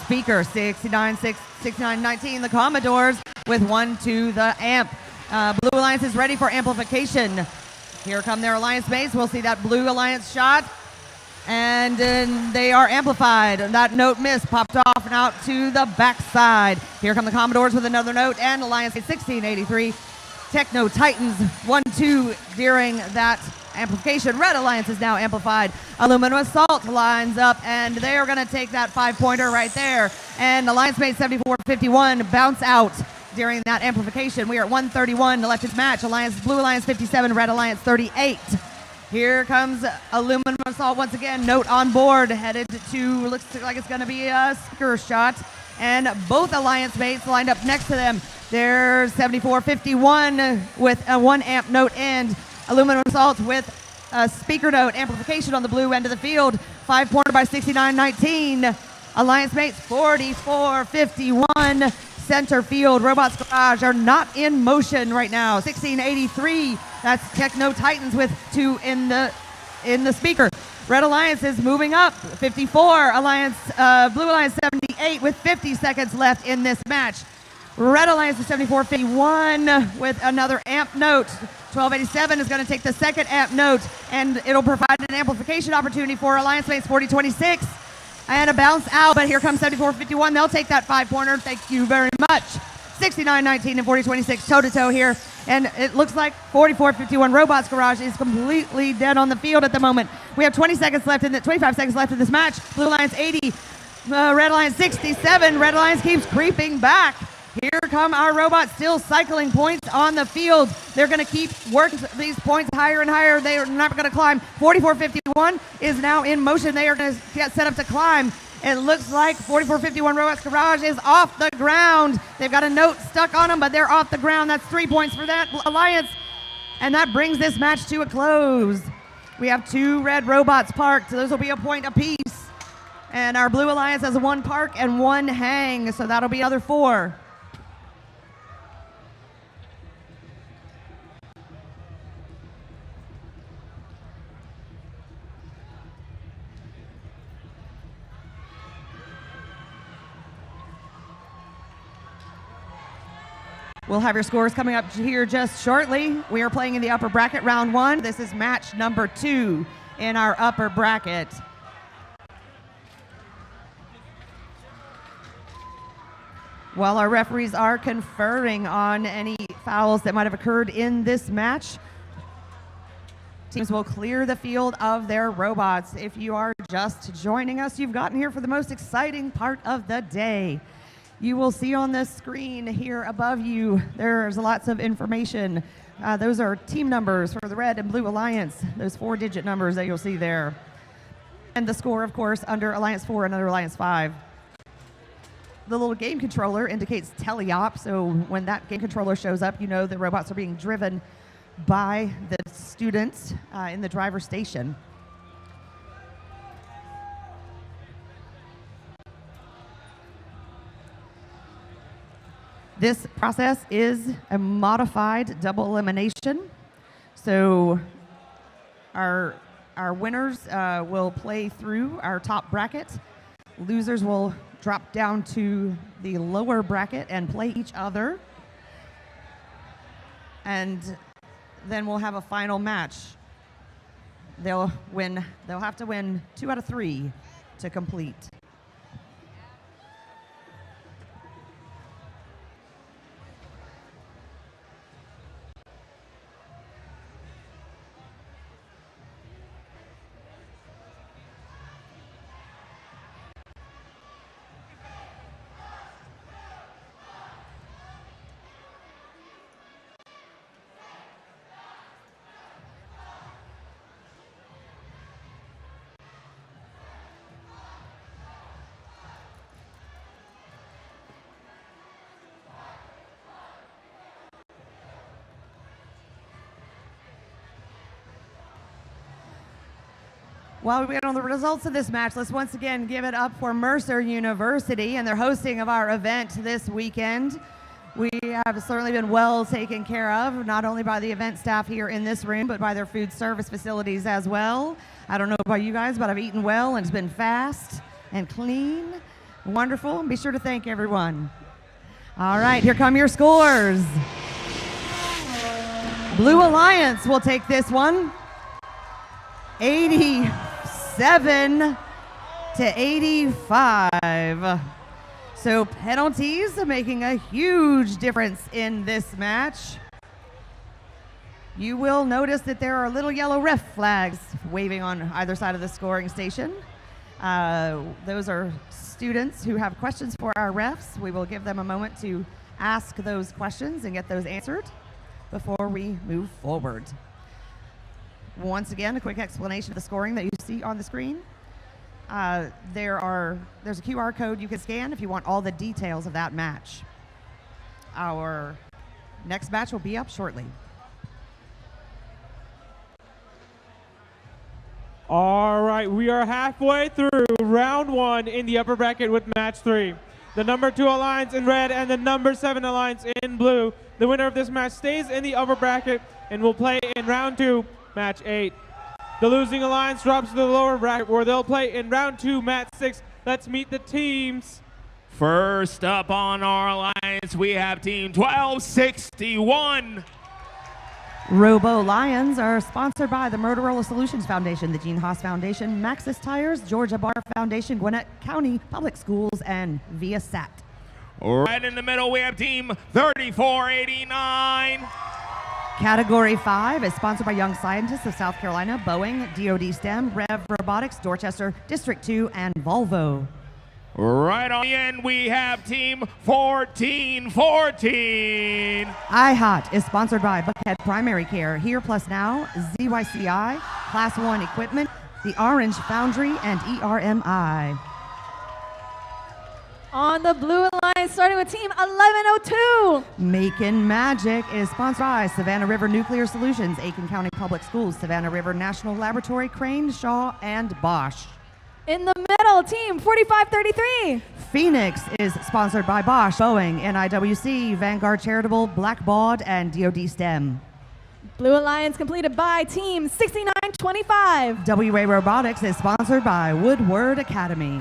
speaker. 69-19, the Commodores with 1-2 the amp. Blue Alliance is ready for amplification. Here come their Alliance mates. We'll see that Blue Alliance shot. And they are amplified. That note missed, popped off and out to the backside. Here come the Commodores with another note, and Alliance 1683. Techno Titans 1-2 during that amplification. Red Alliance is now amplified. Aluminum Assault lines up, and they are going to take that 5-pointer right there. And Alliance made 74-51 bounce out during that amplification. We are at 131 left in match. Blue Alliance 57, Red Alliance 38. Here comes Aluminum Assault once again. Note on board, headed to, looks like it's going to be a speaker shot. And both Alliance mates lined up next to them. There's 74-51 with a 1 amp note and Aluminum Assault with a speaker note amplification on the blue end of the field. 5-pointer by 69-19. Alliance mates 44-51. Center field, Robots Garage are not in motion right now. 1683, that's Techno Titans with 2 in the speaker. Red Alliance is moving up. 54, Blue Alliance 78 with 50 seconds left in this match. Red Alliance is 74-51 with another amp note. 1287 is going to take the second amp note, and it'll provide an amplification opportunity for Alliance mates 40-26. And a bounce out, but here comes 74-51. They'll take that 5-pointer. Thank you very much. 69-19 and 40-26 toe-to-toe here. And it looks like 44-51 Robots Garage is completely dead on the field at the moment. We have 25 seconds left in this match. Blue Alliance 80, Red Alliance 67. Red Alliance keeps creeping back. Here come our robots, still cycling points on the field. They're going to keep working these points higher and higher. They are not going to climb. 44-51 is now in motion. They are going to get set up to climb. It looks like 44-51 Robots Garage is off the ground. They've got a note stuck on them, but they're off the ground. That's 3 points for that Alliance. And that brings this match to a close. We have 2 red robots parked. So those will be a point apiece. And our Blue Alliance has 1 park and 1 hang. So that'll be another 4. We'll have your scores coming up here just shortly. We are playing in the upper bracket, round 1. This is match number 2 in our upper bracket. While our referees are conferring on any fouls that might have occurred in this match, teams will clear the field of their robots. If you are just joining us, you've gotten here for the most exciting part of the day. You will see on the screen here above you, there's lots of information. Those are team numbers for the Red and Blue Alliance, those 4-digit numbers that you'll see there. And the score, of course, under Alliance 4 and under Alliance 5. The little game controller indicates teleop, so when that game controller shows up, you know the robots are being driven by the students in the driver's station. This process is a modified double elimination. So our winners will play through our top bracket. Losers will drop down to the lower bracket and play each other. And then we'll have a final match. They'll have to win 2 out of 3 to complete. While we wait on the results of this match, let's once again give it up for Mercer University and their hosting of our event this weekend. We have certainly been well taken care of, not only by the event staff here in this room, but by their food service facilities as well. I don't know about you guys, but I've eaten well and it's been fast and clean. Wonderful. Be sure to thank everyone. All right, here come your scores. Blue Alliance will take this one. 87 to 85. So penalties making a huge difference in this match. You will notice that there are little yellow ref flags waving on either side of the scoring station. Those are students who have questions for our refs. We will give them a moment to ask those questions and get those answered before we move forward. Once again, a quick explanation of the scoring that you see on the screen. There's a QR code you can scan if you want all the details of that match. Our next match will be up shortly. All right, we are halfway through round 1 in the upper bracket with match 3. The number 2 alliance in red and the number 7 alliance in blue. The winner of this match stays in the upper bracket and will play in round 2, match 8. The losing alliance drops to the lower bracket where they'll play in round 2, match 6. Let's meet the teams. First up on our alliance, we have team 1261. Robo Lions are sponsored by the Motorola Solutions Foundation, the Gene Haas Foundation, Maxis Tires, Georgia Bar Foundation, Gwinnett County Public Schools, and Viasat. Right in the middle, we have team 3489. Category 5 is sponsored by Young Scientists of South Carolina, Boeing, DoD STEM, Rev Robotics, Dorchester, District 2, and Volvo. Right on the end, we have team 1414. IHOT is sponsored by Buckhead Primary Care, Here Plus Now, ZYCI, Class 1 Equipment, the Orange Foundry, and ERMI. On the Blue Alliance, starting with team 1102. Macon Magic is sponsored by Savannah River Nuclear Solutions, Aiken County Public Schools, Savannah River National Laboratory, Crane, Shaw, and Bosch. In the middle, team 4533. Phoenix is sponsored by Bosch, Boeing, NIWC, Vanguard Charitable, Blackbaud, and DoD STEM. Blue Alliance completed by team 6925. WA Robotics is sponsored by Woodward Academy.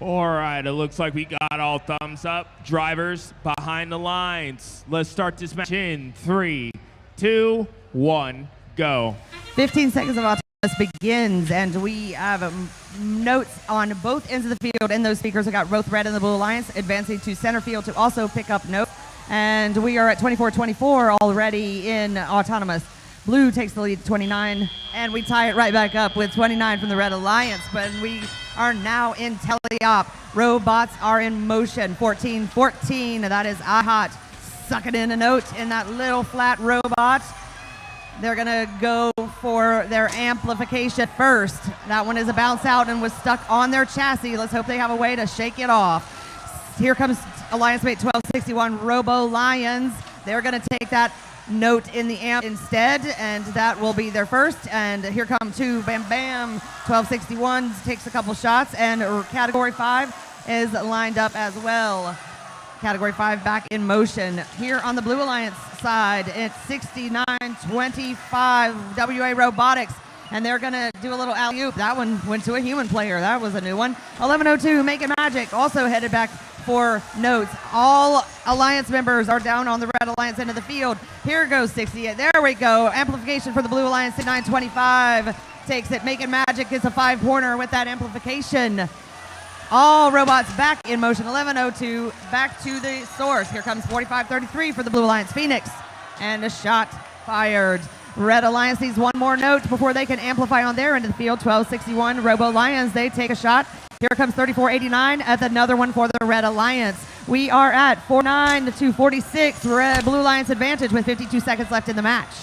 All right, it looks like we got all thumbs up. Drivers behind the lines. Let's start this match in 3, 2, 1, go. 15 seconds of autonomous begins, and we have notes on both ends of the field, and those speakers have got both red and the Blue Alliance advancing to center field to also pick up notes. And we are at 24-24 already in autonomous. Blue takes the lead to 29, and we tie it right back up with 29 from the Red Alliance, but we are now in teleop. Robots are in motion. 14-14, that is IHOT sucking in a note in that little flat robot. They're gonna go for their amplification first. That one is a bounce out and was stuck on their chassis. Let's hope they have a way to shake it off. Here comes Alliance Mate 1261 Robo Lions. They're gonna take that note in the amp instead, and that will be their first. And here come two Bam Bam 1261 takes a couple shots, and Category 5 is lined up as well. Category 5 back in motion. Here on the Blue Alliance side, it's 69-25 WA Robotics, and they're gonna do a little alley-oop. That one went to a human player. That was a new one. 1102 Macon Magic also headed back for notes. All Alliance members are down on the Red Alliance end of the field. Here goes 68. There we go. Amplification for the Blue Alliance at 925 takes it. Macon Magic gets a 5-pointer with that amplification. All robots back in motion. 1102 back to the source. Here comes 4533 for the Blue Alliance. Phoenix And a shot fired. Red Alliance needs one more note before they can amplify on their end of the field. 1261 Robo Lions, they take a shot. Here comes 3489 at another one for the Red Alliance. We are at 49 to 46. Blue Alliance advantage with 52 seconds left in the match.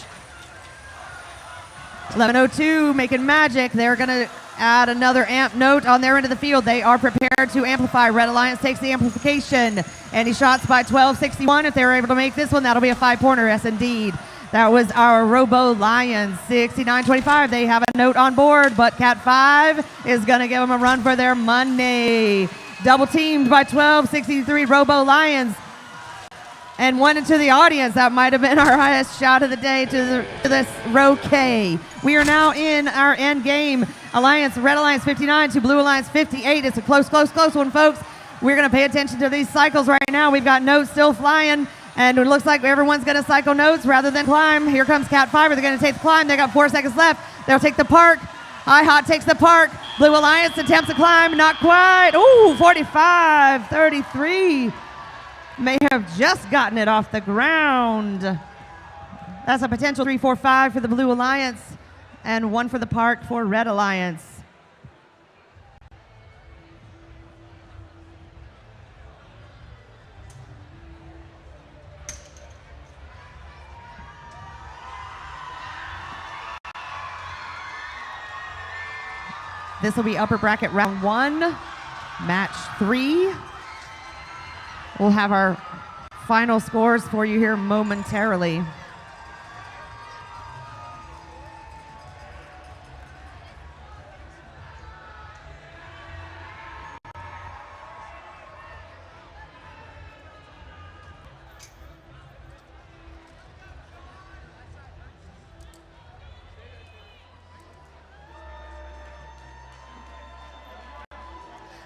1102 making magic. They're going to add another amp note on their end of the field. They are prepared to amplify. Red Alliance takes the amplification. Any shots by 1261. If they're able to make this one, that'll be a 5-pointer. Yes, indeed. That was our Robo Lions. 69-25. They have a note on board, but Cat 5 is going to give them a run for their money. Double teamed by 1263 Robo Lions. And one into the audience. That might have been our highest shot of the day to this row K. We are now in our end game. Red Alliance 59 to Blue Alliance 58. It's a close one, folks. We're going to pay attention to these cycles right now. We've got notes still flying. And it looks like everyone's going to cycle notes rather than climb. Here comes Cat 5. They're going to take the climb. They got 4 seconds left. They'll take the park. High Hot takes the park. Blue Alliance attempts to climb. Not quite. Ooh, 45-33. May have just gotten it off the ground. That's a potential 3-4-5 for the Blue Alliance and 1 for the park for Red Alliance. This will be upper bracket round 1, match 3. We'll have our final scores for you here momentarily.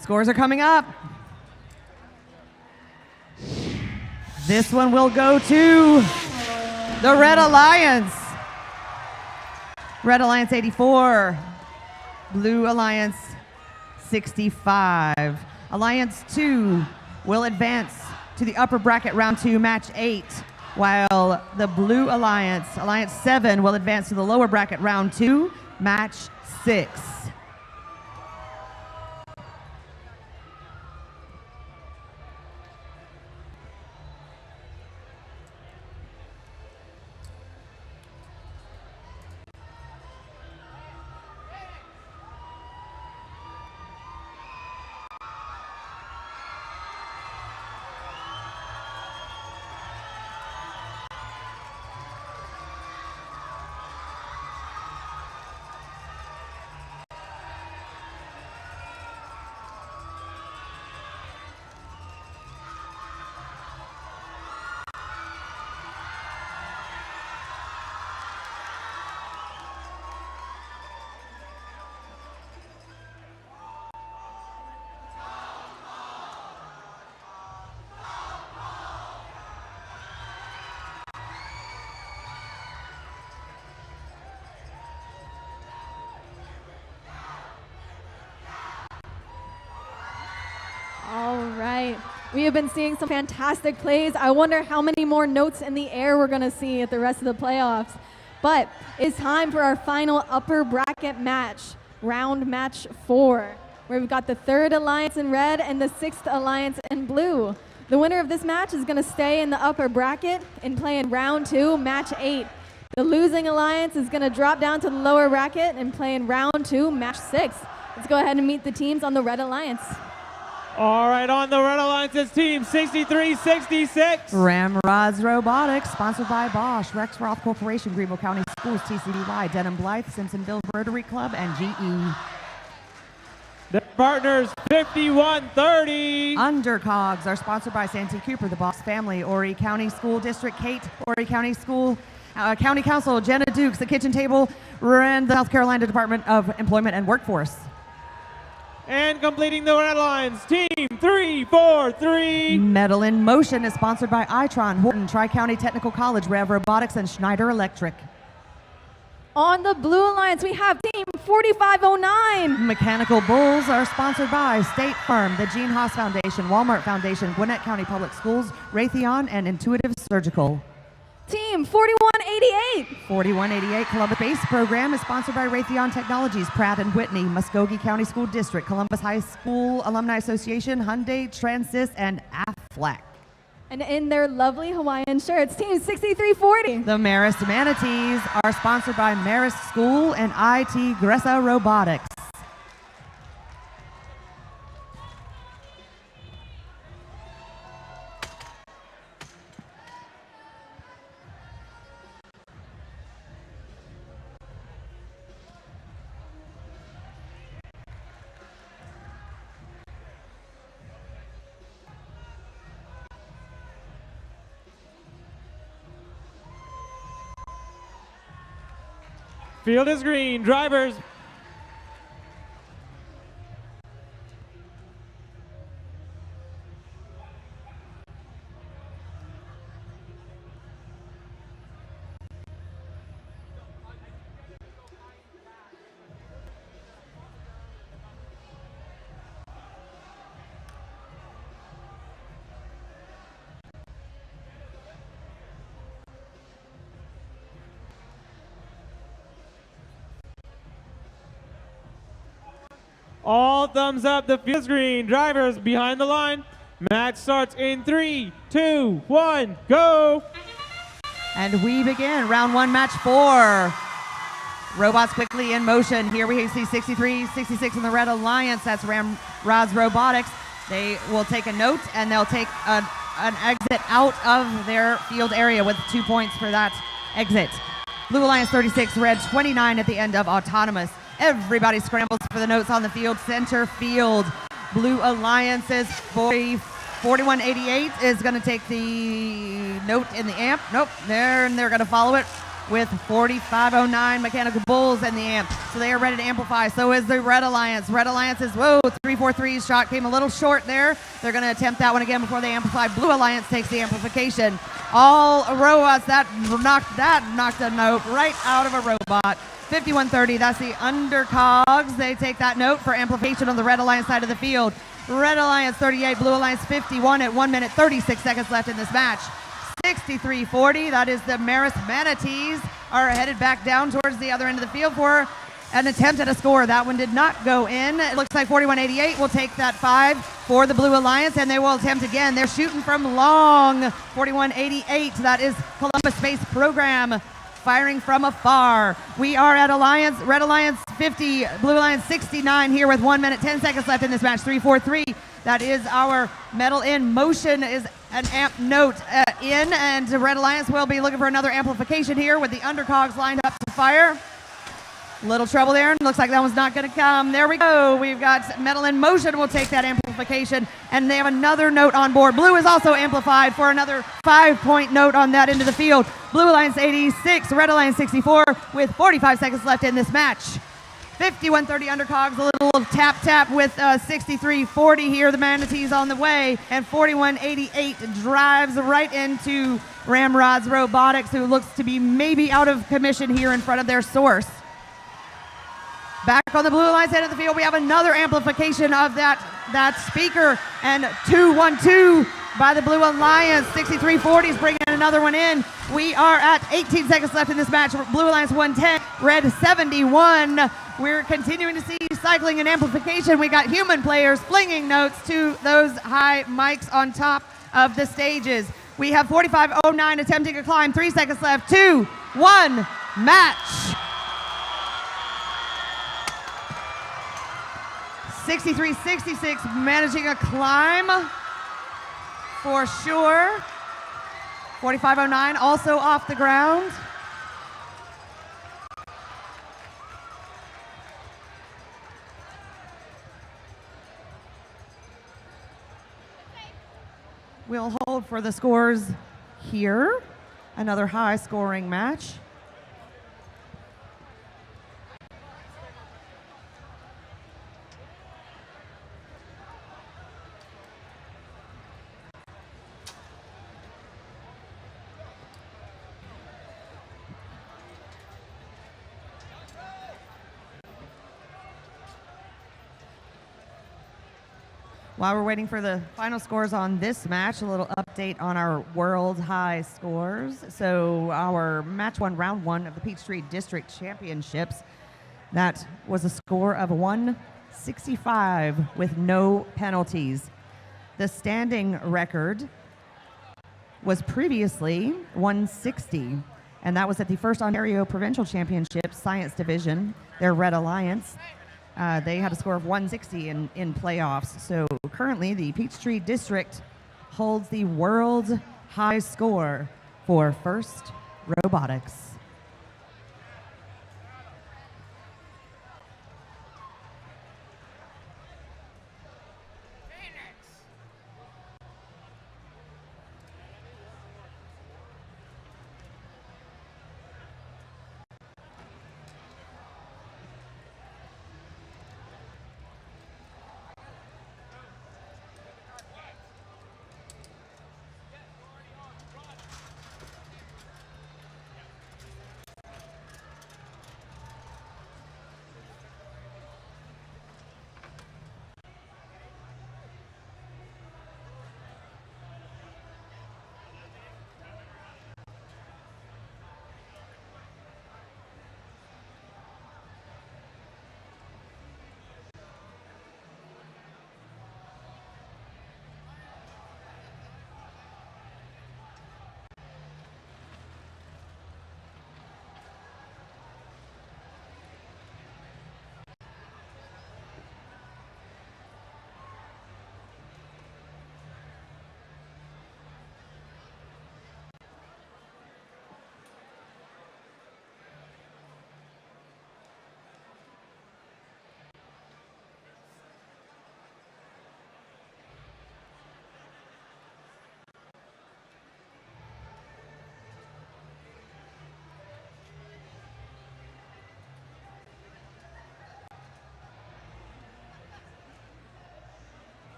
Scores are coming up. This one will go to the Red Alliance. Red Alliance 84, Blue Alliance 65. Alliance 2 will advance to the upper bracket round 2, match 8, while the Blue Alliance, Alliance 7, will advance to the lower bracket round 2, match 6. All right. We have been seeing some fantastic plays. I wonder how many more notes in the air we're going to see at the rest of the playoffs. But it's time for our final upper bracket match, round match 4, where we've got the 3rd Alliance in red and the 6th Alliance in blue. The winner of this match is going to stay in the upper bracket and play in round 2, match 8. The losing Alliance is going to drop down to the lower bracket and play in round 2, match 6. Let's go ahead and meet the teams on the Red Alliance. All right, on the Red Alliance's team, 63-66. Ramrods Robotics, sponsored by Bosch, Rexroth Corporation, Greenville County Schools, TCBY, Denham Blythe, Simpsonville Rotary Club, and GE. Their partners, 51-30. Undercogs are sponsored by Santee Cooper, the Boss family, Horry County School District, Kate, Horry County School, County Council, Jenna Dukes, the Kitchen Table, and the South Carolina Department of Employment and Workforce. And completing the Red Alliance, team 3-4-3. Metal in Motion is sponsored by Itron, Horton, Tri-County Technical College, Rev Robotics, and Schneider Electric. On the Blue Alliance, we have team 4509. Mechanical Bulls are sponsored by State Farm, the Gene Haas Foundation, Walmart Foundation, Gwinnett County Public Schools, Raytheon, and Intuitive Surgical. Team 4188. 4188 Columbus Base Program is sponsored by Raytheon Technologies, Pratt & Whitney, Muskogee County School District, Columbus High School Alumni Association, Hyundai, Transys, and Aflac. And in their lovely Hawaiian shirts, Team 6340. The Marist Manatees are sponsored by Marist School and IT Gressa Robotics. Field is green. Drivers. All thumbs up, the field's green. Drivers behind the line. Match starts in 3, 2, 1, go. And we begin round 1, match 4. Robots quickly in motion. Here we see 63, 66 in the Red Alliance. That's Ramrod's Robotics. They will take a note and they'll take an exit out of their field area with 2 points for that exit. Blue Alliance 36, Red 29 at the end of Autonomous. Everybody scrambles for the notes on the field. Center field. Blue Alliance's 4188 is going to take the note in the amp. Nope. They're going to follow it with 4509 Mechanical Bulls in the amp. So they are ready to amplify. So is the Red Alliance. Red Alliance's, 343 shot came a little short there. They're going to attempt that one again before they amplify. Blue Alliance takes the amplification. All robots, that knocked a note right out of a robot. 5130, that's the undercogs. They take that note for amplification on the Red Alliance side of the field. Red Alliance 38, Blue Alliance 51 at 1 minute 36 seconds left in this match. 63-40, that is the Marist Manatees are headed back down towards the other end of the field for an attempt at a score. That one did not go in. It looks like 4188 will take that 5 for the Blue Alliance, and they will attempt again. They're shooting from long. 4188, that is Columbus Space Program, firing from afar. We are at Alliance, Red Alliance 50, Blue Alliance 69 here with 1 minute 10 seconds left in this match. 343, that is our metal in motion, is an amp note in, and Red Alliance will be looking for another amplification here with the undercogs lined up to fire. Little trouble there, and looks like that one's not going to come. There we go. We've got metal in motion. We'll take that amplification, and they have another note on board. Blue is also amplified for another 5-point note on that end of the field. Blue Alliance 86, Red Alliance 64 with 45 seconds left in this match. 5130 undercogs, a little tap with 6340 here. The Manatees on the way, and 4188 drives right into Ramrod's Robotics, who looks to be maybe out of commission here in front of their source. Back on the Blue Alliance end of the field, we have another amplification of that speaker, and 212 by the Blue Alliance. 6340 is bringing another one in. We are at 18 seconds left in this match. Blue Alliance 110, Red 71. We're continuing to see cycling and amplification. We got human players flinging notes to those high mics on top of the stages. We have 4509 attempting a climb. 3 seconds left. 2, 1, match. 6366 managing a climb for sure. 4509 also off the ground. We'll hold for the scores here. Another high scoring match. While we're waiting for the final scores on this match, a little update on our world high scores. So our match one, round one of the Peachtree District Championships, that was a score of 165 with no penalties. The standing record was previously 160, and that was at the first Ontario Provincial Championship Science Division, their Red Alliance. They had a score of 160 in playoffs. So currently the Peachtree District holds the world high score for FRC Robotics.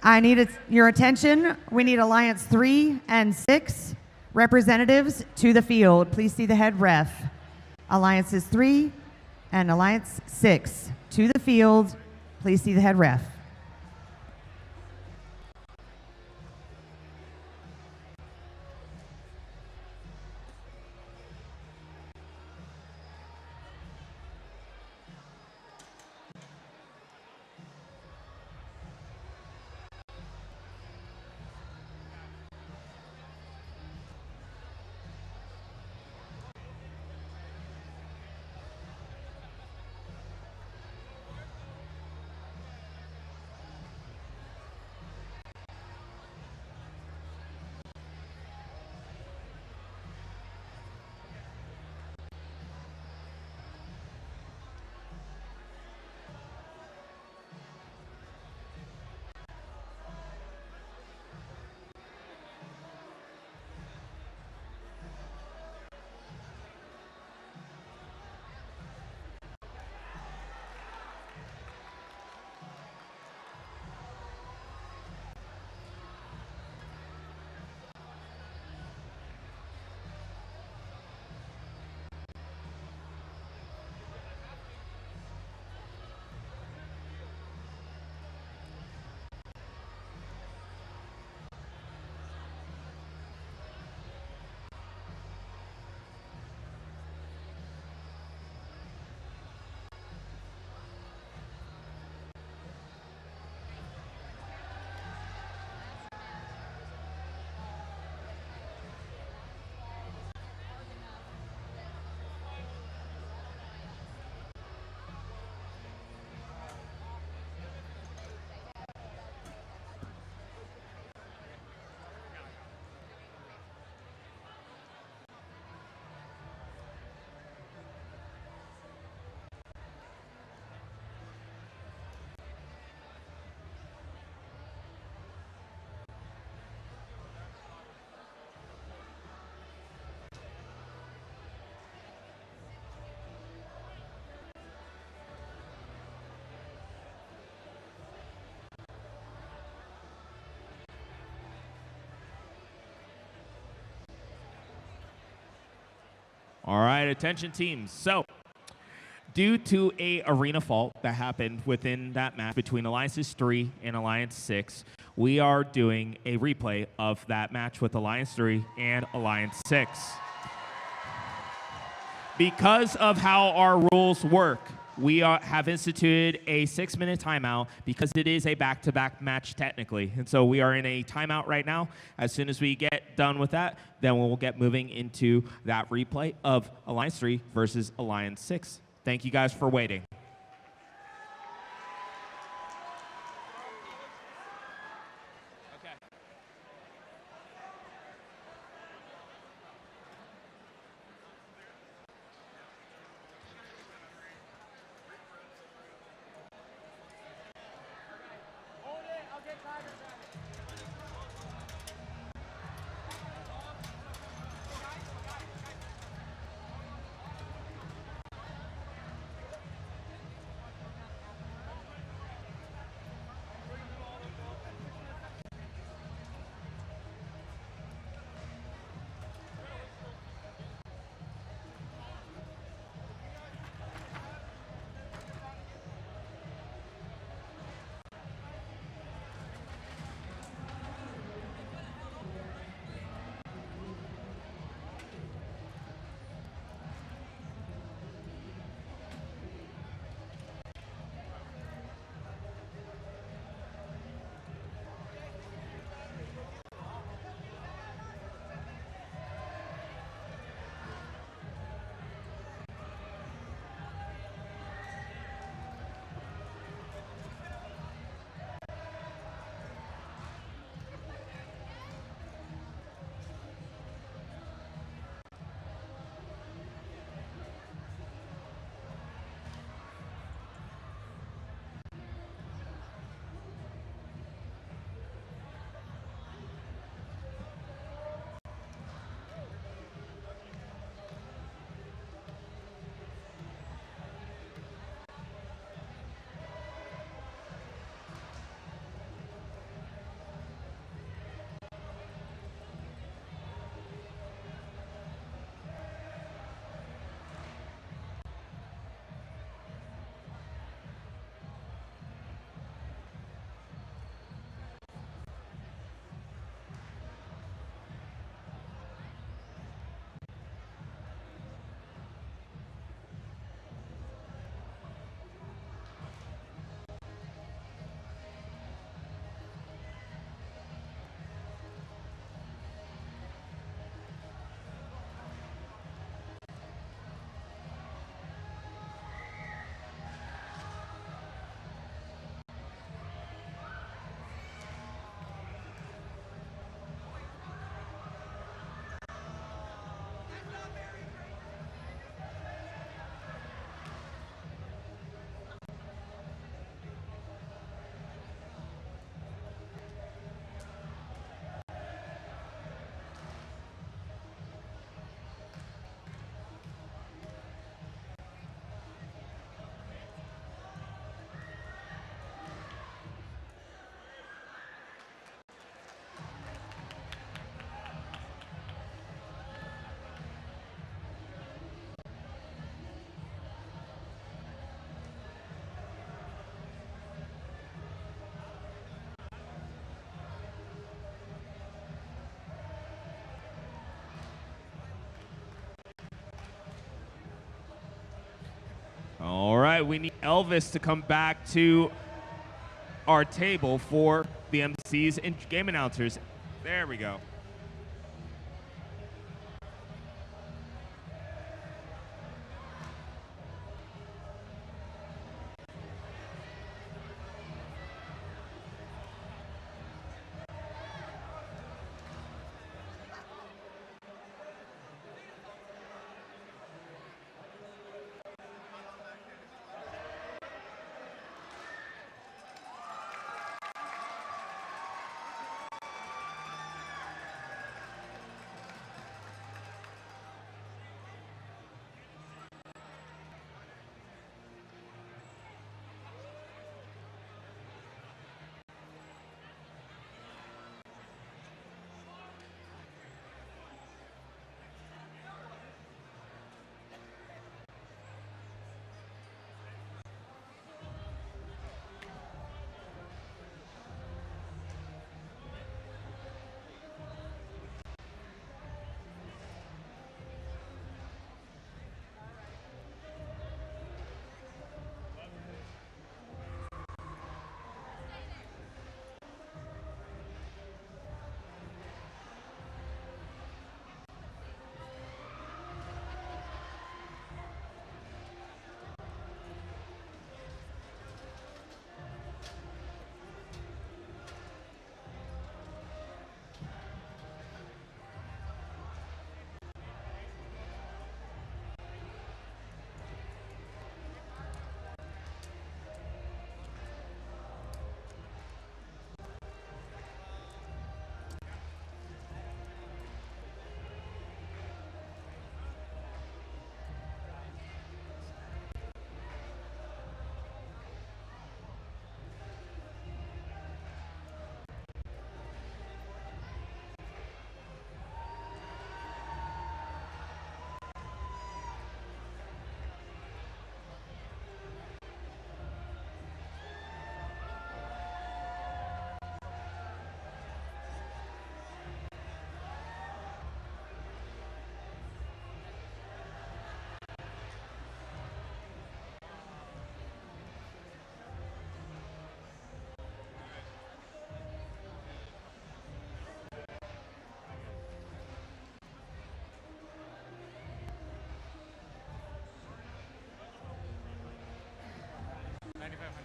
I need your attention. We need Alliance 3 and 6 representatives to the field. Please see the head ref. Alliances 3 and Alliance 6 to the field. Please see the head ref. All right, attention teams. So, due to a arena fault that happened within that match between Alliances 3 and Alliance 6, we are doing a replay of that match with Alliance 3 and Alliance 6. Because of how our rules work, we have instituted a 6-minute timeout because it is a back-to-back match technically. And so we are in a timeout right now. As soon as we get done with that, then we'll get moving into that replay of Alliance 3 versus Alliance 6. Thank you guys for waiting. All right, we need Elvis to come back to our table for the MCs and game announcers. There we go.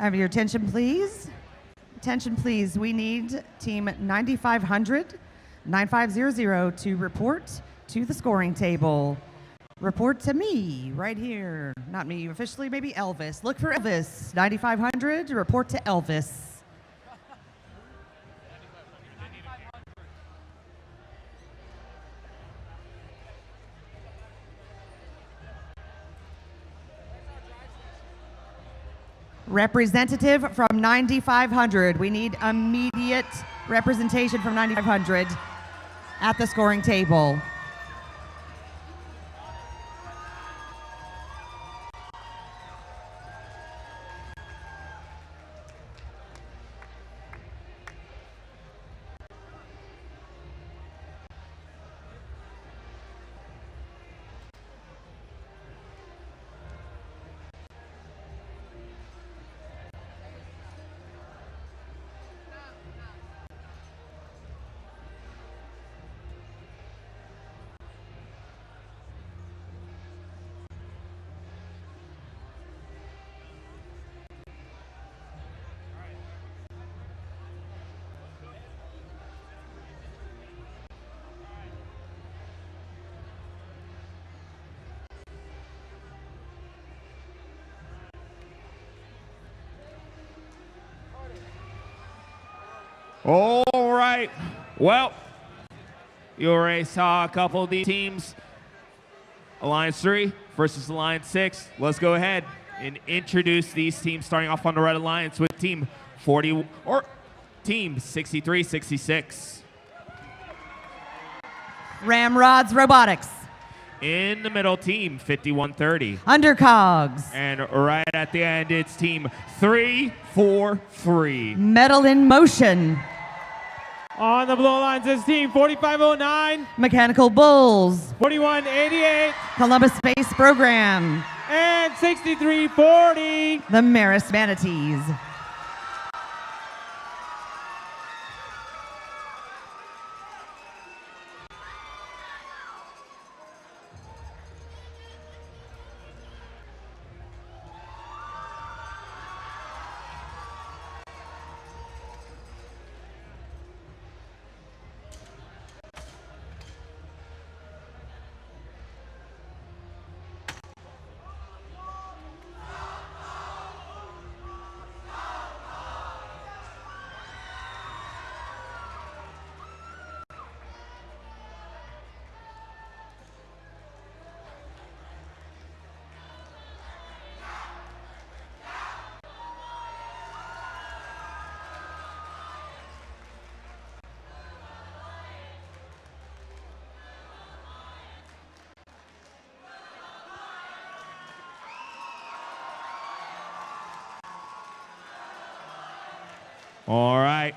Have your attention, please. Attention, please. We need team 9500, 9500 to report to the scoring table. Report to me right here. Not me officially, maybe Elvis. Look for Elvis. 9500, report to Elvis. Representative from 9500. We need immediate representation from 9500 at the scoring table. All right. Well, you already saw a couple of these teams. Alliance 3 versus Alliance 6. Let's go ahead and introduce these teams, starting off on the Red Alliance with Team 40 or Team 6366. Ramrods Robotics. In the middle, Team 5130. Undercogs. And right at the end, it's Team 343. Metal in Motion. On the Blue Alliance is Team 4509. Mechanical Bulls. 4188. Columbus Space Program. And 6340. The Marist Manatees. All right.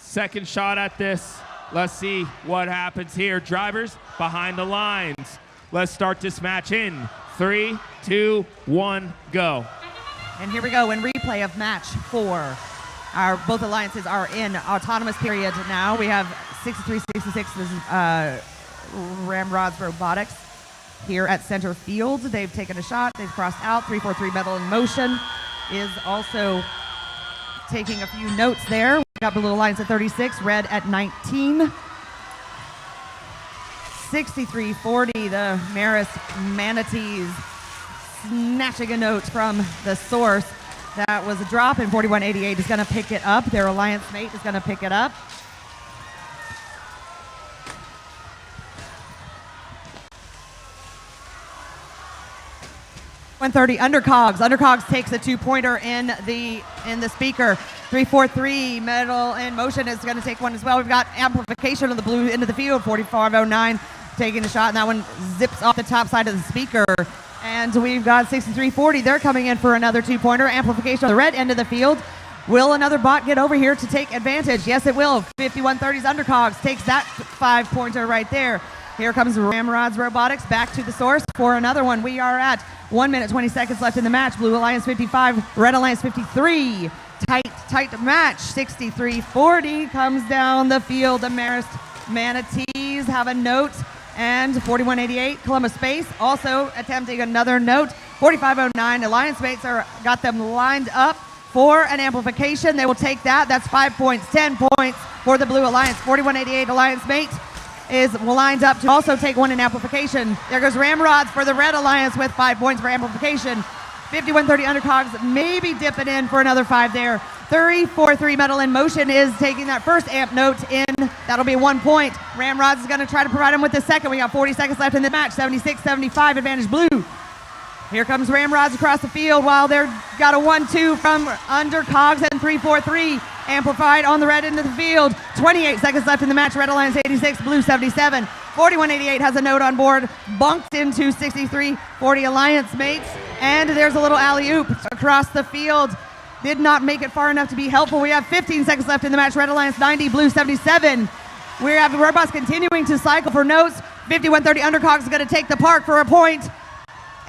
Second shot at this. Let's see what happens here. Drivers behind the lines. Let's start this match in 3, 2, 1, go. And here we go in replay of match 4. Both alliances are in autonomous period now. We have 6366, this is Ramrods Robotics here at center field. They've taken a shot. They've crossed out. 343 Metal in Motion is also taking a few notes there. We got Blue Alliance at 36, Red at 19. 6340, the Marist Manatees snatching a note from the source. That was a drop, and 4188 is going to pick it up. Their alliance mate is going to pick it up. Undercogs. Undercogs takes a 2-pointer in the speaker. 343 Metal in Motion is going to take one as well. We've got Amplification on the blue end of the field. 4509 taking a shot, and that one zips off the top side of the speaker. And we've got 6340. They're coming in for another 2-pointer. Amplification on the red end of the field. Will another bot get over here to take advantage? Yes, it will. 5130's Undercogs takes that 5-pointer right there. Here comes Ramrods Robotics back to the source for another one. We are at 1 minute, 20 seconds left in the match. Blue Alliance 55, Red Alliance 53. Tight match. 6340 comes down the field. The Marist Manatees have a note. And 4188, Columbus Space, also attempting another note. 4509. Alliance mates got them lined up for an amplification. They will take that. That's 5 points, 10 points for the Blue Alliance. 4188 Alliance mate is lined up to also take one in amplification. There goes Ramrods for the Red Alliance with 5 points for amplification. 5130 Undercogs maybe dipping in for another 5 there. 343 Metal in Motion is taking that first amp note in. That'll be 1 point. Ramrods is going to try to provide him with the second. We got 40 seconds left in the match. 76-75 advantage Blue. Here comes Ramrods across the field while they're got a 1-2 from Undercogs and 343 amplified on the red end of the field. 28 seconds left in the match. Red Alliance 86, Blue 77. 4188 has a note on board, bunked into 6340 Alliance mates, and there's a little alley-oop across the field. Did not make it far enough to be helpful. We have 15 seconds left in the match. Red Alliance 90, Blue 77. We have the robots continuing to cycle for notes. 5130 Undercogs is going to take the park for a point.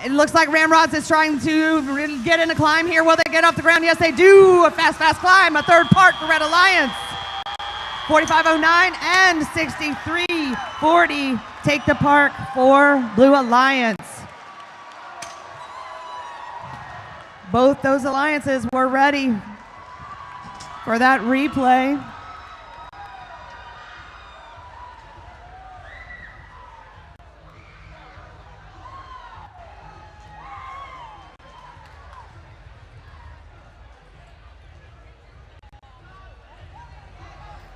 It looks like Ramrods is trying to get in a climb here. Will they get off the ground? Yes, they do. A fast climb. A third park for Red Alliance. 4509 and 6340 take the park for Blue Alliance. Both those alliances were ready for that replay.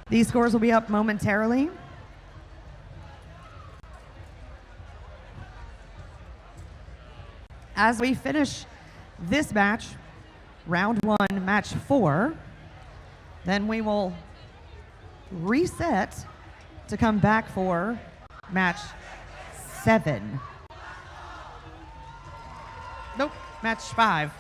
These scores will be up momentarily. As we finish this match, round 1, match 4, then we will reset to come back for match 7. Nope, match 5.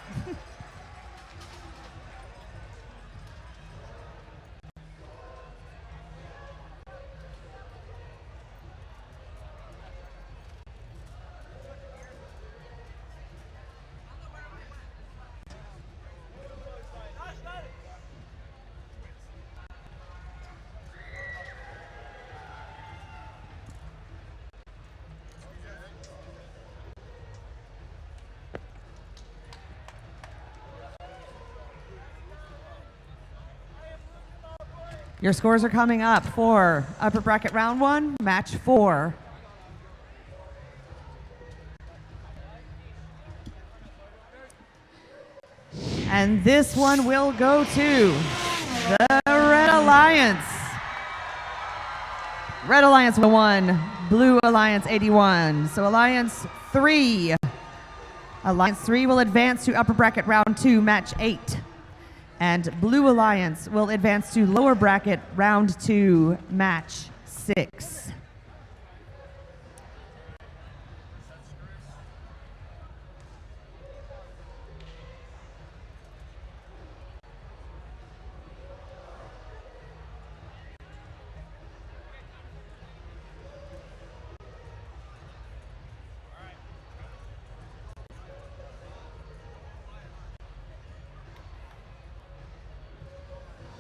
Your scores are coming up for upper bracket round 1, match 4. And this one will go to the Red Alliance. Red Alliance 1, Blue Alliance 81. So Alliance 3. Alliance 3 will advance to upper bracket round 2, match 8. And Blue Alliance will advance to lower bracket round 2, match 6.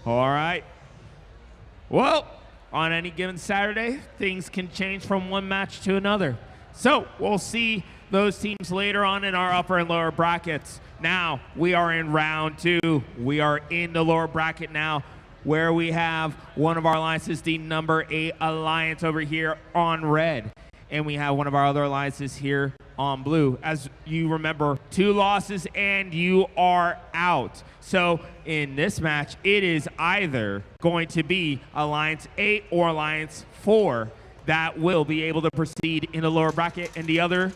All right. Well, on any given Saturday, things can change from one match to another. So we'll see those teams later on in our upper and lower brackets. Now we are in round 2. We are in the lower bracket now, where we have one of our alliances, the number 8 alliance over here on red. And we have one of our other alliances here on blue. As you remember, 2 losses and you are out. So in this match, it is either going to be Alliance 8 or Alliance 4 that will be able to proceed in the lower bracket, and the other,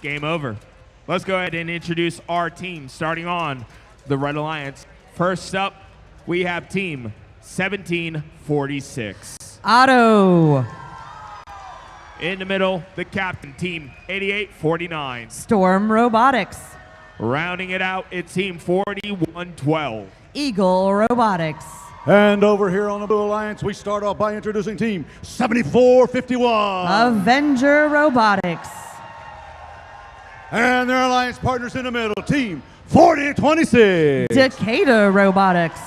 game over. Let's go ahead and introduce our team, starting on the Red Alliance. First up, we have team 1746. Otto. In the middle, the captain, team 8849. Storm Robotics. Rounding it out, it's team 4112. Eagle Robotics. And over here on the Blue Alliance, we start off by introducing team 7451. Avenger Robotics. And their alliance partners in the middle, team 4026. Decatur Robotics.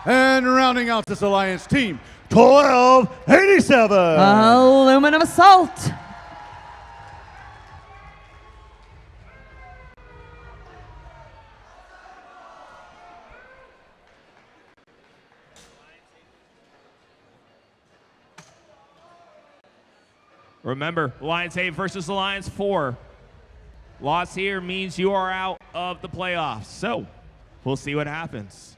And rounding out this alliance, team 1287. Aluminum Assault. Remember, Alliance 8 versus Alliance 4. Loss here means you are out of the playoffs. So we'll see what happens.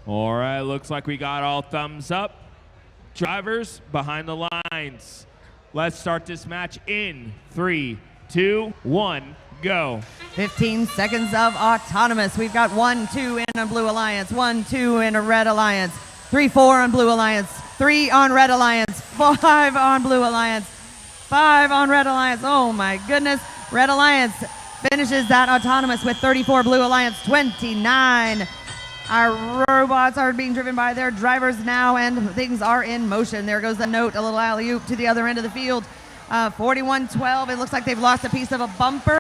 All right, looks like we got all thumbs up. Drivers behind the lines. Let's start this match in 3, 2, 1, go. 15 seconds of autonomous. We've got 1, 2 in a Blue Alliance, 1, 2 in a Red Alliance, 3, 4 on Blue Alliance, 3 on Red Alliance, 5 on Blue Alliance, 5 on Red Alliance. Oh my goodness. Red Alliance finishes that autonomous with 34, Blue Alliance 29. Our robots are being driven by their drivers now, and things are in motion. There goes the note, a little alley-oop to the other end of the field. 41-12, it looks like they've lost a piece of a bumper.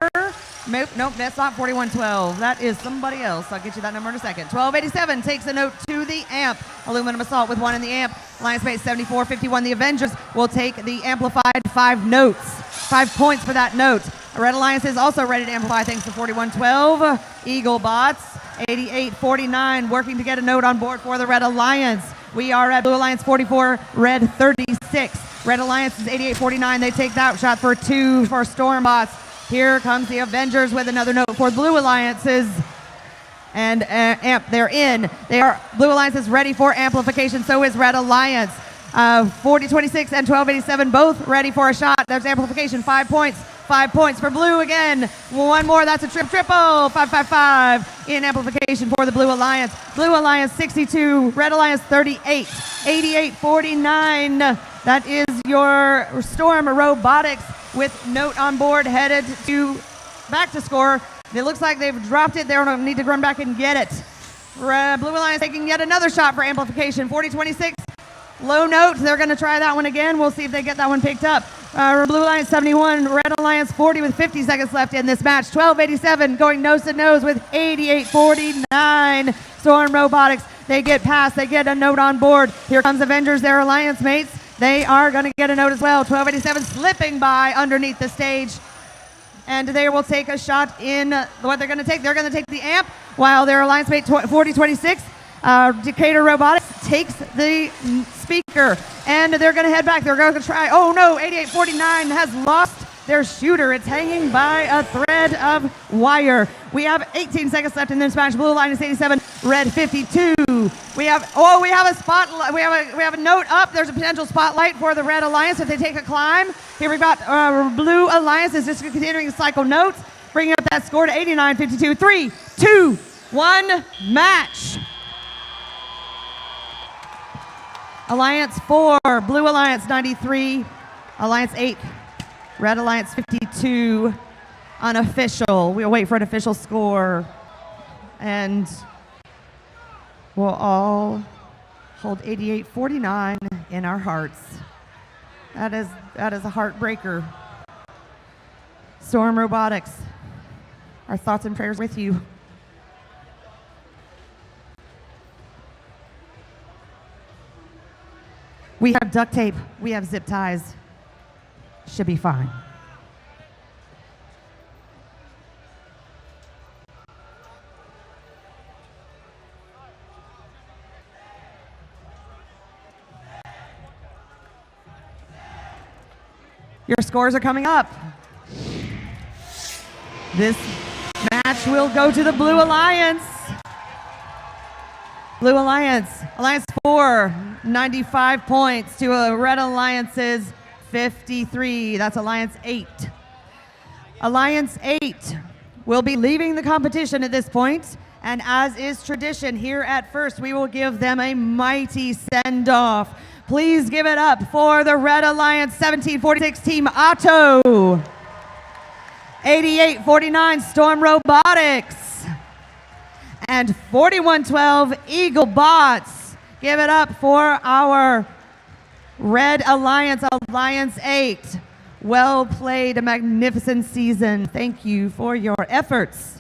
Nope, that's not 41-12. That is somebody else. I'll get you that number in a second. 1287 takes a note to the amp. Aluminum Assault with 1 in the amp. Alliance Mate 7451, the Avengers, will take the amplified 5 notes. 5 points for that note. Red Alliance is also ready to amplify thanks to 41-12. Eagle Bots, 88-49, working to get a note on board for the Red Alliance. We are at Blue Alliance 44, Red 36. Red Alliance is 88-49. They take that shot for 2 for Stormbots. Here comes the Avengers with another note for Blue Alliances. And amp, they're in. Blue Alliance is ready for amplification. So is Red Alliance. 40-26 and 12-87 both ready for a shot. There's amplification. 5 points. 5 points for Blue again. 1 more. That's a triple. 5-5-5 in amplification for the Blue Alliance. Blue Alliance 62. Red Alliance 38. 88-49. That is your Storm Robotics with note on board headed to back to score. It looks like they've dropped it. They don't need to run back and get it. Blue Alliance taking yet another shot for amplification. 40-26. Low note. They're going to try that one again. We'll see if they get that one picked up. Blue Alliance 71, Red Alliance 40 with 50 seconds left in this match. 12-87 going nose to nose with 88-49. Storm Robotics, they get past. They get a note on board. Here comes Avengers, their Alliance mates. They are going to get a note as well. 12-87 slipping by underneath the stage. And they will take a shot in what they're going to take. They're going to take the amp while their Alliance mate 40-26. Decatur Robotics takes the speaker, and they're going to head back. They're going to try. Oh no, 88-49 has lost their shooter. It's hanging by a thread of wire. We have 18 seconds left in this match. Blue Alliance 87, Red 52. We have a spotlight. We have a note up. There's a potential spotlight for the Red Alliance if they take a climb. Here we've got Blue Alliance is just continuing to cycle notes, bringing up that score to 89-52. 3, 2, 1, match. Alliance 4, Blue Alliance 93, Alliance 8, Red Alliance 52, unofficial. We'll wait for an official score, and we'll all hold 88-49 in our hearts. That is a heartbreaker. Storm Robotics, our thoughts and prayers with you. We have duct tape. We have zip ties. Should be fine. Your scores are coming up. This match will go to the Blue Alliance. Blue Alliance, Alliance 4, 95 points to a Red Alliance's 53. That's Alliance 8. Alliance 8 will be leaving the competition at this point, and as is tradition here at First, we will give them a mighty send-off. Please give it up for the Red Alliance 1746 Team Otto. 88-49 Storm Robotics. and 4112 Eagle Bots. Give it up for our Red Alliance, Alliance 8. Well played, a magnificent season. Thank you for your efforts.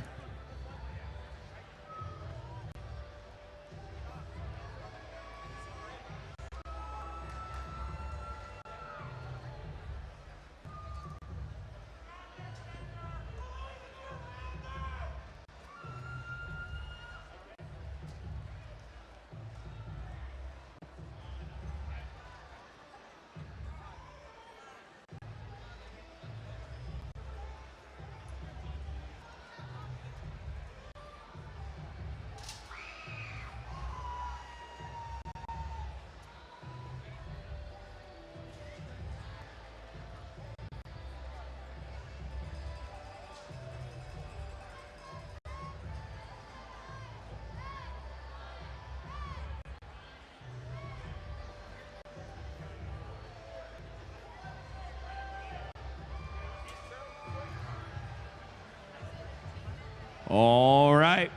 All right.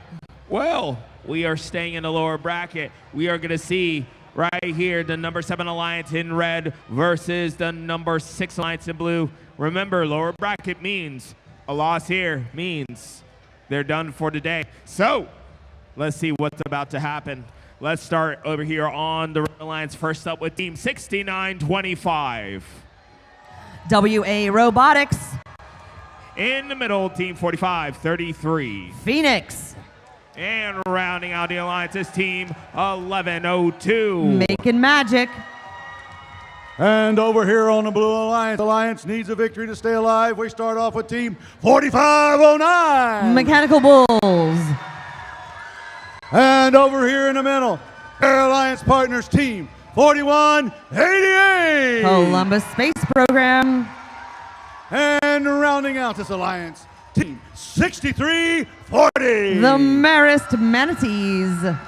Well, we are staying in the lower bracket. We are going to see right here the number 7 Alliance in red versus the number 6 Alliance in blue. Remember, lower bracket means a loss here means they're done for the day. So let's see what's about to happen. Let's start over here on the Red Alliance. First up with team 6925. WA Robotics. In the middle, team 4533. Phoenix. And rounding out the Alliance's team 1102. Making magic. And over here on the Blue Alliance, Alliance needs a victory to stay alive. We start off with team 4509. Mechanical Bulls. And over here in the middle, Air Alliance Partners team 4188. Columbus Space Program. And rounding out this alliance, team 6340. The Marist Manatees.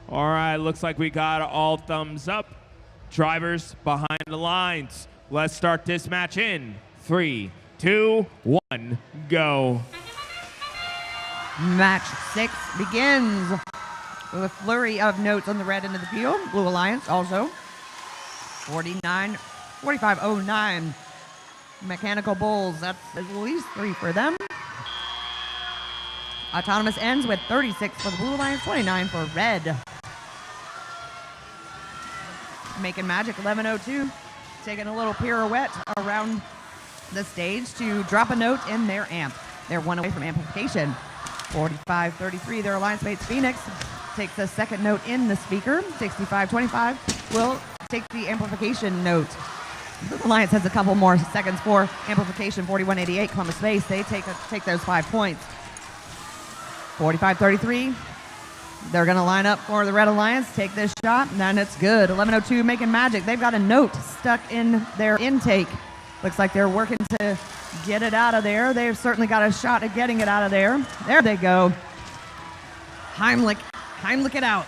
All right, looks like we got all thumbs up. Drivers behind the lines. Let's start this match in 3, 2, 1, go. Match 6 begins with a flurry of notes on the red end of the field. Blue Alliance also. 4509. Mechanical Bulls, that's at least 3 for them. Autonomous ends with 36 for the Blue Alliance, 29 for Red. Macon Magic 1102 taking a little pirouette around the stage to drop a note in their amp. They're one away from amplification. 45-33, their alliance mates Phoenix takes a second note in the speaker. 65-25 will take the amplification note. The Alliance has a couple more seconds for amplification. 41-88, Columbus Space, they take those 5 points. 45-33, they're going to line up for the Red Alliance, take this shot, and it's good. 1102 Macon Magic, they've got a note stuck in their intake. Looks like they're working to get it out of there. They've certainly got a shot at getting it out of there. There they go. Heimlich it out.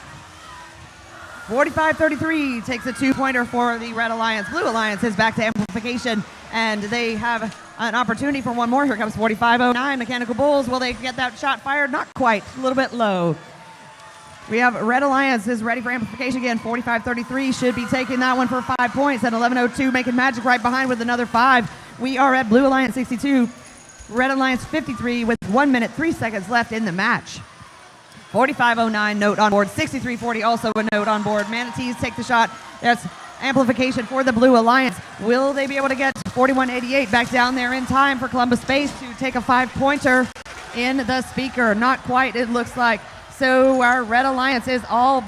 45-33 takes a 2-pointer for the Red Alliance. Blue Alliance is back to amplification, and they have an opportunity for one more. Here comes 45-09, Mechanical Bulls. Will they get that shot fired? Not quite, a little bit low. We have Red Alliance is ready for amplification again. 45-33 should be taking that one for 5 points, and 1102 Macon Magic right behind with another 5. We are at Blue Alliance 62, Red Alliance 53 with 1 minute, 3 seconds left in the match. 45-09 note on board. 63-40 also a note on board. Manatees take the shot. That's amplification for the Blue Alliance. Will they be able to get 41-88 back down there in time for Columbus Space to take a 5-pointer in the speaker? Not quite, it looks like. So our Red Alliance is all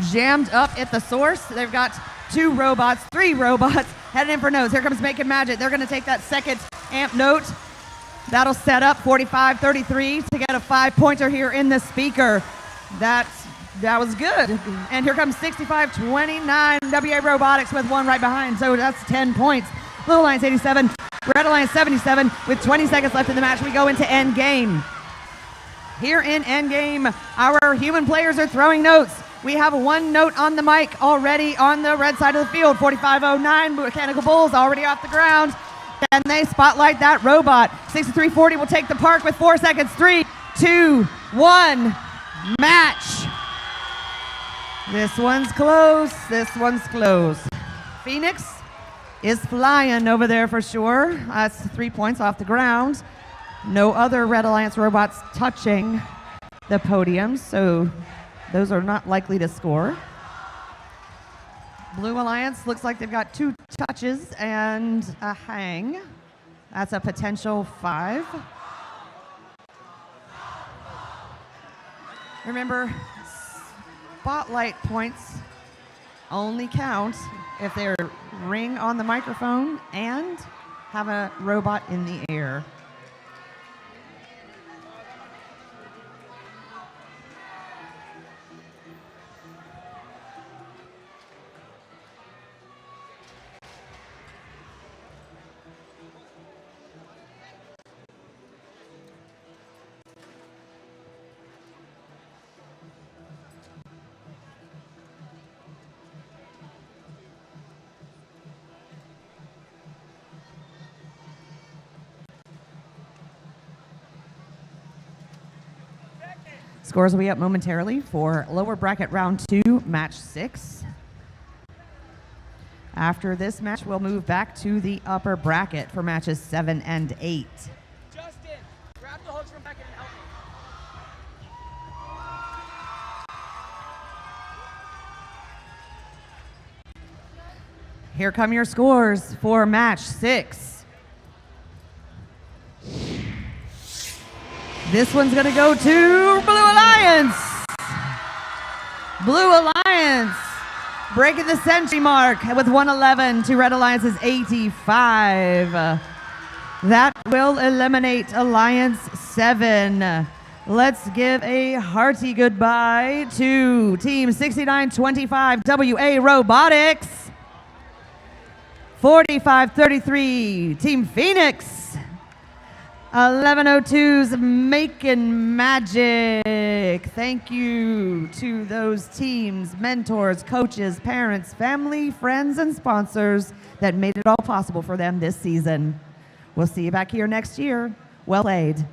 jammed up at the source. They've got 2 robots, 3 robots headed in for notes. Here comes Macon Magic. They're going to take that second amp note. That'll set up 45-33 to get a 5-pointer here in the speaker. That was good. And here comes 65-29 WA Robotics with 1 right behind. So that's 10 points. Blue Alliance 87, Red Alliance 77. With 20 seconds left in the match, we go into end game. Here in end game, our human players are throwing notes. We have 1 note on the mic already on the red side of the field. 45-09 Mechanical Bulls already off the ground. And they spotlight that robot. 63-40 will take the park with 4 seconds. 3, 2, 1, match. This one's close. This one's close. Phoenix is flying over there for sure. That's 3 points off the ground. No other Red Alliance robots touching the podium, so those are not likely to score. Blue Alliance looks like they've got 2 touches and a hang. That's a potential 5. Remember, spotlight points only count if they ring on the microphone and have a robot in the air. Scores will be up momentarily for lower bracket round 2, match 6. After this match, we'll move back to the upper bracket for matches 7 and 8. Justin, grab the hose from back and help me. Here come your scores for match 6. This one's going to go to Blue Alliance. Blue Alliance breaking the century mark with 111 to Red Alliance's 85. That will eliminate Alliance 7. Let's give a hearty goodbye to Team 6925 WA Robotics. 45-33 Team Phoenix. 1102's Macon Magic. Thank you to those teams, mentors, coaches, parents, family, friends, and sponsors that made it all possible for them this season. We'll see you back here next year. Well played.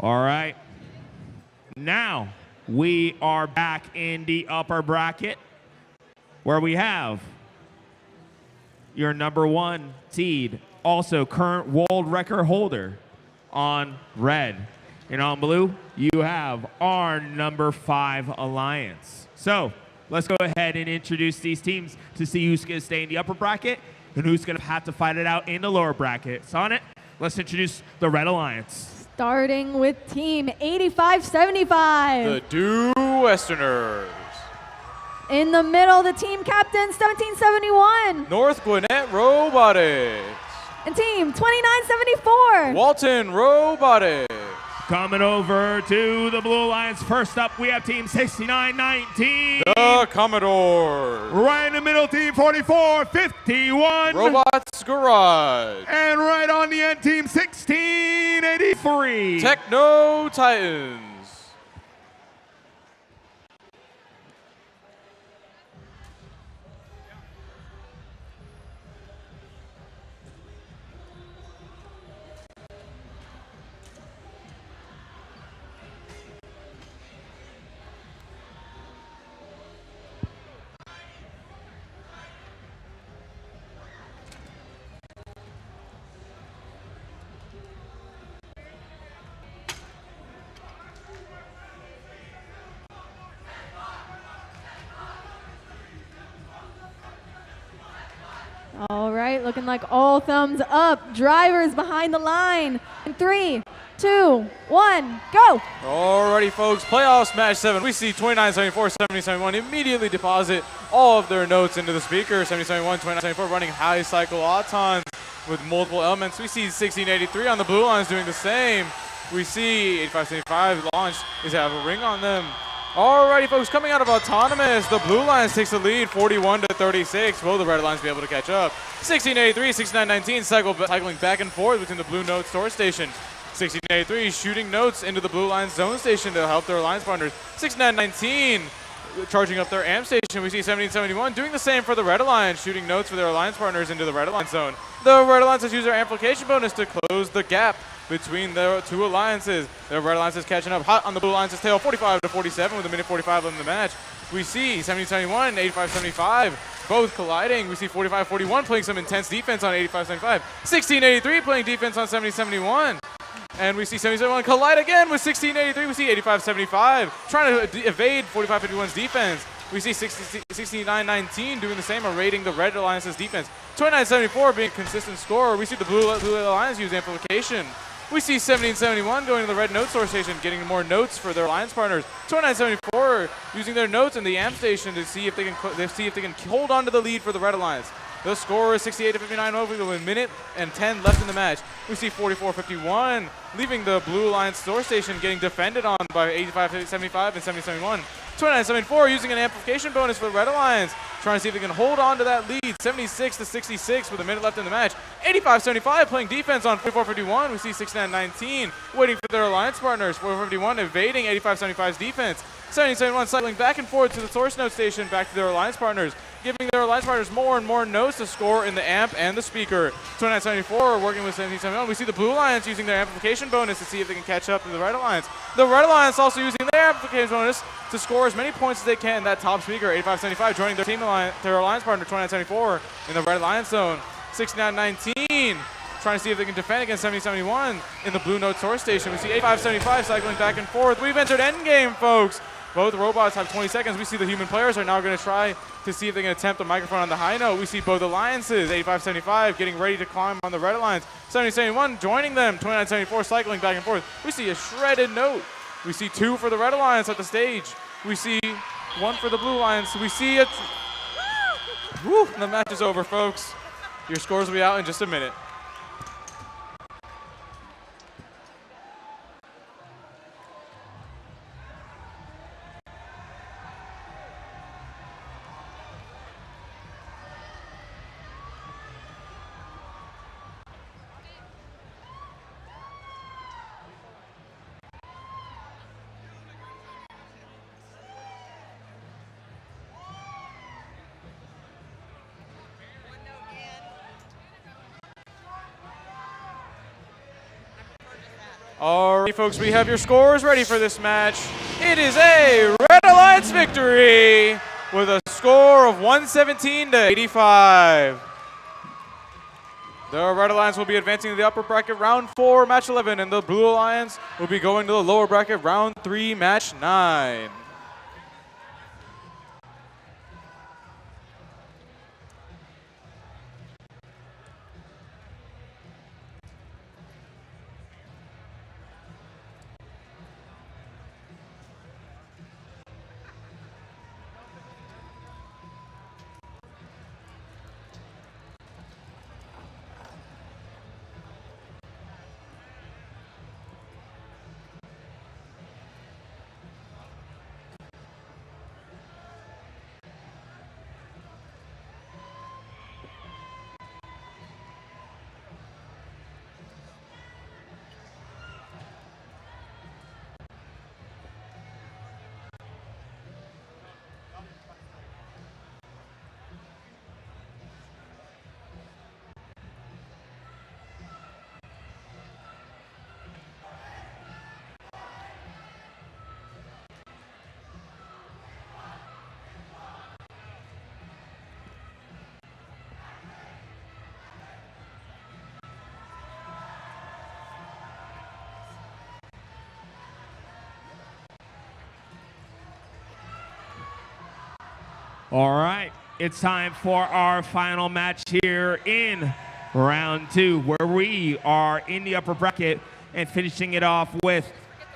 All right. Now we are back in the upper bracket where we have your number 1 seed, also current world record holder on red. And on blue, you have our number 5 alliance. So let's go ahead and introduce these teams to see who's going to stay in the upper bracket and who's going to have to fight it out in the lower bracket. So on it, let's introduce the Red Alliance. Starting with team 8575. The Due Westerners. In the middle, the team captain 1771. North Gwinnett Robotics. And team 2974. Walton Robotics. Coming over to the Blue Alliance. First up, we have team 6919. The Commodore. Right in the middle, team 4451. Robots Garage. And right on the end, team 1683. Techno Titans. All right, looking like all thumbs up. Drivers behind the line. In 3, 2, 1, go. Alrighty, folks, playoffs match 7. We see 2974, 7071 immediately deposit all of their notes into the speaker. 7071, 2974 running high cycle autons with multiple elements. We see 1683 on the blue lines doing the same. We see 8575 launched is have a ring on them. Alrighty, folks, coming out of Autonomous, the Blue Lions takes the lead, 41-36. Will the Red Lions be able to catch up? 1683, 6919, cycling back and forth between the Blue Note store station. 1683 shooting notes into the Blue Lions zone station to help their alliance partners. 6919 charging up their amp station. We see 1771 doing the same for the Red Alliance, shooting notes for their alliance partners into the Red Alliance zone. The Red Alliance has used their amplification bonus to close the gap between the two alliances. The Red Alliance is catching up hot on the Blue Alliance's tail, 45-47 with a minute 45 left in the match. We see 1771 and 8575 both colliding. We see 45-41 playing some intense defense on 8575. 1683 playing defense on 7071. And we see 7071 collide again with 1683. We see 8575 trying to evade 4551's defense. We see 6919 doing the same, raiding the Red Alliance's defense. 2974 being a consistent scorer. We see the Blue Alliance use amplification. We see 1771 going to the Red Note Source Station, getting more notes for their alliance partners. 2974 using their notes in the amp station to see if they can hold on to the lead for the Red Alliance. The score is 68-59 over with a minute and 10 left in the match. We see 44-51 leaving the Blue Alliance store station, getting defended on by 85-75 and 7071. 2974 using an amplification bonus for the Red Alliance, trying to see if they can hold on to that lead. 76-66 with a minute left in the match. 85-75 playing defense on 44-51. We see 6919 waiting for their alliance partners. 44-51 evading 85-75's defense. 7071 cycling back and forth to the source note station, back to their alliance partners, giving their alliance partners more and more notes to score in the amp and the speaker. 2974 working with 1771. We see the Blue Alliance using their amplification bonus to see if they can catch up to the Red Alliance. The Red Alliance also using their amplification bonus to score as many points as they can in that top speaker. 8575 joining their alliance partner 2974 in the Red Alliance zone. 6919 trying to see if they can defend against 7071 in the Blue Note source station. We see 8575 cycling back and forth. We've entered endgame, folks. Both robots have 20 seconds. We see the human players are now going to try to see if they can attempt a microphone on the high note. We see both alliances, 8575 getting ready to climb on the Red Alliance. 7071 joining them, 2974 cycling back and forth. We see a shredded note. We see 2 for the Red Alliance at the stage. We see 1 for the Blue Alliance. We see it. Woo, the match is over, folks. Your scores will be out in just a minute. All right, folks, we have your scores ready for this match. It is a Red Alliance victory with a score of 117 to 85. The Red Alliance will be advancing to the upper bracket round 4, match 11, and the Blue Alliance will be going to the lower bracket round 3, match 9. All right, it's time for our final match here in round 2, where we are in the upper bracket and finishing it off with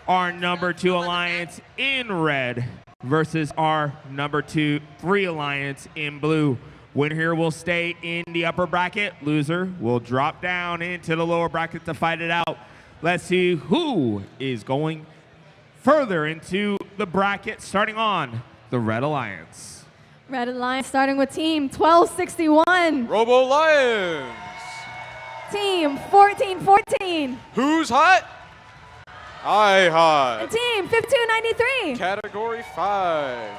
our number 2 alliance in red versus our number 3 alliance in blue. Winner here will stay in the upper bracket. Loser will drop down into the lower bracket to fight it out. Let's see who is going further into the bracket, starting on the Red Alliance. Red Alliance starting with team 1261. Robo Lions. Team 1414. Who's hot? I hot. And team 5293. Category 5.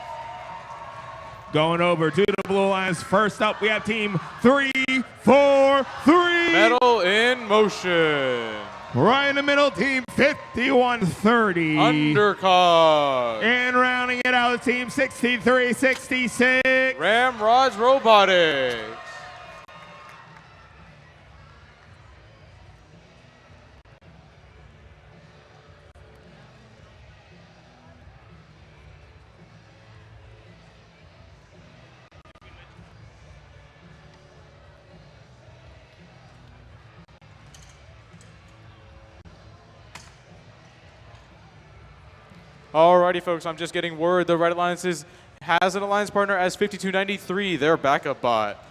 Going over to the Blue Alliance. First up, we have team 343. Metal in motion. Right in the middle, team 5130. Undercog. And rounding it out, team 6366. Ramrods Robotics. Alrighty, folks, I'm just getting word the Red Alliance has an alliance partner as 5293, their backup bot.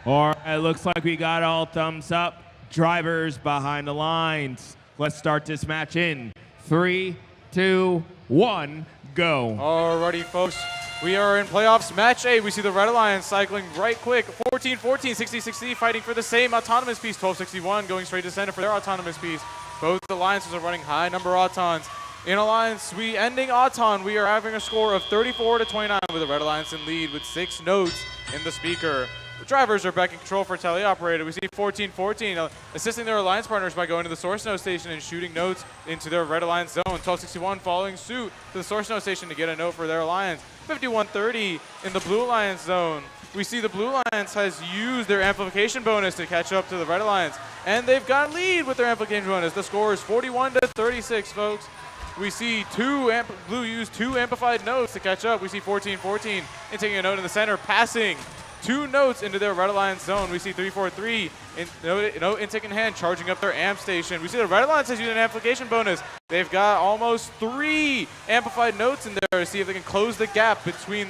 All right, looks like we got all thumbs up. Drivers behind the lines. Let's start this match in 3, 2, 1, go. Alrighty, folks. We are in playoffs match 8. We see the Red Alliance cycling right quick. 14-14, 60-60, fighting for the same autonomous piece. 12-61 going straight to center for their autonomous piece. Both alliances are running high number autons. In alliance, we ending auton. We are having a score of 34-29 with the Red Alliance in lead with 6 notes in the speaker. The drivers are back in control for teleoperator. We see 14-14 assisting their alliance partners by going to the source node station and shooting notes into their red alliance zone. 1261 following suit to the source node station to get a note for their alliance. 51-30 in the blue alliance zone. We see the blue alliance has used their amplification bonus to catch up to the red alliance, and they've got a lead with their amplification bonus. The score is 41-36, folks. We see blue use 2 amplified notes to catch up. We see 14-14 and taking a note in the center, passing 2 notes into their red alliance zone. We see 3-4-3 note intake in hand, charging up their amp station. We see the red alliance has used an amplification bonus. They've got almost 3 amplified notes in there to see if they can close the gap between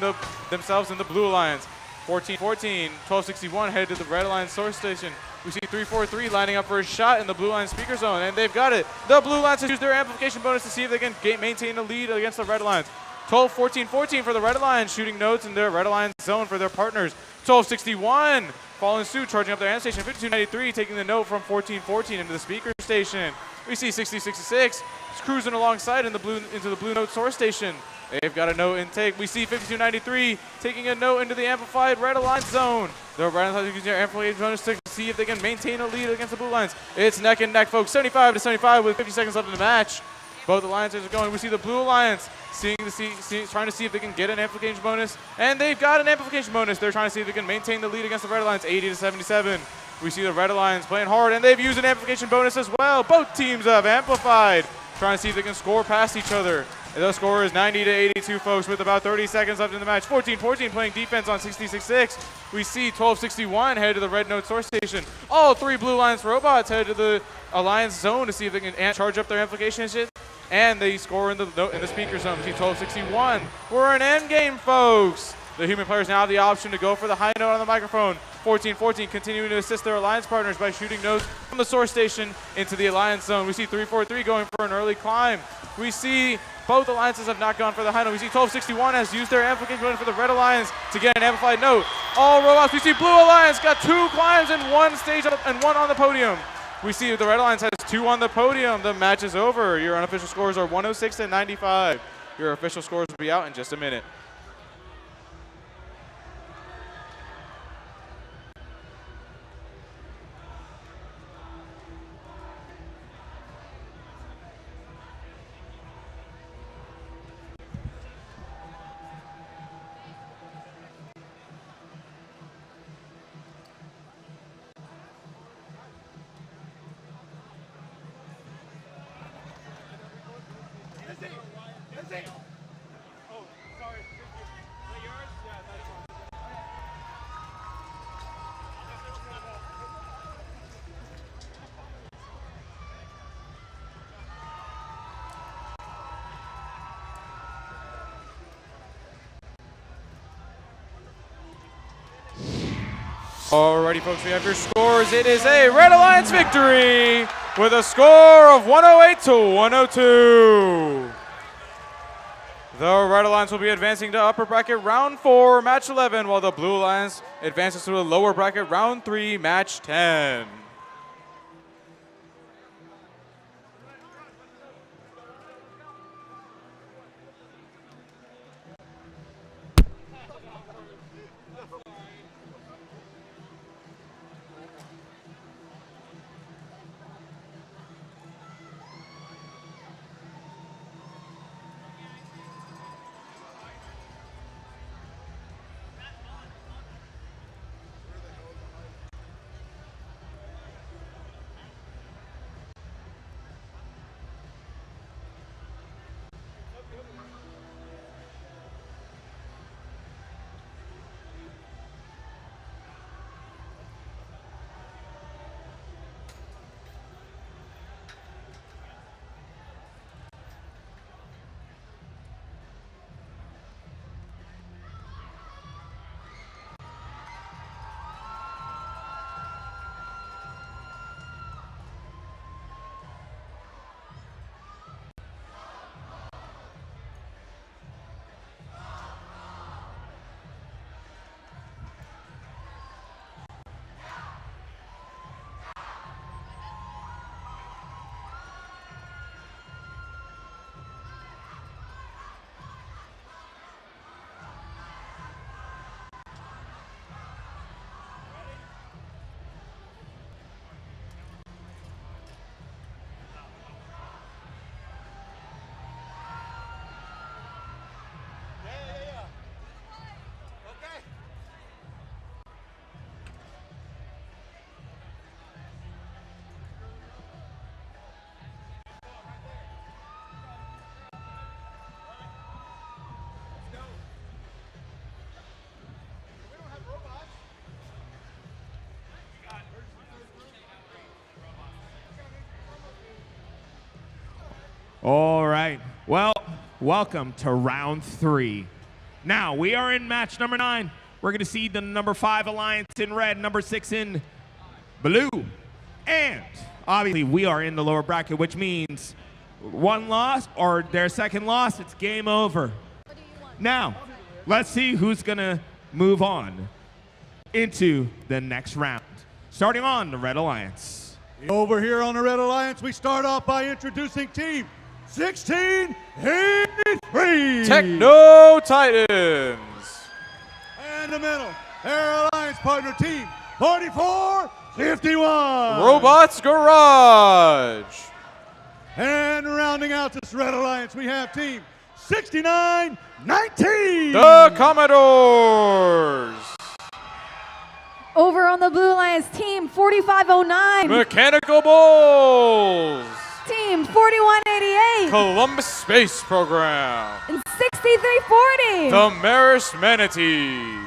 themselves and the blue alliance. 14-14, 1261 headed to the red alliance source station. We see 3-4-3 lining up for a shot in the blue alliance speaker zone, and they've got it. The blue alliance has used their amplification bonus to see if they can maintain the lead against the red alliance. 12-14-14 for the red alliance, shooting notes in their red alliance zone for their partners. 1261 following suit, charging up their amp station. 5293 taking the note from 1414 into the speaker station. We see 6066 cruising alongside into the blue note source station. They've got a note intake. We see 5293 taking a note into the amplified red alliance zone. The red alliance using their amplification bonus to see if they can maintain a lead against the blue alliance. It's neck and neck, folks. 75-75 with 50 seconds left in the match. Both alliances are going. We see the blue alliance trying to see if they can get an amplification bonus, and they've got an amplification bonus. They're trying to see if they can maintain the lead against the red alliance, 80-77. We see the red alliance playing hard, and they've used an amplification bonus as well. Both teams have amplified, trying to see if they can score past each other. And the score is 90-82, folks, with about 30 seconds left in the match. 14-14 playing defense on 6066. We see 1261 head to the red node source station. All 3 blue alliance robots head to the alliance zone to see if they can charge up their amplification shit. And they score in the speaker zone. We see 1261. We're in end game, folks. The human players now have the option to go for the high note on the microphone. 14-14 continuing to assist their alliance partners by shooting notes from the source station into the alliance zone. We see 3-4-3 going for an early climb. We see both alliances have not gone for the high note. We see 1261 has used their amplification bonus for the red alliance to get an amplified note. All robots. We see blue alliance got 2 climbs and 1 stage up and 1 on the podium. We see the red alliance has 2 on the podium. The match is over. Your unofficial scores are 106 and 95. Your official scores will be out in just a minute. Alrighty, folks, we have your scores. It is a Red Alliance victory with a score of 108-102. The Red Alliance will be advancing to upper bracket round 4, match 11, while the Blue Alliance advances to the lower bracket round 3, match 10. All right. Well, welcome to round 3. Now, we are in match number 9. We're going to see the number 5 alliance in red, number 6 in blue. And obviously, we are in the lower bracket, which means one loss or their second loss, it's game over. Now, let's see who's going to move on into the next round. Starting on the Red Alliance. Over here on the Red Alliance, we start off by introducing Team 1683. Techno Titans. And the middle, Air Alliance partner Team 4451. Robots Garage. And rounding out this Red Alliance, we have Team 6919. The Commodores. Over on the Blue Alliance, Team 4509. Mechanical Bulls. Team 4188. Columbus Space Program. And 6340. The Marist Manatees.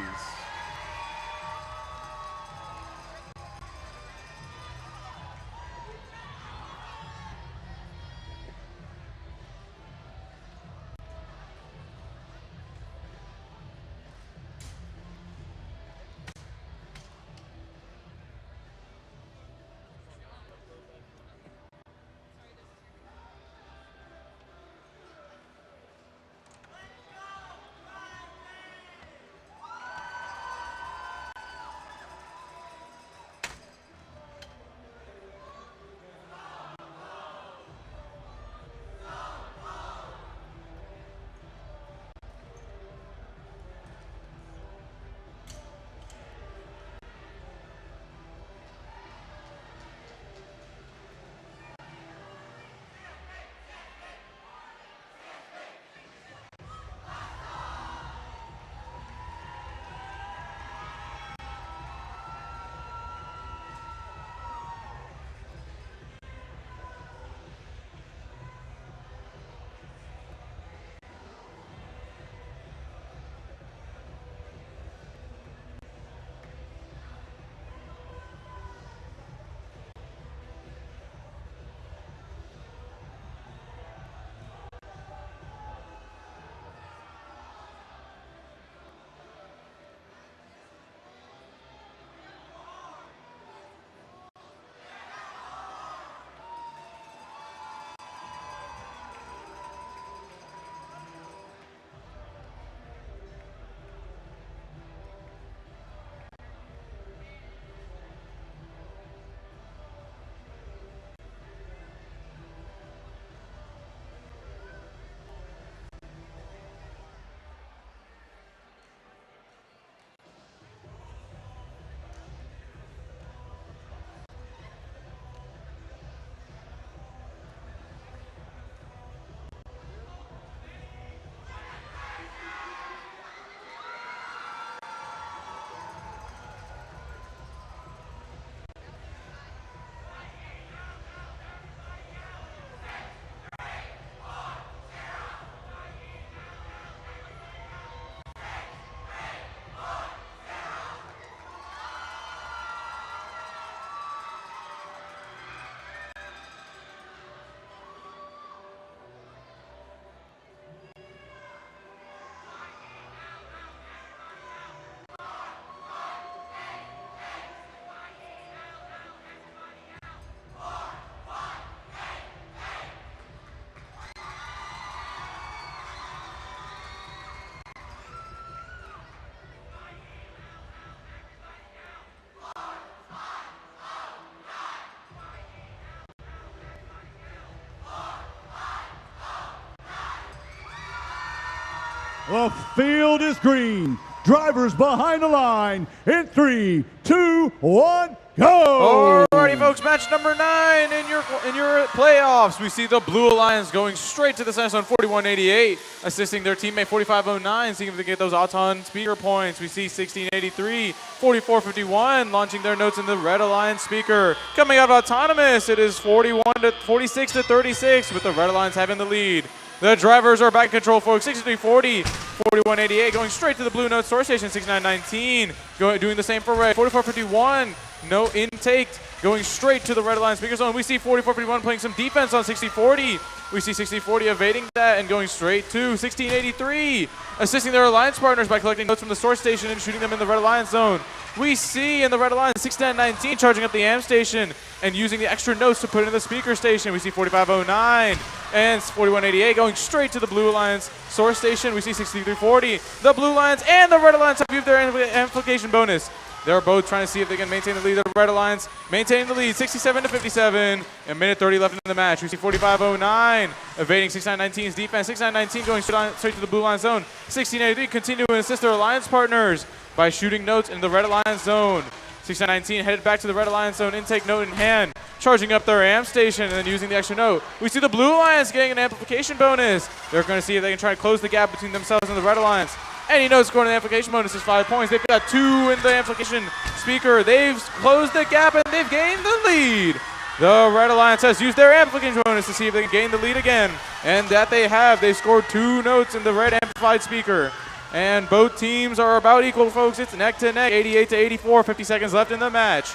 The field is green. Drivers behind the line in 3, 2, 1, go! Alrighty, folks, match number 9 in your playoffs. We see the Blue Alliance going straight to the center zone, 4188, assisting their teammate 4509, seeing if they get those Auton speaker points. We see 1683, 4451 launching their notes in the Red Alliance speaker. Coming out of Autonomous, it is 46 to 36, with the Red Alliance having the lead. The drivers are back in control, folks. 6340, 4188 going straight to the blue note source station. 6919 doing the same for red. 4451 no intake, going straight to the red line speaker zone. We see 4451 playing some defense on 6040. We see 6040 evading that and going straight to 1683, assisting their alliance partners by collecting notes from the source station and shooting them in the red alliance zone. We see in the red alliance 6919 charging up the AM station and using the extra notes to put in the speaker station. We see 4509 and 4188 going straight to the blue alliance source station. We see 6340. The blue alliance and the red alliance have used their amplification bonus. They're both trying to see if they can maintain the lead. The Red Alliance maintaining the lead, 67-57, and minute 30 left in the match. We see 4509 evading 6919's defense. 6919 going straight to the blue line zone. 1683 continue to assist their alliance partners by shooting notes in the Red Alliance zone. 6919 headed back to the Red Alliance zone, intake note in hand, charging up their AM station and then using the extra note. We see the Blue Alliance getting an amplification bonus. They're going to see if they can try to close the gap between themselves and the Red Alliance. Any note scored in the amplification bonus is 5 points. They've got 2 in the amplification speaker. They've closed the gap and they've gained the lead. The Red Alliance has used their amplification bonus to see if they can gain the lead again. And that they have. They've scored 2 notes in the red amplified speaker. And both teams are about equal, folks. It's neck to neck, 88-84, 50 seconds left in the match.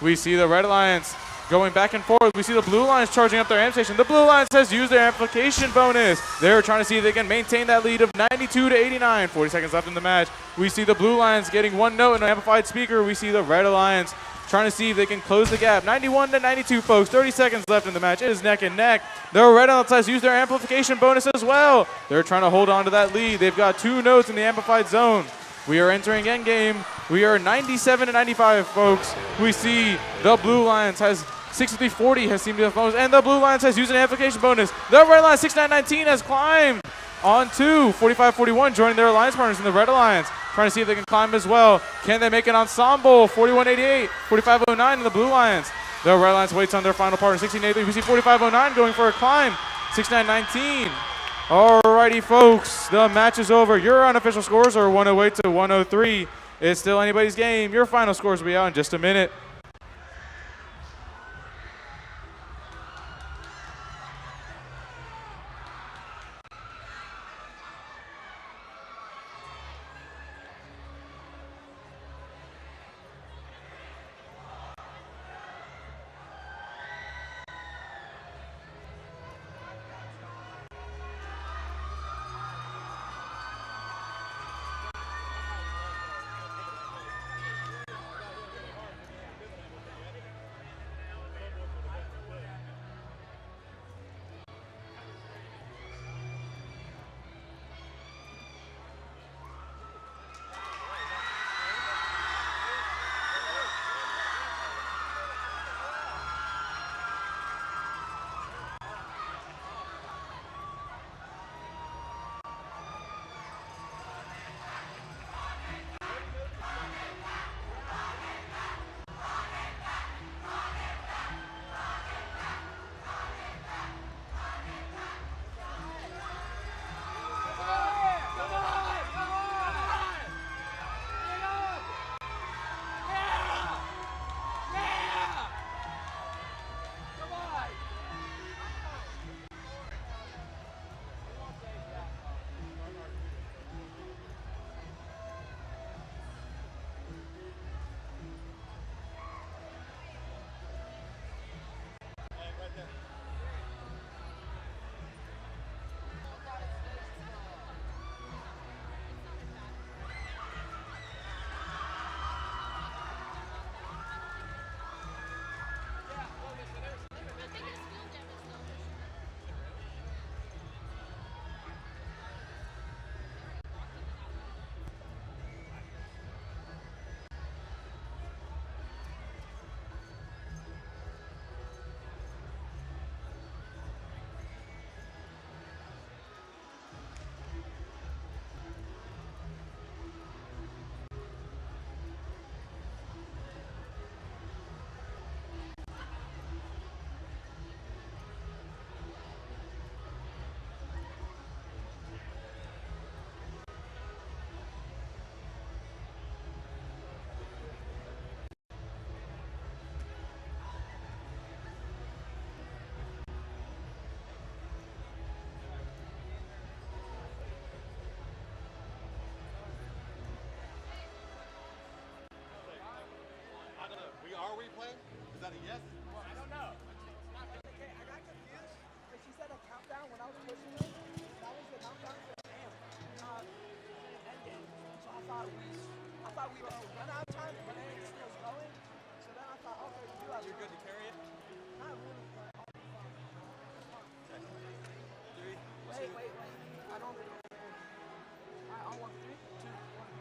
We see the Red Alliance going back and forth. We see the Blue Alliance charging up their AM station. The Blue Alliance has used their amplification bonus. They're trying to see if they can maintain that lead of 92-89. 40 seconds left in the match. We see the Blue Alliance getting 1 note in an amplified speaker. We see the Red Alliance trying to see if they can close the gap. 91-92, folks. 30 seconds left in the match. It is neck and neck. The Red Alliance has used their amplification bonus as well. They're trying to hold on to that lead. They've got 2 notes in the amplified zone. We are entering endgame. We are 97-95, folks. We see the Blue Alliance has 6340 has seemed to have most, and the Blue Alliance has used an amplification bonus. The Red Alliance 6919 has climbed on 2. 4541 joining their alliance partners in the Red Alliance, trying to see if they can climb as well. Can they make an ensemble? 4188, 4509 in the Blue Alliance. The Red Alliance waits on their final partner, 1683. We see 4509 going for a climb, 6919. Alrighty, folks, the match is over. Your unofficial scores are 108 to 103. It's still anybody's game. Your final scores will be out in just a minute. were you playing? Is that a yes? Well, I don't know. I got confused because she said a countdown when I was pushing her. That was the countdown. Damn. Ended. So I thought we were run out of time, but then it still was going. So then I thought, okay, we do have. You're good to carry it? Not really, but I'll be fine. Wait. I don't know. I want 3, 2, 1.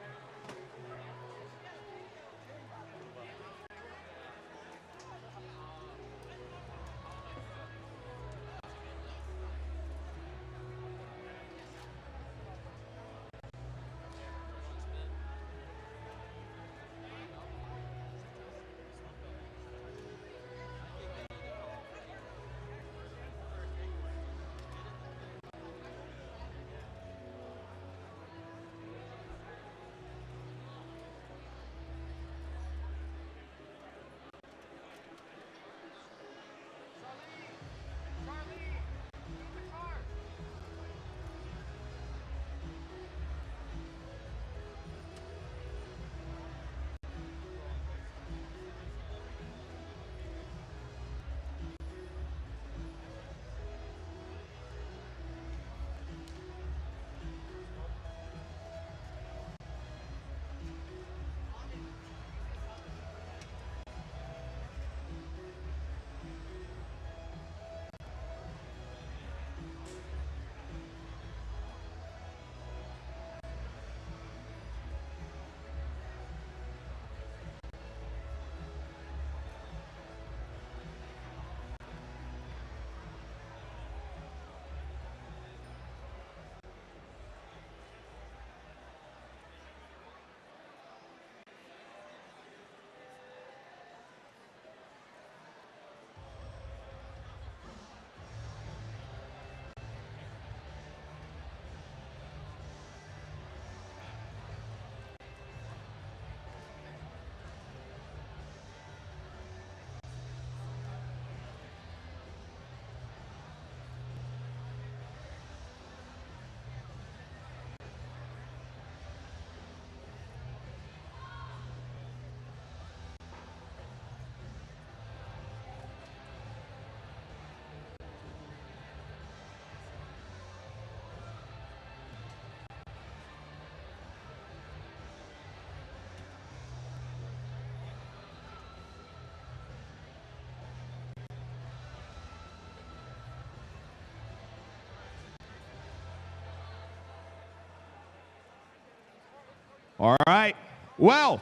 All right. Well,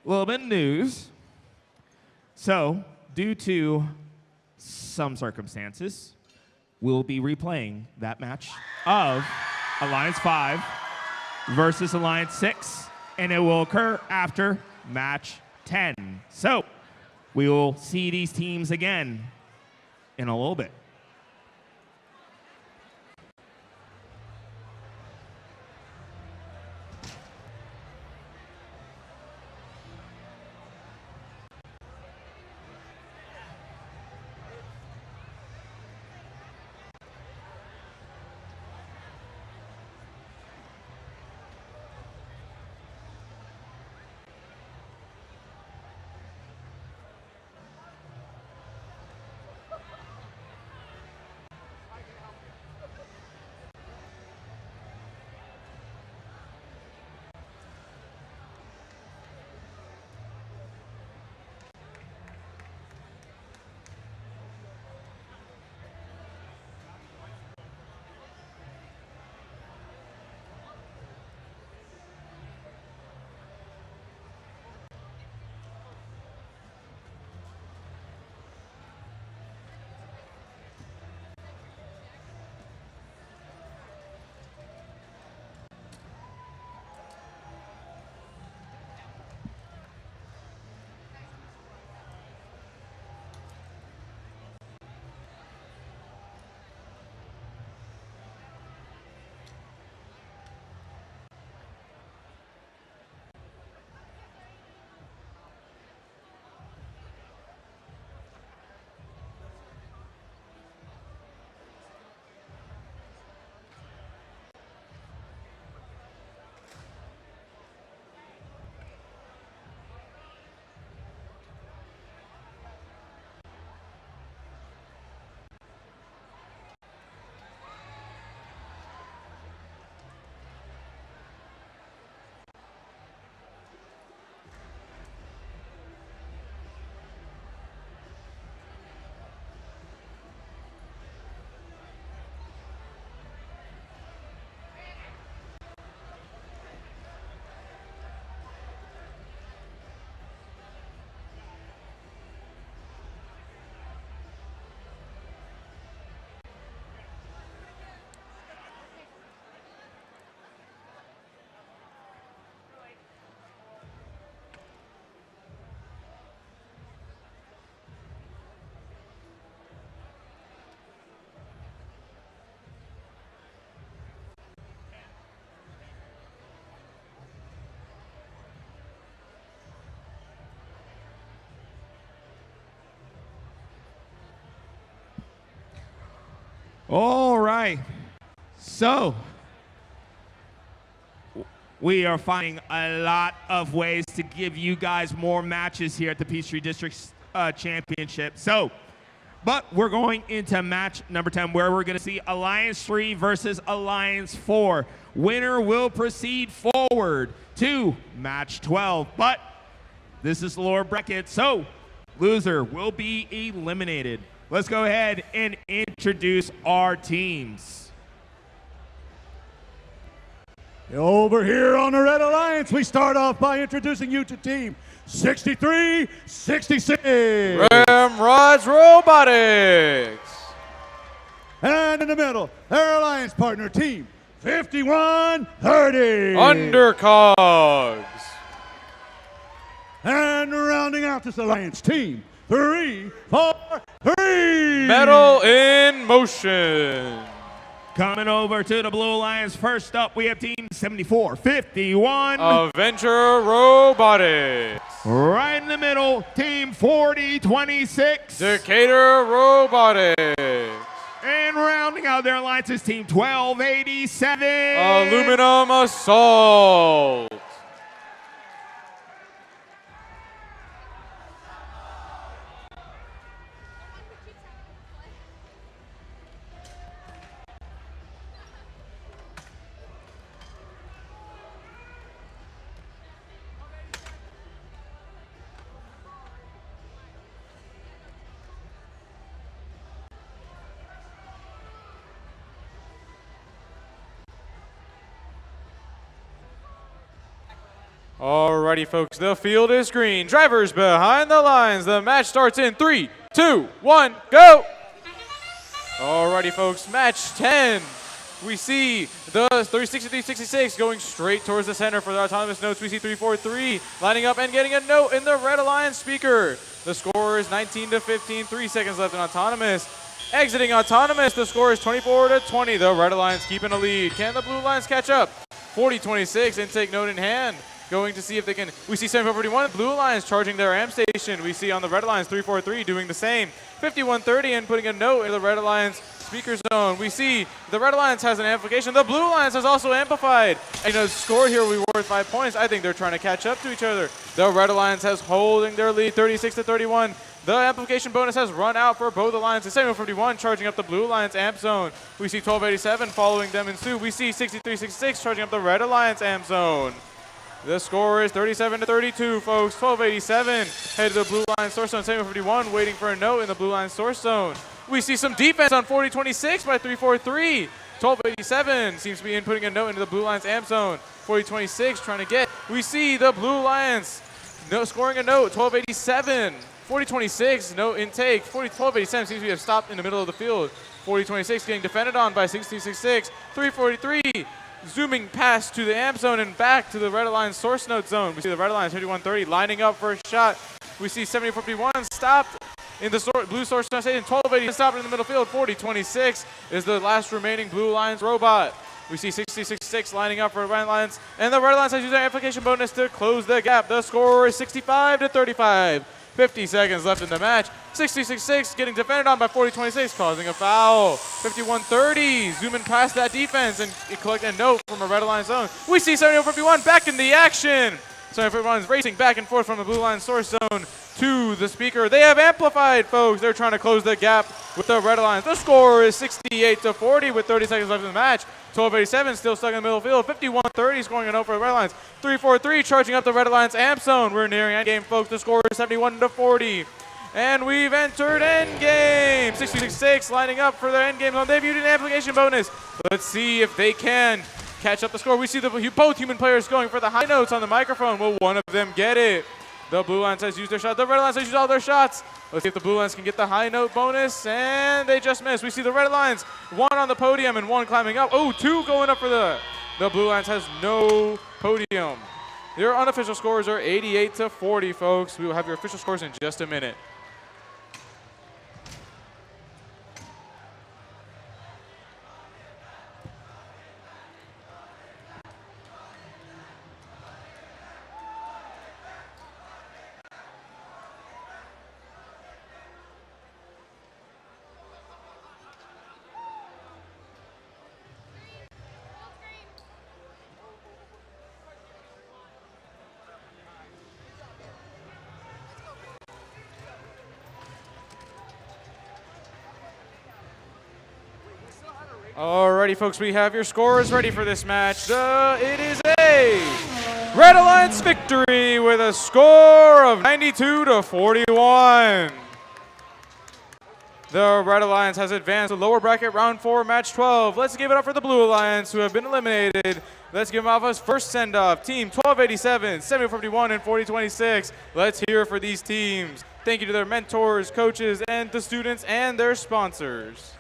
a little bit of news. So, due to some circumstances, we'll be replaying that match of Alliance 5 versus Alliance 6, and it will occur after match 10. So, we will see these teams again in a little bit. All right. So, we are finding a lot of ways to give you guys more matches here at the Peachtree District Championship. But we're going into match number 10, where we're going to see Alliance 3 versus Alliance 4. Winner will proceed forward to match 12. But this is the lower bracket, so loser will be eliminated. Let's go ahead and introduce our teams. Over here on the Red Alliance, we start off by introducing you to Team 6366. Ramrods Robotics. And in the middle, their alliance partner, Team 5130. Undercogs. And rounding out this alliance, Team 343. Metal in Motion. Coming over to the Blue Alliance, first up we have Team 7451. Avenger Robotics. Right in the middle, Team 4026. Decatur Robotics. And rounding out their alliance is Team 1287. Aluminum Assault. Alrighty, folks, the field is green. Drivers behind the lines. The match starts in 3, 2, 1, go! Alrighty, folks, match 10. We see the 363-66 going straight towards the center for the autonomous notes. We see 343 lining up and getting a note in the Red Alliance speaker. The score is 19-15, 3 seconds left in autonomous. Exiting autonomous, the score is 24-20. The Red Alliance keeping a lead. Can the Blue Alliance catch up? 40-26, intake note in hand. Going to see if they can. We see 7441, Blue Alliance charging their amp station. We see on the Red Alliance 343 doing the same. 5130 and putting a note in the Red Alliance speaker zone. We see the Red Alliance has an amplification. The Blue Alliance has also amplified. And the score here will be worth 5 points. I think they're trying to catch up to each other. The Red Alliance has holding their lead 36-31. The amplification bonus has run out for both alliances. 7151 charging up the Blue Alliance amp zone. We see 1287 following them in suit. We see 6366 charging up the Red Alliance amp zone. The score is 37-32, folks. 1287 head to the Blue Line source zone. 751 waiting for a note in the Blue Line source zone. We see some defense on 4026 by 343. 1287 seems to be inputting a note into the Blue Line's amp zone. 4026 trying to get. We see the Blue Lions scoring a note. 1287. 4026 no intake. 1287 seems to have stopped in the middle of the field. 4026 getting defended on by 6366. 343. Zooming past to the amp zone and back to the Red Alliance source node zone. We see the Red Alliance 5130 lining up for a shot. We see 7051 stopped in the blue source node station. 1280 stopped in the middle field. 4026 is the last remaining Blue Alliance robot. We see 6066 lining up for Red Alliance. And the Red Alliance has used their amplification bonus to close the gap. The score is 65-35. 50 seconds left in the match. 6066 getting defended on by 4026, causing a foul. 5130 zooming past that defense and collecting a note from a Red Alliance zone. We see 7051 back in the action. 7051 is racing back and forth from the Blue Line source zone to the speaker. They have amplified, folks. They're trying to close the gap with the Red Alliance. The score is 68-40 with 30 seconds left in the match. 1287 still stuck in the middle field. 5130 scoring a note for the Red Alliance. 343 charging up the Red Alliance amp zone. We're nearing endgame, folks. The score is 71-40. And we've entered endgame. 66 lining up for their endgame zone. They've used an amplification bonus. Let's see if they can catch up the score. We see both human players going for the high notes on the microphone. Will one of them get it? The Blue Alliance has used their shot. The Red Alliance has used all their shots. Let's see if the Blue Alliance can get the high note bonus, and they just missed. We see the Red Alliance, one on the podium and one climbing up. Oh, two going up for the Blue Alliance has no podium. Your unofficial scores are 88-40, folks. We will have your official scores in just a minute. Alrighty, folks, we have your scores ready for this match. It is a Red Alliance victory with a score of 92-41. The Red Alliance has advanced to lower bracket round 4, match 12. Let's give it up for the Blue Alliance, who have been eliminated. Let's give them off as first send-off. Team 1287, 7051, and 4026. Let's hear it for these teams. Thank you to their mentors, coaches, and the students and their sponsors.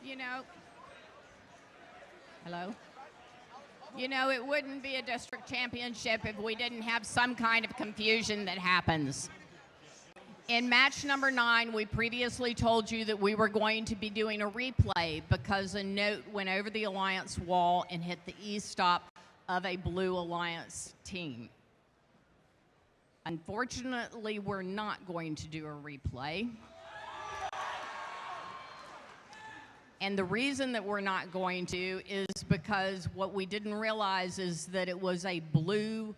You know, hello? You know, it wouldn't be a district championship if we didn't have some kind of confusion that happens. In match number 9, we previously told you that we were going to be doing a replay because a note went over the Alliance wall and hit the E-stop of a blue Alliance team. Unfortunately, we're not going to do a replay. And the reason that we're not going to is because what we didn't realize is that it was a blue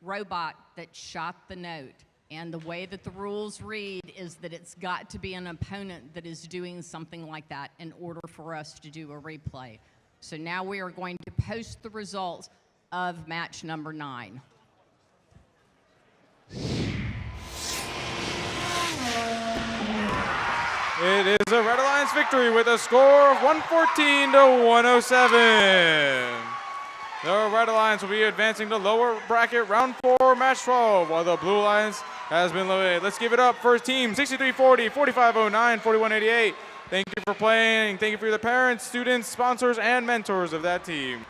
robot that shot the note. And the way that the rules read is that it's got to be an opponent that is doing something like that in order for us to do a replay. So now we are going to post the results of match number 9. It is a Red Alliance victory with a score of 114 to 107. The Red Alliance will be advancing to lower bracket round 4, match 12, while the Blue Alliance has been eliminated. Let's give it up for team 6340, 4509, 4188. Thank you for playing. Thank you for the parents, students, sponsors, and mentors of that team.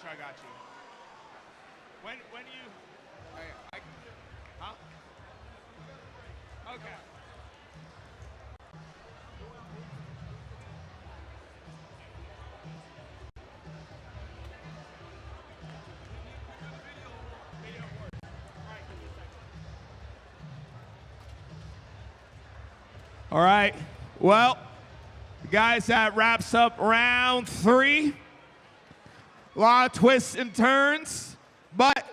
I got you. When you, huh? Okay. All right. Well, guys, that wraps up round 3. A lot of twists and turns, but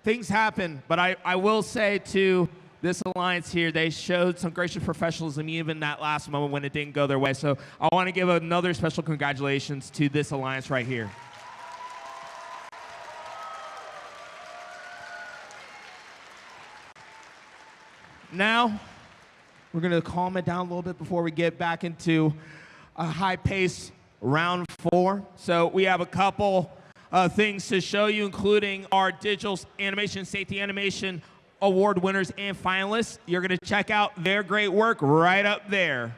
things happen. But I will say to this alliance here, they showed some gracious professionalism even that last moment when it didn't go their way. So I want to give another special congratulations to this alliance right here. Now, we're going to calm it down a little bit before we get back into a high-paced round 4. So we have a couple things to show you, including our Digital Animation Safety Animation Award winners and finalists. You're going to check out their great work right up there.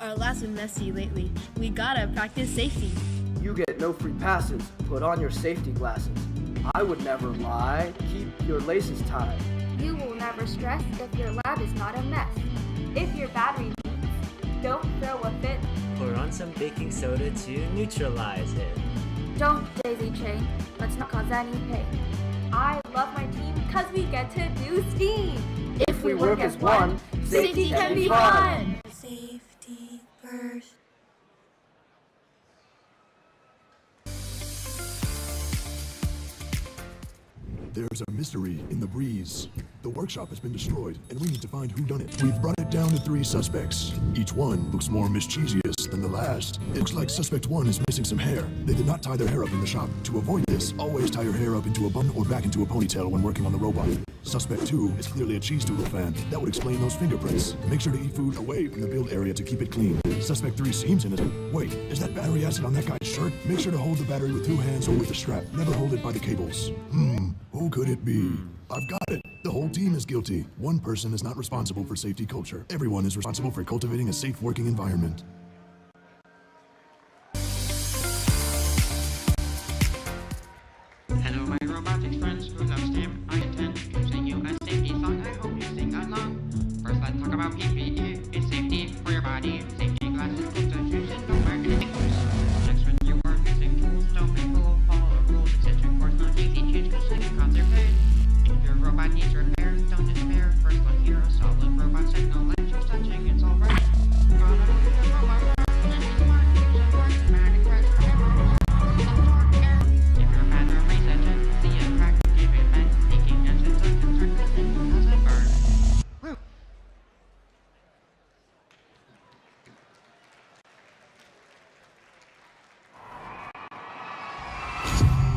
Our lab's been messy lately. We gotta practice safety. You get no free passes. Put on your safety glasses. I would never lie. Keep your laces tied. You will never stress if your lab is not a mess. If your battery leaks, don't throw a fit. Pour on some baking soda to neutralize it. Don't daisy chain. Let's not cause any pain. I love my team because we get to do STEAM. If we work as one, safety can be fun. Safety first. There's a mystery in the breeze. The workshop has been destroyed, and we need to find who done it. We've brought it down to 3 suspects. Each one looks more mischievous than the last. It looks like suspect 1 is missing some hair. They did not tie their hair up in the shop. To avoid this, always tie your hair up into a bun or back into a ponytail when working on the robot. Suspect 2 is clearly a cheese doodle fan. That would explain those fingerprints. Make sure to eat food away from the build area to keep it clean. Suspect 3 seems innocent. Wait, is that battery acid on that guy's shirt? Make sure to hold the battery with 2 hands or with a strap. Never hold it by the cables. Who could it be? I've got it. The whole team is guilty. One person is not responsible for safety culture. Everyone is responsible for cultivating a safe working environment. Hello, my robotics friends who love STEM. I intend to sing you a safety song. I hope you sing along. First, let's talk about PPE. It's safety for your body. Safety glasses, boots, and shoes, and don't wear anything loose. Next, when you are using tools, don't be fooled. Follow the rules, etc. Of course, not easy change because then you cause their pain. If your robot needs repair, don't despair. First, look here, a solid robot signal, and just touching, it's all right.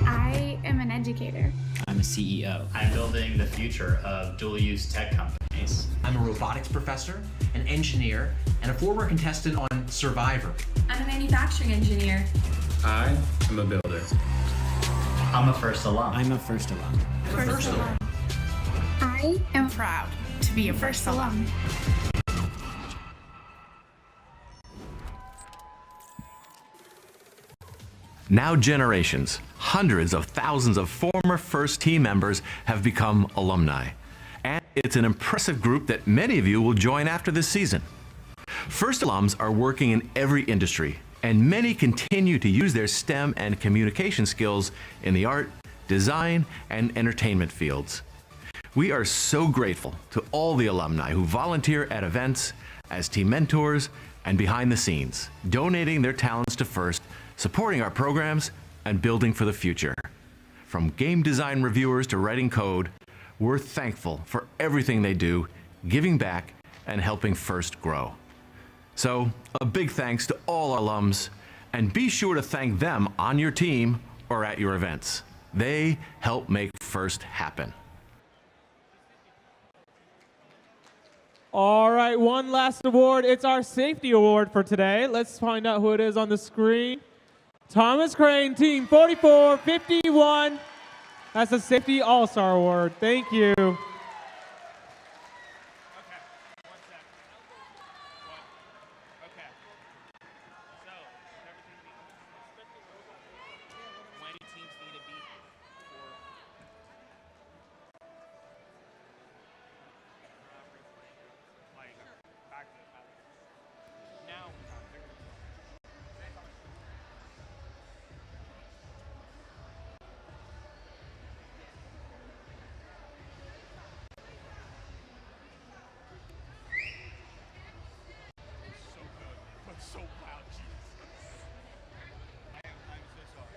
I am an educator. I'm a CEO. I'm building the future of dual-use tech companies. I'm a robotics professor, an engineer, and a former contestant on Survivor. I'm a manufacturing engineer. I am a builder. I'm a first alum. I'm a first alum. First alum. I am proud to be a first alum. Now generations, hundreds of thousands of former first team members have become alumni. And it's an impressive group that many of you will join after this season. First alums are working in every industry, and many continue to use their STEM and communication skills in the art, design, and entertainment fields. We are so grateful to all the alumni who volunteer at events, as team mentors, and behind the scenes, donating their talents to FIRST, supporting our programs, and building for the future. From game design reviewers to writing code, we're thankful for everything they do, giving back, and helping FIRST grow. So, a big thanks to all our alums, and be sure to thank them on your team or at your events. They help make FIRST happen. All right, one last award. It's our safety award for today. Let's find out who it is on the screen. Thomas Crane, Team 4451. That's the Safety All-Star Award. Thank you. So loud, Jesus. I'm so sorry.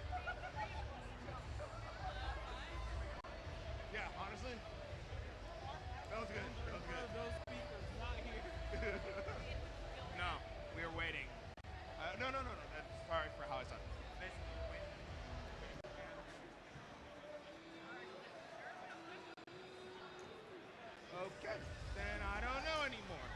Yeah, honestly, that was good. That was good. Those speakers not here. No, we were waiting. No. That's sorry for how I said it. Okay, then I don't know anymore.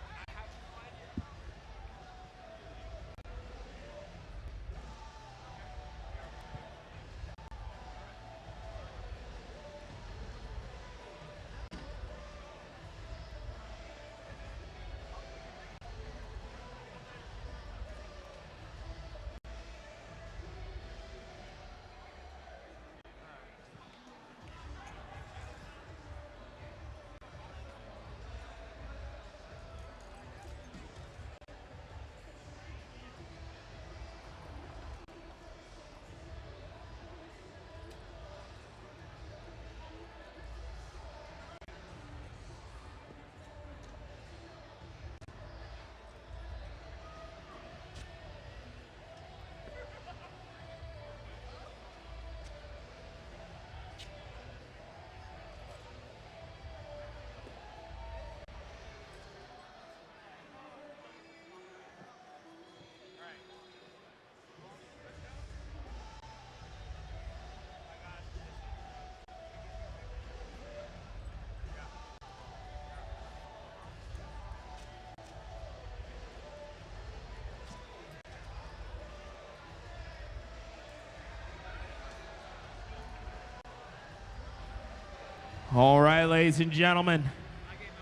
All right, ladies and gentlemen,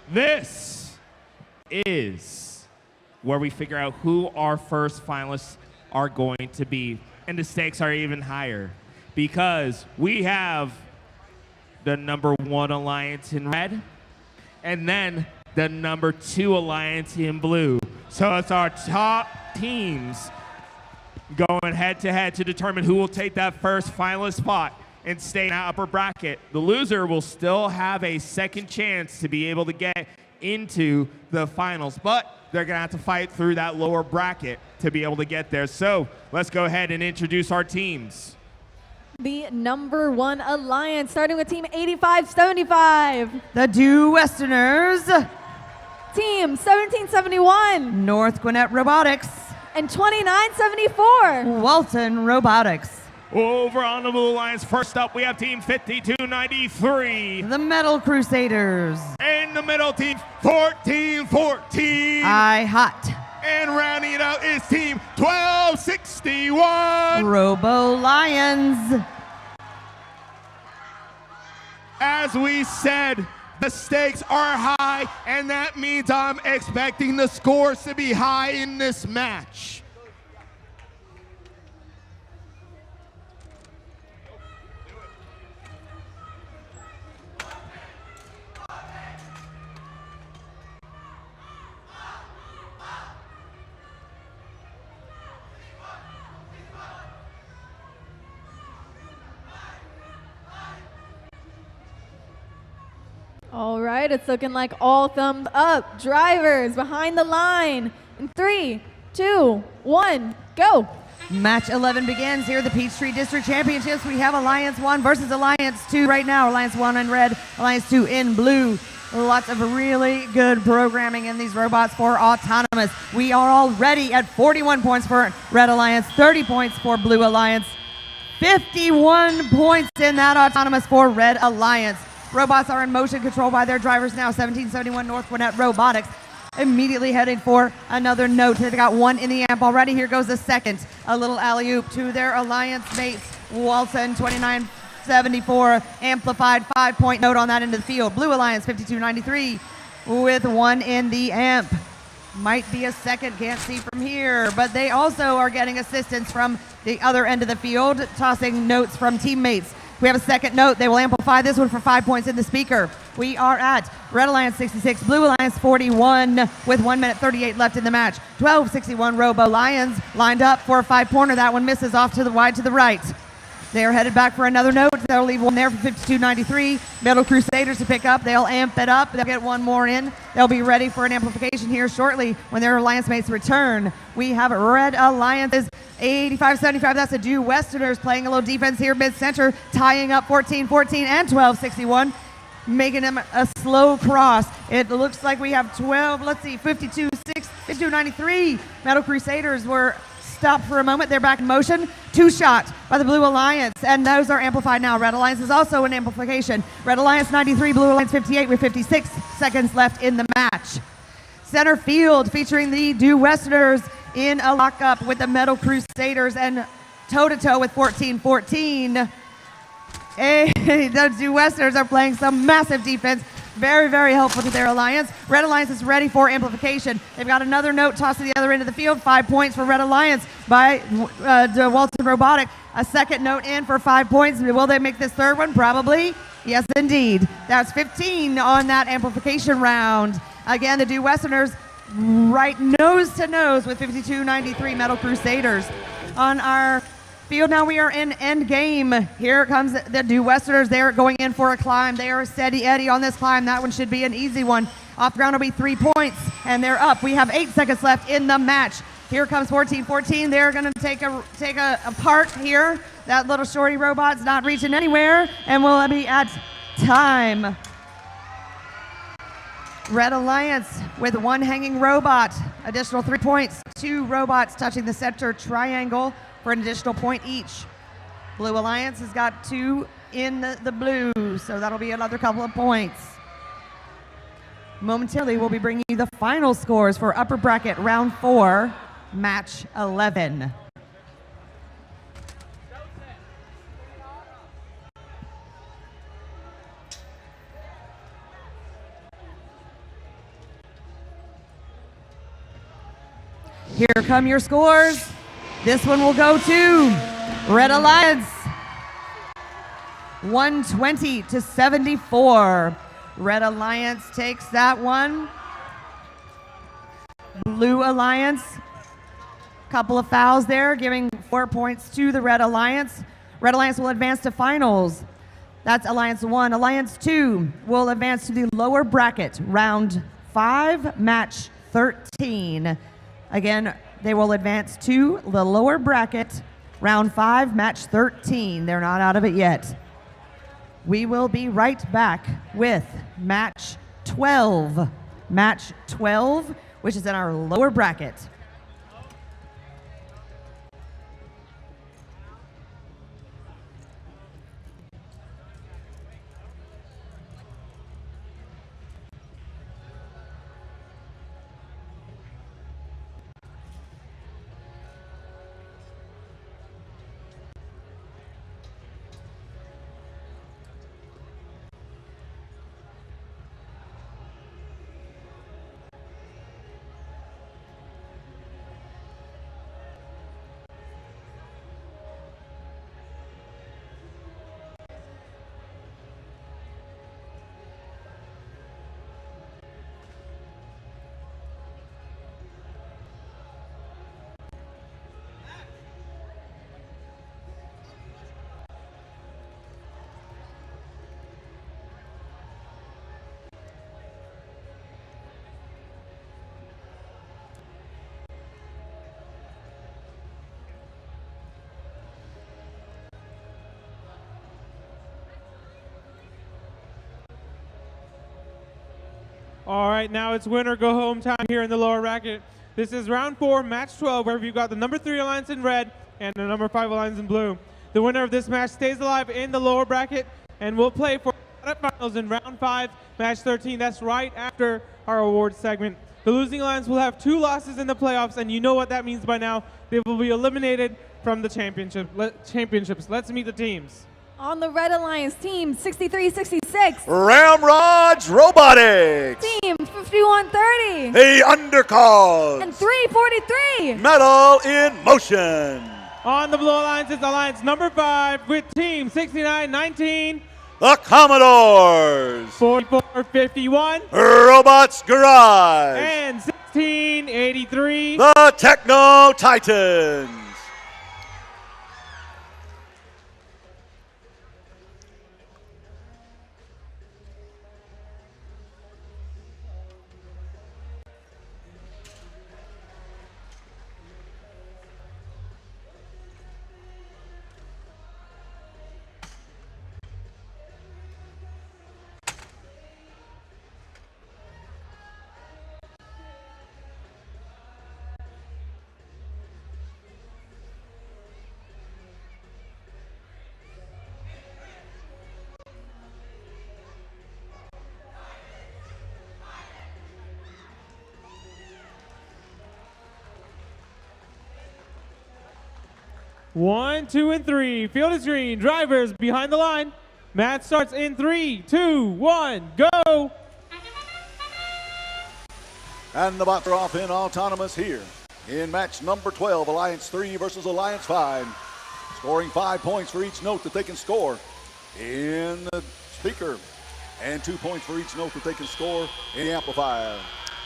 this is where we figure out who our first finalists are going to be. And the stakes are even higher because we have the #1 alliance in red and then the #2 alliance in blue. So it's our top teams going head to head to determine who will take that first finalist spot and stay in that upper bracket. The loser will still have a second chance to be able to get into the finals, but they're gonna have to fight through that lower bracket to be able to get there. So let's go ahead and introduce our teams. The #1 alliance, starting with team 8575. The Due Westerners. Team 1771. North Gwinnett Robotics. And 2974. Walton Robotics. Over on the Blue Alliance, first up we have team 5293. The Metal Crusaders. In the middle, team 1414. Hot. And rounding it out is team 1261. Robo Lions. As we said, the stakes are high, and that means I'm expecting the scores to be high in this match. All right, it's looking like all thumbs up. Drivers behind the line. In 3, 2, 1, go. Match 11 begins here at the Peachtree District Championships. We have Alliance 1 versus Alliance 2 right now. Alliance 1 in red, Alliance 2 in blue. Lots of really good programming in these robots for autonomous. We are already at 41 points for Red Alliance, 30 points for Blue Alliance, 51 points in that autonomous for Red Alliance. Robots are in motion, controlled by their drivers now. 1771 North Gwinnett Robotics immediately heading for another note. They've got one in the amp already. Here goes the second. A little alley-oop to their alliance mates. Walton 2974 amplified 5-point note on that into the field. Blue Alliance 5293 with one in the amp. Might be a second, can't see from here, but they also are getting assistance from the other end of the field, tossing notes from teammates. We have a second note. They will amplify this one for 5 points in the speaker. We are at Red Alliance 66, Blue Alliance 41 with 1 minute 38 left in the match. 1261 Robo Lions lined up for a 5-pointer. That one misses off to the wide to the right. They are headed back for another note. They'll leave one there for 5293. Metal Crusaders to pick up. They'll amp it up. They'll get one more in. They'll be ready for an amplification here shortly when their alliance mates return. We have Red Alliances 8575. That's the Due Westerners playing a little defense here mid-center, tying up 1414 and 1261. Making them a slow cross. It looks like we have 5293. Metal Crusaders were stopped for a moment. They're back in motion. 2 shot by the Blue Alliance, and those are amplified now. Red Alliance is also an amplification. Red Alliance 93, Blue Alliance 58 with 56 seconds left in the match. Center field featuring the Due Westerners in a lockup with the Metal Crusaders and toe-to-toe with 1414. Hey, the Due Westerners are playing some massive defense. Very, very helpful to their alliance. Red Alliance is ready for amplification. They've got another note tossed to the other end of the field. 5 points for Red Alliance by Walton Robotic. A second note in for 5 points. Will they make this third one? Probably. Yes, indeed. That's 15 on that amplification round. Again, the Due Westerners right nose to nose with 5293 Metal Crusaders. On our field now, we are in end game. Here comes the Due Westerners. They're going in for a climb. They are steady Eddie on this climb. That one should be an easy one. Off the ground will be 3 points, and they're up. We have 8 seconds left in the match. Here comes 1414. They're going to take a part here. That little shorty robot's not reaching anywhere, and we'll be at time. Red Alliance with 1 hanging robot. Additional 3 points. 2 robots touching the center triangle for an additional point each. Blue Alliance has got 2 in the blue, so that'll be another couple of points. Momentarily, we'll be bringing you the final scores for upper bracket round 4, match 11. Here come your scores. This one will go to Red Alliance. 120 to 74. Red Alliance takes that one. Blue Alliance, couple of fouls there, giving 4 points to the Red Alliance. Red Alliance will advance to finals. That's Alliance 1. Alliance 2 will advance to the lower bracket, round 5, match 13. Again, they will advance to the lower bracket, round 5, match 13. They're not out of it yet. We will be right back with match 12. Match 12, which is in our lower bracket. All right, now it's winner go home time here in the lower bracket. This is round 4, match 12, where you've got the number 3 alliance in red and the number 5 alliance in blue. The winner of this match stays alive in the lower bracket and will play for finals in round 5, match 13. That's right after our awards segment. The losing alliance will have 2 losses in the playoffs, and you know what that means by now. They will be eliminated from the championships. Let's meet the teams. On the Red Alliance team, 63-66. Ramrods Robotics. Team 51-30. The Undercogs. And 343. Metal in Motion. On the Blue Alliance is Alliance number 5 with team 69-19. The Commodores. 44-51. Robots Garage. And 16-83. The Techno Titans. One, 2, and 3. Field is green. Drivers behind the line. Match starts in 3, 2, 1, go. And the bots are off in autonomous here in match number 12, Alliance 3 versus Alliance 5. Scoring 5 points for each note that they can score in the speaker, and 2 points for each note that they can score in the amplifier.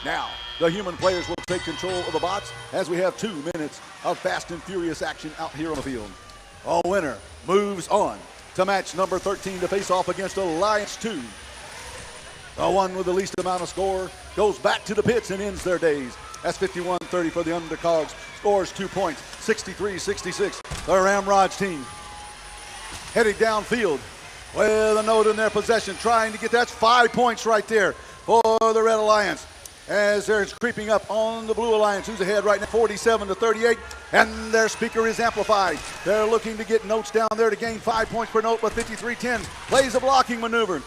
Now, the human players will take control of the bots as we have 2 minutes of fast and furious action out here on the field. A winner moves on to match number 13 to face off against Alliance 2. The one with the least amount of score goes back to the pits and ends their days. That's 51-30 for the Undercogs. Scores 2 points, 63-66. The Ramrods team heading downfield with a note in their possession, trying to get that's 5 points right there for the Red Alliance. As they're creeping up on the Blue Alliance, who's ahead right now, 47-38, and their speaker is amplified. They're looking to get notes down there to gain 5 points per note, but 53-10 plays a blocking maneuver.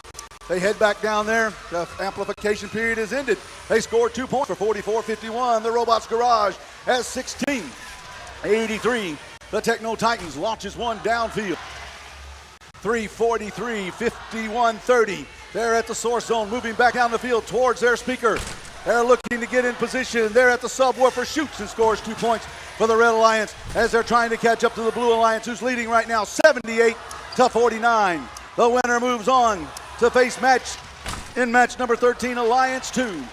They head back down there. The amplification period is ended. They scored 2 points for 44-51. The Robots Garage has 16-83. The Techno Titans launches one downfield. 3:43, 51-30. They're at the source zone, moving back down the field towards their speaker. They're looking to get in position. They're at the subwoofer, shoots and scores 2 points for the Red Alliance as they're trying to catch up to the Blue Alliance, who's leading right now 78-49. The winner moves on to face match number 13, Alliance 2.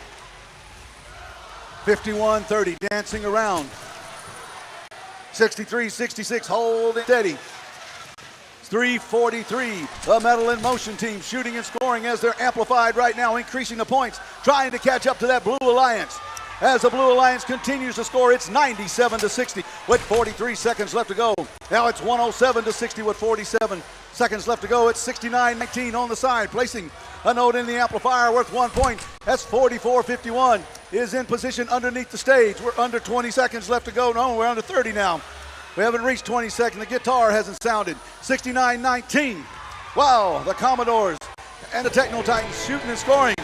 51-30, dancing around. 63-66, holding steady. 3:43, the Metal in Motion team shooting and scoring as they're amplified right now, increasing the points, trying to catch up to that Blue Alliance. As the Blue Alliance continues to score, it's 97-60 with 43 seconds left to go. Now it's 107-60 with 47 seconds left to go. It's 69-19 on the side, placing a note in the amplifier worth 1 point. That's 44-51, is in position underneath the stage. We're under 20 seconds left to go. No, we're under 30 now. We haven't reached 20 seconds. The guitar hasn't sounded. 69-19. Wow, the Commodores and the Techno Titans shooting and scoring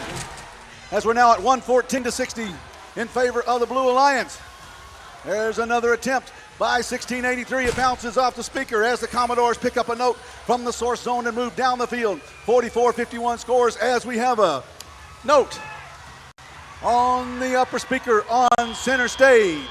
as we're now at 114-60 in favor of the Blue Alliance. There's another attempt by 1683. It bounces off the speaker as the Commodores pick up a note from the source zone and move down the field. 44-51 scores as we have a note on the upper speaker on center stage.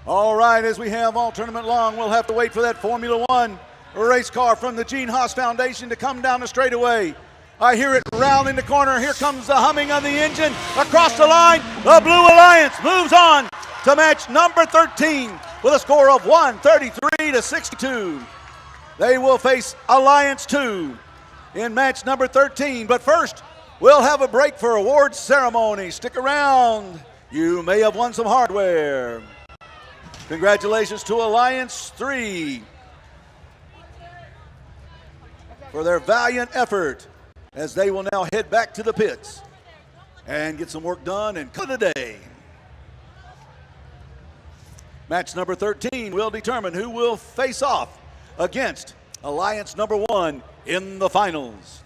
All right, as we have all tournament long, we'll have to wait for that Formula One race car from the Gene Haas Foundation to come down the straightaway. I hear it rounding the corner. Here comes the humming of the engine. Across the line, the Blue Alliance moves on to match number 13 with a score of 133-62. They will face Alliance 2 in match number 13. But first, we'll have a break for awards ceremony. Stick around. You may have won some hardware. Congratulations to Alliance 3 for their valiant effort as they will now head back to the pits and get some work done and call it a day. Match number 13 will determine who will face off against Alliance number 1 in the finals.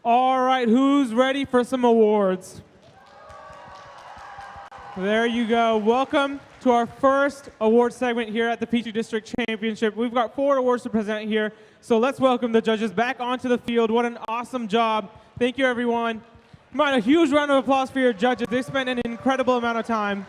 All right, who's ready for some awards? There you go. Welcome to our first award segment here at the PCH District Championship. We've got 4 awards to present here, so let's welcome the judges back onto the field. What an awesome job. Thank you, everyone. Come on, a huge round of applause for your judges. They spent an incredible amount of time.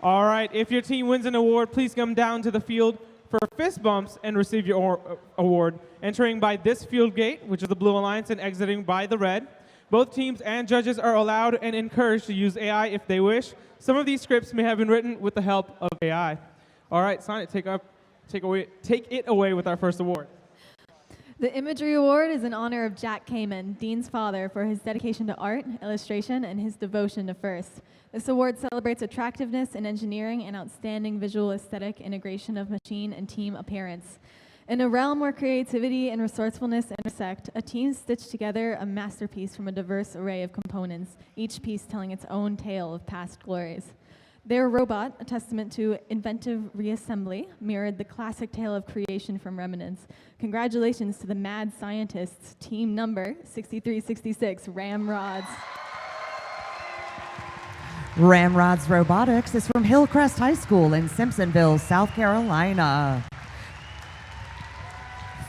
All right, if your team wins an award, please come down to the field for fist bumps and receive your award, entering by this field gate, which is the Blue Alliance, and exiting by the red. Both teams and judges are allowed and encouraged to use AI if they wish. Some of these scripts may have been written with the help of AI. All right, Sonnet, take it away with our first award. The Imagery Award is in honor of Jack Kamen, Dean's father, for his dedication to art, illustration, and his devotion to FIRST. This award celebrates attractiveness in engineering and outstanding visual aesthetic integration of machine and team appearance. In a realm where creativity and resourcefulness intersect, a team stitched together a masterpiece from a diverse array of components, each piece telling its own tale of past glories. Their robot, a testament to inventive reassembly, mirrored the classic tale of creation from remnants. Congratulations to the mad scientists, team number 6366, Ramrods. Ramrods Robotics is from Hillcrest High School in Simpsonville, South Carolina.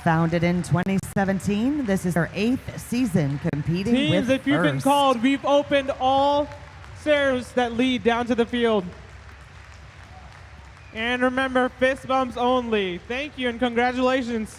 Founded in 2017, this is their 8th season competing Teams, with if you've been FIRST. called, we've opened all stairs that lead down to the field. And remember, fist bumps only. Thank you and congratulations.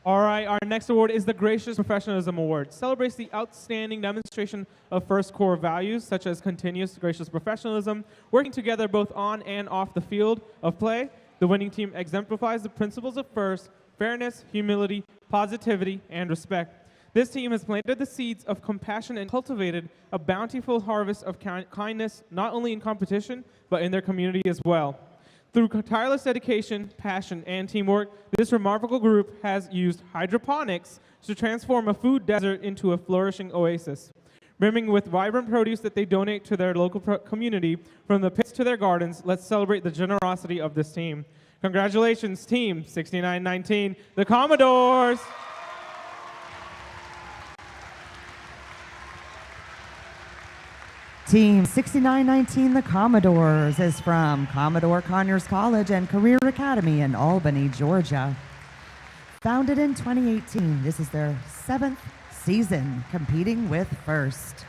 All right, our next award is the Gracious Professionalism Award. Celebrates the outstanding demonstration of FIRST core values, such as continuous gracious professionalism, working together both on and off the field of play. The winning team exemplifies the principles of FIRST, fairness, humility, positivity, and respect. This team has planted the seeds of compassion and cultivated a bountiful harvest of kindness, not only in competition, but in their community as well. Through tireless dedication, passion, and teamwork, this remarkable group has used hydroponics to transform a food desert into a flourishing oasis. Brimming with vibrant produce that they donate to their local community, from the pits to their gardens, let's celebrate the generosity of this team. Congratulations, Team 6919, the Commodores! Team 6919, the Commodores, is from Commodore Conyers College and Career Academy in Albany, Georgia. Founded in 2018, this is their 7th season competing with FIRST.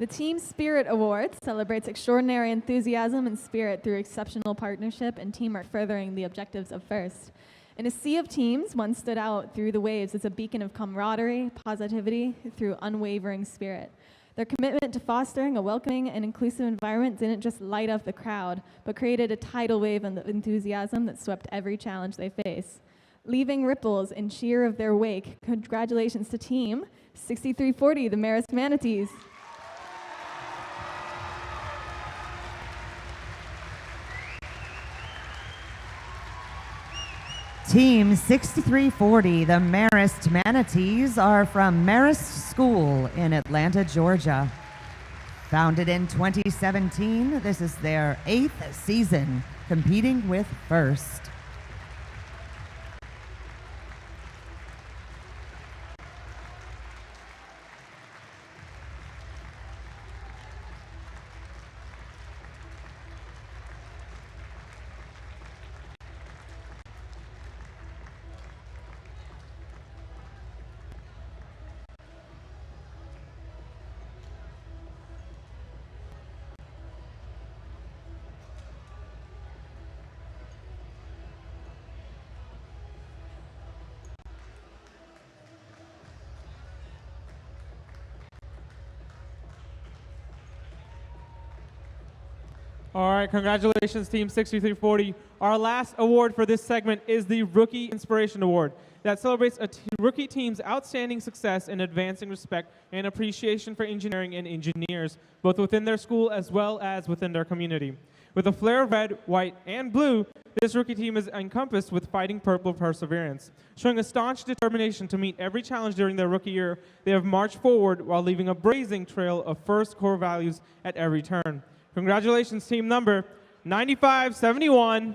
The Team Spirit Award celebrates extraordinary enthusiasm and spirit through exceptional partnership and teamwork, furthering the objectives of FIRST. In a sea of teams, one stood out through the waves as a beacon of camaraderie, positivity, through unwavering spirit. Their commitment to fostering a welcoming and inclusive environment didn't just light up the crowd, but created a tidal wave of enthusiasm that swept every challenge they face. Leaving ripples in cheer of their wake, congratulations to Team 6340, the Marist Manatees. Team 6340, the Marist Manatees, are from Marist School in Atlanta, Georgia. Founded in 2017, this is their 8th season competing with FIRST. All right, congratulations, Team 6340. Our last award for this segment is the Rookie Inspiration Award that celebrates a rookie team's outstanding success in advancing respect and appreciation for engineering and engineers, both within their school as well as within their community. With a flair of red, white, and blue, this rookie team is encompassed with fighting purple perseverance. Showing a staunch determination to meet every challenge during their rookie year, they have marched forward while leaving a blazing trail of first core values at every turn. Congratulations, team number 9571.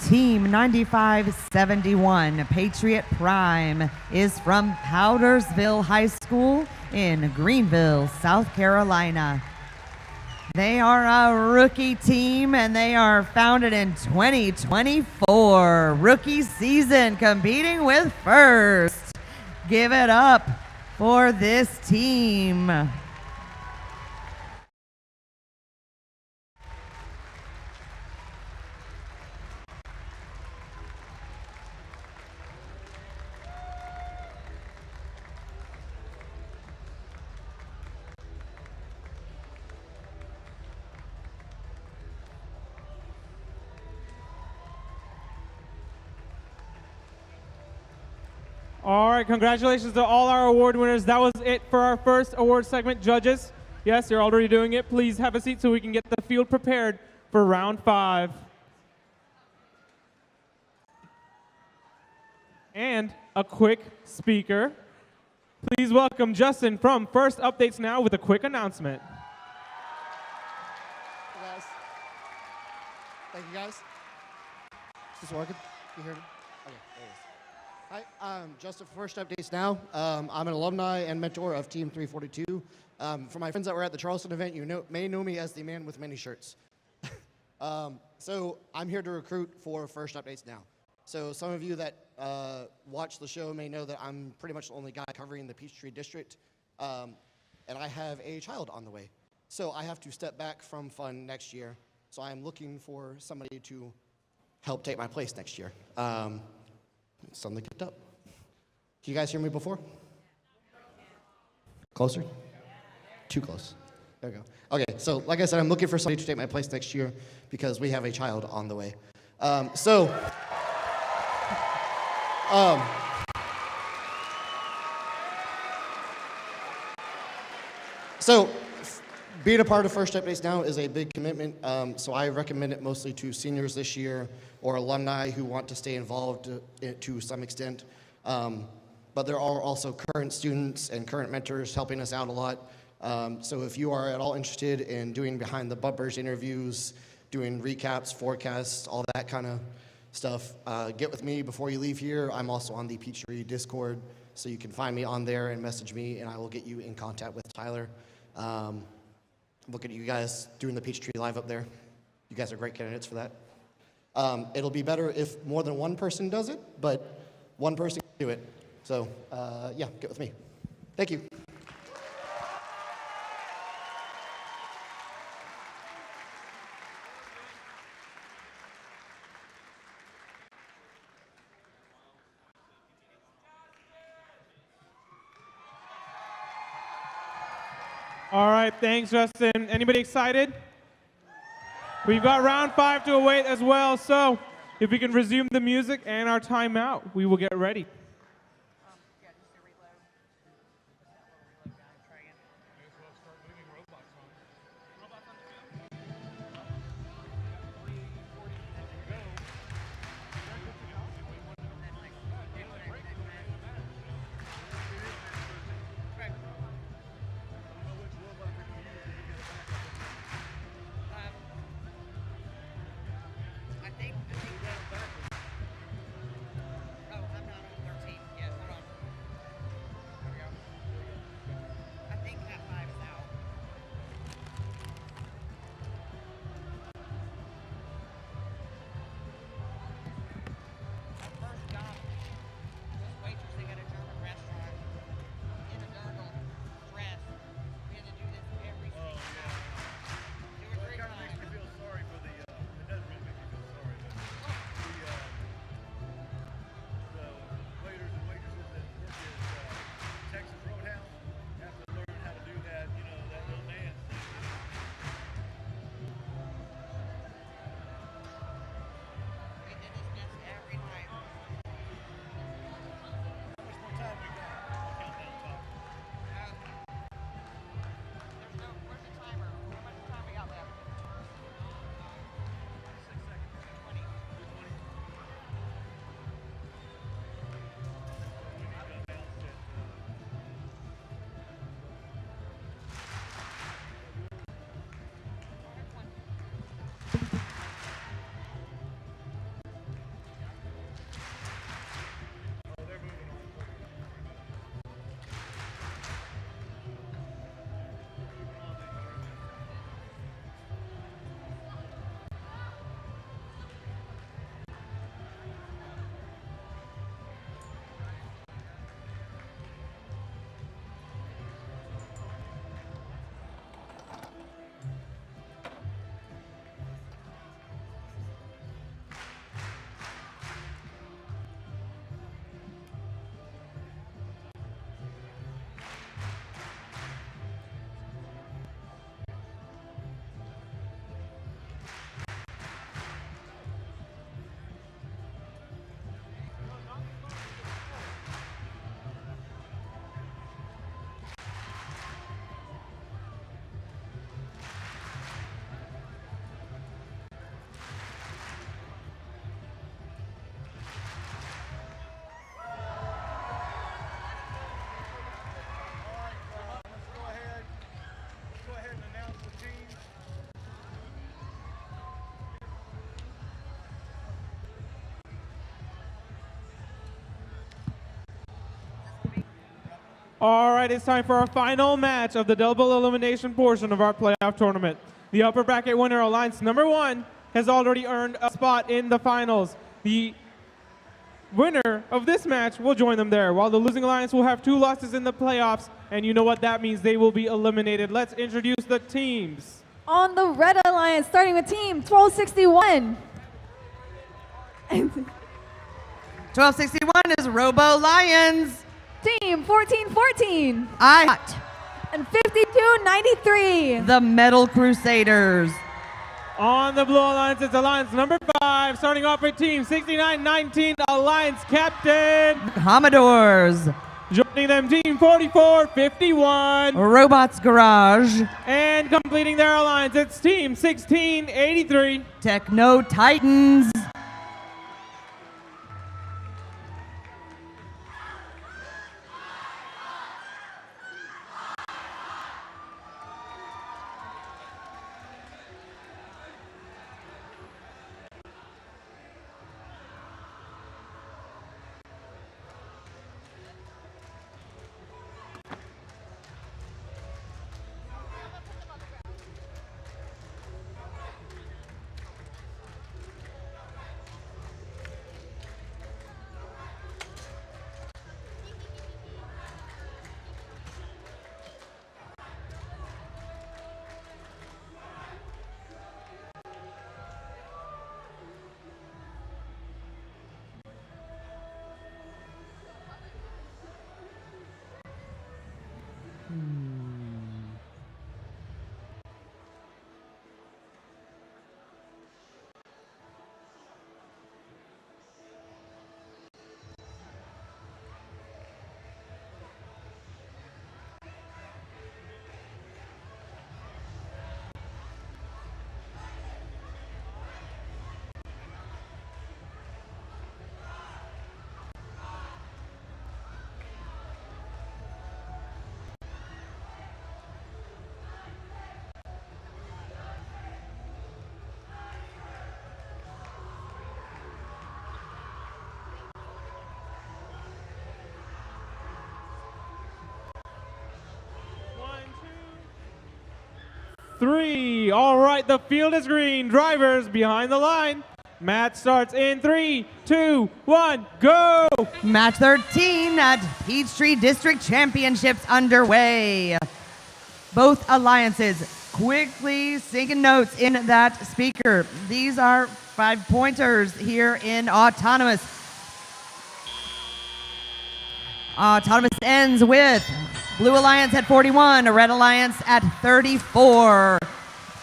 Team 9571, Patriot Prime, is from Powdersville High School in Greenville, South Carolina. They are a rookie team and they are founded in 2024. Rookie season competing with first. Give it up for this team. All right, congratulations to all our award winners. That was it for our first award segment. Judges, yes, you're already doing it. Please have a seat so we can get the field prepared for round 5. And a quick speaker. Please welcome Justin from First Updates Now with a quick announcement. Hey guys. Thank you guys. Is this working? You hear me? Okay, there it is. Hi, I'm Justin from First Updates Now. I'm an alumni and mentor of Team 342. For my friends that were at the Charleston event, you may know me as the man with many shirts. So I'm here to recruit for First Updates Now. So some of you that watch the show may know that I'm pretty much the only guy covering the Peachtree District, and I have a child on the way. So I have to step back from fun next year. So I'm looking for somebody to help take my place next year. Suddenly picked up. Can you guys hear me before? Closer? Too close. There we go. Okay, so like I said, I'm looking for somebody to take my place next year because we have a child on the way. So being a part of First Updates Now is a big commitment, so I recommend it mostly to seniors this year or alumni who want to stay involved to some extent. But there are also current students and current mentors helping us out a lot. So if you are at all interested in doing behind the bumpers interviews, doing recaps, forecasts, all that kind of stuff, get with me before you leave here. I'm also on the Peachtree Discord, so you can find me on there and message me, and I will get you in contact with Tyler. Looking at you guys doing the Peachtree Live up there. You guys are great candidates for that. It'll be better if more than one person does it, but one person can do it. So yeah, get with me. Thank you. All right, thanks, Justin. Anybody excited? We've got round 5 to await as well, so if we can resume the music and our timeout, we will get ready. All right, it's time for our final match of the double elimination portion of our playoff tournament. The upper bracket winner, Alliance number 1, has already earned a spot in the finals. The winner of this match will join them there, while the losing Alliance will have 2 losses in the playoffs, and you know what that means. They will be eliminated. Let's introduce the teams. On the Red Alliance, starting with team 1261. 1261 is Robo Lions. Team 1414. And 5293. The Metal Crusaders. On the Blue Alliance, it's Alliance number 5, starting off with team 6919, Alliance Captain Commodores. Joining them, team 4451. Robots Garage. And completing their alliance, it's team 1683. Techno Titans. Three. All right, the field is green. Drivers behind the line. Match starts in 3, 2, 1, go! Match 13 at Peachtree District Championships underway. Both alliances quickly sinking notes in that speaker. These are 5-pointers here in Autonomous. Autonomous ends with Blue Alliance at 41, Red Alliance at 34.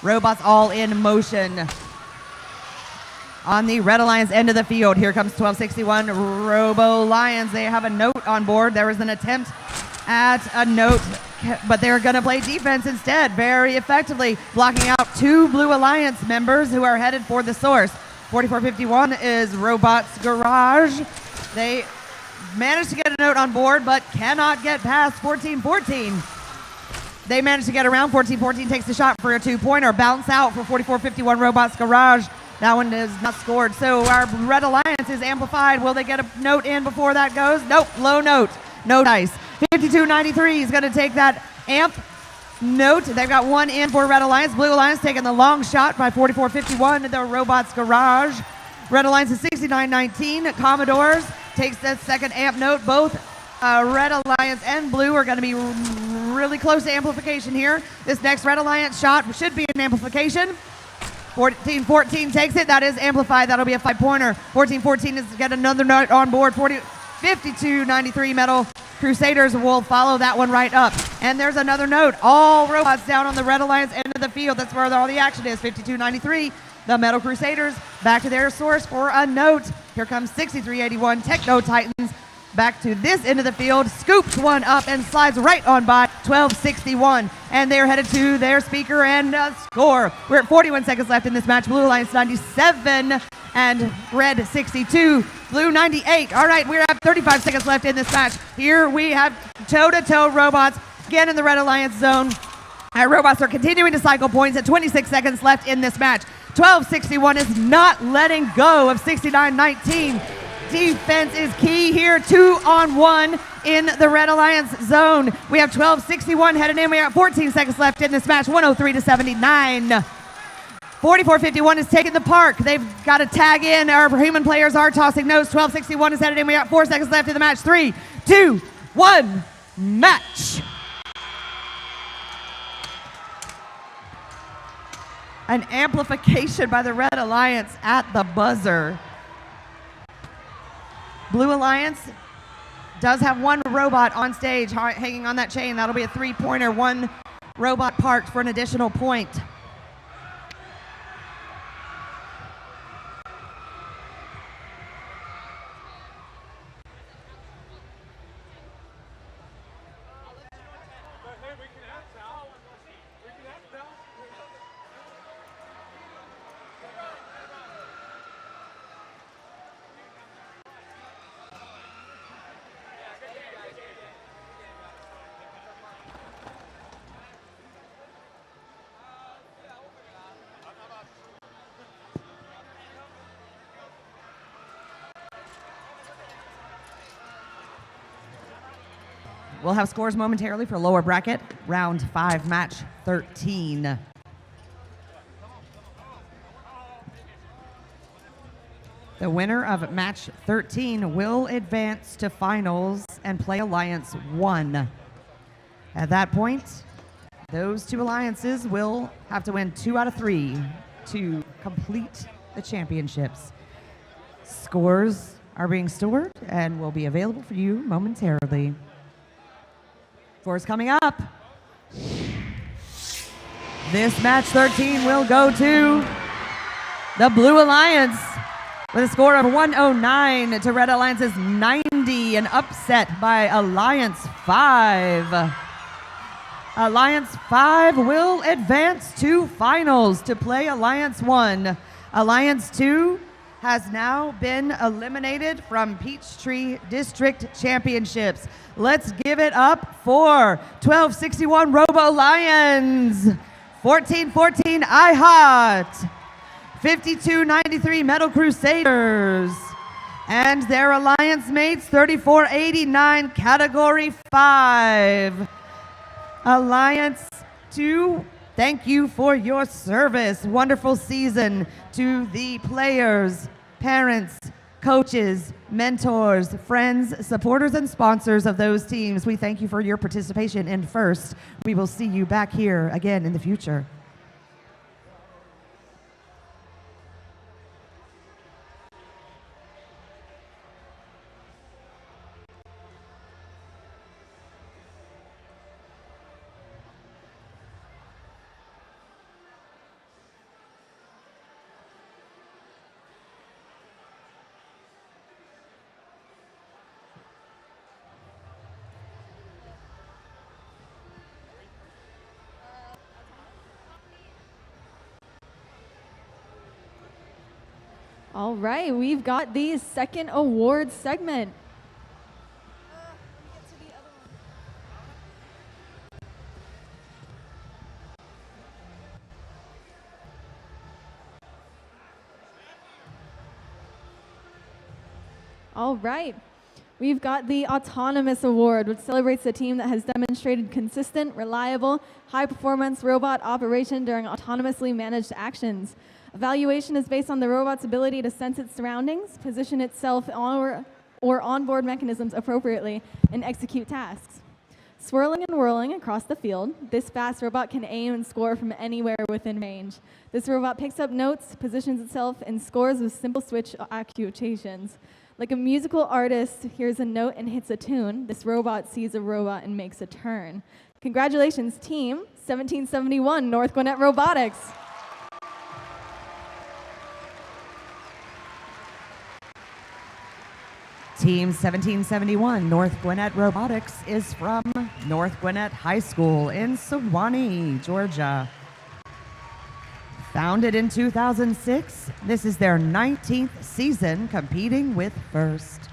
Robots all in motion. On the Red Alliance end of the field, here comes 1261 Robo Lions. They have a note on board. There was an attempt at a note, but they're going to play defense instead very effectively, blocking out 2 Blue Alliance members who are headed for the source. 4451 is Robots Garage. They managed to get a note on board, but cannot get past 1414. They managed to get around. 1414 takes the shot for a 2-pointer. Bounce out for 4451 Robots Garage. That one is not scored. So our Red Alliance is amplified. Will they get a note in before that goes? Nope, low note. No dice. 5293 is going to take that amp note. They've got 1 in for Red Alliance. Blue Alliance taking the long shot by 4451 the Robots Garage. Red Alliance is 6919. Commodores takes that second amp note. Both Red Alliance and Blue are going to be really close to amplification here. This next Red Alliance shot should be an amplification. 1414 takes it. That is amplified. That'll be a 5-pointer. 1414 is to get another note on board. 5293 Metal Crusaders will follow that one right up. And there's another note. All robots down on the Red Alliance end of the field. That's where all the action is. 5293. The Metal Crusaders back to their source for a note. Here comes 6381 Techno Titans back to this end of the field, scoops one up and slides right on by 1261. And they're headed to their speaker and score. We're at 41 seconds left in this match. Blue Alliance 97 and Red 62. Blue 98. All right, we're at 35 seconds left in this match. Here we have toe-to-toe robots again in the Red Alliance zone. Our robots are continuing to cycle points at 26 seconds left in this match. 1261 is not letting go of 6919. Defense is key here. 2-on-1 in the Red Alliance zone. We have 12:61 headed in. We have 14 seconds left in this match. 103-79. 44-51 is taking the park. They've got to tag in. Our human players are tossing notes. 12:61 is headed in. We got 4 seconds left in the match. 3, 2, 1, match. An amplification by the Red Alliance at the buzzer. Blue Alliance does have one robot on stage hanging on that chain. That'll be a 3-pointer. 1 robot parked for an additional point. We'll have scores momentarily for lower bracket, round 5, match 13. The winner of match 13 will advance to finals and play Alliance 1. At that point, those 2 alliances will have to win 2 out of 3 to complete the championships. Scores are being stored and will be available for you momentarily. Scores coming up. This match 13 will go to the Blue Alliance with a score of 109 to Red Alliance's 90, an upset by Alliance 5. Alliance 5 will advance to finals to play Alliance 1. Alliance 2 has now been eliminated from Peachtree District Championships. Let's give it up for 1261 Robo Lions, 1414 iHot, 5293 Metal Crusaders, and their alliance mates 3489 Category 5. Alliance 2, thank you for your service. Wonderful season to the players, parents, coaches, mentors, friends, supporters, and sponsors of those teams. We thank you for your participation in FIRST. We will see you back here again in the future. All right, we've got the second award segment. All right, we've got the Autonomous Award, which celebrates the team that has demonstrated consistent, reliable, high-performance robot operation during autonomously managed actions. Evaluation is based on the robot's ability to sense its surroundings, position itself or onboard mechanisms appropriately, and execute tasks. Swirling and whirling across the field, this fast robot can aim and score from anywhere within range. This robot picks up notes, positions itself, and scores with simple switch actuations. Like a musical artist hears a note and hits a tune, this robot sees a robot and makes a turn. Congratulations, team 1771 North Gwinnett Robotics. Team 1771 North Gwinnett Robotics is from North Gwinnett High School in Sewanee, Georgia. Founded in 2006, this is their 19th season competing with FIRST.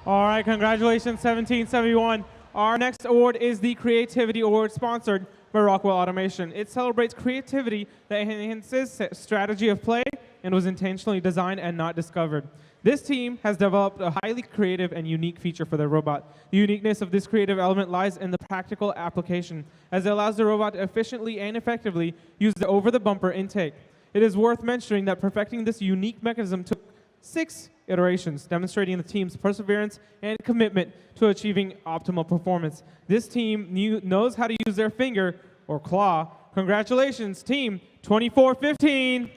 All right, congratulations, 1771. Our next award is the Creativity Award, sponsored by Rockwell Automation. It celebrates creativity that enhances strategy of play and was intentionally designed and not discovered. This team has developed a highly creative and unique feature for their robot. The uniqueness of this creative element lies in the practical application, as it allows the robot to efficiently and effectively use the over-the-bumper intake. It is worth mentioning that perfecting this unique mechanism took 6 iterations, demonstrating the team's perseverance and commitment to achieving optimal performance. This team knows how to use their finger or claw. Congratulations, team 2415.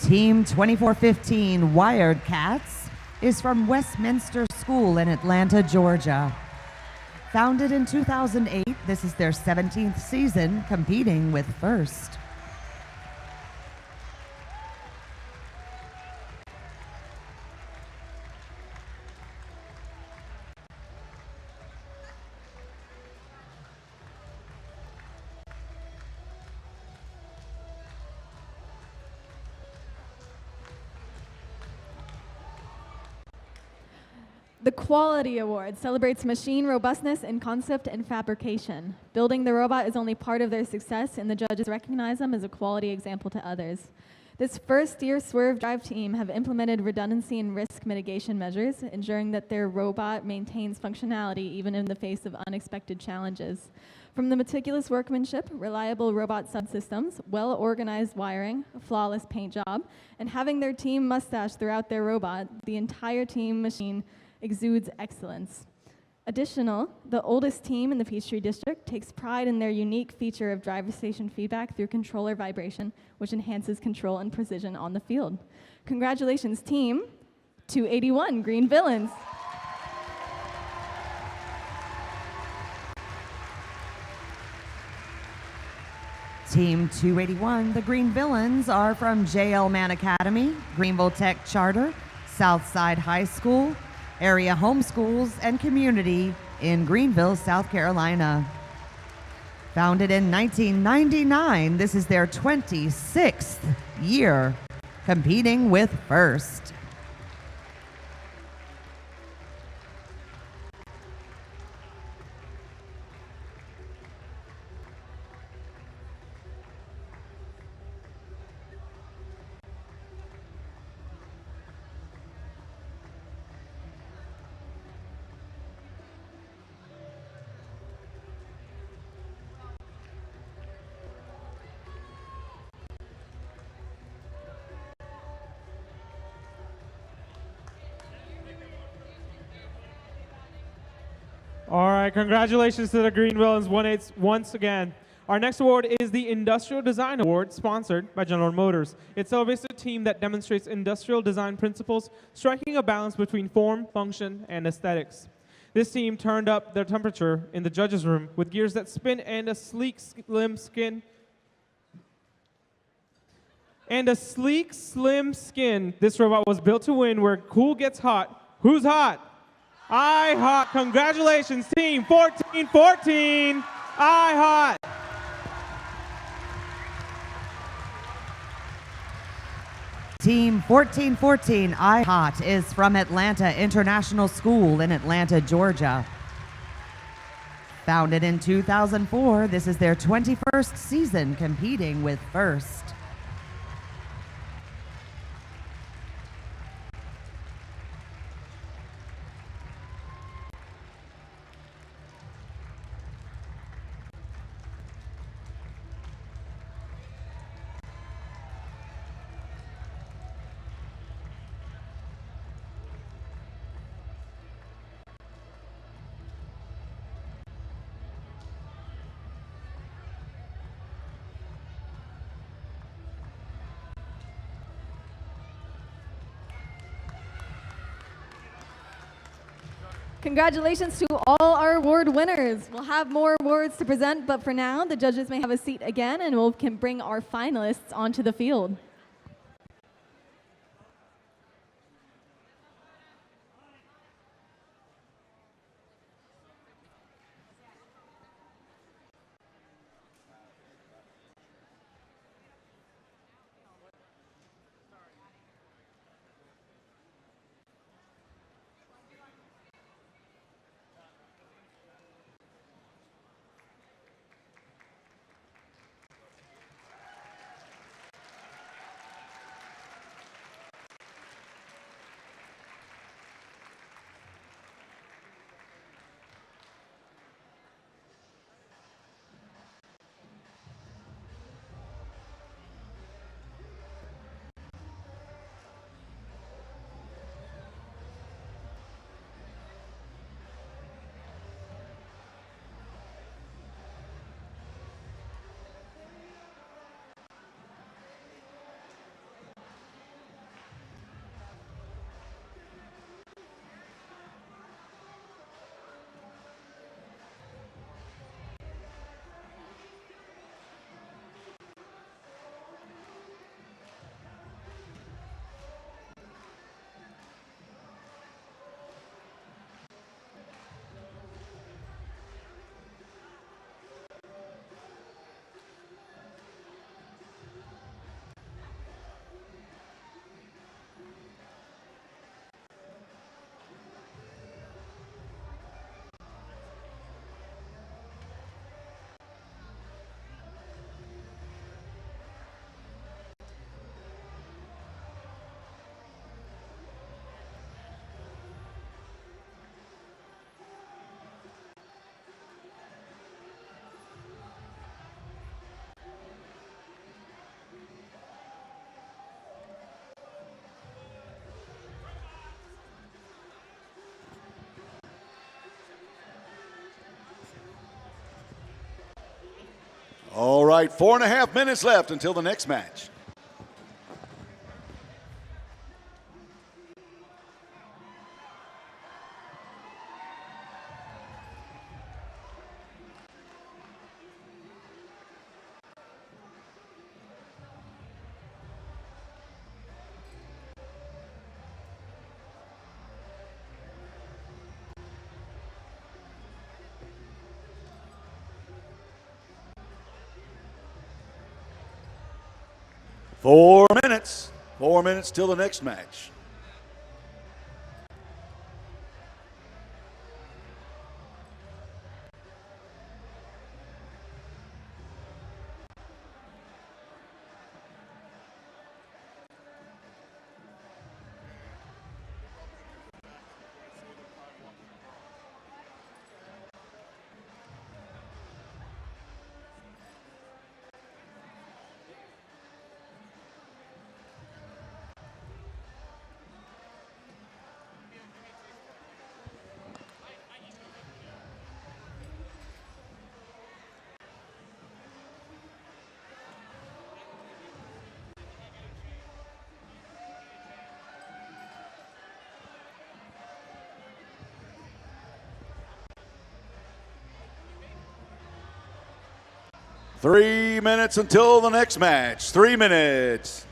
Team 2415 Wired Cats is from Westminster School in Atlanta, Georgia. Founded in 2008, this is their 17th season competing with FIRST. The Quality Award celebrates machine robustness in concept and fabrication. Building the robot is only part of their success, and the judges recognize them as a quality example to others. This first-year Swerve Drive team have implemented redundancy and risk mitigation measures, ensuring that their robot maintains functionality even in the face of unexpected challenges. From the meticulous workmanship, reliable robot subsystems, well-organized wiring, a flawless paint job, and having their team mustache throughout their robot, the entire team machine exudes excellence. The oldest team in the Peachtree District takes pride in their unique feature of driver station feedback through controller vibration, which enhances control and precision on the field. Congratulations, team 281 Green Villains. Team 281, the Green Villains, are from JL Mann Academy, Greenville Tech Charter, Southside High School, area homeschools, and community in Greenville, South Carolina. Founded in 1999, this is their 26th year competing with FIRST. All right, congratulations to the Green Villains once again. Our next award is the Industrial Design Award, sponsored by General Motors. It celebrates a team that demonstrates industrial design principles, striking a balance between form, function, and aesthetics. This team turned up their temperature in the judges' room with gears that spin and a sleek, slim skin. This robot was built to win where cool gets hot. Who's hot? I hot. Congratulations, team 1414. I hot. Team 1414 I hot is from Atlanta International School in Atlanta, Georgia. Founded in 2004, this is their 21st season competing with FIRST. Congratulations to all our award winners. We'll have more awards to present, but for now, the judges may have a seat again, and we can bring our finalists onto the field. All right, 4.5 minutes left until the next match. Four minutes till the next match. Three minutes until the next match. 3 minutes.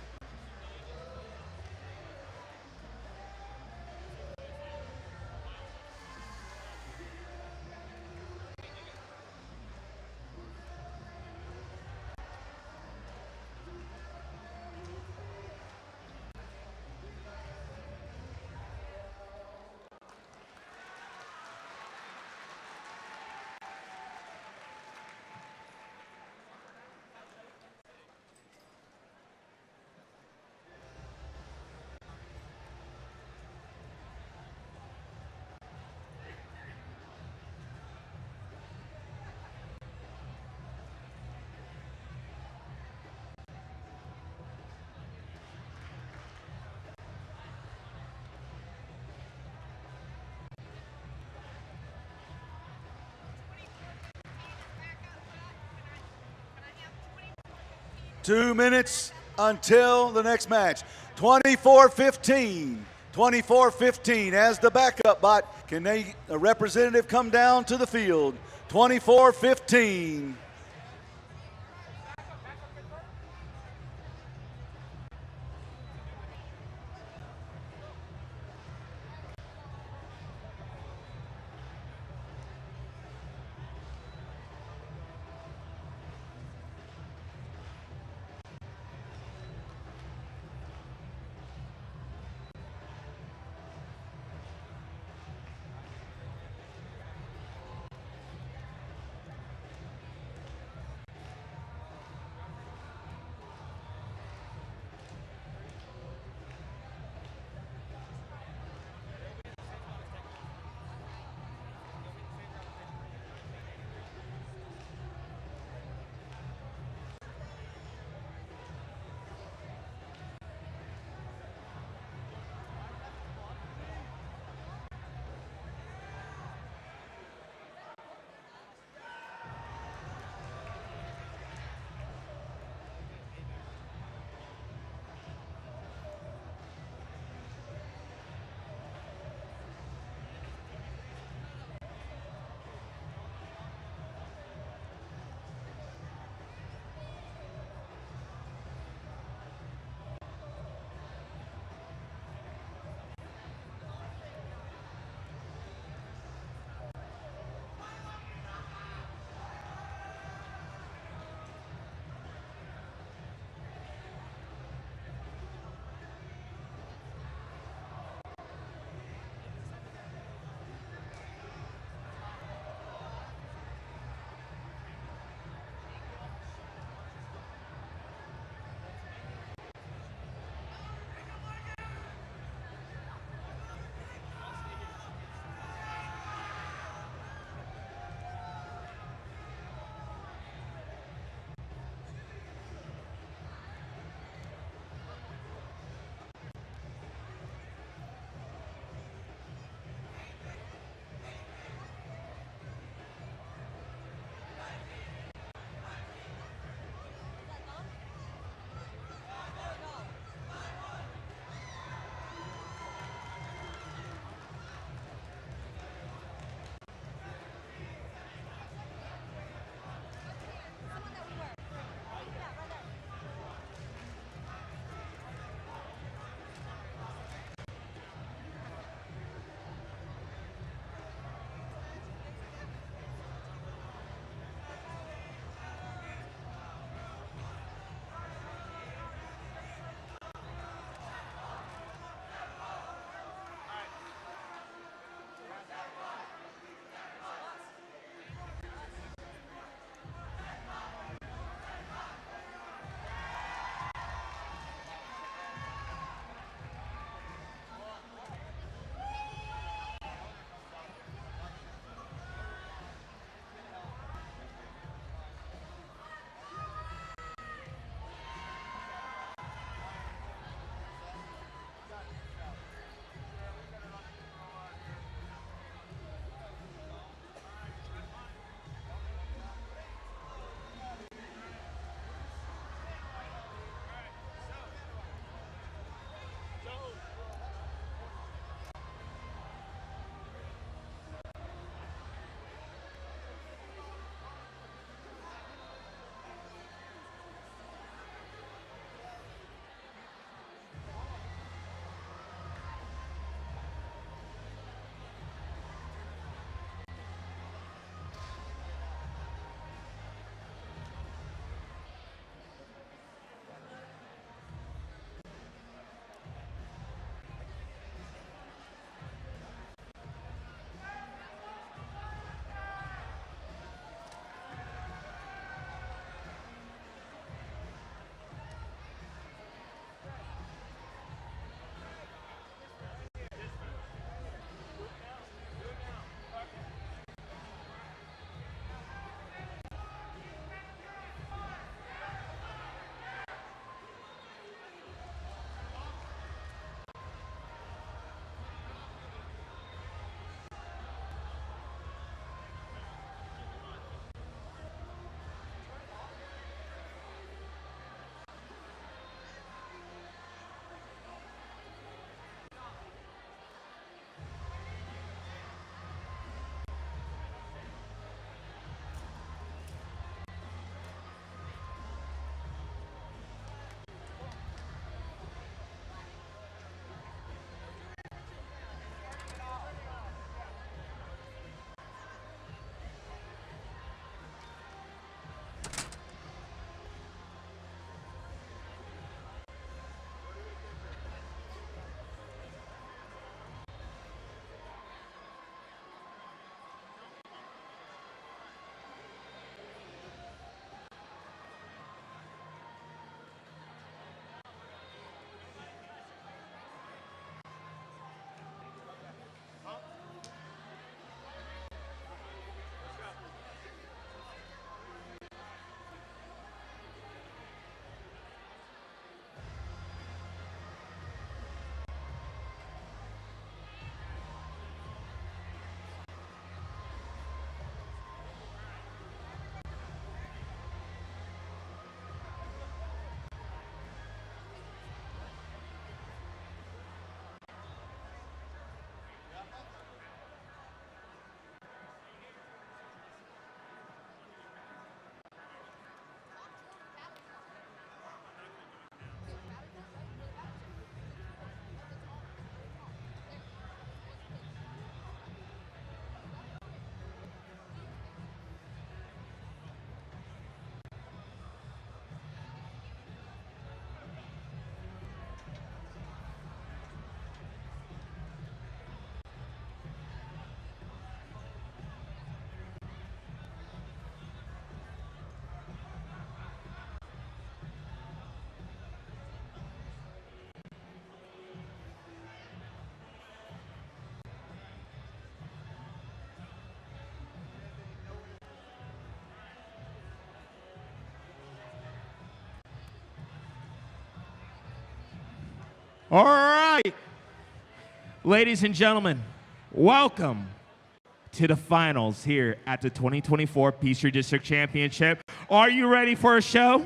Two minutes until the next match. 24-15. 24-15 as the backup bot. Can a representative come down to the field? 24-15. All right. Ladies and gentlemen, welcome to the finals here at the 2024 Peachtree District Championship. Are you ready for a show?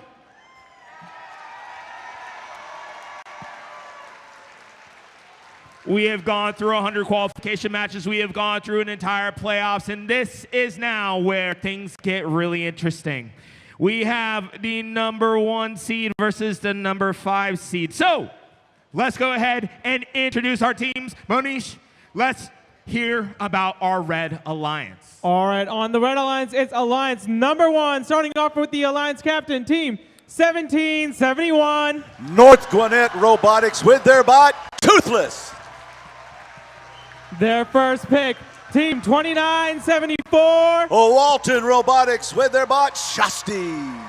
We have gone through 100 qualification matches. We have gone through an entire playoffs, and this is now where things get really interesting. We have the #1 seed versus the #5 seed. So let's go ahead and introduce our teams. Monish, let's hear about our Red Alliance. All right, on the Red Alliance, it's Alliance #1, starting off with the Alliance captain, team 1771. North Gwinnett Robotics with their bot, Toothless. Their first pick, team 2974. Walton Robotics with their bot, Shasti.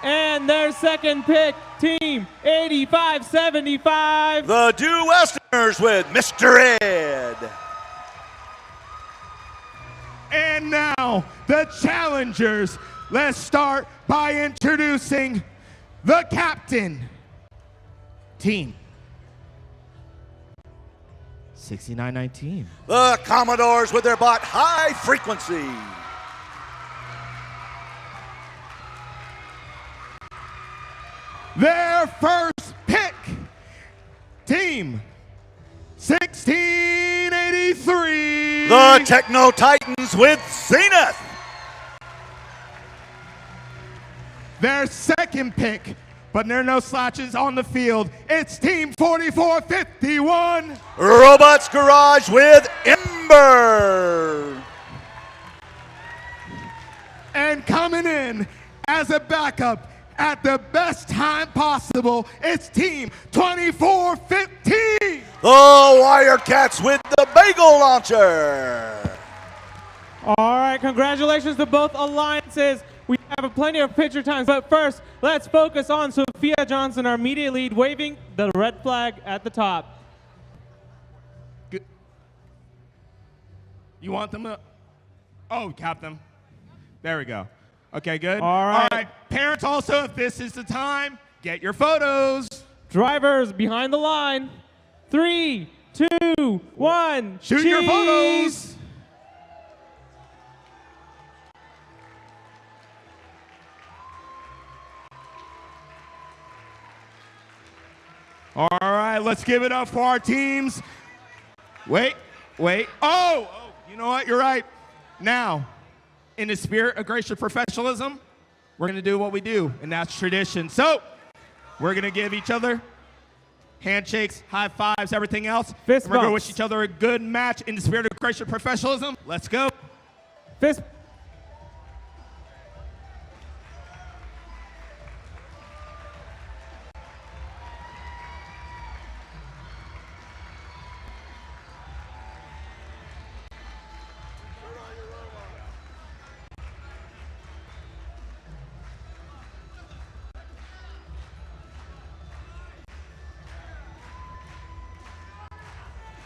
And their second pick, team 8575. The Due Westerners with Mr. Ed. And now, the challengers. Let's start by introducing the captain. Team 6919. The Commodores with their bot, High Frequency. Their first pick, team 1683. The Techno Titans with Zenith. Their second pick, but there are no slouches on the field. It's team 4451. Robots Garage with Ember. And coming in as a backup at the best time possible, it's team 2415. The Wirecats with the Bagel Launcher. All right, congratulations to both alliances. We have plenty of picture times, but first, let's focus on Sophia Johnson, our media lead, waving the red flag at the top. Good. You want them to? Oh, cap them. There we go. Okay, good. All right. All right. Parents also, if this is the time, get your photos. Drivers behind the line. 3, 2, 1. Shoot cheese. your photos. All right, let's give it up for our teams. Wait. Oh, you know what? You're right. Now, in the spirit of gracious professionalism, we're going to do what we do, and that's tradition. So, we're going to give each other handshakes, high fives, everything else. Fist We're going to bumps. wish each other a good match in the spirit of gracious professionalism. Let's go. Fist.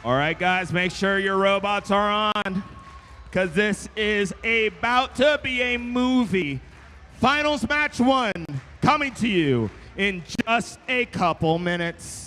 All right, guys, make sure your robots are on, because this is about to be a movie. Finals match 1 coming to you in just a couple minutes.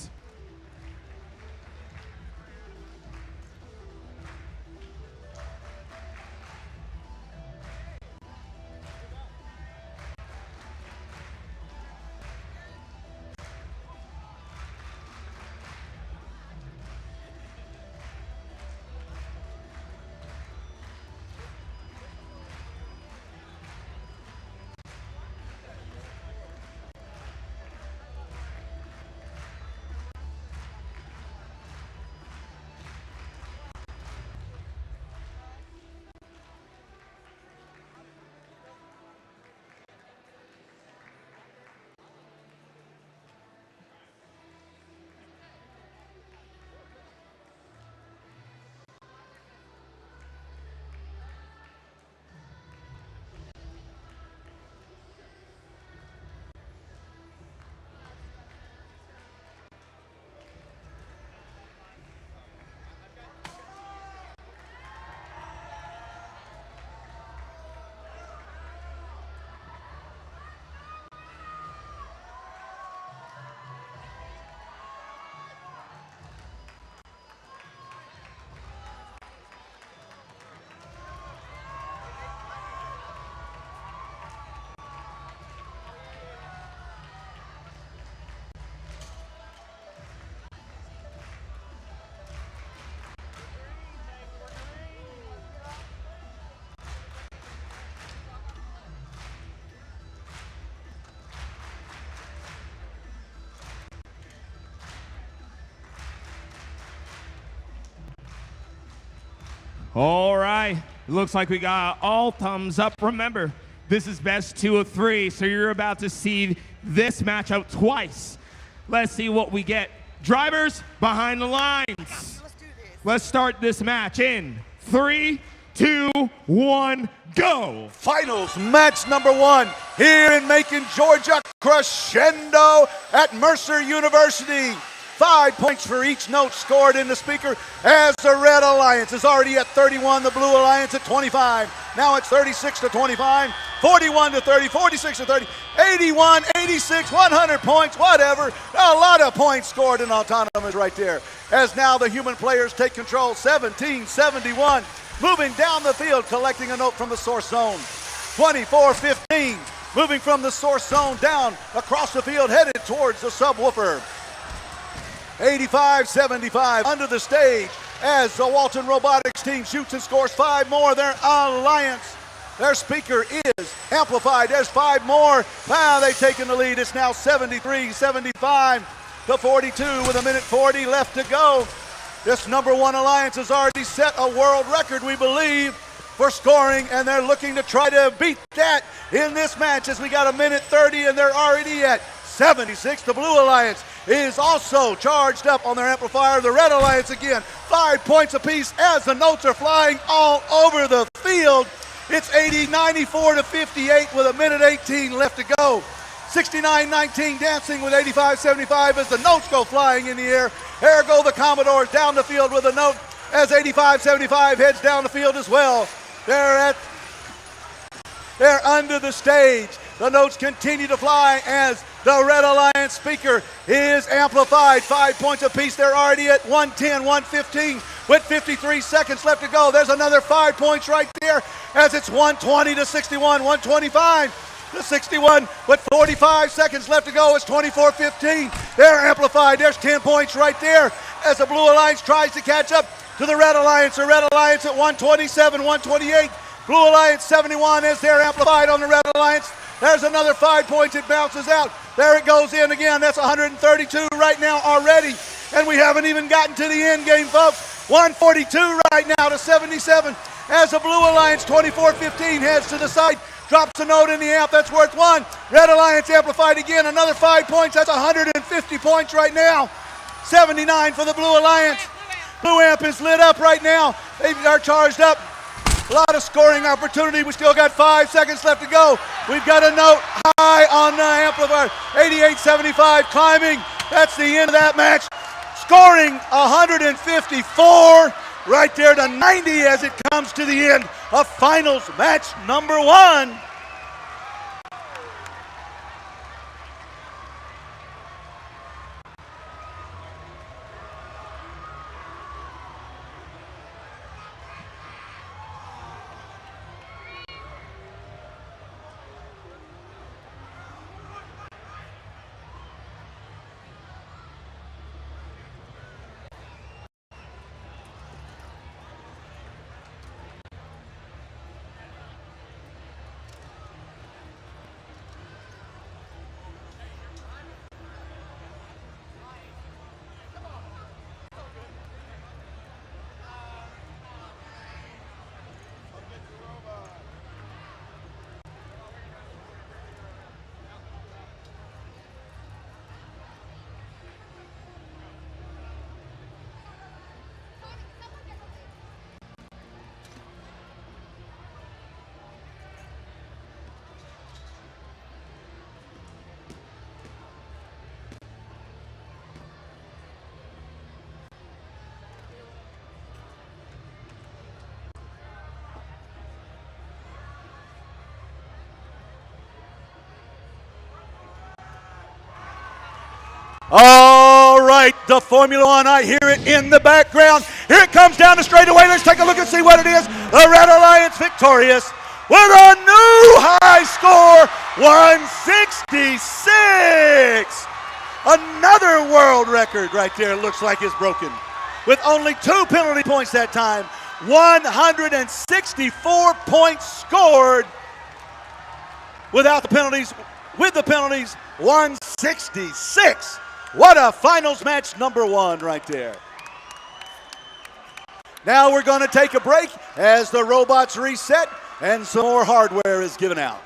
All right. It looks like we got all thumbs up. Remember, this is best 2 of 3, so you're about to see this matchup twice. Let's see what we get. Drivers behind the lines. Let's start this match in 3, 2, 1, go. Finals match number 1 here in Macon, Georgia. Crescendo at Mercer University. 5 points for each note scored in the speaker as the Red Alliance is already at 31, the Blue Alliance at 25. Now it's 36 to 25, 41 to 30, 46 to 30, 81, 86, 100 points, whatever. A lot of points scored in autonomous right there. As now the human players take control, 17-71. Moving down the field, collecting a note from the source zone. 24-15, moving from the source zone down across the field, headed towards the subwoofer. 85-75 under the stage as the Walton Robotics team shoots and scores 5 more. Their Alliance, their speaker is amplified. There's 5 more. Now they've taken the lead. It's now 73-75 to 42 with 1:40 left to go. This number 1 Alliance has already set a world record, we believe, for scoring, and they're looking to try to beat that in this match as we got 1:30 and they're already at 76. The Blue Alliance is also charged up on their amplifier. The Red Alliance again, 5 points apiece as the notes are flying all over the field. It's 80-94 to 58 with 1:18 left to go. 69-19 dancing with 85-75 as the notes go flying in the air. There go the Commodores down the field with a note as 85-75 heads down the field as well. They're under the stage. The notes continue to fly as the Red Alliance speaker is amplified. 5 points apiece. They're already at 110, 115 with 53 seconds left to go. There's another 5 points right there as it's 120 to 61, 125 to 61 with 45 seconds left to go. It's 24-15. They're amplified. There's 10 points right there as the Blue Alliance tries to catch up to the Red Alliance. The Red Alliance at 127, 128. Blue Alliance 71 as they're amplified on the Red Alliance. There's another 5 points. It bounces out. There it goes in again. That's 132 right now already. And we haven't even gotten to the end game, folks. 142 right now to 77 as the Blue Alliance 24-15 heads to the side. Drops a note in the amp. That's worth 1. Red Alliance amplified again. Another 5 points. That's 150 points right now. 79 for the Blue Alliance. Blue amp is lit up right now. They are charged up. A lot of scoring opportunity. We still got 5 seconds left to go. We've got a note high on the amplifier. 88-75 climbing. That's the end of that match. Scoring 154 right there to 90 as it comes to the end of finals match number 1. All right, the Formula One, I hear it in the background. Here it comes down the straightaway. Let's take a look and see what it is. The Red Alliance victorious with a new high score, 166. Another world record right there looks like is broken. With only 2 penalty points that time, 164 points scored. Without the penalties, with the penalties, 166. What a finals match number 1 right there. Now we're going to take a break. as the robots reset and some more hardware is given out.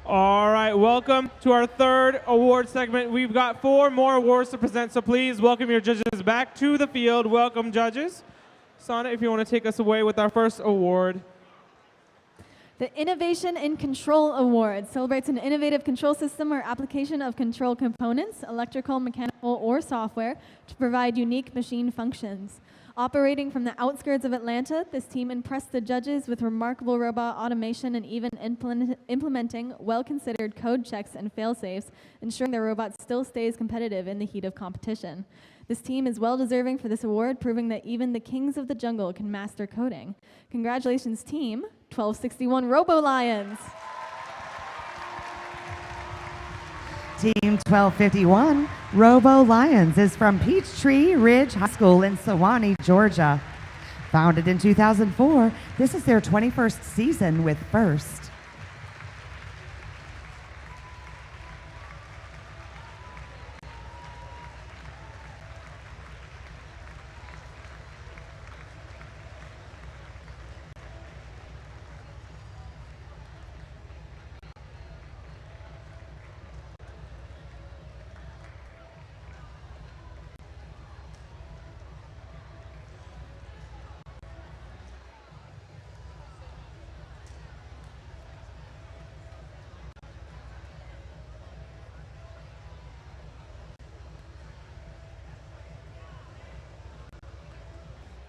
All right, welcome to our third award segment. We've got 4 more awards to present, so please welcome your judges back to the field. Welcome, judges. Sana, if you want to take us away with our first award. The Innovation in Control Award celebrates an innovative control system or application of control components, electrical, mechanical, or software, to provide unique machine functions. Operating from the outskirts of Atlanta, this team impressed the judges with remarkable robot automation and even implementing well-considered code checks and fail-safes, ensuring their robot still stays competitive in the heat of competition. This team is well-deserving for this award, proving that even the kings of the jungle can master coding. Congratulations, team 1261 Robo Lions. Team 1251, Robo Lions, is from Peachtree Ridge High School in Sewanee, Georgia. Founded in 2004, this is their 21st season with FIRST.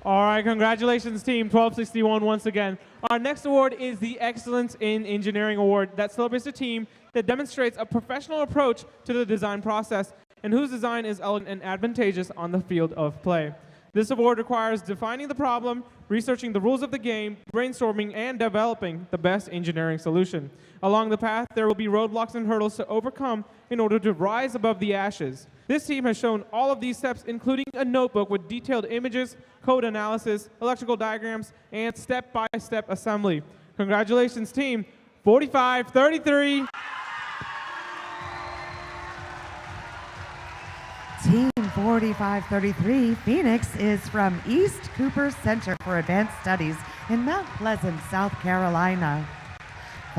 All right, congratulations, team 1261 once again. Our next award is the Excellence in Engineering Award that celebrates a team that demonstrates a professional approach to the design process and whose design is elegant and advantageous on the field of play. This award requires defining the problem, researching the rules of the game, brainstorming, and developing the best engineering solution. Along the path, there will be roadblocks and hurdles to overcome in order to rise above the ashes. This team has shown all of these steps, including a notebook with detailed images, code analysis, electrical diagrams, and step-by-step assembly. Congratulations, team 4533. Team 4533, Phoenix, is from East Cooper Center for Advanced Studies in Mount Pleasant, South Carolina.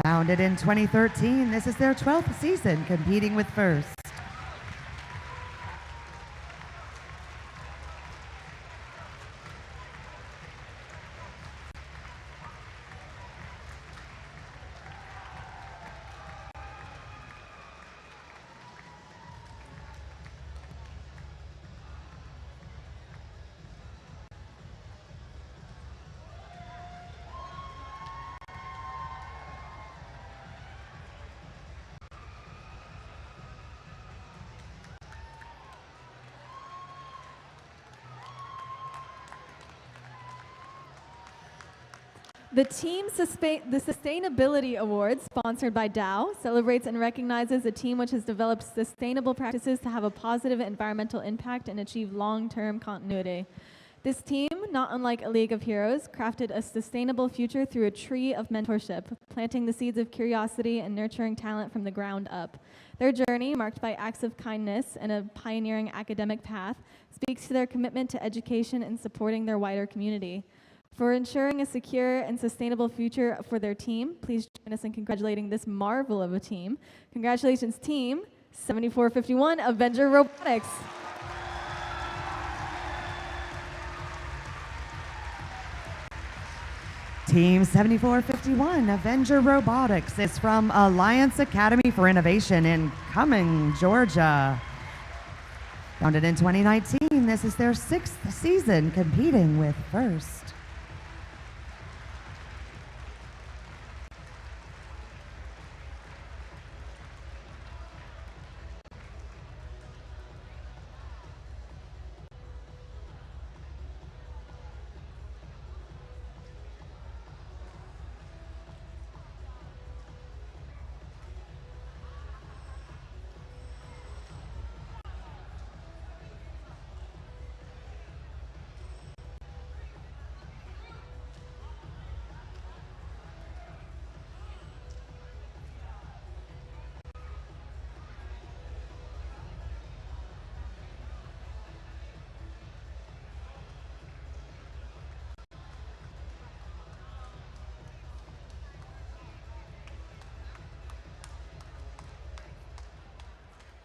Founded in 2013, this is their 12th season competing with FIRST. The Sustainability Award, sponsored by Dow, celebrates and recognizes a team which has developed sustainable practices to have a positive environmental impact and achieve long-term continuity. This team, not unlike a League of Heroes, crafted a sustainable future through a tree of mentorship, planting the seeds of curiosity and nurturing talent from the ground up. Their journey, marked by acts of kindness and a pioneering academic path, speaks to their commitment to education and supporting their wider community. For ensuring a secure and sustainable future for their team, please join us in congratulating this marvel of a team. Congratulations, team 7451 Avenger Robotics. Team 7451 Avenger Robotics is from Alliance Academy for Innovation in Cumming, Georgia. Founded in 2019, this is their 6th season competing with FIRST.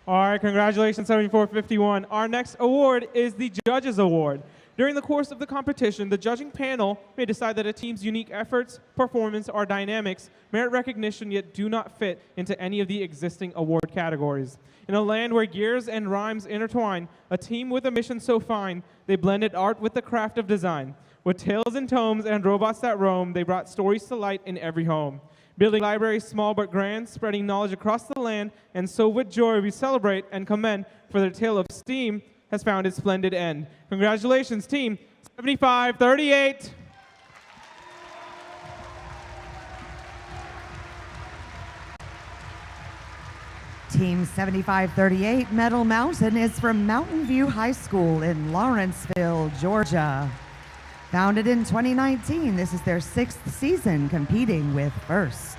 All right, congratulations, 7451. Our next award is the Judges Award. During the course of the competition, the judging panel may decide that a team's unique efforts, performance, or dynamics merit recognition yet do not fit into any of the existing award categories. In a land where gears and rhymes intertwine, a team with a mission so fine, they blended art with the craft of design. With tales and tomes and robots that roam, they brought stories to light in every home. Building libraries small but grand, spreading knowledge across the land, and so with joy we celebrate and commend, for their tale of steam has found its splendid end. Congratulations, team 7538. Team 7538 Metal Mountain is from Mountain View High School in Lawrenceville, Georgia. Founded in 2019, this is their 6th season competing with FIRST.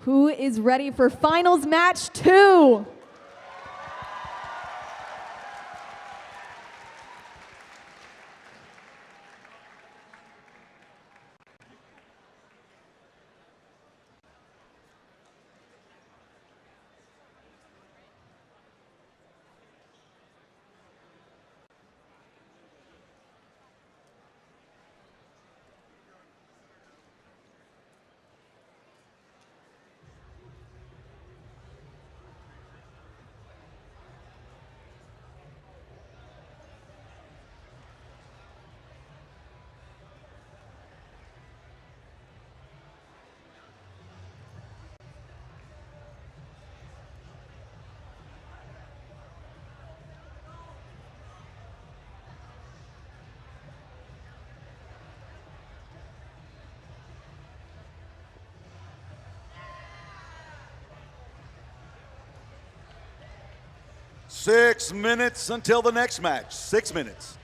Who is ready for finals match 2? Six minutes until the next match. 6 minutes.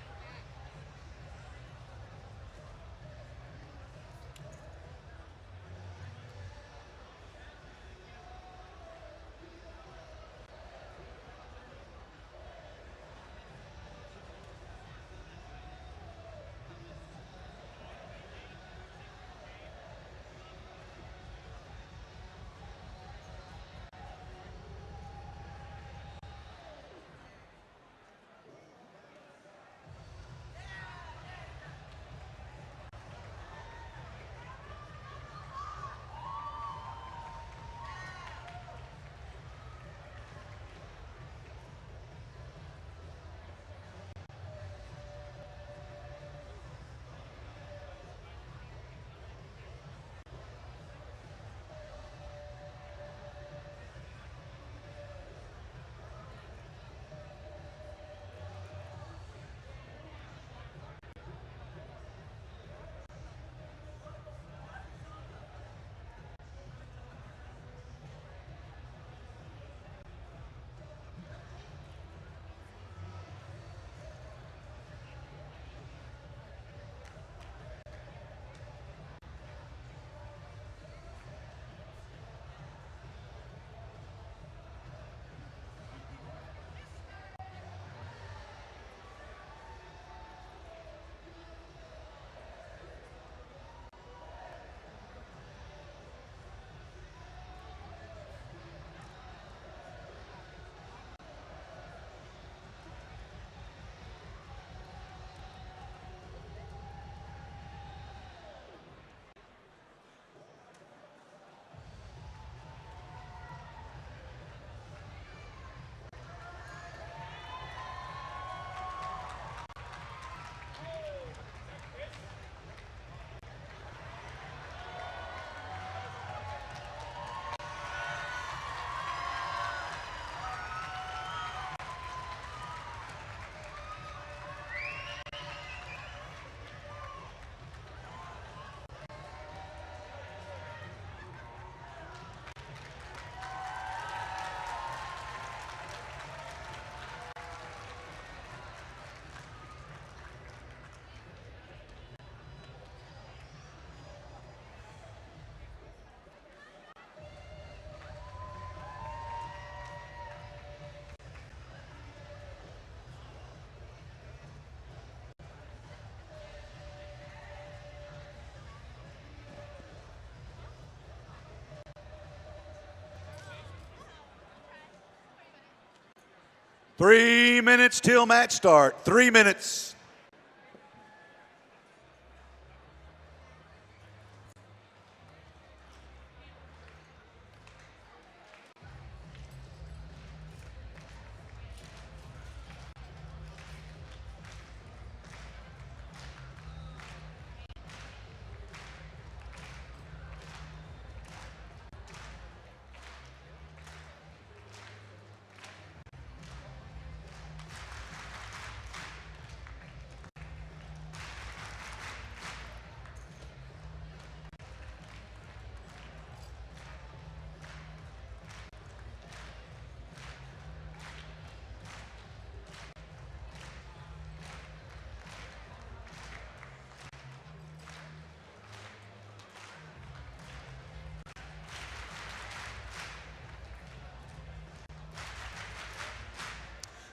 3 minutes till match start. 3 minutes.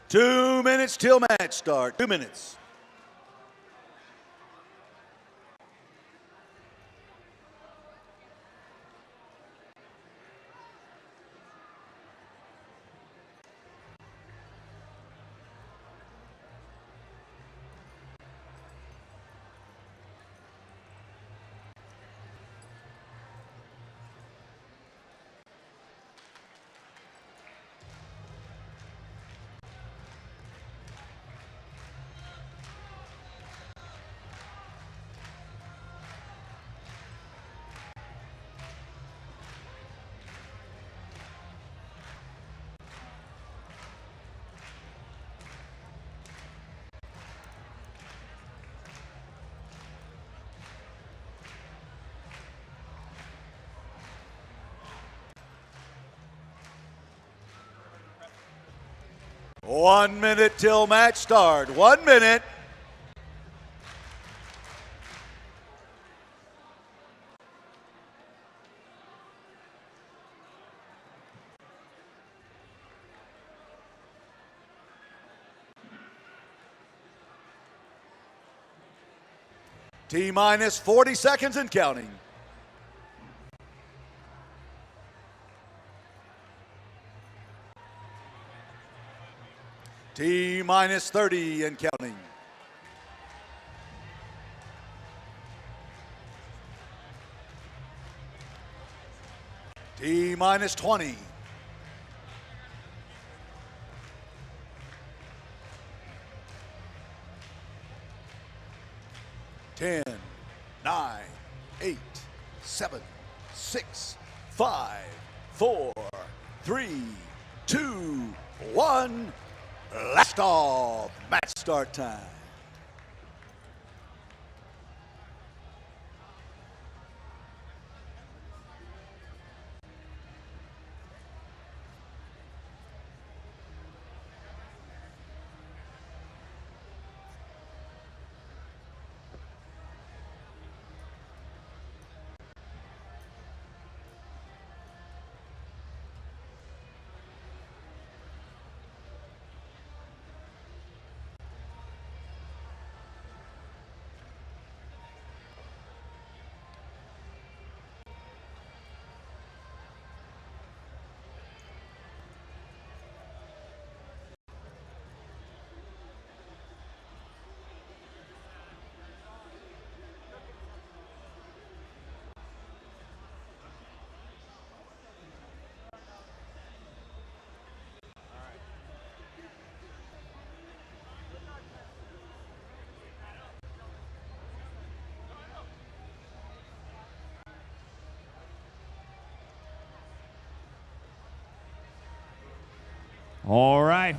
Two minutes till match start. 2 minutes. One minute till match start. 1 minute. T-minus 40 seconds and counting. T-minus 30 and counting. T-minus 20. Ten, 9, 8, 7, 6, 5, 4, 3, 2, 1. Blast off. Match start time. All right,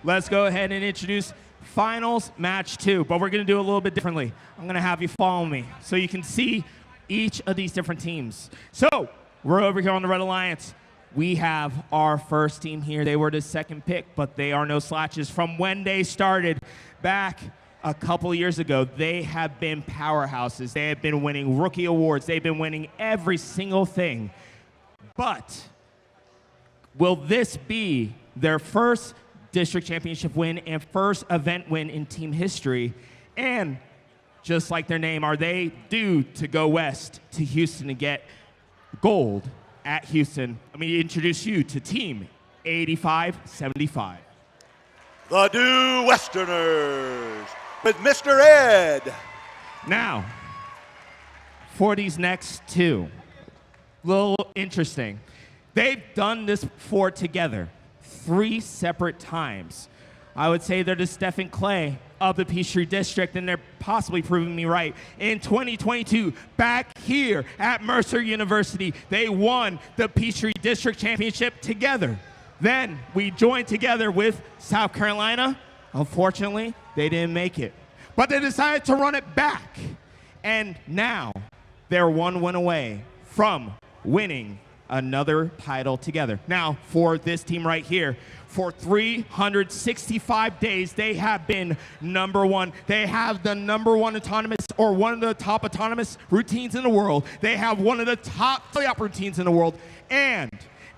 let's go ahead and introduce finals match 2, but we're gonna do it a little bit differently. I'm gonna have you follow me so you can see each of these different teams. So we're over here on the Red Alliance. We have our first team here. They were the second pick, but they are no slouches. From when they started back a couple of years ago, they have been powerhouses. They have been winning rookie awards. They've been winning every single thing. But will this be their first district championship win and first event win in team history? And just like their name, are they due to go west to Houston to get gold at Houston? Let me introduce you to Team 8575. the Due Westerners with Mr. Ed. Now, for these next two, little interesting. They've done this before together 3 separate times. I would say they're the Stephen Clay of the Peachtree District, and they're possibly proving me right. In 2022, back here at Mercer University, they won the Peachtree District Championship together. Then we joined together with South Carolina. Unfortunately, they didn't make it. But they decided to run it back. And now they're 1 win away from winning another title together. Now, for this team right here, for 365 days, they have been #1. They have the #1 autonomous, or one of the top autonomous routines in the world. They have one of the top playoff routines in the world. And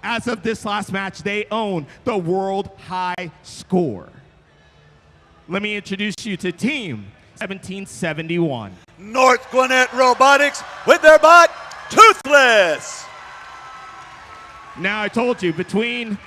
as of this last match, they own the world high score. Let me introduce you to Team 1771. North Gwinnett Robotics with their bot, Toothless. Now, I told you, between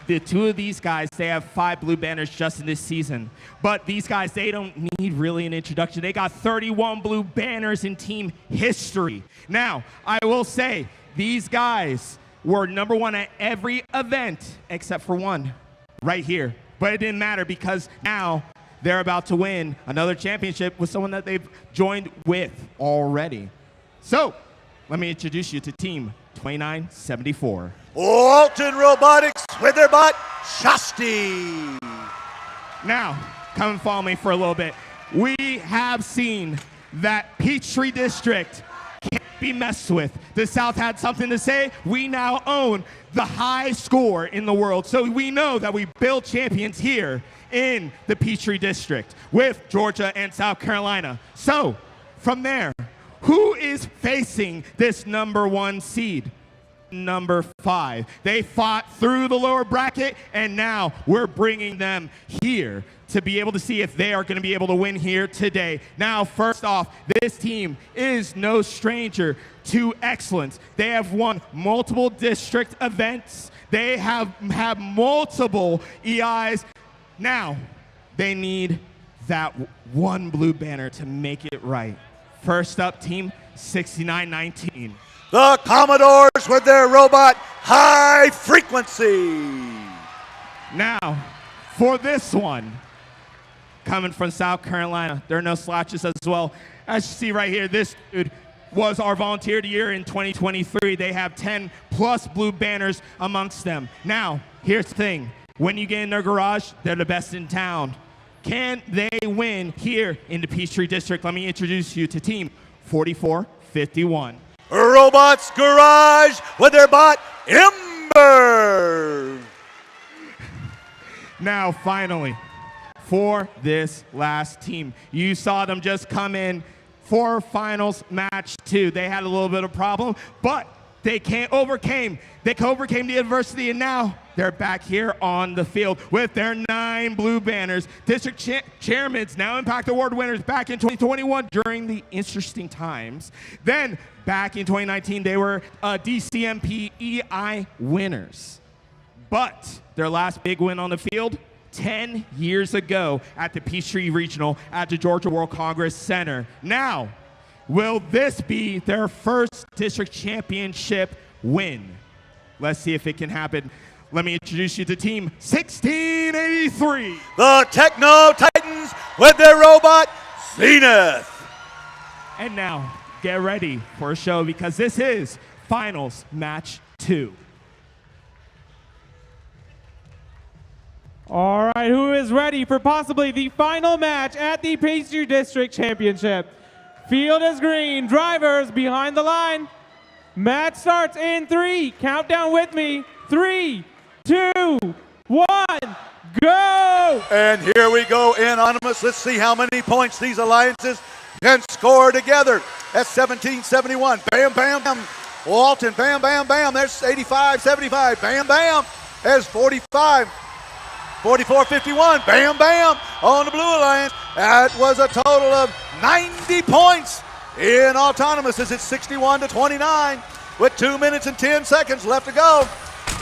the two of these guys, they have 5 blue banners just in this season. But these guys, they don't need really an introduction. They got 31 blue banners in team history. Now, I will say, these guys were #1 at every event except for one right here. But it didn't matter because now they're about to win another championship with someone that they've joined with already. So, let me introduce you to Team 2974. Walton Robotics with their bot, Shasti. Now, come and follow me for a little bit. We have seen that Peachtree District can't be messed with. The South had something to say. We now own the high score in the world. So we know that we build champions here in the Peachtree District with Georgia and South Carolina. So, from there, who is facing this #1 seed? #5. They fought through the lower bracket, and now we're bringing them here to be able to see if they are going to be able to win here today. Now, first off, this team is no stranger to excellence. They have won multiple district events. They have multiple EIs. Now, they need that one blue banner to make it right. First up, Team 6919. The Commodores with their robot, High Frequency. Now, for this one, coming from South Carolina, there are no slouches as well. As you see right here, this dude was our volunteer of the year in 2023. They have 10 plus blue banners amongst them. Now, here's the thing. When you get in their garage, they're the best in town. Can they win here in the Peachtree District? Let me introduce you to Team 4451. Robots Garage with their bot, Ember. Now, finally, for this last team, you saw them just come in for finals match 2. They had a little bit of problem, but they overcame the adversity, and now they're back here on the field with their 9 blue banners. District chairmans, now Impact Award winners back in 2021 during the interesting times. Then back in 2019, they were DCMP EI winners. But their last big win on the field, 10 years ago at the Peachtree Regional at the Georgia World Congress Center. Now, will this be their first district championship win? Let's see if it can happen. Let me introduce you to Team 1683. The Techno Titans with their robot, Zenith. And now, get ready for a show because this is Finals Match 2. All right, who is ready for possibly the final match at the Peachtree District Championship? Field is green, drivers behind the line. Match starts in 3, countdown with me. 3, 2, 1, go! And here we go, anonymous. Let's see how many points these alliances can score together. That's 1771. Bam, bam, bam. Walton, bam, bam, bam. There's 85, 75. Bam, bam. There's 45. 44-51, bam, bam, on the Blue Alliance. That was a total of 90 points in autonomous as it's 61-29 with 2 minutes and 10 seconds left to go.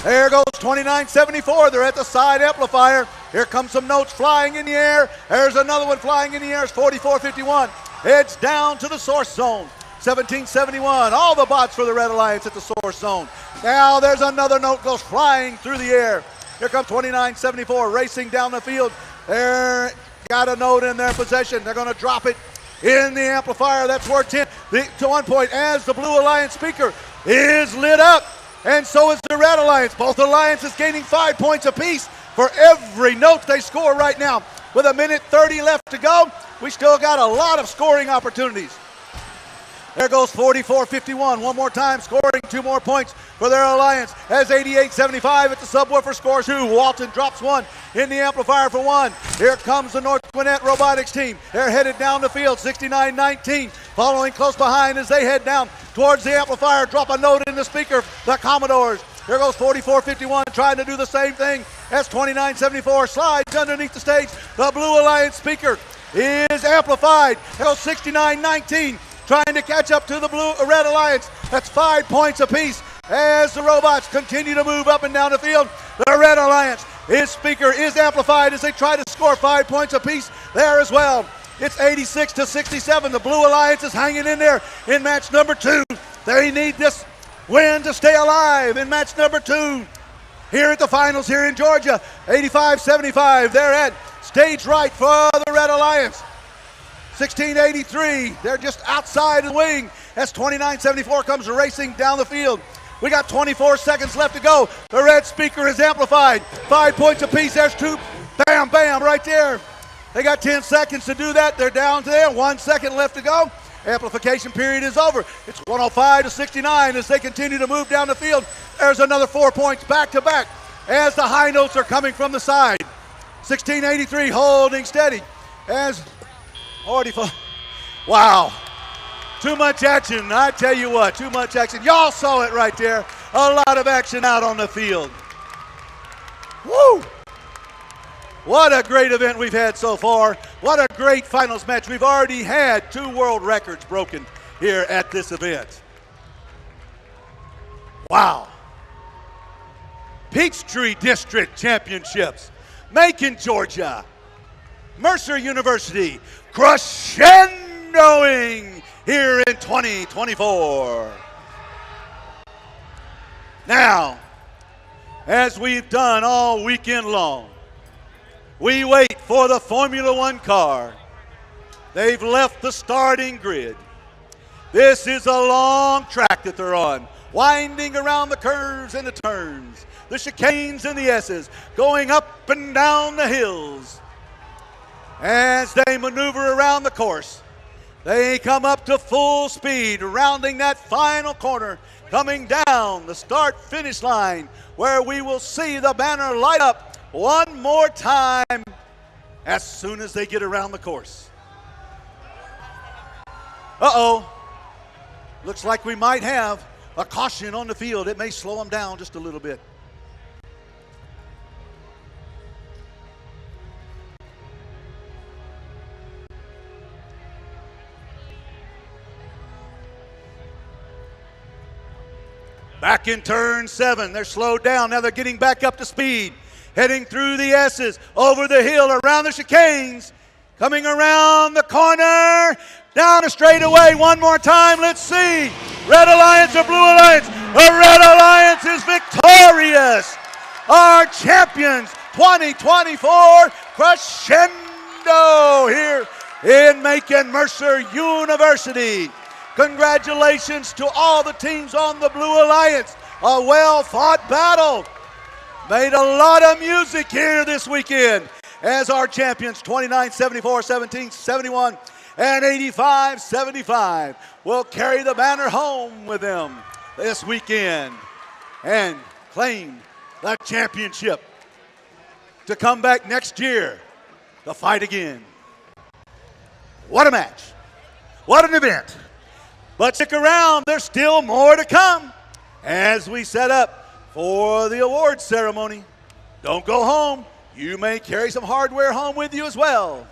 There goes 2974. They're at the side amplifier. Here comes some notes flying in the air. There's another one flying in the air. It's 4451. Heads down to the source zone. 1771. All the bots for the Red Alliance at the source zone. Now there's another note goes flying through the air. Here comes 2974 racing down the field. They're got a note in their possession. They're going to drop it in the amplifier. That's worth 10 to 1 point as the Blue Alliance speaker is lit up. And so is the Red Alliance. Both alliances gaining 5 points apiece for every note they score right now. With 1:30 left to go, we still got a lot of scoring opportunities. There goes 4451. One more time, scoring 2 more points for their alliance as 8875 at the subwoofer scores 2. Walton drops 1 in the amplifier for 1. Here comes the North Gwinnett Robotics team. They're headed down the field, 6919. Following close behind as they head down towards the amplifier, drop a note in the speaker, the Commodores. Here goes 4451 trying to do the same thing as 2974 slides underneath the stage. The Blue Alliance speaker is amplified. Here goes 6919. Trying to catch up to the Red Alliance. That's 5 points apiece as the robots continue to move up and down the field. The Red Alliance, his speaker is amplified as they try to score 5 points apiece there as well. It's 86-67. The Blue Alliance is hanging in there in match number 2. They need this win to stay alive in match number 2. Here at the finals here in Georgia, 85-75. They're at stage right for the Red Alliance. 1683, they're just outside the wing as 2974 comes racing down the field. We got 24 seconds left to go. The red speaker is amplified. 5 points apiece. There's 2. Bam, bam, right there. They got 10 seconds to do that. They're down to there. 1 second left to go. Amplification period is over. It's 105-69 as they continue to move down the field. There's another 4 points back to back as the high notes are coming from the side. 1683 holding steady as 44. Wow. Too much action. I tell you what, too much action. Y'all saw it right there. A lot of action out on the field. Woo! What a great event we've had so far. What a great finals match. We've already had 2 world records broken here at this event. Wow. Peachtree District Championships. Macon, Georgia. Mercer University crescendoing here in 2024. Now, as we've done all weekend long, we wait for the Formula One car. They've left the starting grid. This is a long track that they're on, winding around the curves and the turns, the chicanes and the S's, going up and down the hills. As they maneuver around the course, they come up to full speed, rounding that final corner, coming down the start-finish line, where we will see the banner light up one more time as soon as they get around the course. Uh-oh. Looks like we might have a caution on the field. It may slow them down just a little bit. Back in turn 7, they're slowed down. Now they're getting back up to speed. Heading through the S's, over the hill, around the chicanes. Coming around the corner, down the straightaway one more time. Let's see. Red Alliance or Blue Alliance? The Red Alliance is victorious. Our champions 2024 crescendo here in Macon Mercer University. Congratulations to all the teams on the Blue Alliance. A well-fought battle. Made a lot of music here this weekend as our champions 29-74, 17-71, and 85-75 will carry the banner home with them this weekend and claim the championship to come back next year to fight again. What a match. What an event. But stick around, there's still more to come as we set up for the awards ceremony. Don't go home. You may carry some hardware home with you as well.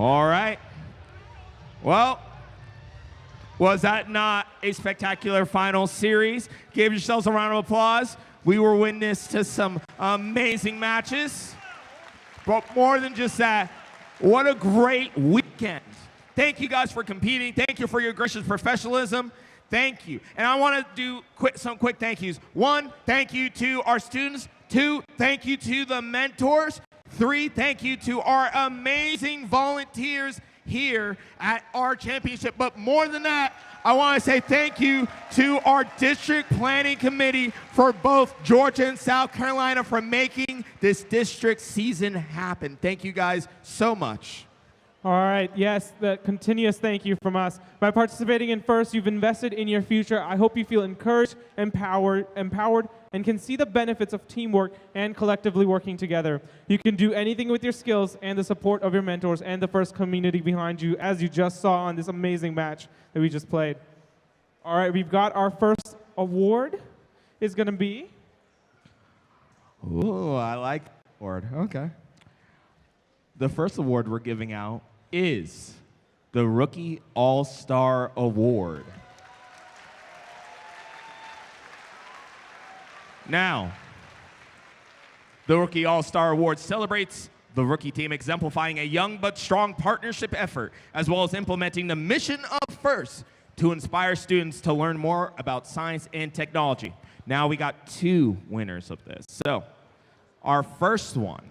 All right. Well, was that not a spectacular final series? Give yourselves a round of applause. We were witness to some amazing matches. But more than just that, what a great weekend. Thank you guys for competing. Thank you for your gracious professionalism. Thank you. And I want to do some quick thank yous. 1, thank you to our students. 2, thank you to the mentors. 3, thank you to our amazing volunteers here at our championship. But more than that, I want to say thank you to our district planning committee for both Georgia and South Carolina for making this district season happen. Thank you guys so much. All right, yes, the continuous thank you from us. By participating in FIRST, you've invested in your future. I hope you feel encouraged, empowered, and can see the benefits of teamwork and collectively working together. You can do anything with your skills and the support of your mentors and the FIRST community behind you, as you just saw on this amazing match that we just played. All right, we've got our first award is going to be... Ooh, I like the award. Okay. The first award we're giving out is the Rookie All-Star Award. Now, the Rookie All-Star Award celebrates the rookie team exemplifying a young but strong partnership effort, as well as implementing the mission of FIRST to inspire students to learn more about science and technology. Now we got 2 winners of this. So, our first one,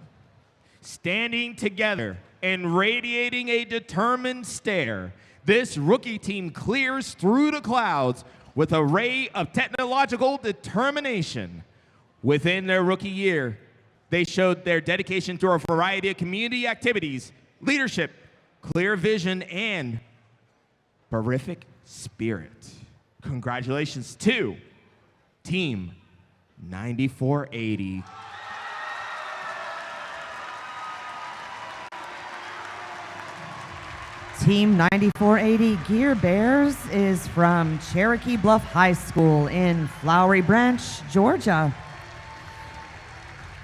standing together and radiating a determined stare, this rookie team clears through the clouds with a ray of technological determination. Within their rookie year, they showed their dedication through a variety of community activities, leadership, clear vision, and terrific spirit. Congratulations to Team 9480. Team 9480 Gear Bears is from Cherokee Bluff High School in Flowery Branch, Georgia.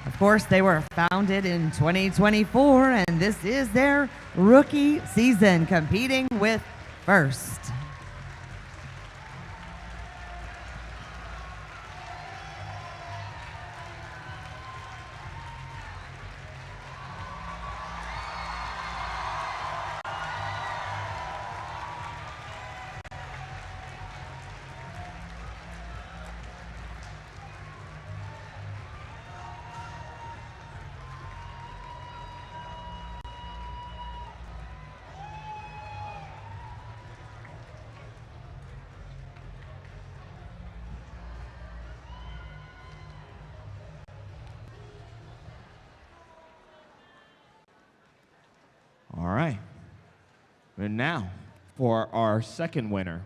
Of course, they were founded in 2024, and this is their rookie season, competing with FIRST. All right. And now for our second winner.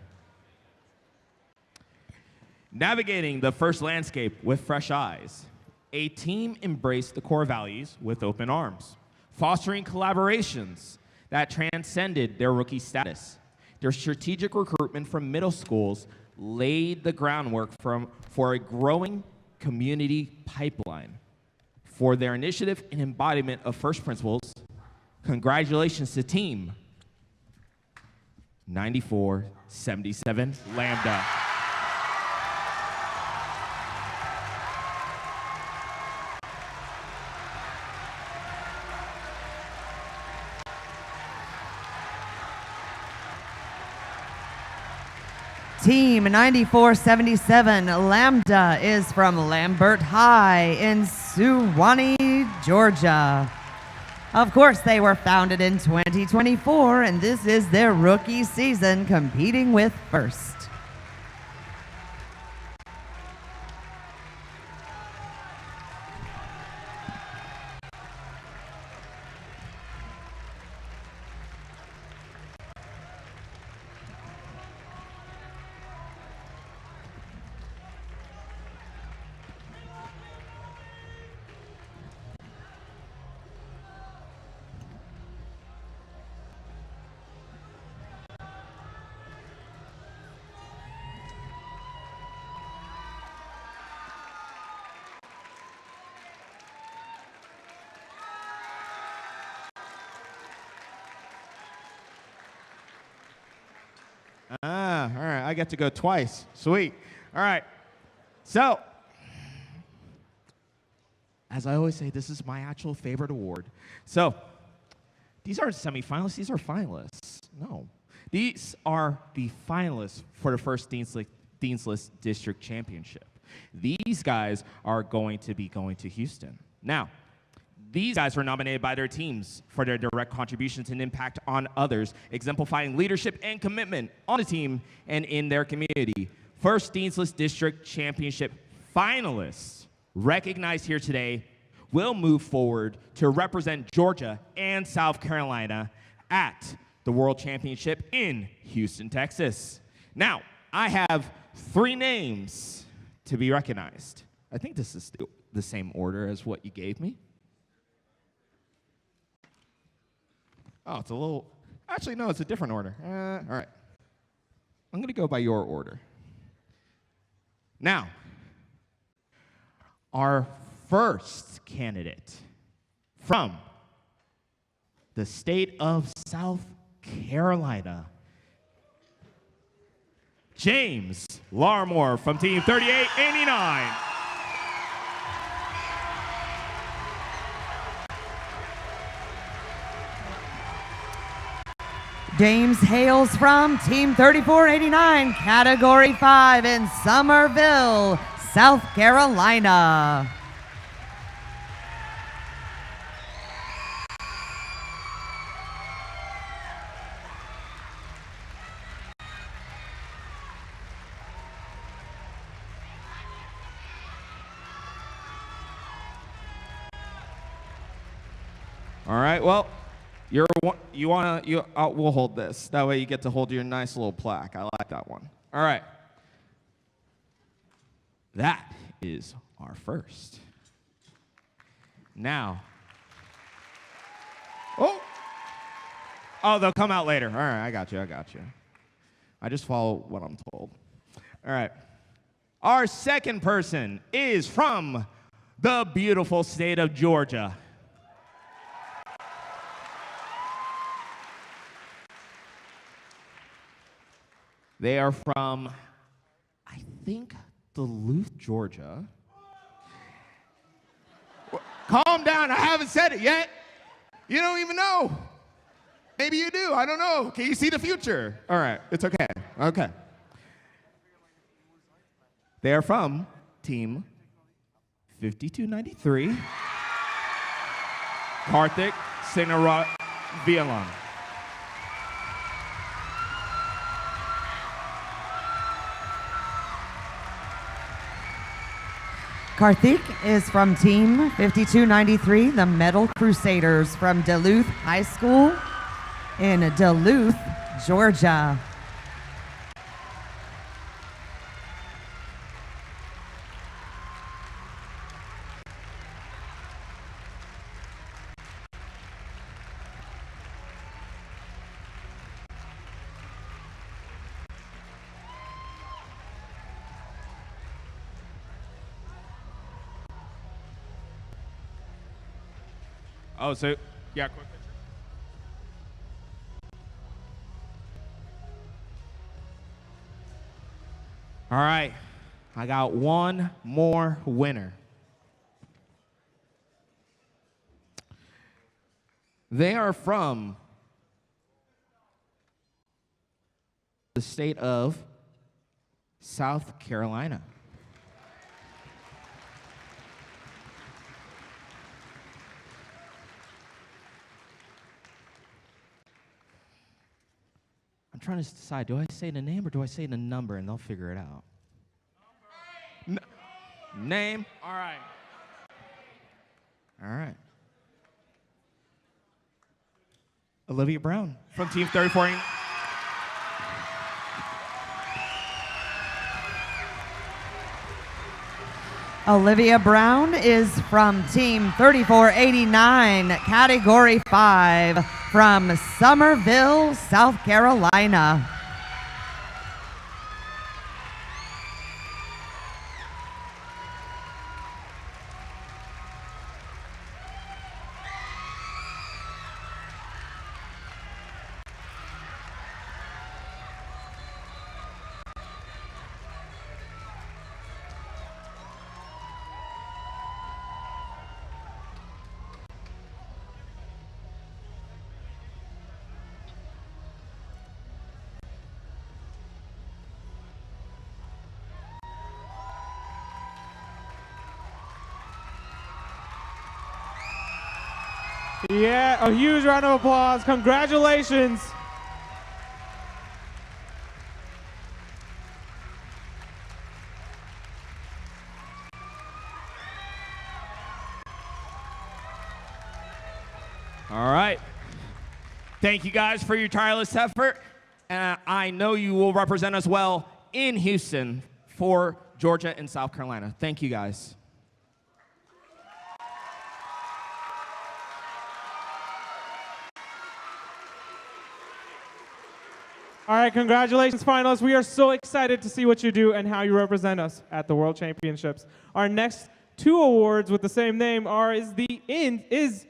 Navigating the FIRST landscape with fresh eyes, a team embraced the core values with open arms, fostering collaborations that transcended their rookie status. Their strategic recruitment from middle schools laid the groundwork for a growing community pipeline. For their initiative and embodiment of FIRST principles, congratulations to Team 9477 Lambda. Team 9477 Lambda is from Lambert High in Suwanee, Georgia. Of course, they were founded in 2024, and this is their rookie season competing with FIRST. Ah, all right. I get to go twice. Sweet. All right. So, as I always say, this is my actual favorite award. So, these aren't semifinalists. These are finalists. No. These are the finalists for the first Dean's List District Championship. These guys are going to be going to Houston. Now, these guys were nominated by their teams for their direct contributions and impact on others, exemplifying leadership and commitment on the team and in their community. First Dean's List District Championship finalists recognized here today will move forward to represent Georgia and South Carolina at the World Championship in Houston, Texas. Now, I have 3 names to be recognized. I think this is the same order as what you gave me. Oh, it's a little, actually, no, it's a different order. All right. I'm going to go by your order. Now, our first candidate from the state of South Carolina, James Larmore from Team 3889. James hails from Team 3489, Category 5 in Summerville, South Carolina. All right, well, we'll hold this. That way you get to hold your nice little plaque. I like that one. All right. That is our first. Now. Oh, they'll come out later. All right, I got you. I just follow what I'm told. All right. Our second person is from the beautiful state of Georgia. They are from, I think, Duluth, Georgia. Calm down, I haven't said it yet. You don't even know. Maybe you do, I don't know. Can you see the future? All right, it's okay, okay. They are from Team 5293, Karthik Sinaravialam. Karthik is from Team 5293, the Metal Crusaders from Duluth High School in Duluth, Georgia. Oh, so, yeah, quick picture. All right, I got one more winner. They are from the state of South Carolina. I'm trying to decide, do I say the name or do I say the number, and they'll figure it out. Name? All right. All right. Olivia Brown from Team 34. Olivia Brown is from Team 3489, Category 5, from Summerville, South Carolina. Yeah, a huge round of applause. Congratulations. All right. Thank you guys for your tireless effort. And I know you will represent us well in Houston for Georgia and South Carolina. Thank you guys. All right, congratulations, finalists. We are so excited to see what you do and how you represent us at the World Championships. Our next two awards with the same name is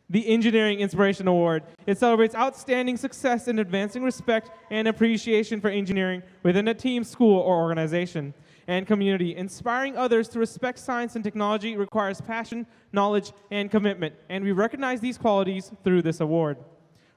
the Engineering Inspiration Award. It celebrates outstanding success in advancing respect and appreciation for engineering within a team, school, or organization and community. Inspiring others to respect science and technology requires passion, knowledge, and commitment, and we recognize these qualities through this award.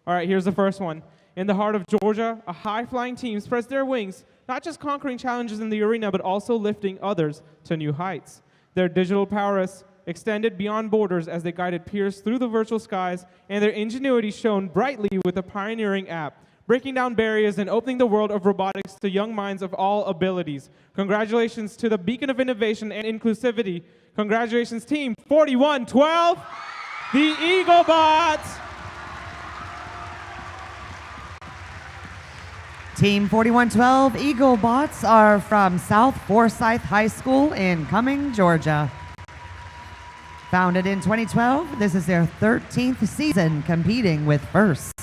All right, here's the first one. In the heart of Georgia, a high-flying team spreads their wings, not just conquering challenges in the arena, but also lifting others to new heights. Their digital prowess extended beyond borders as they guided peers through the virtual skies, and their ingenuity shone brightly with a pioneering app, breaking down barriers and opening the world of robotics to young minds of all abilities. Congratulations to the beacon of innovation and inclusivity. Congratulations, Team 4112, the EagleBots. Team 4112 EagleBots are from South Forsyth High School in Cumming, Georgia. Founded in 2012, this is their 13th season competing with FIRST.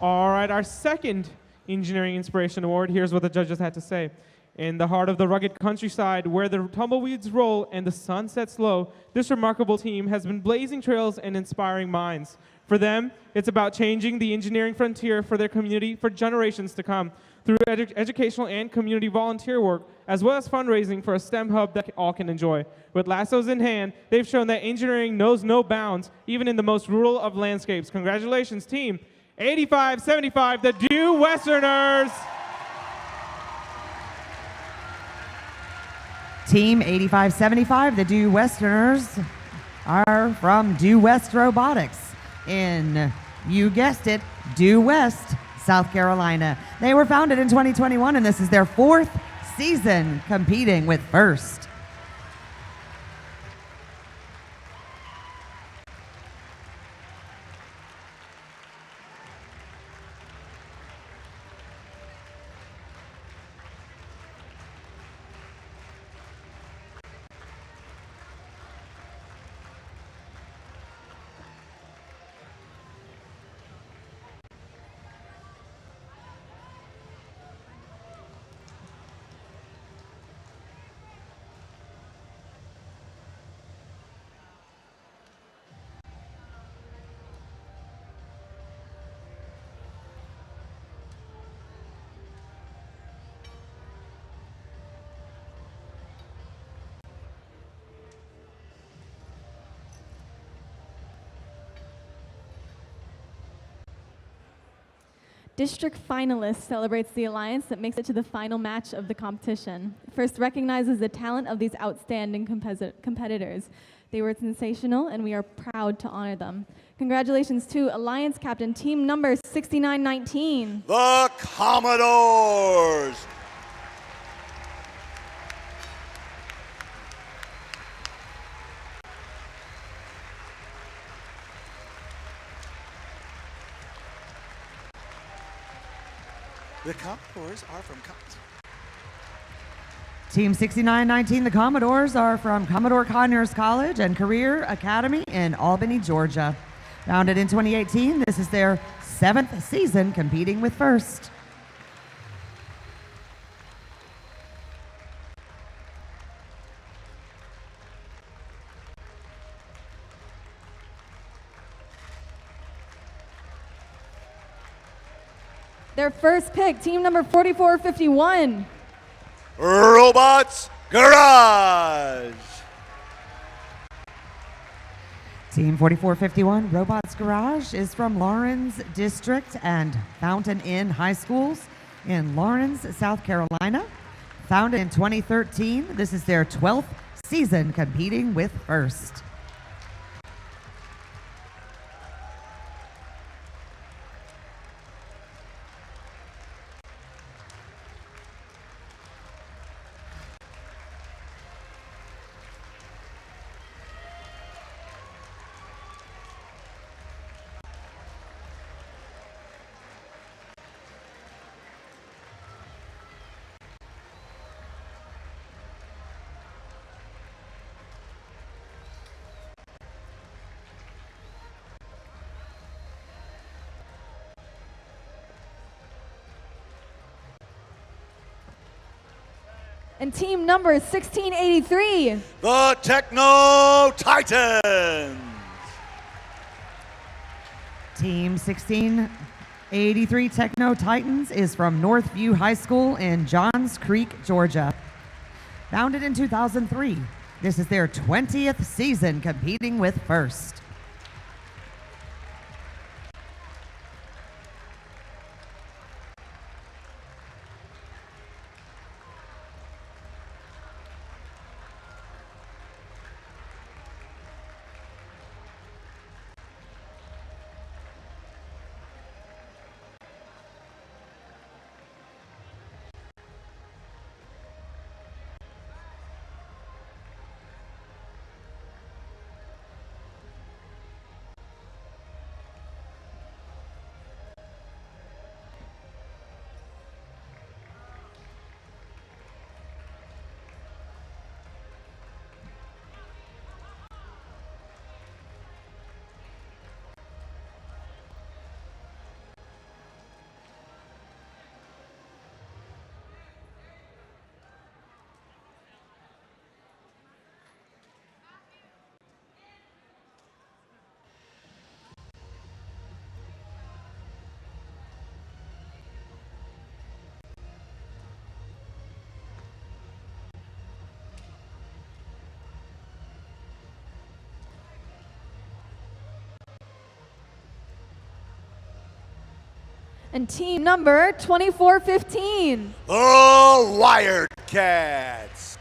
All right, our second Engineering Inspiration Award. Here's what the judges had to say. In the heart of the rugged countryside where the tumbleweeds roll and the sun sets low, this remarkable team has been blazing trails and inspiring minds. For them, it's about changing the engineering frontier for their community for generations to come through educational and community volunteer work, as well as fundraising for a STEM hub that all can enjoy. With lassos in hand, they've shown that engineering knows no bounds, even in the most rural of landscapes. Congratulations, team 8575, the Due Westerners. Team 8575, the Due Westerners, are from Due West Robotics in, you guessed it, Due West, South Carolina. They were founded in 2021, and this is their 4th season competing with FIRST. District Finalist celebrates the alliance that makes it to the final match of the competition. First recognizes the talent of these outstanding competitors. They were sensational, and we are proud to honor them. Congratulations to Alliance Captain, team number 6919. The Commodores. The Commodores are from Team 6919, the Commodores, are from Commodore Conyers College and Career Academy in Albany, Georgia. Founded in 2018, this is their 7th season competing with First. Their first pick, team number 4451. Robots Garage. Team 4451, Robots Garage, is from Lawrence District and Fountain Inn High Schools in Lawrence, South Carolina. Founded in 2013, this is their 12th season competing with First. And team number 1683. The Techno Titans. Team 1683 Techno Titans is from Northview High School in Johns Creek, Georgia. Founded in 2003, this is their 20th season competing with First. And team number 2415. The Wired Cats.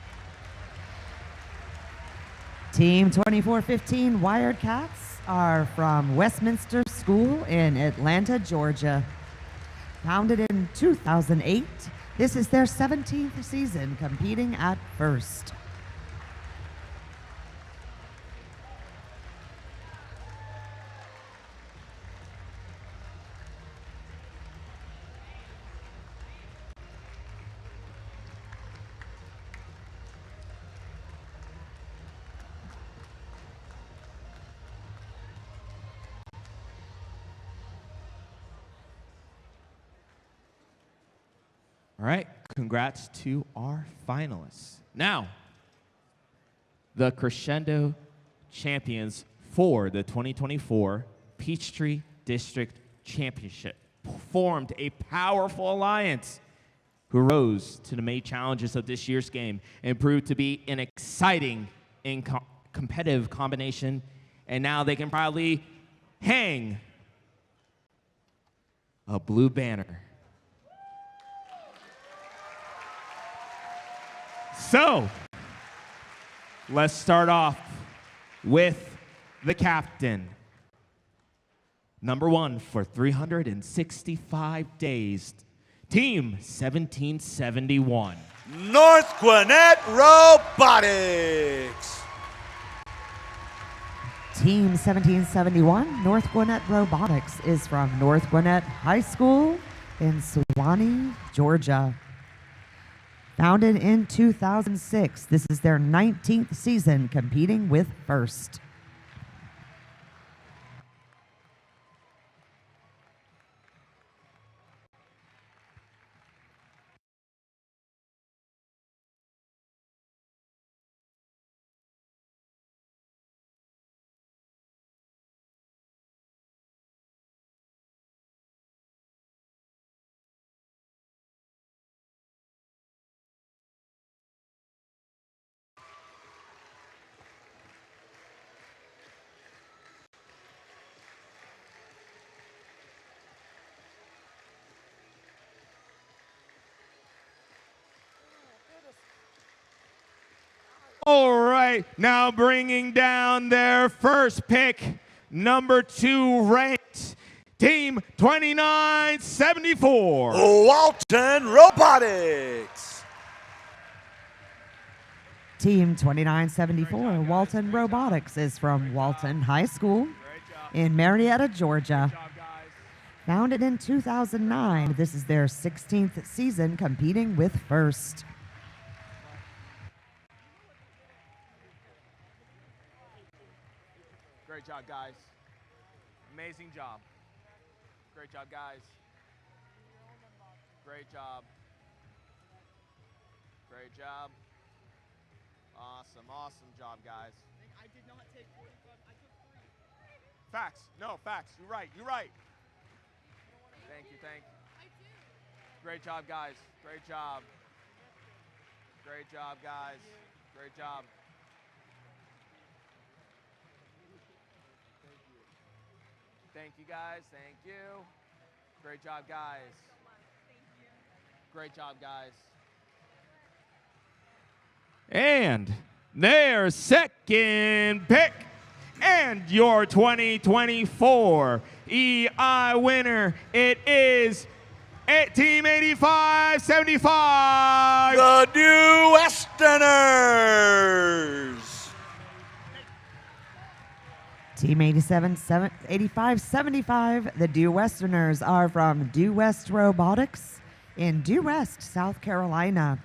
Team 2415 Wired Cats are from Westminster School in Atlanta, Georgia. Founded in 2008, this is their 17th season competing at First. All right, congrats to our finalists. Now, the Crescendo champions for the 2024 Peachtree District Championship formed a powerful alliance who rose to the main challenges of this year's game and proved to be an exciting and competitive combination, and now they can proudly hang a blue banner. So, let's start off with the captain. Number 1 for 365 days, Team 1771. North Gwinnett Robotics. Team 1771, North Gwinnett Robotics, is from North Gwinnett High School in Suwanee, Georgia. Founded in 2006, this is their 19th season competing with FIRST. All right, now bringing down their first pick, number 2 ranked, Team 2974. Walton Robotics. Team 2974, Walton Robotics, is from Walton High School in Marietta, Georgia. Founded in 2009, this is their 16th season competing with FIRST. Great job, guys. Amazing job. Great job, guys. Great job. Great job. Awesome, awesome job, guys. I did not take 45. I took 3. Facts. No, facts. You're right. You're right. Thank you. Thank you. Great job, guys. Great job. Great job, guys. Great job. Thank you, guys. Thank you. Great job, guys. Great job, guys. And their second pick and your 2024 EI winner, it is Team 8575. The New Westerners. Team 8575, the Due Westerners, are from Due West Robotics in Due West, South Carolina.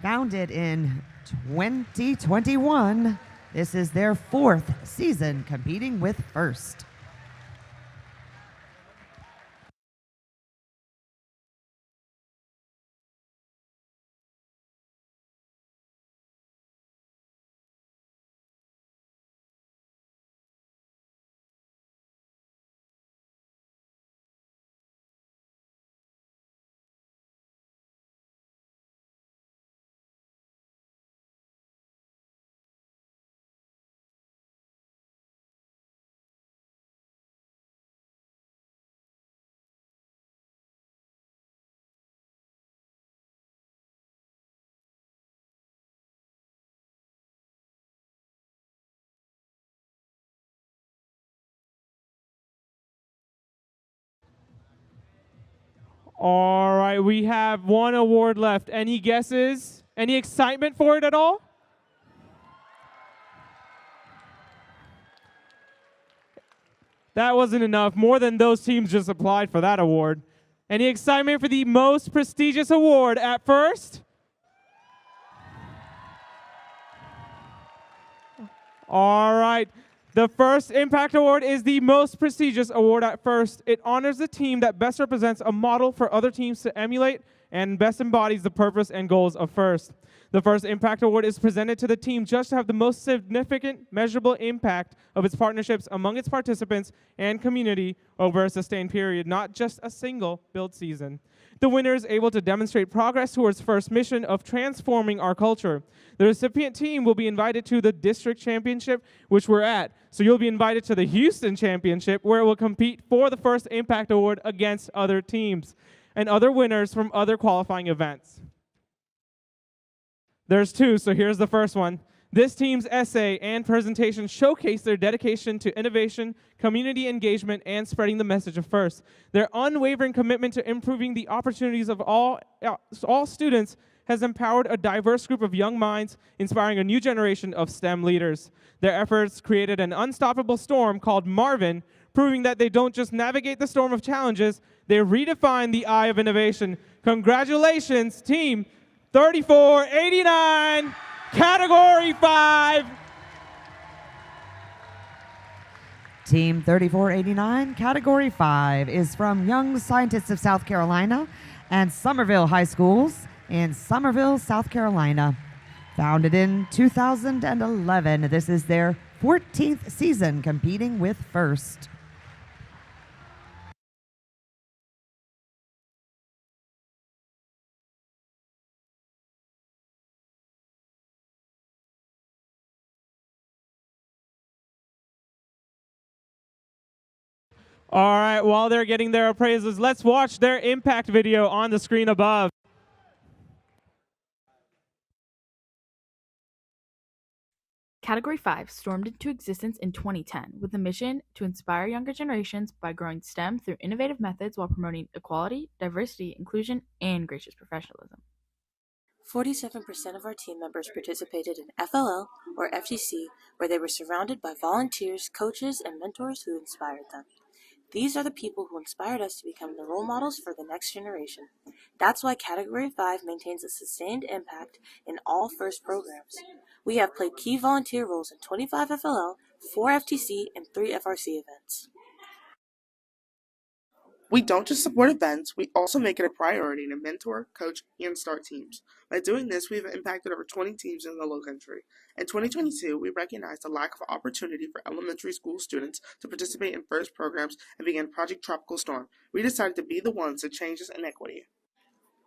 Founded in 2021, this is their 4th season competing with FIRST. All right, we have one award left. Any guesses? Any excitement for it at all? That wasn't enough. More than those teams just applied for that award. Any excitement for the most prestigious award at FIRST? All right. The first Impact Award is the most prestigious award at FIRST. It honors the team that best represents a model for other teams to emulate and best embodies the purpose and goals of FIRST. The first Impact Award is presented to the team just to have the most significant, measurable impact of its partnerships among its participants and community over a sustained period, not just a single build season. The winner is able to demonstrate progress towards first mission of transforming our culture. The recipient team will be invited to the district championship, which we're at. So you'll be invited to the Houston championship, where it will compete for the first impact award against other teams and other winners from other qualifying events. There's two, so here's the first one. This team's essay and presentation showcase their dedication to innovation, community engagement, and spreading the message of FIRST. Their unwavering commitment to improving the opportunities of all students has empowered a diverse group of young minds, inspiring a new generation of STEM leaders. Their efforts created an unstoppable storm called Marvin, proving that they don't just navigate the storm of challenges, they redefine the eye of innovation. Congratulations, Team 3489! Category 5. Team 3489, Category 5, is from Young Scientists of South Carolina and Summerville High Schools in Summerville, South Carolina. Founded in 2011, this is their 14th season competing with FIRST. All right, while they're getting their appraisals, let's watch their impact video on the screen above. Category 5 stormed into existence in 2010 with a mission to inspire younger generations by growing STEM through innovative methods while promoting equality, diversity, inclusion, and gracious professionalism. 47% of our team members participated in FLL or FTC, where they were surrounded by volunteers, coaches, and mentors who inspired them. These are the people who inspired us to become the role models for the next generation. That's why Category 5 maintains a sustained impact in all FIRST programs. We have played key volunteer roles in 25 FLL, 4 FTC, and 3 FRC events. We don't just support events, we also make it a priority to mentor, coach, and start teams. By doing this, we've impacted over 20 teams in the Lowcountry. In 2022, we recognized the lack of opportunity for elementary school students to participate in FIRST programs and began Project Tropical Storm. We decided to be the ones to change this inequity.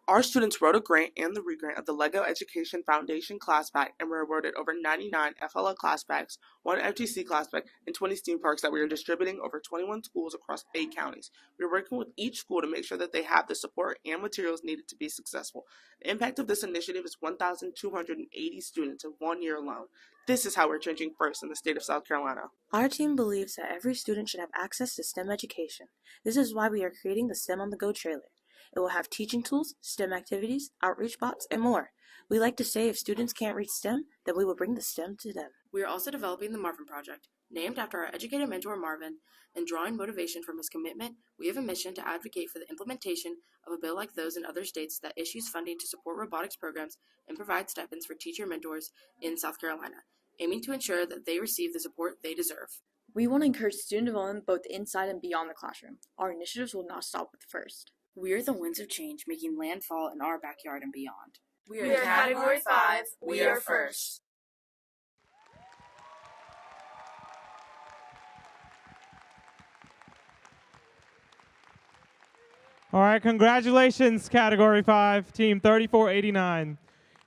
Our students wrote a grant and the regrant of the LEGO Education Foundation class pack and were awarded over 99 FLL class packs, 1 FTC class pack, and 20 STEAM parks that we are distributing over 21 schools across 8 counties. We are working with each school to make sure that they have the support and materials needed to be successful. The impact of this initiative is 1,280 students in 1 year alone. This is how we're changing FIRST in the state of South Carolina. Our team believes that every student should have access to STEM education. This is why we are creating the STEM on the Go trailer. It will have teaching tools, STEM activities, outreach bots, and more. We like to say if students can't reach STEM, then we will bring the STEM to them. We are also developing the Marvin Project. Named after our educator mentor Marvin, and drawing motivation from his commitment, we have a mission to advocate for the implementation of a bill like those in other states that issues funding to support robotics programs and provide stipends for teacher mentors in South Carolina, aiming to ensure that they receive the support they deserve. We want to encourage student development both inside and beyond the classroom. Our initiatives will not stop with FIRST. We are the winds of change making landfall in our backyard and beyond. We are Category 5. We are FIRST. All right, congratulations, Category 5, Team 3489.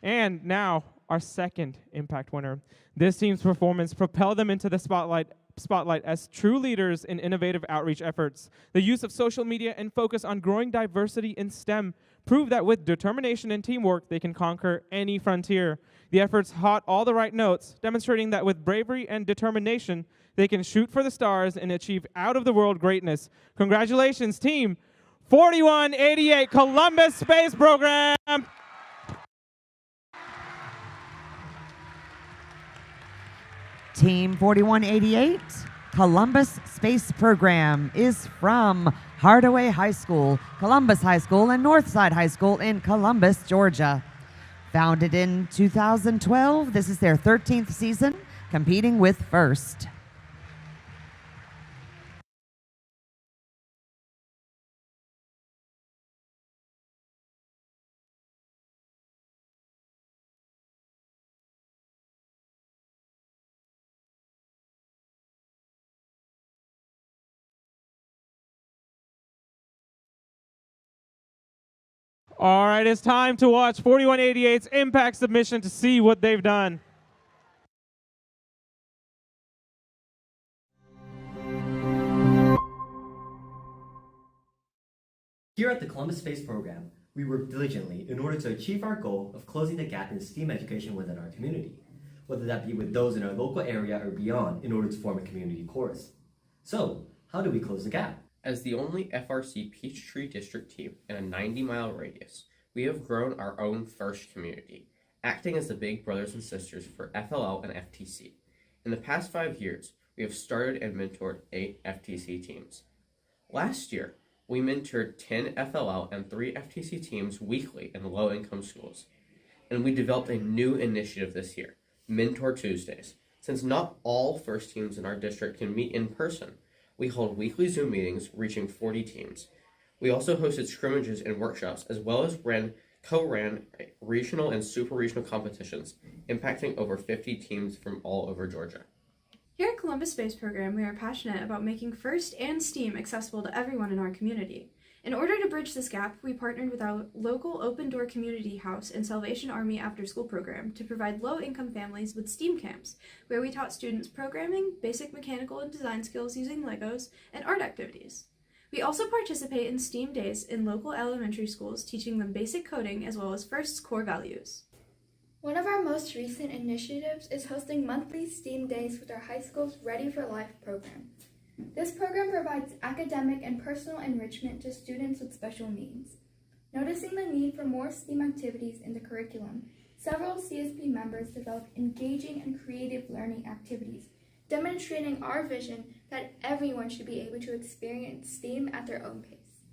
And now, our second impact winner. This team's performance propelled them into the spotlight as true leaders in innovative outreach efforts. The use of social media and focus on growing diversity in STEM prove that with determination and teamwork, they can conquer any frontier. The efforts hit all the right notes, demonstrating that with bravery and determination, they can shoot for the stars and achieve out-of-the-world greatness. Congratulations, Team 4188 Columbus Space Program. Team 4188, Columbus Space Program, is from Hardaway High School, Columbus High School, and Northside High School in Columbus, Georgia. Founded in 2012, this is their 13th season, competing with FIRST. All right, it's time to watch 4188's impact submission to see what they've done. Here at the Columbus Space Program, we work diligently in order to achieve our goal of closing the gap in STEAM education within our community, whether that be with those in our local area or beyond, in order to form a community chorus. So, how do we close the gap? As the only FRC Peachtree District team in a 90-mile radius, we have grown our own FIRST community, acting as the big brothers and sisters for FLL and FTC. In the past 5 years, we have started and mentored 8 FTC teams. Last year, we mentored 10 FLL and 3 FTC teams weekly in low-income schools. And we developed a new initiative this year, Mentor Tuesdays. Since not all FIRST teams in our district can meet in person, we hold weekly Zoom meetings reaching 40 teams. We also hosted scrimmages and workshops, as well as co-ran regional and super regional competitions, impacting over 50 teams from all over Georgia. Here at Columbus Space Program, we are passionate about making FIRST and STEAM accessible to everyone in our community. In order to bridge this gap, we partnered with our local Open Door Community House and Salvation Army after-school program to provide low-income families with STEAM camps, where we taught students programming, basic mechanical and design skills using Legos, and art activities. We also participate in STEAM days in local elementary schools, teaching them basic coding as well as FIRST's core values. One of our most recent initiatives is hosting monthly STEAM days with our high school's Ready for Life program. This program provides academic and personal enrichment to students with special needs. Noticing the need for more STEAM activities in the curriculum, several CSP members developed engaging and creative learning activities, demonstrating our vision that everyone should be able to experience STEAM at their own pace.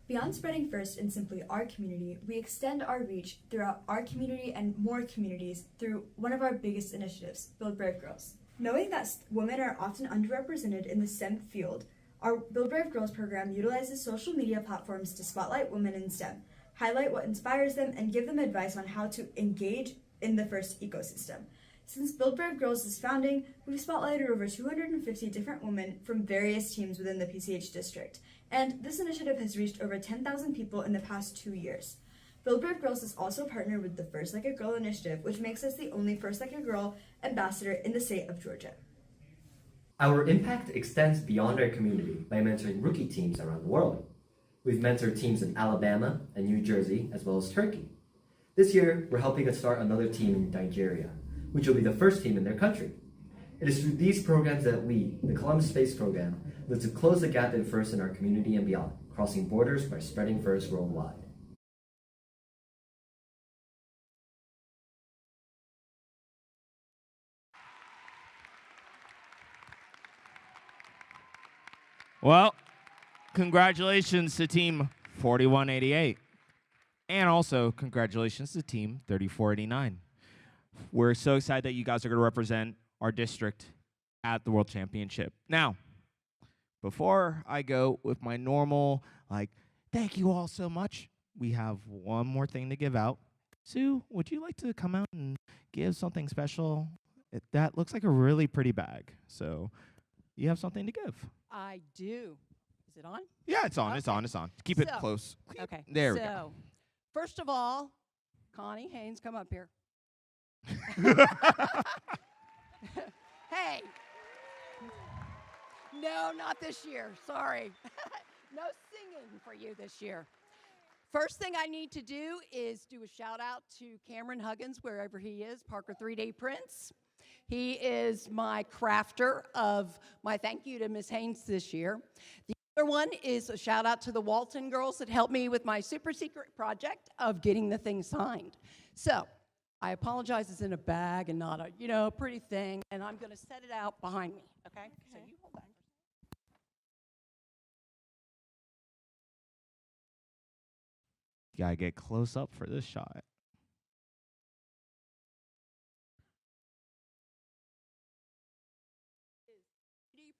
Beyond spreading FIRST in simply our community, we extend our reach throughout our community and more communities through one of our biggest initiatives, Build Brave Girls. Knowing that women are often underrepresented in the STEM field, our Build Brave Girls program utilizes social media platforms to spotlight women in STEM, highlight what inspires them, and give them advice on how to engage in the FIRST ecosystem. Since Build Brave Girls' founding, we've spotlighted over 250 different women from various teams within the PCH district, and this initiative has reached over 10,000 people in the past 2 years. Build Brave Girls is also partnered with the First Like a Girl initiative, which makes us the only First Like a Girl ambassador in the state of Georgia. Our impact extends beyond our community by mentoring rookie teams around the world. We've mentored teams in Alabama and New Jersey, as well as Turkey. This year, we're helping to start another team in Nigeria, which will be the first team in their country. It is through these programs that we, the Columbus Space Program, look to close the gap in FIRST in our community and beyond, crossing borders by spreading FIRST worldwide. Well, congratulations to Team 4188. And also, congratulations to Team 3489. We're so excited that you guys are going to represent our district at the World Championship. Now, before I go with my normal, thank you all so much, we have one more thing to give out. Sue, would you like to come out and give something special? That looks like a really pretty bag. So you have something to give. I do. Is it on? Yeah, it's on. Okay. It's on. It's on. Keep it close. Okay. There we go. First of all, Connie Haynes, come up here. Hey. No, not this year. Sorry. No singing for you this year. First thing I need to do is do a shout out to Cameron Huggins, wherever he is, Parker 3-Day Prince. He is my crafter of my thank you to Miss Haynes this year. The other one is a shout out to the Walton girls that helped me with my super secret project of getting the thing signed. So I apologize, it's in a bag and not a, pretty thing, and I'm going to set it out behind me, okay? So you hold that. You gotta get close up for this shot.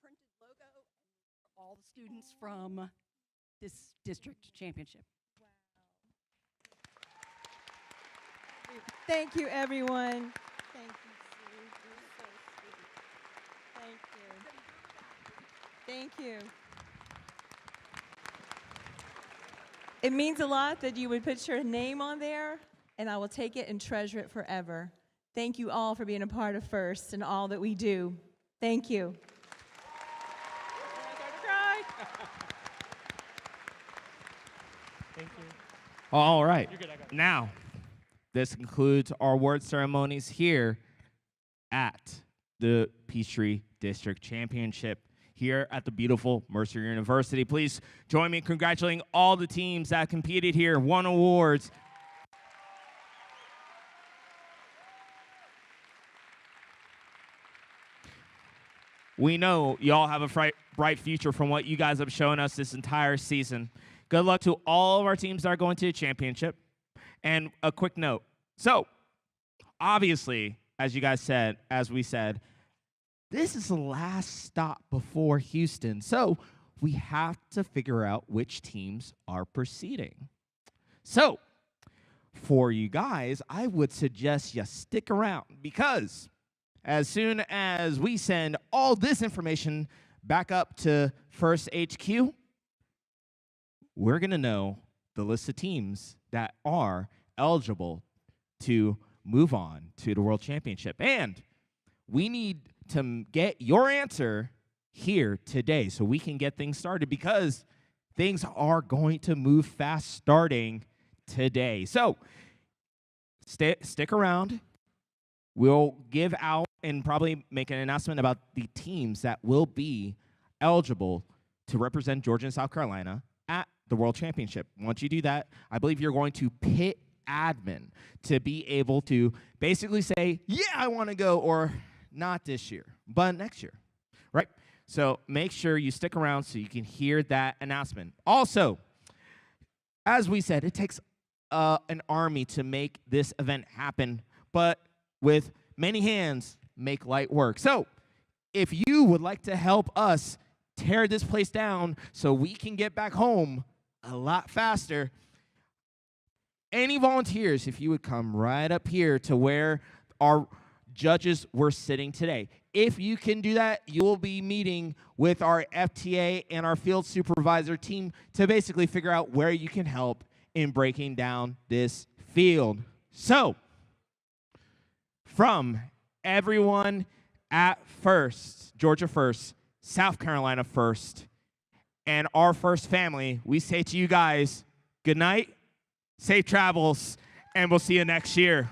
Printed logo for all the students from this district championship. Thank you, everyone. Thank you, Sue. You're so sweet. Thank you. Thank you. It means a lot that you would put your name on there, and I will take it and treasure it forever. Thank you all for being a part of FIRST and all that we do. Thank you. Thank you. All right. You're good, I got it. Now, this concludes our award ceremonies here at the Peachtree District Championship here at the beautiful Mercer University. Please join me in congratulating all the teams that competed here, won awards. We know y'all have a bright future from what you guys have shown us this entire season. Good luck to all of our teams that are going to the championship. And a quick note. So, obviously, as you guys said, as we said, this is the last stop before Houston. So, we have to figure out which teams are proceeding. So, for you guys, I would suggest you stick around because as soon as we send all this information back up to First HQ, we're going to know the list of teams that are eligible to move on to the World Championship. And we need to get your answer here today so we can get things started because things are going to move fast starting today. So stick around. We'll give out and probably make an announcement about the teams that will be eligible to represent Georgia and South Carolina at the World Championship. Once you do that, I believe you're going to pit admin to be able to basically say, yeah, I want to go, or not this year, but next year, right? So make sure you stick around so you can hear that announcement. Also, as we said, it takes an army to make this event happen, but with many hands, make light work. So if you would like to help us tear this place down so we can get back home a lot faster, any volunteers, if you would come right up here to where our judges were sitting today. If you can do that, you will be meeting with our FTA and our field supervisor team to basically figure out where you can help in breaking down this field. So, from everyone at FIRST, Georgia FIRST, South Carolina FIRST, and our FIRST family, we say to you guys, good night, safe travels, and we'll see you next year.